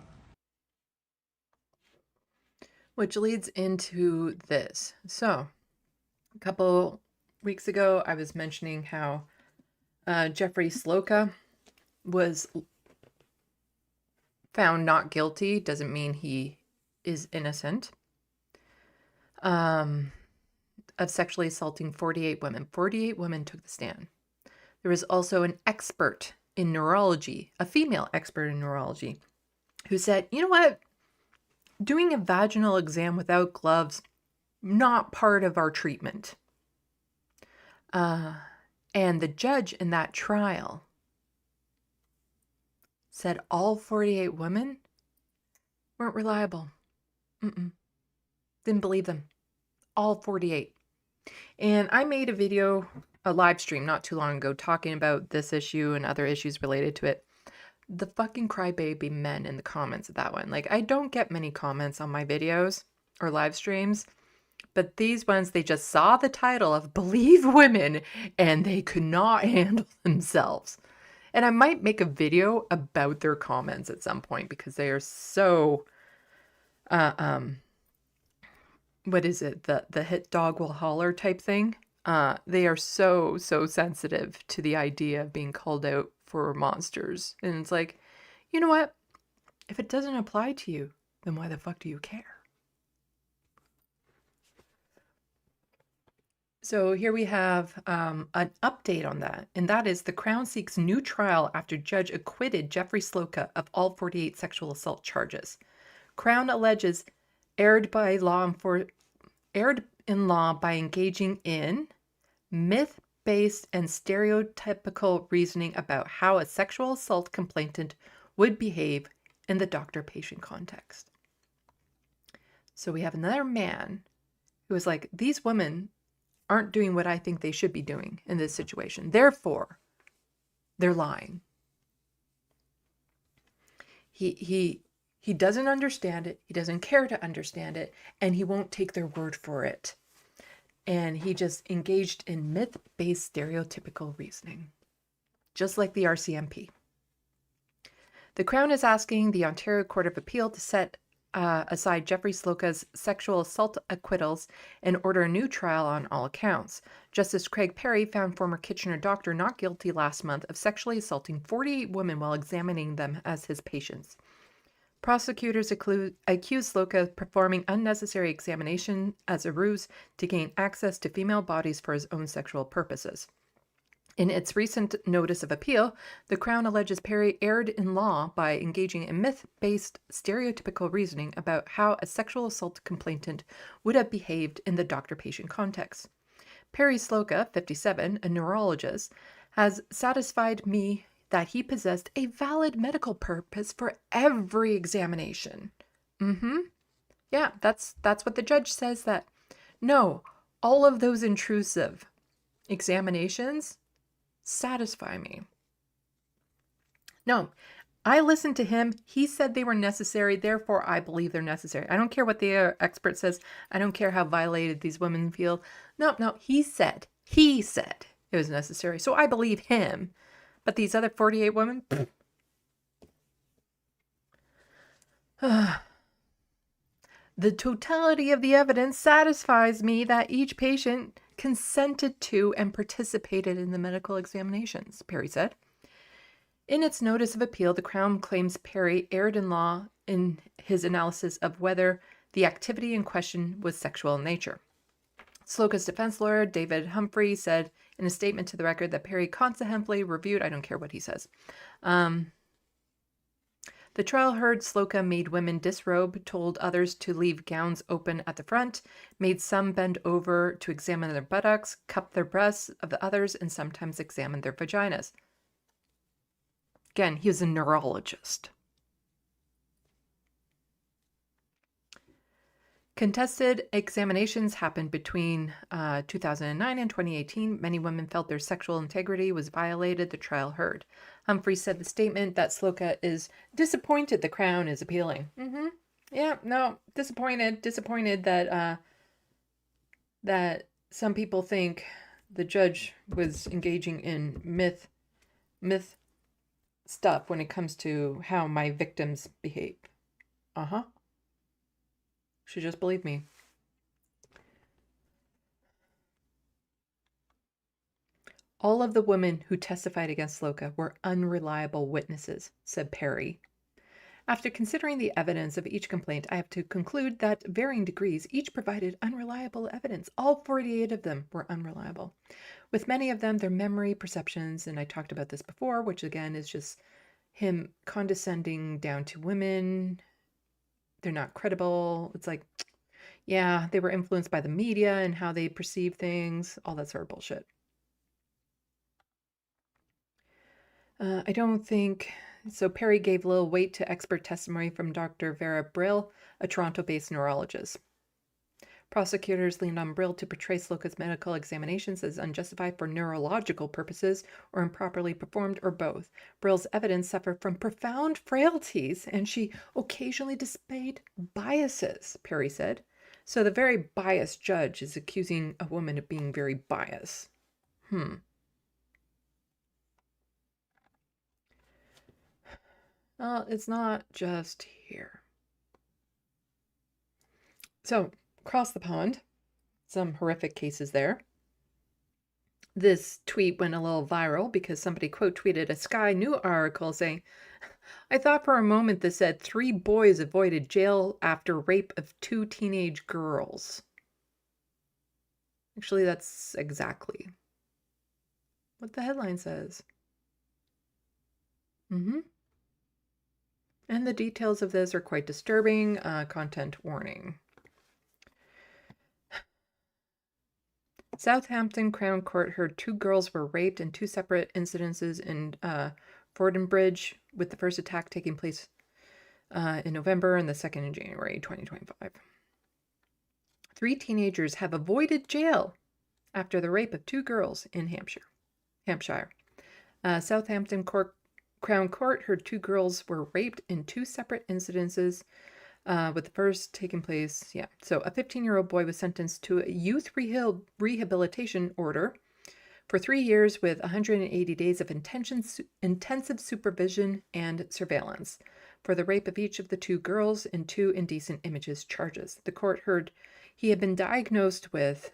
Which leads into this. So, a couple weeks ago, I was mentioning how Jeffrey Sloka was found not guilty. Doesn't mean he is innocent. Of sexually assaulting 48 women. 48 women took the stand. There was also an expert in neurology, a female expert in neurology, who said, you know what? Doing a vaginal exam without gloves, not part of our treatment. And the judge in that trial said all 48 women weren't reliable. Didn't believe them. All 48. And I made a video, a live stream not too long ago, talking about this issue and other issues related to it. The fucking crybaby men in the comments of that one. Like, I don't get many comments on my videos or live streams, but these ones, they just saw the title of Believe Women and they could not handle themselves. And I might make a video about their comments at some point because they are so, what is it? The hit dog will holler type thing. They are so sensitive to the idea of being called out for monsters. And it's like, you know what? If it doesn't apply to you, then why the fuck do you care? So here we have an update on that, and that is the Crown seeks new trial after judge acquitted Jeffrey Sloka of all 48 sexual assault charges. Crown alleges erred in law by engaging in myth-based and stereotypical reasoning about how a sexual assault complainant would behave in the doctor-patient context. So we have another man who is like, these women aren't doing what I think they should be doing in this situation. Therefore, they're lying. He doesn't understand it. He doesn't care to understand it, and he won't take their word for it. And he just engaged in myth-based stereotypical reasoning, just like the RCMP. The Crown is asking the Ontario Court of Appeal to set aside Jeffrey Sloka's sexual assault acquittals and order a new trial on all accounts. Justice Craig Perry found former Kitchener doctor not guilty last month of sexually assaulting 48 women while examining them as his patients. Prosecutors accuse Sloka of performing unnecessary examination as a ruse to gain access to female bodies for his own sexual purposes. In its recent notice of appeal, the Crown alleges Perry erred in law by engaging in myth-based stereotypical reasoning about how a sexual assault complainant would have behaved in the doctor-patient context. Perry Sloka, 57, a neurologist, has satisfied me that he possessed a valid medical purpose for every examination. Yeah, that's what the judge says, that no, all of those intrusive examinations satisfy me. No, I listened to him. He said they were necessary. Therefore, I believe they're necessary. I don't care what the expert says. I don't care how violated these women feel. No, he said it was necessary. So I believe him. But these other 48 women, the totality of the evidence satisfies me that each patient consented to and participated in the medical examinations, Perry said. In its notice of appeal, the Crown claims Perry erred in law in his analysis of whether the activity in question was sexual in nature. Sloka's defense lawyer, David Humphrey, said in a statement to the record that Perry consequently reviewed, I don't care what he says, The trial heard Sloka made women disrobe, told others to leave gowns open at the front, made some bend over to examine their buttocks, cup their breasts of the others, and sometimes examine their vaginas. Again, he was a neurologist. Contested examinations happened between 2009 and 2018. Many women felt their sexual integrity was violated, the trial heard. Humphrey said the statement that Sloka is disappointed the Crown is appealing. Yeah, no, disappointed that that some people think the judge was engaging in myth stuff when it comes to how my victims behave. Should just believe me. All of the women who testified against Sloka were unreliable witnesses, said Perry. After considering the evidence of each complaint, I have to conclude that varying degrees each provided unreliable evidence. All 48 of them were unreliable. With many of them, their memory, perceptions, and I talked about this before, which again is just him condescending down to women. They're not credible. It's like, yeah, they were influenced by the media and how they perceive things, all that sort of bullshit. I don't think... So Perry gave little weight to expert testimony from Dr. Vera Brill, a Toronto-based neurologist. Prosecutors leaned on Brill to portray Sloka's medical examinations as unjustified for neurological purposes or improperly performed or both. Brill's evidence suffered from profound frailties and she occasionally displayed biases, Perry said. So the very biased judge is accusing a woman of being very biased. Well, it's not just here. So, across the pond, some horrific cases there. This tweet went a little viral because somebody quote tweeted a Sky New article saying, I thought for a moment this said 3 boys avoided jail after rape of 2 teenage girls. Actually, that's exactly what the headline says. And the details of this are quite disturbing. Content warning. Southampton Crown Court heard 2 girls were raped in 2 separate incidences in Fordingbridge, with the first attack taking place in November and the second in January 2025. 3 teenagers have avoided jail after the rape of 2 girls in Hampshire. Southampton Crown Court heard 2 girls were raped in 2 separate incidences, with the first taking place, So a 15-year-old boy was sentenced to a youth rehabilitation order for 3 years with 180 days of intensive supervision and surveillance for the rape of each of the 2 girls in 2 indecent images charges. The court heard he had been diagnosed with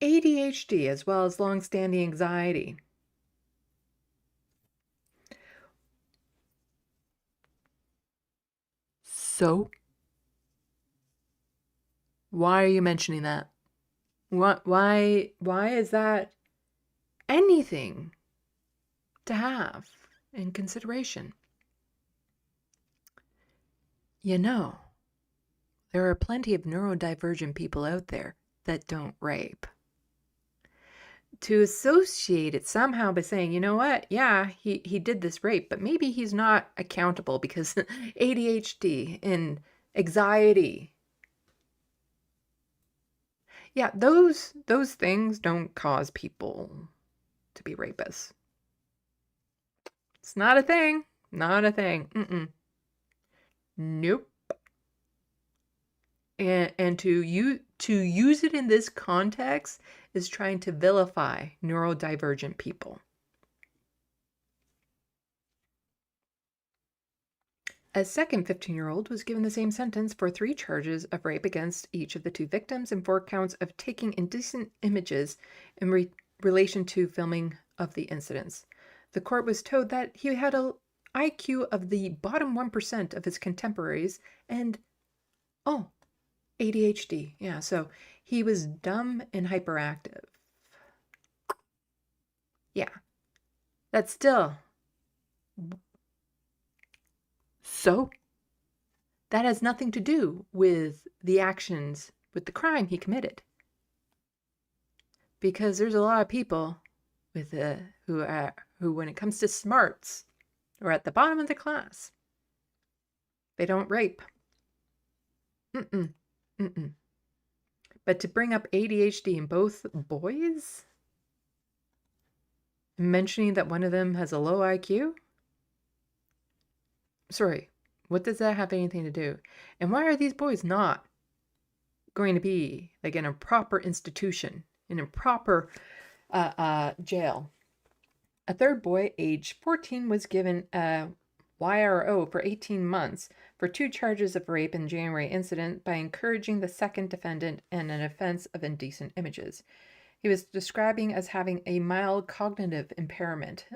ADHD as well as long-standing anxiety. So, why are you mentioning that? Why is that anything to have in consideration? You know, there are plenty of neurodivergent people out there that don't rape. To associate it somehow by saying, you know what, yeah, he did this rape, but maybe he's not accountable because ADHD and anxiety. Yeah, those things don't cause people to be rapists. It's not a thing. Not a thing. Nope. And to use it in this context is trying to vilify neurodivergent people. A second 15-year-old was given the same sentence for 3 charges of rape against each of the 2 victims and 4 counts of taking indecent images in relation to filming of the incidents. The court was told that he had an IQ of the bottom 1% of his contemporaries and, ADHD. Yeah, so he was dumb and hyperactive. Yeah, that's still So that has nothing to do with the actions, with the crime he committed. Because there's a lot of people with who, when it comes to smarts, are at the bottom of the class. They don't rape. But to bring up ADHD in both boys, mentioning that one of them has a low IQ? Sorry, what does that have anything to do? And why are these boys not going to be like in a proper institution, in a proper jail? A third boy, age 14, was given a YRO for 18 months for 2 charges of rape in January incident by encouraging the second defendant in an offense of indecent images. He was describing as having a mild cognitive impairment.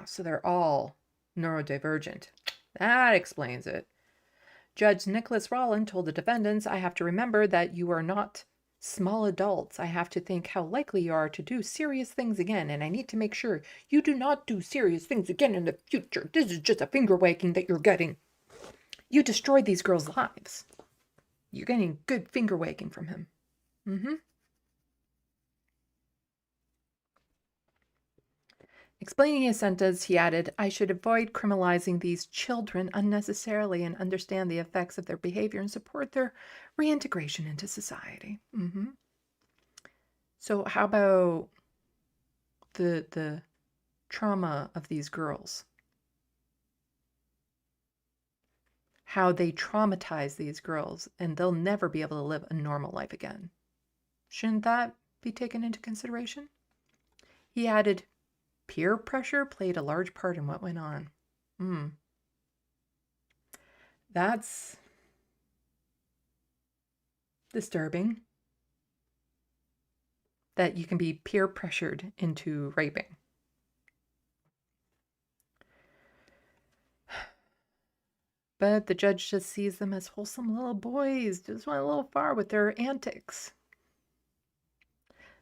So they're all neurodivergent. That explains it. Judge Nicholas Rollin told the defendants, I have to remember that you are not small adults. I have to think how likely you are to do serious things again, and I need to make sure you do not do serious things again in the future. This is just a finger wagging that you're getting. You destroyed these girls' lives. You're getting good finger wagging from him. Explaining his sentence, he added, I should avoid criminalizing these children unnecessarily and understand the effects of their behavior and support their reintegration into society. So how about the trauma of these girls? How they traumatize these girls, and they'll never be able to live a normal life again. Shouldn't that be taken into consideration? He added, peer pressure played a large part in what went on. That's disturbing. That you can be peer pressured into raping. But the judge just sees them as wholesome little boys, just went a little far with their antics.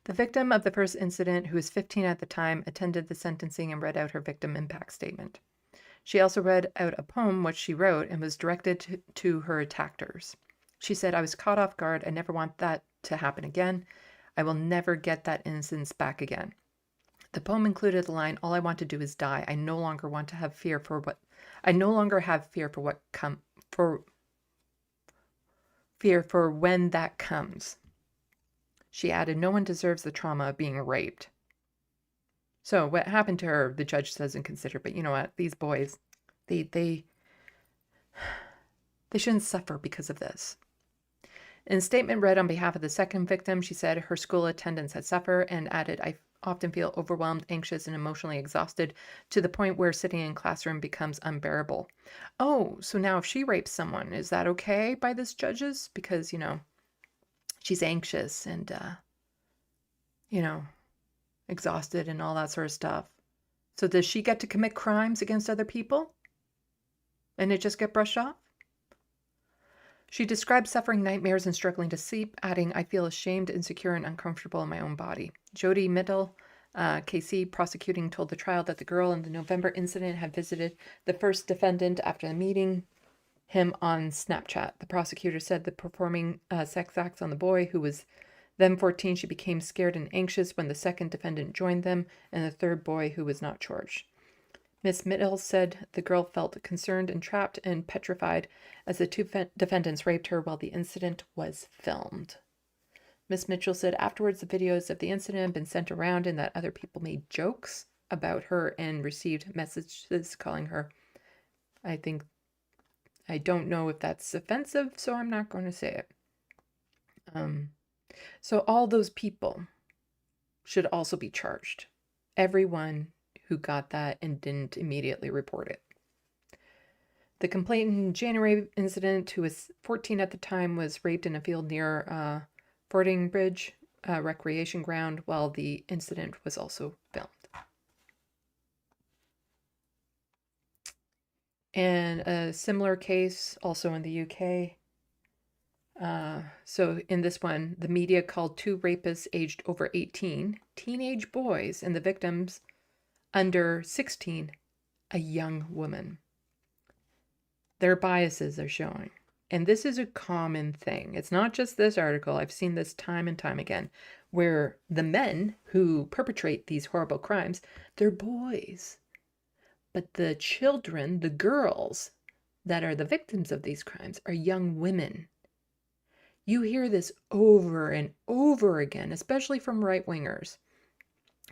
The victim of the first incident, who was 15 at the time, attended the sentencing and read out her victim impact statement. She also read out a poem which she wrote and was directed to her attackers. She said, I was caught off guard. I never want that to happen again. I will never get that innocence back again. The poem included the line, all I want to do is die. I no longer want to have fear for what when that comes. She added, no one deserves the trauma of being raped. So what happened to her, the judge doesn't consider, but you know what? These boys, they shouldn't suffer because of this. In a statement read on behalf of the second victim, she said her school attendance had suffered and added, I often feel overwhelmed, anxious, and emotionally exhausted to the point where sitting in classroom becomes unbearable. Oh, so now if she rapes someone, is that okay by this judges? Because, you know, she's anxious and, you know, exhausted and all that sort of stuff. So does she get to commit crimes against other people? And it just get brushed off? She described suffering nightmares and struggling to sleep, adding, I feel ashamed, insecure, and uncomfortable in my own body. Jody Mittel, KC, prosecuting, told the trial that the girl in the November incident had visited the first defendant after meeting him on Snapchat. The prosecutor said that performing sex acts on the boy, who was then 14, she became scared and anxious when the second defendant joined them, and the third boy, who was not charged. Ms. Mittel said the girl felt concerned and trapped and petrified as the two defendants raped her while the incident was filmed. Ms. Mitchell said afterwards the videos of the incident had been sent around and that other people made jokes about her and received messages calling her, I don't know if that's offensive, so I'm not going to say it. So all those people should also be charged. Everyone who got that and didn't immediately report it. The complainant in January incident, who was 14 at the time, was raped in a field near Fording Bridge recreation ground while the incident was also filmed. And a similar case also in the UK. So in this one, the media called 2 rapists aged over 18, teenage boys, and the victims under 16, a young woman. their biases are showing. And this is a common thing. It's not just this article. I've seen this time and time again, where the men who perpetrate these horrible crimes, they're boys. But the children, the girls that are the victims of these crimes are young women. You hear this over and over again, especially from right-wingers,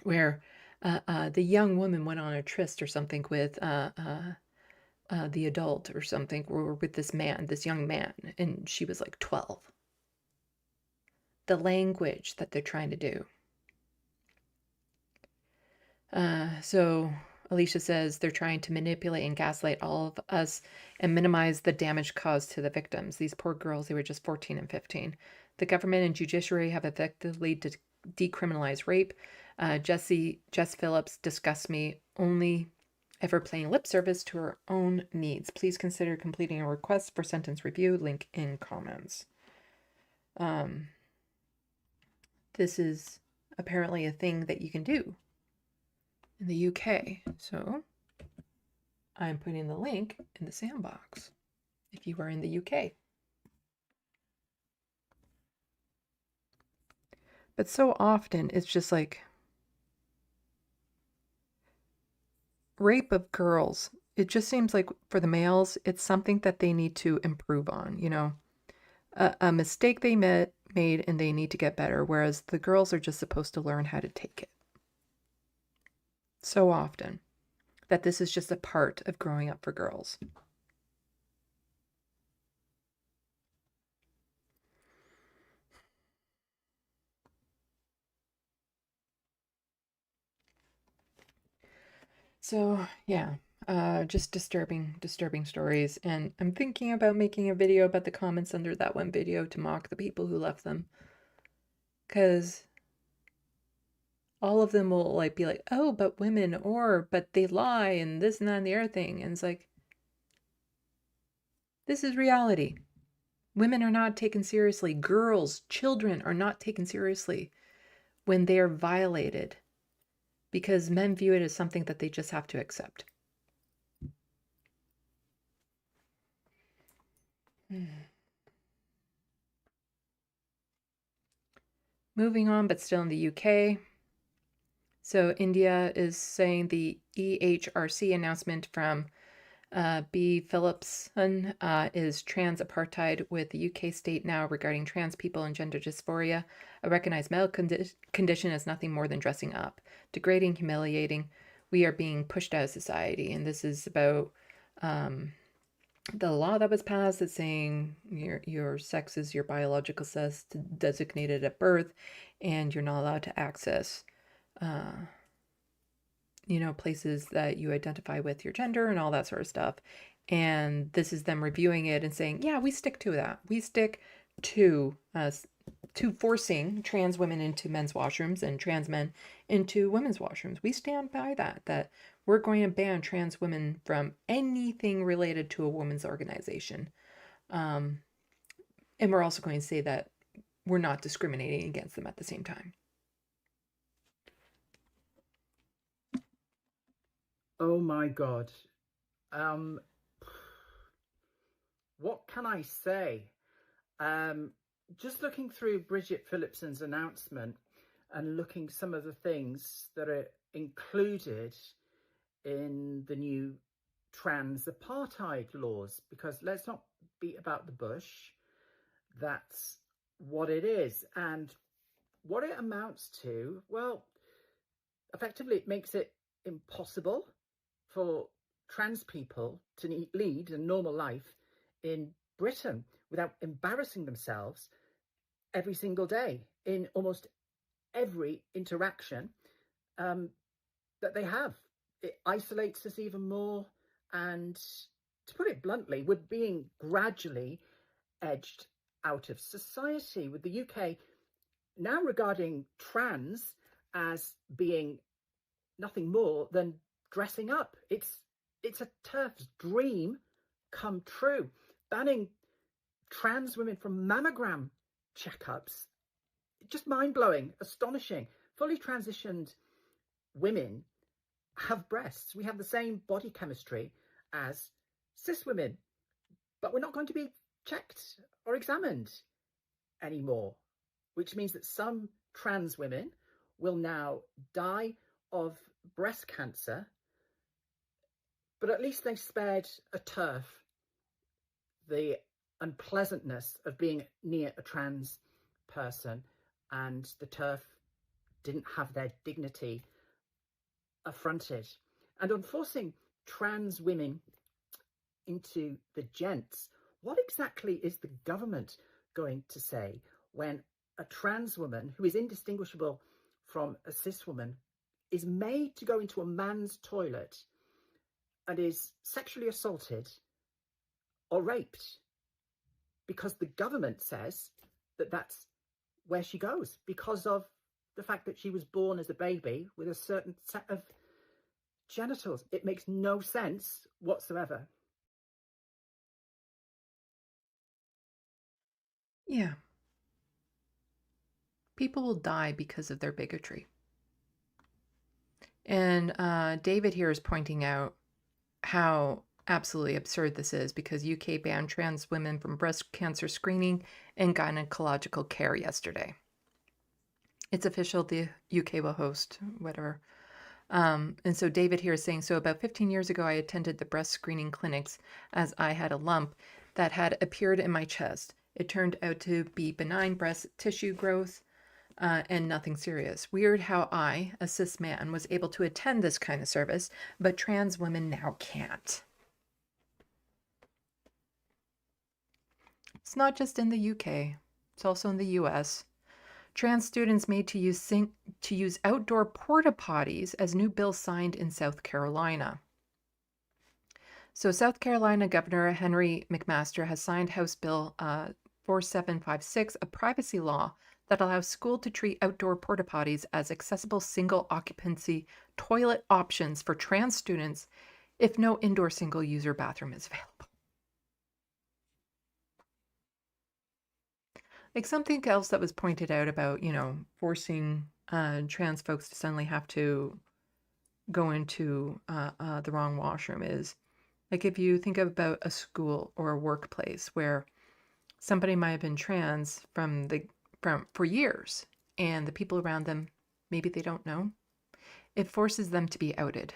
where the young woman went on a tryst or something with the adult or something, or with this man, this young man, and she was like 12. The language that they're trying to do. So Alicia says they're trying to manipulate and gaslight all of us and minimize the damage caused to the victims. These poor girls, they were just 14 and 15. The government and judiciary have effectively decriminalized rape. Jess Phillips disgusts me, only ever playing lip service to her own needs. Please consider completing a request for sentence review. Link in comments. This is apparently a thing that you can do in the UK. So I'm putting the link in the sandbox if you are in the UK. But so often it's just like rape of girls. It just seems like for the males, it's something that they need to improve on, you know, a mistake they made and they need to get better, whereas the girls are just supposed to learn how to take it. So often that this is just a part of growing up for girls. So yeah, just disturbing stories. And I'm thinking about making a video about the comments under that one video to mock the people who left them. Because all of them will like be like, oh, but women, or but they lie, and this and that and the other thing. And it's like, this is reality. Women are not taken seriously. Girls, children are not taken seriously when they are violated, because men view it as something that they just have to accept. Moving on, but still in the UK. So India is saying the EHRC announcement from B. Phillipson is trans apartheid, with the UK state now regarding trans people and gender dysphoria a recognized medical condition as nothing more than dressing up. Degrading, humiliating. We are being pushed out of society. And this is about the law that was passed that's saying your sex is your biological sex designated at birth, and you're not allowed to access you know, places that you identify with your gender and all that sort of stuff. And this is them reviewing it and saying, yeah, we stick to that. We stick to forcing trans women into men's washrooms and trans men into women's washrooms. We stand by that we're going to ban trans women from anything related to a women's organization. And we're also going to say that we're not discriminating against them at the same time. Oh my God. What can I say? Just looking through Bridget Phillipson's announcement and looking some of the things that are included in the new trans apartheid laws, because let's not beat about the bush. That's what it is. And what it amounts to, well, effectively it makes it impossible for trans people to lead a normal life in Britain without embarrassing themselves every single day in almost every interaction that they have. It isolates us even more, and to put it bluntly, we're being gradually edged out of society, with the UK now regarding trans as being nothing more than dressing up. It's a TERF's dream come true. Banning trans women from mammogram checkups, just mind-blowing, astonishing. Fully transitioned women have breasts. We have the same body chemistry as cis women. but we're not going to be checked or examined anymore, which means that some trans women will now die of breast cancer, but at least they spared a TERF the unpleasantness of being near a trans person, and the TERF didn't have their dignity affronted. And on forcing trans women into the gents, what exactly is the government going to say when a trans woman who is indistinguishable from a cis woman is made to go into a man's toilet and is sexually assaulted or raped because the government says that that's where she goes because of the fact that she was born as a baby with a certain set of genitals? It makes no sense whatsoever. Yeah. People will die because of their bigotry. And David here is pointing out how absolutely absurd this is because UK banned trans women from breast cancer screening and gynecological care yesterday. It's official, the UK will host, whatever. And so David here is saying, so about 15 years ago, I attended the breast screening clinics as I had a lump that had appeared in my chest. It turned out to be benign breast tissue growth and nothing serious. Weird how I, a cis man, was able to attend this kind of service, but trans women now can't. It's not just in the UK, it's also in the US. Trans students made to use outdoor porta potties as new bill signed in South Carolina. So South Carolina Governor Henry McMaster has signed House Bill 4756, a privacy law that allows school to treat outdoor porta potties as accessible single occupancy toilet options for trans students if no indoor single user bathroom is available. Like something else that was pointed out about, forcing trans folks to suddenly have to go into the wrong washroom is, like if you think about a school or a workplace where somebody might have been trans for years and the people around them, maybe they don't know, it forces them to be outed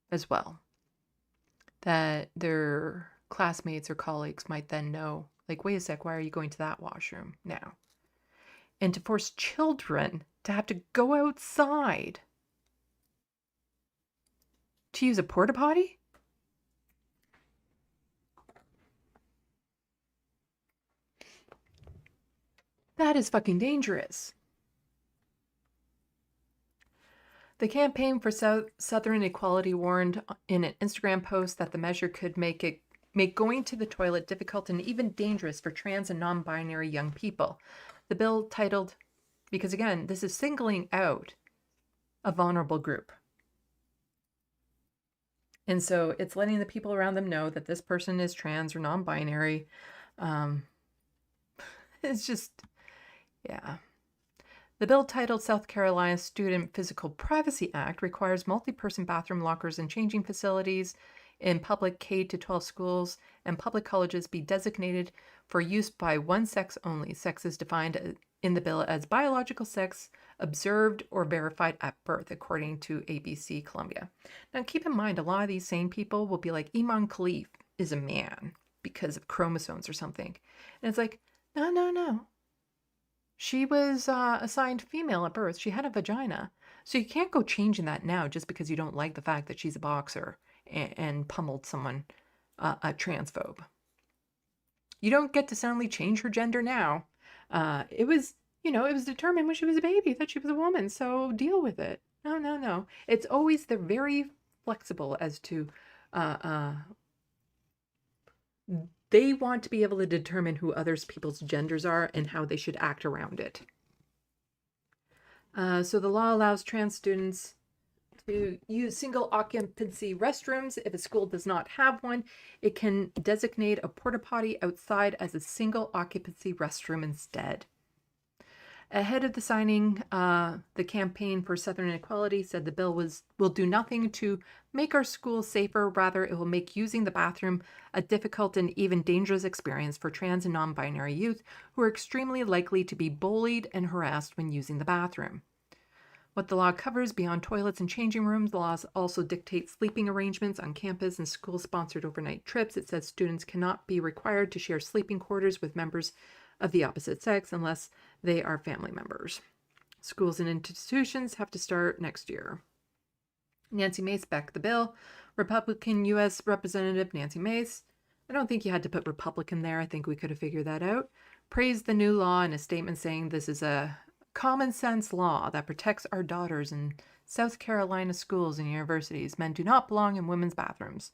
as well. That their classmates or colleagues might then know, like, wait a sec, why are you going to that washroom now? And to force children to have to go outside to use a porta potty? That is fucking dangerous. The Campaign for Southern Equality warned in an Instagram post that the measure could make going to the toilet difficult and even dangerous for trans and non-binary young people. The bill titled, because again, this is singling out a vulnerable group. And so it's letting the people around them know that this person is trans or non-binary. It's just, yeah. The bill titled South Carolina Student Physical Privacy Act requires multi-person bathroom lockers and changing facilities in public K-12 schools and public colleges be designated for use by one sex only. Sex is defined in the bill as biological sex observed or verified at birth, according to ABC Columbia. Now, keep in mind, a lot of these same people will be like, Iman Khalif is a man because of chromosomes or something. And it's like, no. She was assigned female at birth. She had a vagina. So you can't go changing that now just because you don't like the fact that she's a boxer and pummeled someone, a transphobe. You don't get to suddenly change her gender now. It was determined when she was a baby that she was a woman, so deal with it. No. It's always, they're very flexible as to, they want to be able to determine who other people's genders are and how they should act around it. So the law allows trans students to use single occupancy restrooms. If a school does not have one, it can designate a porta potty outside as a single occupancy restroom instead. Ahead of the signing, the Campaign for Southern Equality said the bill will do nothing to make our schools safer. Rather, it will make using the bathroom a difficult and even dangerous experience for trans and non-binary youth who are extremely likely to be bullied and harassed when using the bathroom. What the law covers beyond toilets and changing rooms, the laws also dictate sleeping arrangements on campus and school-sponsored overnight trips. It says students cannot be required to share sleeping quarters with members of the opposite sex unless they are family members. Schools and institutions have to start next year. Nancy Mace backed the bill. Republican U.S. Representative Nancy Mace, I don't think you had to put Republican there. I think we could have figured that out. Praised the new law in a statement saying this is a common sense law that protects our daughters in South Carolina schools and universities. Men do not belong in women's bathrooms.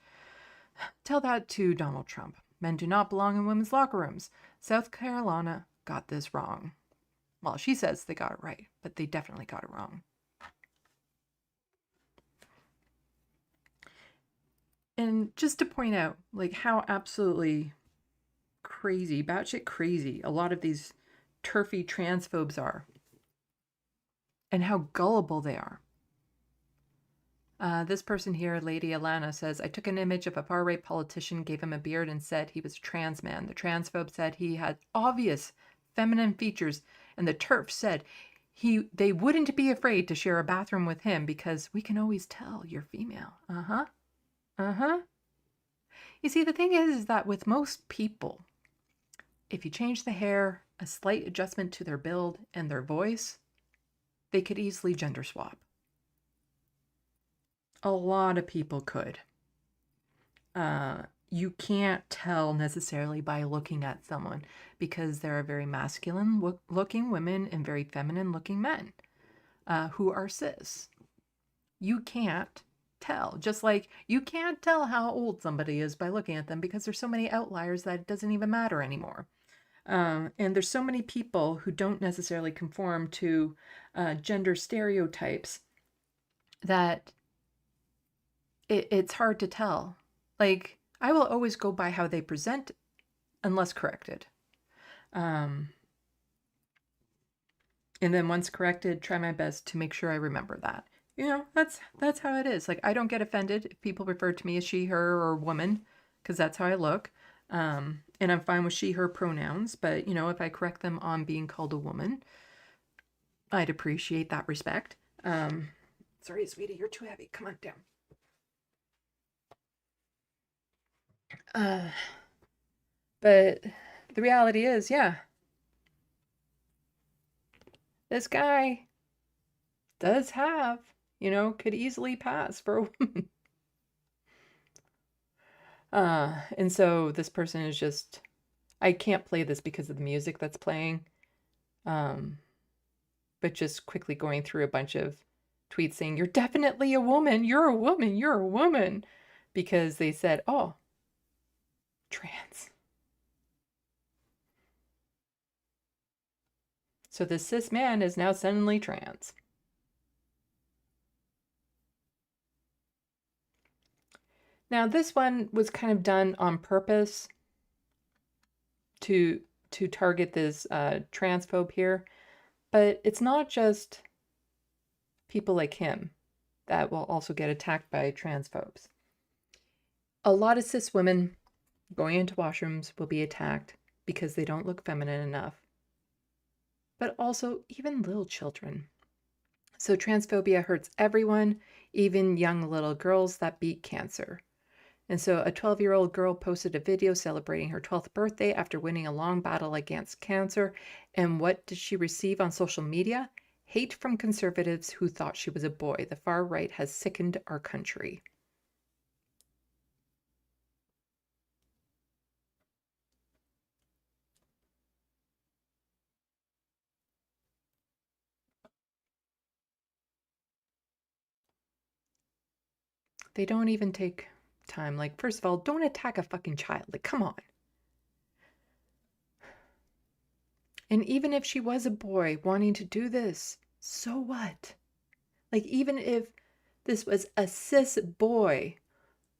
Tell that to Donald Trump. Men do not belong in women's locker rooms. South Carolina got this wrong. Well, she says they got it right, but they definitely got it wrong. And just to point out, like, how absolutely crazy, batshit crazy, a lot of these turfy transphobes are, and how gullible they are. This person here, Lady Alana, says, I took an image of a far-right politician, gave him a beard, and said he was a trans man. The transphobe said he had obvious feminine features, and the TERF said they wouldn't be afraid to share a bathroom with him because we can always tell you're female. You see, the thing is that with most people, if you change the hair, a slight adjustment to their build and their voice, they could easily gender swap. A lot of people could. You can't tell necessarily by looking at someone because there are very masculine looking women and very feminine looking men who are cis. You can't tell. Just like you can't tell how old somebody is by looking at them because there's so many outliers that it doesn't even matter anymore. And there's so many people who don't necessarily conform to gender stereotypes that it's hard to tell. Like, I will always go by how they present unless corrected. And then once corrected, try my best to make sure I remember that. You know, that's how it is. Like, I don't get offended if people refer to me as she, her, or woman, because that's how I look. And I'm fine with she, her pronouns. But, you know, if I correct them on being called a woman, I'd appreciate that respect. Sorry, sweetie, you're too heavy. Come on down. But the reality is, yeah, this guy does have, you know, could easily pass for a woman. And so this person is just, I can't play this because of the music that's playing. But just quickly going through a bunch of tweets saying, you're definitely a woman, you're a woman, you're a woman. Because they said, oh, trans. So the cis man is now suddenly trans. Now this one was kind of done on purpose to target this transphobe here, but it's not just people like him that will also get attacked by transphobes. A lot of cis women going into washrooms will be attacked because they don't look feminine enough, but also even little children. So transphobia hurts everyone, even young little girls that beat cancer. And so a 12-year-old girl posted a video celebrating her 12th birthday after winning a long battle against cancer. And what did she receive on social media? Hate from conservatives who thought she was a boy. The far right has sickened our country. They don't even take time. Like, first of all, don't attack a fucking child. Like, come on. And even if she was a boy wanting to do this, so what? Like, even if this was a cis boy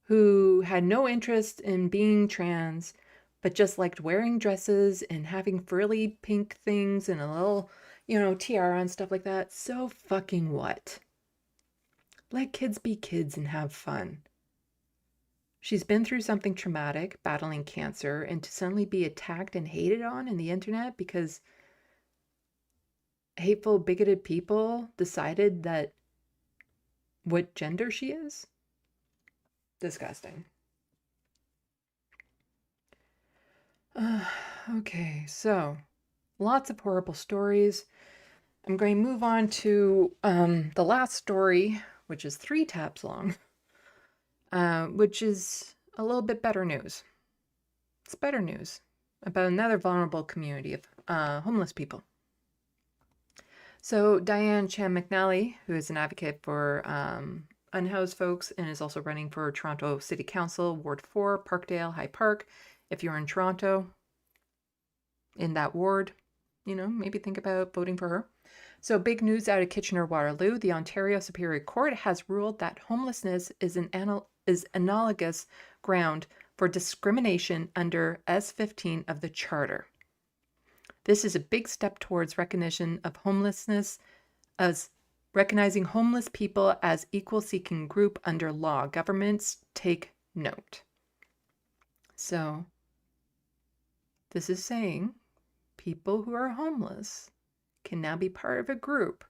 who had no interest in being trans, but just liked wearing dresses and having frilly pink things and a little, you know, tiara and stuff like that. So fucking what? Let kids be kids and have fun. She's been through something traumatic, battling cancer, and to suddenly be attacked and hated on in the internet because hateful, bigoted people decided that what gender she is? Disgusting. Okay, so lots of horrible stories. I'm going to move on to the last story, which is 3 taps long, which is a little bit better news. It's better news about another vulnerable community of homeless people. So Diane Chan McNally, who is an advocate for unhoused folks and is also running for Toronto City Council, Ward 4, Parkdale, High Park. If you're in Toronto, in that ward, you know, maybe think about voting for her. So big news out of Kitchener-Waterloo. The Ontario Superior Court has ruled that homelessness is analogous ground for discrimination under S15 of the Charter. This is a big step towards recognition of homelessness as recognizing homeless people as equal seeking group under law. Governments take note. So this is saying people who are homeless can now be part of a group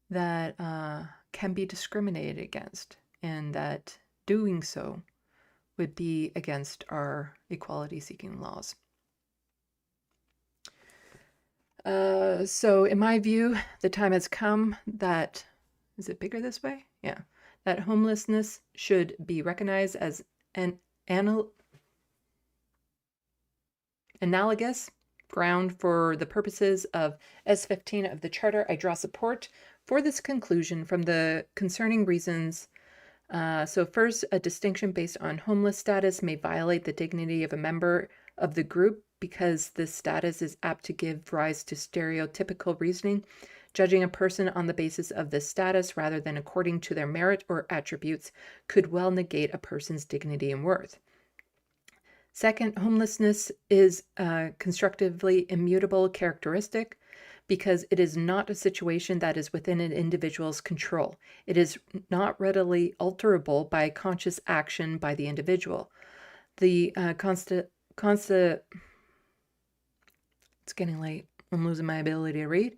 that can be discriminated against, and that doing so would be against our equality-seeking laws. So in my view, the time has come that, is it bigger this way? Yeah. That homelessness should be recognized as an analogous ground for the purposes of S15 of the Charter. I draw support for this conclusion from the concerning reasons. So first, a distinction based on homeless status may violate the dignity of a member of the group because this status is apt to give rise to stereotypical reasoning, judging a person on the basis of this status rather than according to their merit or attributes could well negate a person's dignity and worth. Second, homelessness is a constructively immutable characteristic because it is not a situation that is within an individual's control. It is not readily alterable by conscious action by the individual. The it's getting late. I'm losing my ability to read.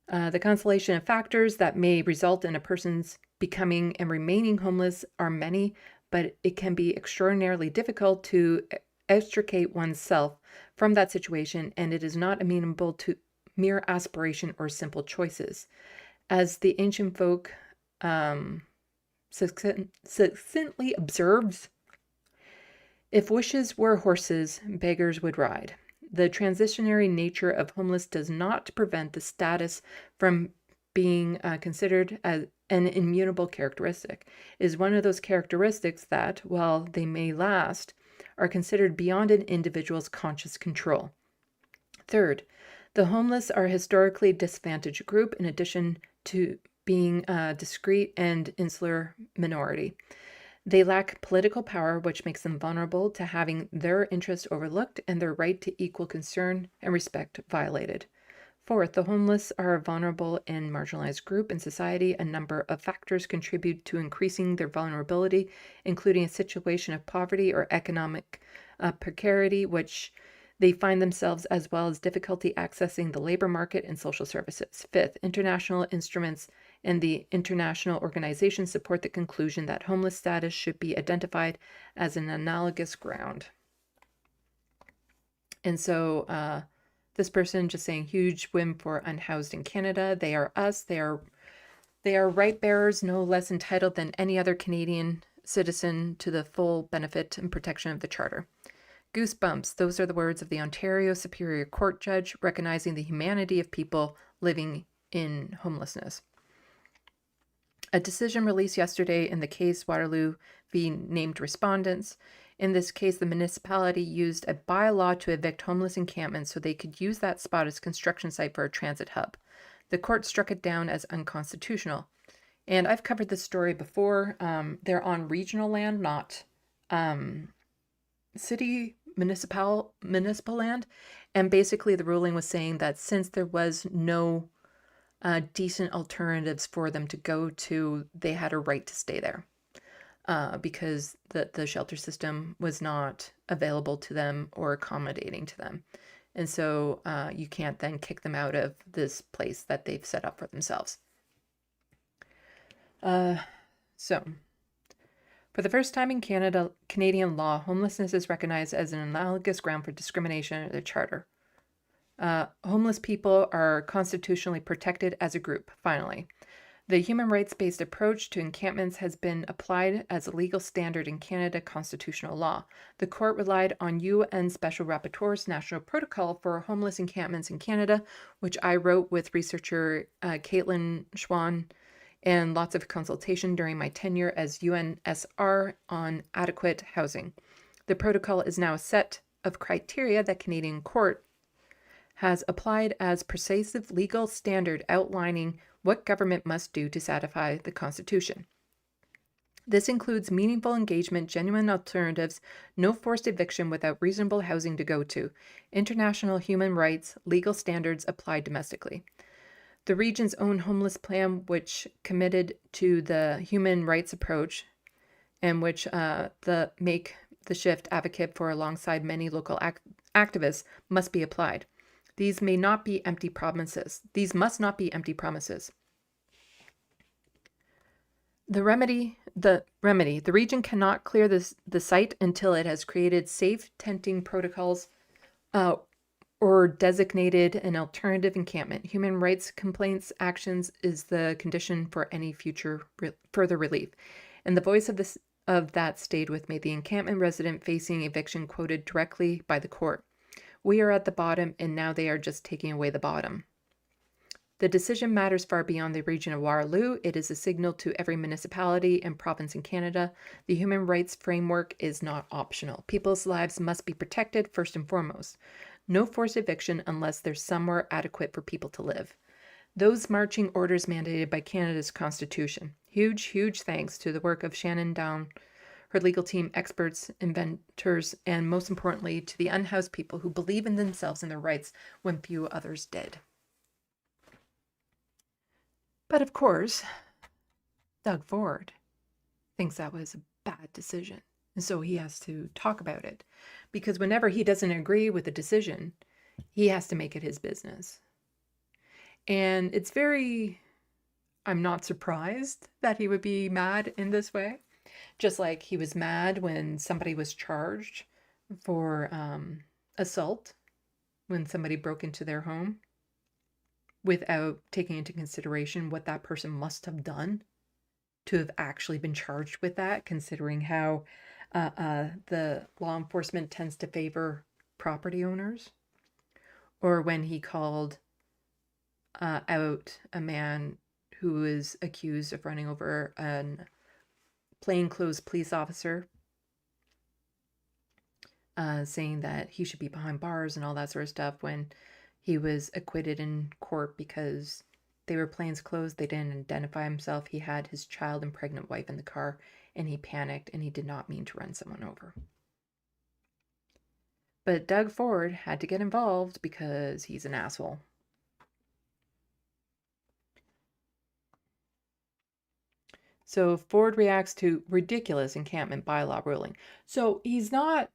The constellation of factors that may result in a person's becoming and remaining homeless are many, but it can be extraordinarily difficult to extricate oneself from that situation, and it is not amenable to mere aspiration or simple choices. As the ancient folk succinctly observes, if wishes were horses, beggars would ride. The transitionary nature of homeless does not prevent the status from being considered as an immutable characteristic. It is one of those characteristics that, while they may last, are considered beyond an individual's conscious control. Third, the homeless are a historically disadvantaged group in addition to being a discrete and insular minority. They lack political power, which makes them vulnerable to having their interests overlooked and their right to equal concern and respect violated. Fourth, the homeless are a vulnerable and marginalized group in society. A number of factors contribute to increasing their vulnerability, including a situation of poverty or economic precarity, which they find themselves, as well as difficulty accessing the labor market and social services. Fifth, international instruments and the international organizations support the conclusion that homeless status should be identified as an analogous ground. And so this person just saying huge win for unhoused in Canada. They are us. They are right bearers, no less entitled than any other Canadian citizen to the full benefit and protection of the Charter. Goosebumps. Those are the words of the Ontario Superior Court judge recognizing the humanity of people living in homelessness. A decision released yesterday in the case Waterloo v. named respondents. In this case, the municipality used a bylaw to evict homeless encampments so they could use that spot as construction site for a transit hub. The court struck it down as unconstitutional. And I've covered this story before. They're on regional land, not city municipal land. And basically the ruling was saying that since there was no decent alternatives for them to go to, they had a right to stay there because the shelter system was not available to them or accommodating to them. And so you can't then kick them out of this place that they've set up for themselves. So, for the first time in Canadian law, homelessness is recognized as an analogous ground for discrimination under the Charter. Homeless people are constitutionally protected as a group, finally. The human rights-based approach to encampments has been applied as a legal standard in Canada constitutional law. The court relied on UN Special Rapporteur's National Protocol for Homeless Encampments in Canada, which I wrote with researcher Caitlin Schwann, and lots of consultation during my tenure as UNSR on adequate housing. The protocol is now a set of criteria that Canadian court has applied as persuasive legal standard outlining what government must do to satisfy the Constitution. This includes meaningful engagement, genuine alternatives, no forced eviction without reasonable housing to go to, international human rights, legal standards applied domestically. The region's own homeless plan, which committed to the human rights approach and which the Make the Shift advocate for alongside many local activists, must be applied. These may not be empty promises. These must not be empty promises. The remedy, the region cannot clear the site until it has created safe tenting protocols or designated an alternative encampment. Human rights complaints actions is the condition for any future further relief. And the voice of that stayed with me. The encampment resident facing eviction quoted directly by the court. We are at the bottom, and now they are just taking away the bottom. The decision matters far beyond the region of Waterloo. It is a signal to every municipality and province in Canada. The human rights framework is not optional. People's lives must be protected first and foremost. No forced eviction unless there's somewhere adequate for people to live. Those marching orders mandated by Canada's Constitution. Huge, huge thanks to the work of Shannon Down, her legal team, experts, inventors, and most importantly, to the unhoused people who believe in themselves and their rights when few others did. But of course, Doug Ford thinks that was a bad decision. And so he has to talk about it. Because whenever he doesn't agree with the decision, he has to make it his business. And it's I'm not surprised that he would be mad in this way. Just like he was mad when somebody was charged for assault, when somebody broke into their home without taking into consideration what that person must have done to have actually been charged with that, considering how the law enforcement tends to favor property owners. Or when he called out a man who was accused of running over an plainclothes police officer, saying that he should be behind bars and all that sort of stuff, when he was acquitted in court because they were plainclothes, they didn't identify himself, he had his child and pregnant wife in the car, and he panicked and he did not mean to run someone over. But Doug Ford had to get involved because he's an asshole. So Ford reacts to ridiculous encampment bylaw ruling. So he's not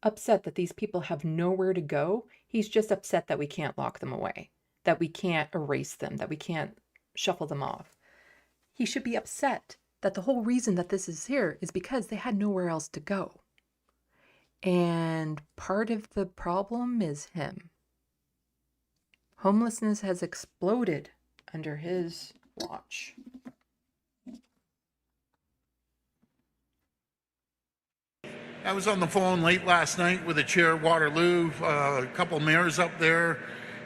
upset that these people have nowhere to go. He's just upset that we can't lock them away, that we can't erase them, that we can't shuffle them off. He should be upset that the whole reason that this is here is because they had nowhere else to go. And part of the problem is him. Homelessness has exploded under his watch. I was on the phone late last night with the chair of Waterloo, a couple mayors up there,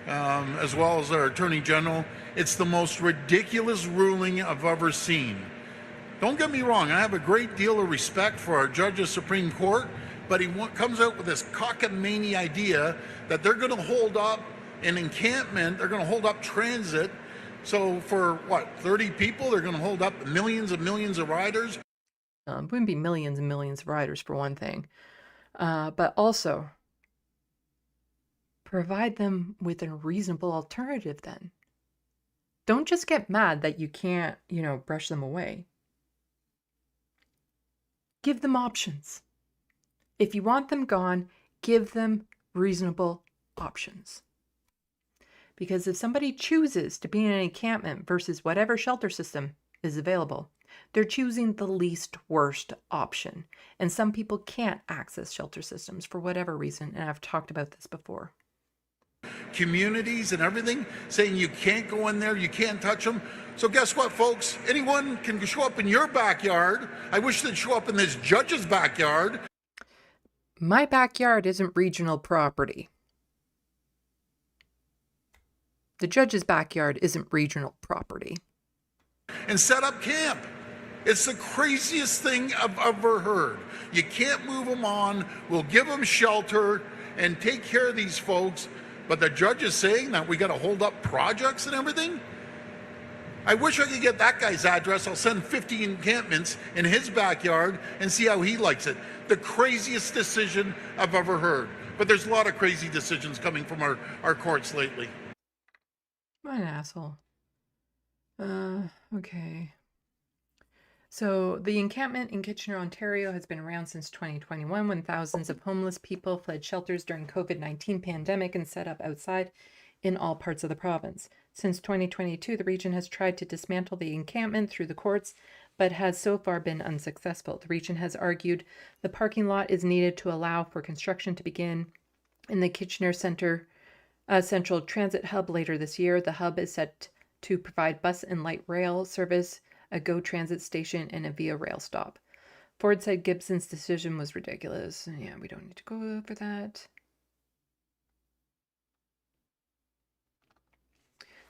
as well as our Attorney General. It's the most ridiculous ruling I've ever seen. Don't get me wrong, I have a great deal of respect for our judge of Supreme Court, but he comes out with this cockamamie idea that they're going to hold up an encampment, they're going to hold up transit. So for 30 people, they're going to hold up millions and millions of riders. It wouldn't be millions and millions of riders for one thing. But also, Provide them with a reasonable alternative then. Don't just get mad that you can't, brush them away. Give them options. If you want them gone, give them reasonable options. Because if somebody chooses to be in an encampment versus whatever shelter system is available, they're choosing the least worst option. And some people can't access shelter systems for whatever reason, and I've talked about this before. Communities and everything saying you can't go in there, you can't touch them. So guess what, folks? Anyone can show up in your backyard. I wish they'd show up in this judge's backyard. My backyard isn't regional property. The judge's backyard isn't regional property. And set up camp. It's the craziest thing I've ever heard. You can't move them on. We'll give them shelter and take care of these folks. But the judge is saying that we got to hold up projects and everything? I wish I could get that guy's address. I'll send 50 encampments in his backyard and see how he likes it. The craziest decision I've ever heard. But there's a lot of crazy decisions coming from our courts lately. What an asshole. Okay. So the encampment in Kitchener, Ontario has been around since 2021 when thousands of homeless people fled shelters during COVID-19 pandemic and set up outside in all parts of the province. Since 2022, the region has tried to dismantle the encampment through the courts, but has so far been unsuccessful. The region has argued the parking lot is needed to allow for construction to begin in the Kitchener Central Transit Hub later this year. The hub is set to provide bus and light rail service, a GO Transit station, and a Via Rail stop. Ford said Gibson's decision was ridiculous. Yeah, we don't need to go over that.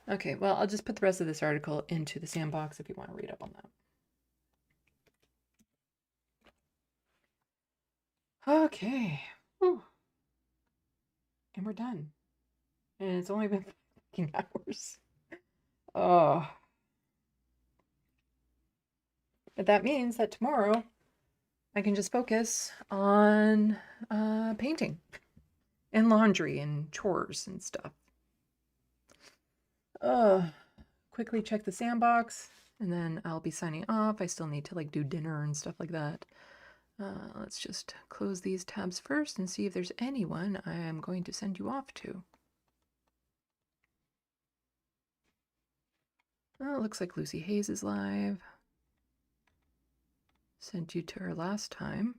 Okay, well, I'll just put the rest of this article into the SandBox if you want to read up on that. Okay. Whew. And we're done. And it's only been 15 hours. Oh. But that means that tomorrow I can just focus on painting and laundry and chores and stuff. Quickly check the SandBox and then I'll be signing off. I still need to do dinner and stuff like that. Let's just close these tabs first and see if there's anyone I am going to send you off to. Oh, it looks like Lucy Hayes is live. Sent you to her last time.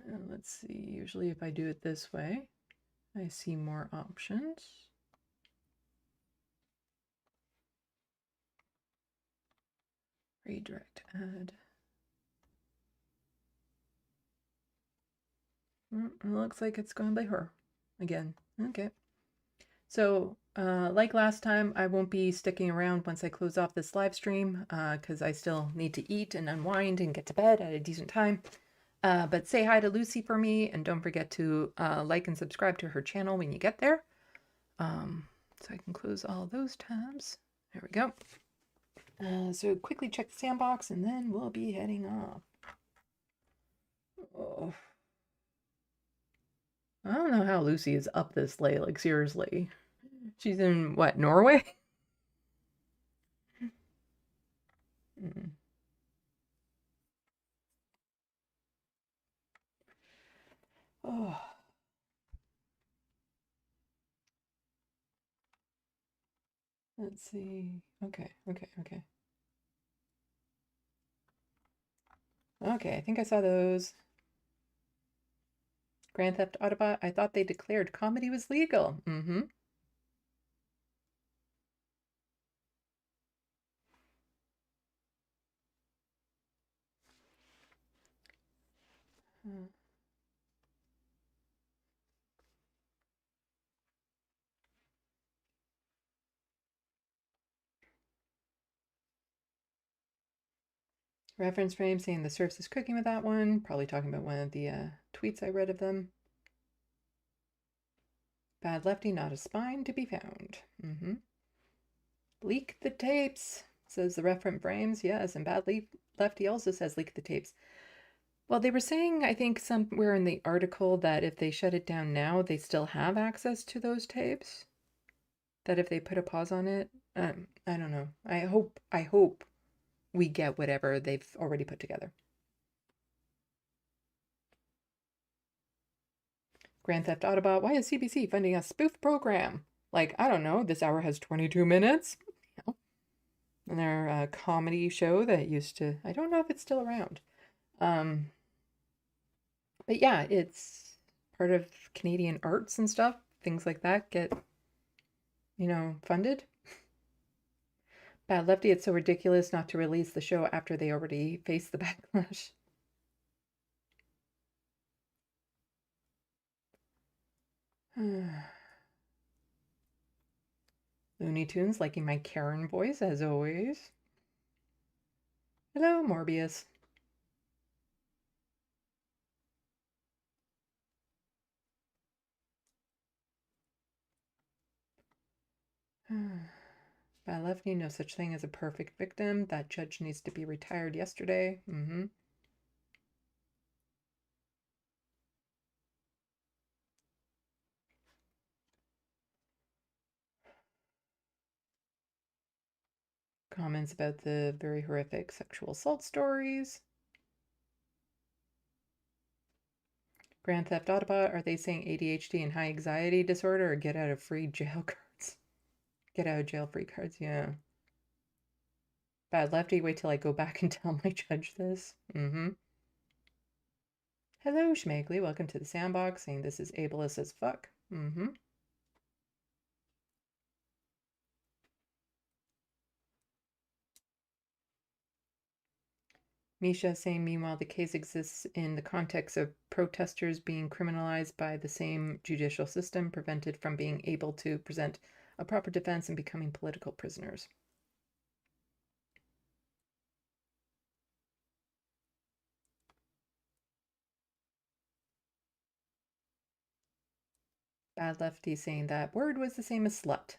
And let's see, usually if I do it this way, I see more options. Redirect add. It looks like it's going by her again. Okay. So, like last time, I won't be sticking around once I close off this live stream because I still need to eat and unwind and get to bed at a decent time. But say hi to Lucy for me and don't forget to like and subscribe to her channel when you get there. So I can close all those tabs. There we go. So quickly check the SandBox and then we'll be heading off. Oh. I don't know how Lucy is up this late, seriously. She's in, what, Norway? Oh. Let's see. Okay. Okay, I think I saw those. Grand Theft Autobot, I thought they declared comedy was legal. Reference frame saying the surfs is cooking with that one. Probably talking about one of the tweets I read of them. Bad lefty, not a spine to be found. Leak the tapes, says the reference frames. Yes, and bad lefty also says leak the tapes. Well, they were saying, I think somewhere in the article, that if they shut it down now, they still have access to those tapes. That if they put a pause on it, I don't know. I hope we get whatever they've already put together. Grand Theft Autobot, why is CBC funding a spoof program? Like, I don't know, this hour has 22 minutes. You know? And their comedy show that used to, I don't know if it's still around. But yeah, it's part of Canadian arts and stuff. Things like that get, you know, funded. Bad Lefty, it's so ridiculous not to release the show after they already faced the backlash. Looney Tunes liking my Karen voice as always. Hello, Morbius. Bad Lefty, no such thing as a perfect victim. That judge needs to be retired yesterday. Comments about the very horrific sexual assault stories. Grand Theft Autobot, are they saying ADHD and high anxiety disorder or get out of free jail cards? Get out of jail free cards, yeah. Bad Lefty, wait till I go back and tell my judge this. Hello, Schmegly, welcome to the SandBox, saying this is ableist as fuck. Misha saying, meanwhile, the case exists in the context of protesters being criminalized by the same judicial system, prevented from being able to present a proper defense and becoming political prisoners. Bad Lefty saying that word was the same as slut.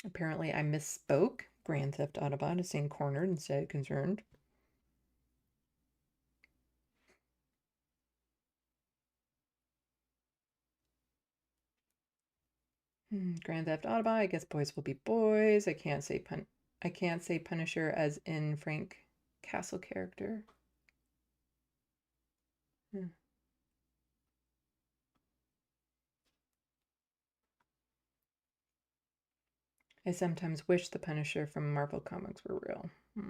Apparently I misspoke. Grand Theft Autobot is saying cornered instead of concerned. Grand Theft Autobot, I guess boys will be boys. I can't say Punisher as in Frank Castle character. I sometimes wish the Punisher from Marvel Comics were real. I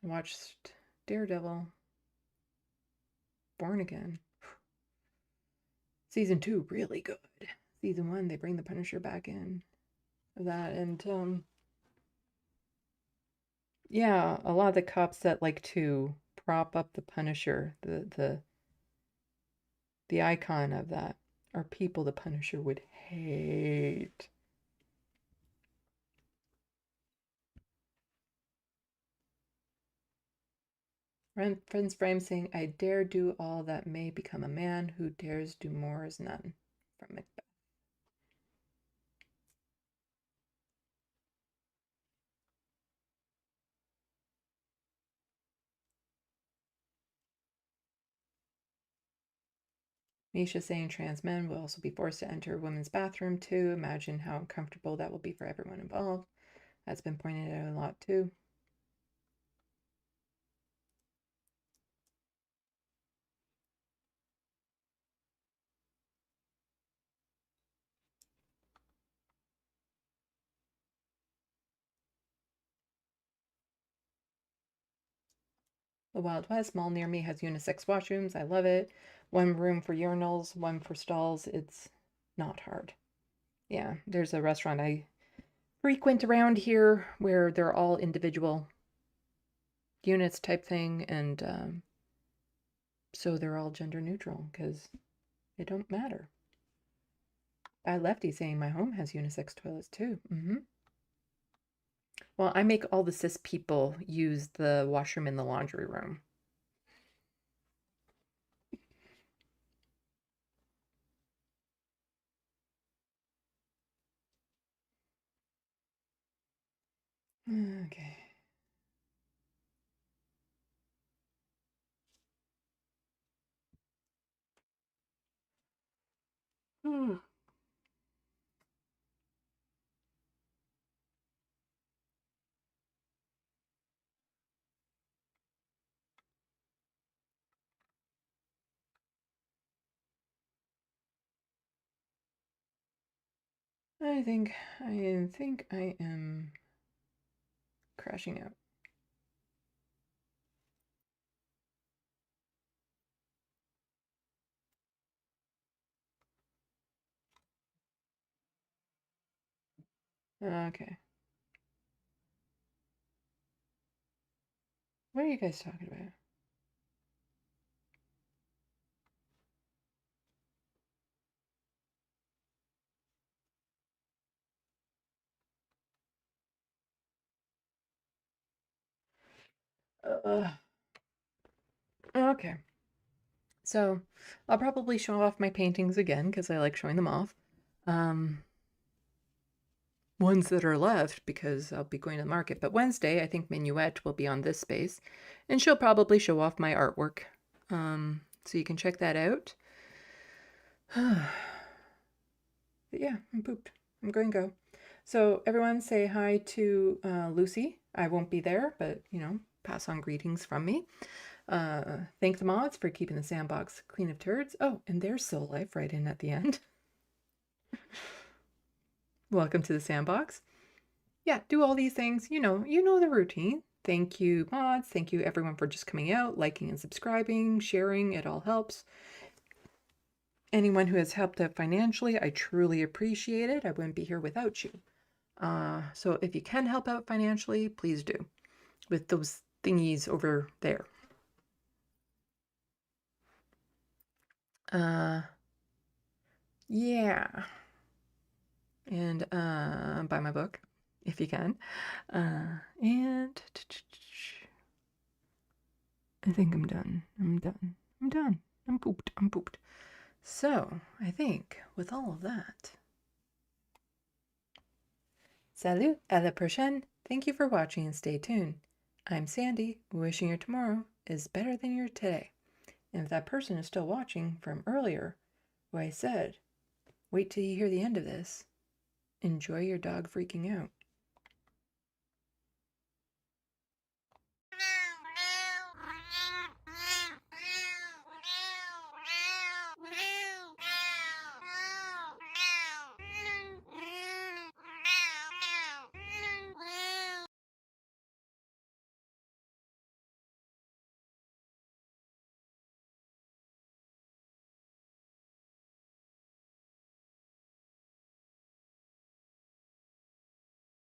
watched Daredevil, Born Again. Season 2, really good. Season 1, they bring the Punisher back in. That, and yeah, a lot of the cops that like to prop up the Punisher, the icon of that, are people the Punisher would hate. Friends Frame saying, I dare do all that may become a man who dares do more is none. From Macbeth. Misha saying trans men will also be forced to enter a women's bathroom too. Imagine how uncomfortable that will be for everyone involved. That's been pointed out a lot too. The Wild West Mall near me has unisex washrooms. I love it. One room for urinals, one for stalls. It's not hard. Yeah, there's a restaurant I frequent around here where they're all individual units type thing, and so they're all gender neutral because they don't matter. Bad Lefty saying my home has unisex toilets too. Well, I make all the cis people use the washroom in the laundry room. Okay. Hmm. I think I am crashing out. Okay. What are you guys talking about? Okay. So I'll probably show off my paintings again because I like showing them off. Ones that are left because I'll be going to the market. But Wednesday, I think Minuet will be on this space, and she'll probably show off my artwork. So you can check that out. But yeah, I'm pooped. I'm going to go. So everyone say hi to Lucy. I won't be there, but, you know, pass on greetings from me. Thank the mods for keeping the sandbox clean of turds. Oh, and there's Soul Life right in at the end. Welcome to the sandbox. Yeah, do all these things. You know the routine. Thank you, mods. Thank you, everyone, for just coming out, liking and subscribing, sharing. It all helps. Anyone who has helped out financially, I truly appreciate it. I wouldn't be here without you. So if you can help out financially, please do. With those thingies over there. Yeah. And buy my book if you can. And I think I'm done. I'm done. I'm pooped. So I think with all of that, salut, à la prochaine. Thank you for watching and stay tuned. I'm Sandy, wishing your tomorrow is better than your today. And if that person is still watching from earlier, who I said, wait till you hear the end of this. Enjoy your dog freaking out.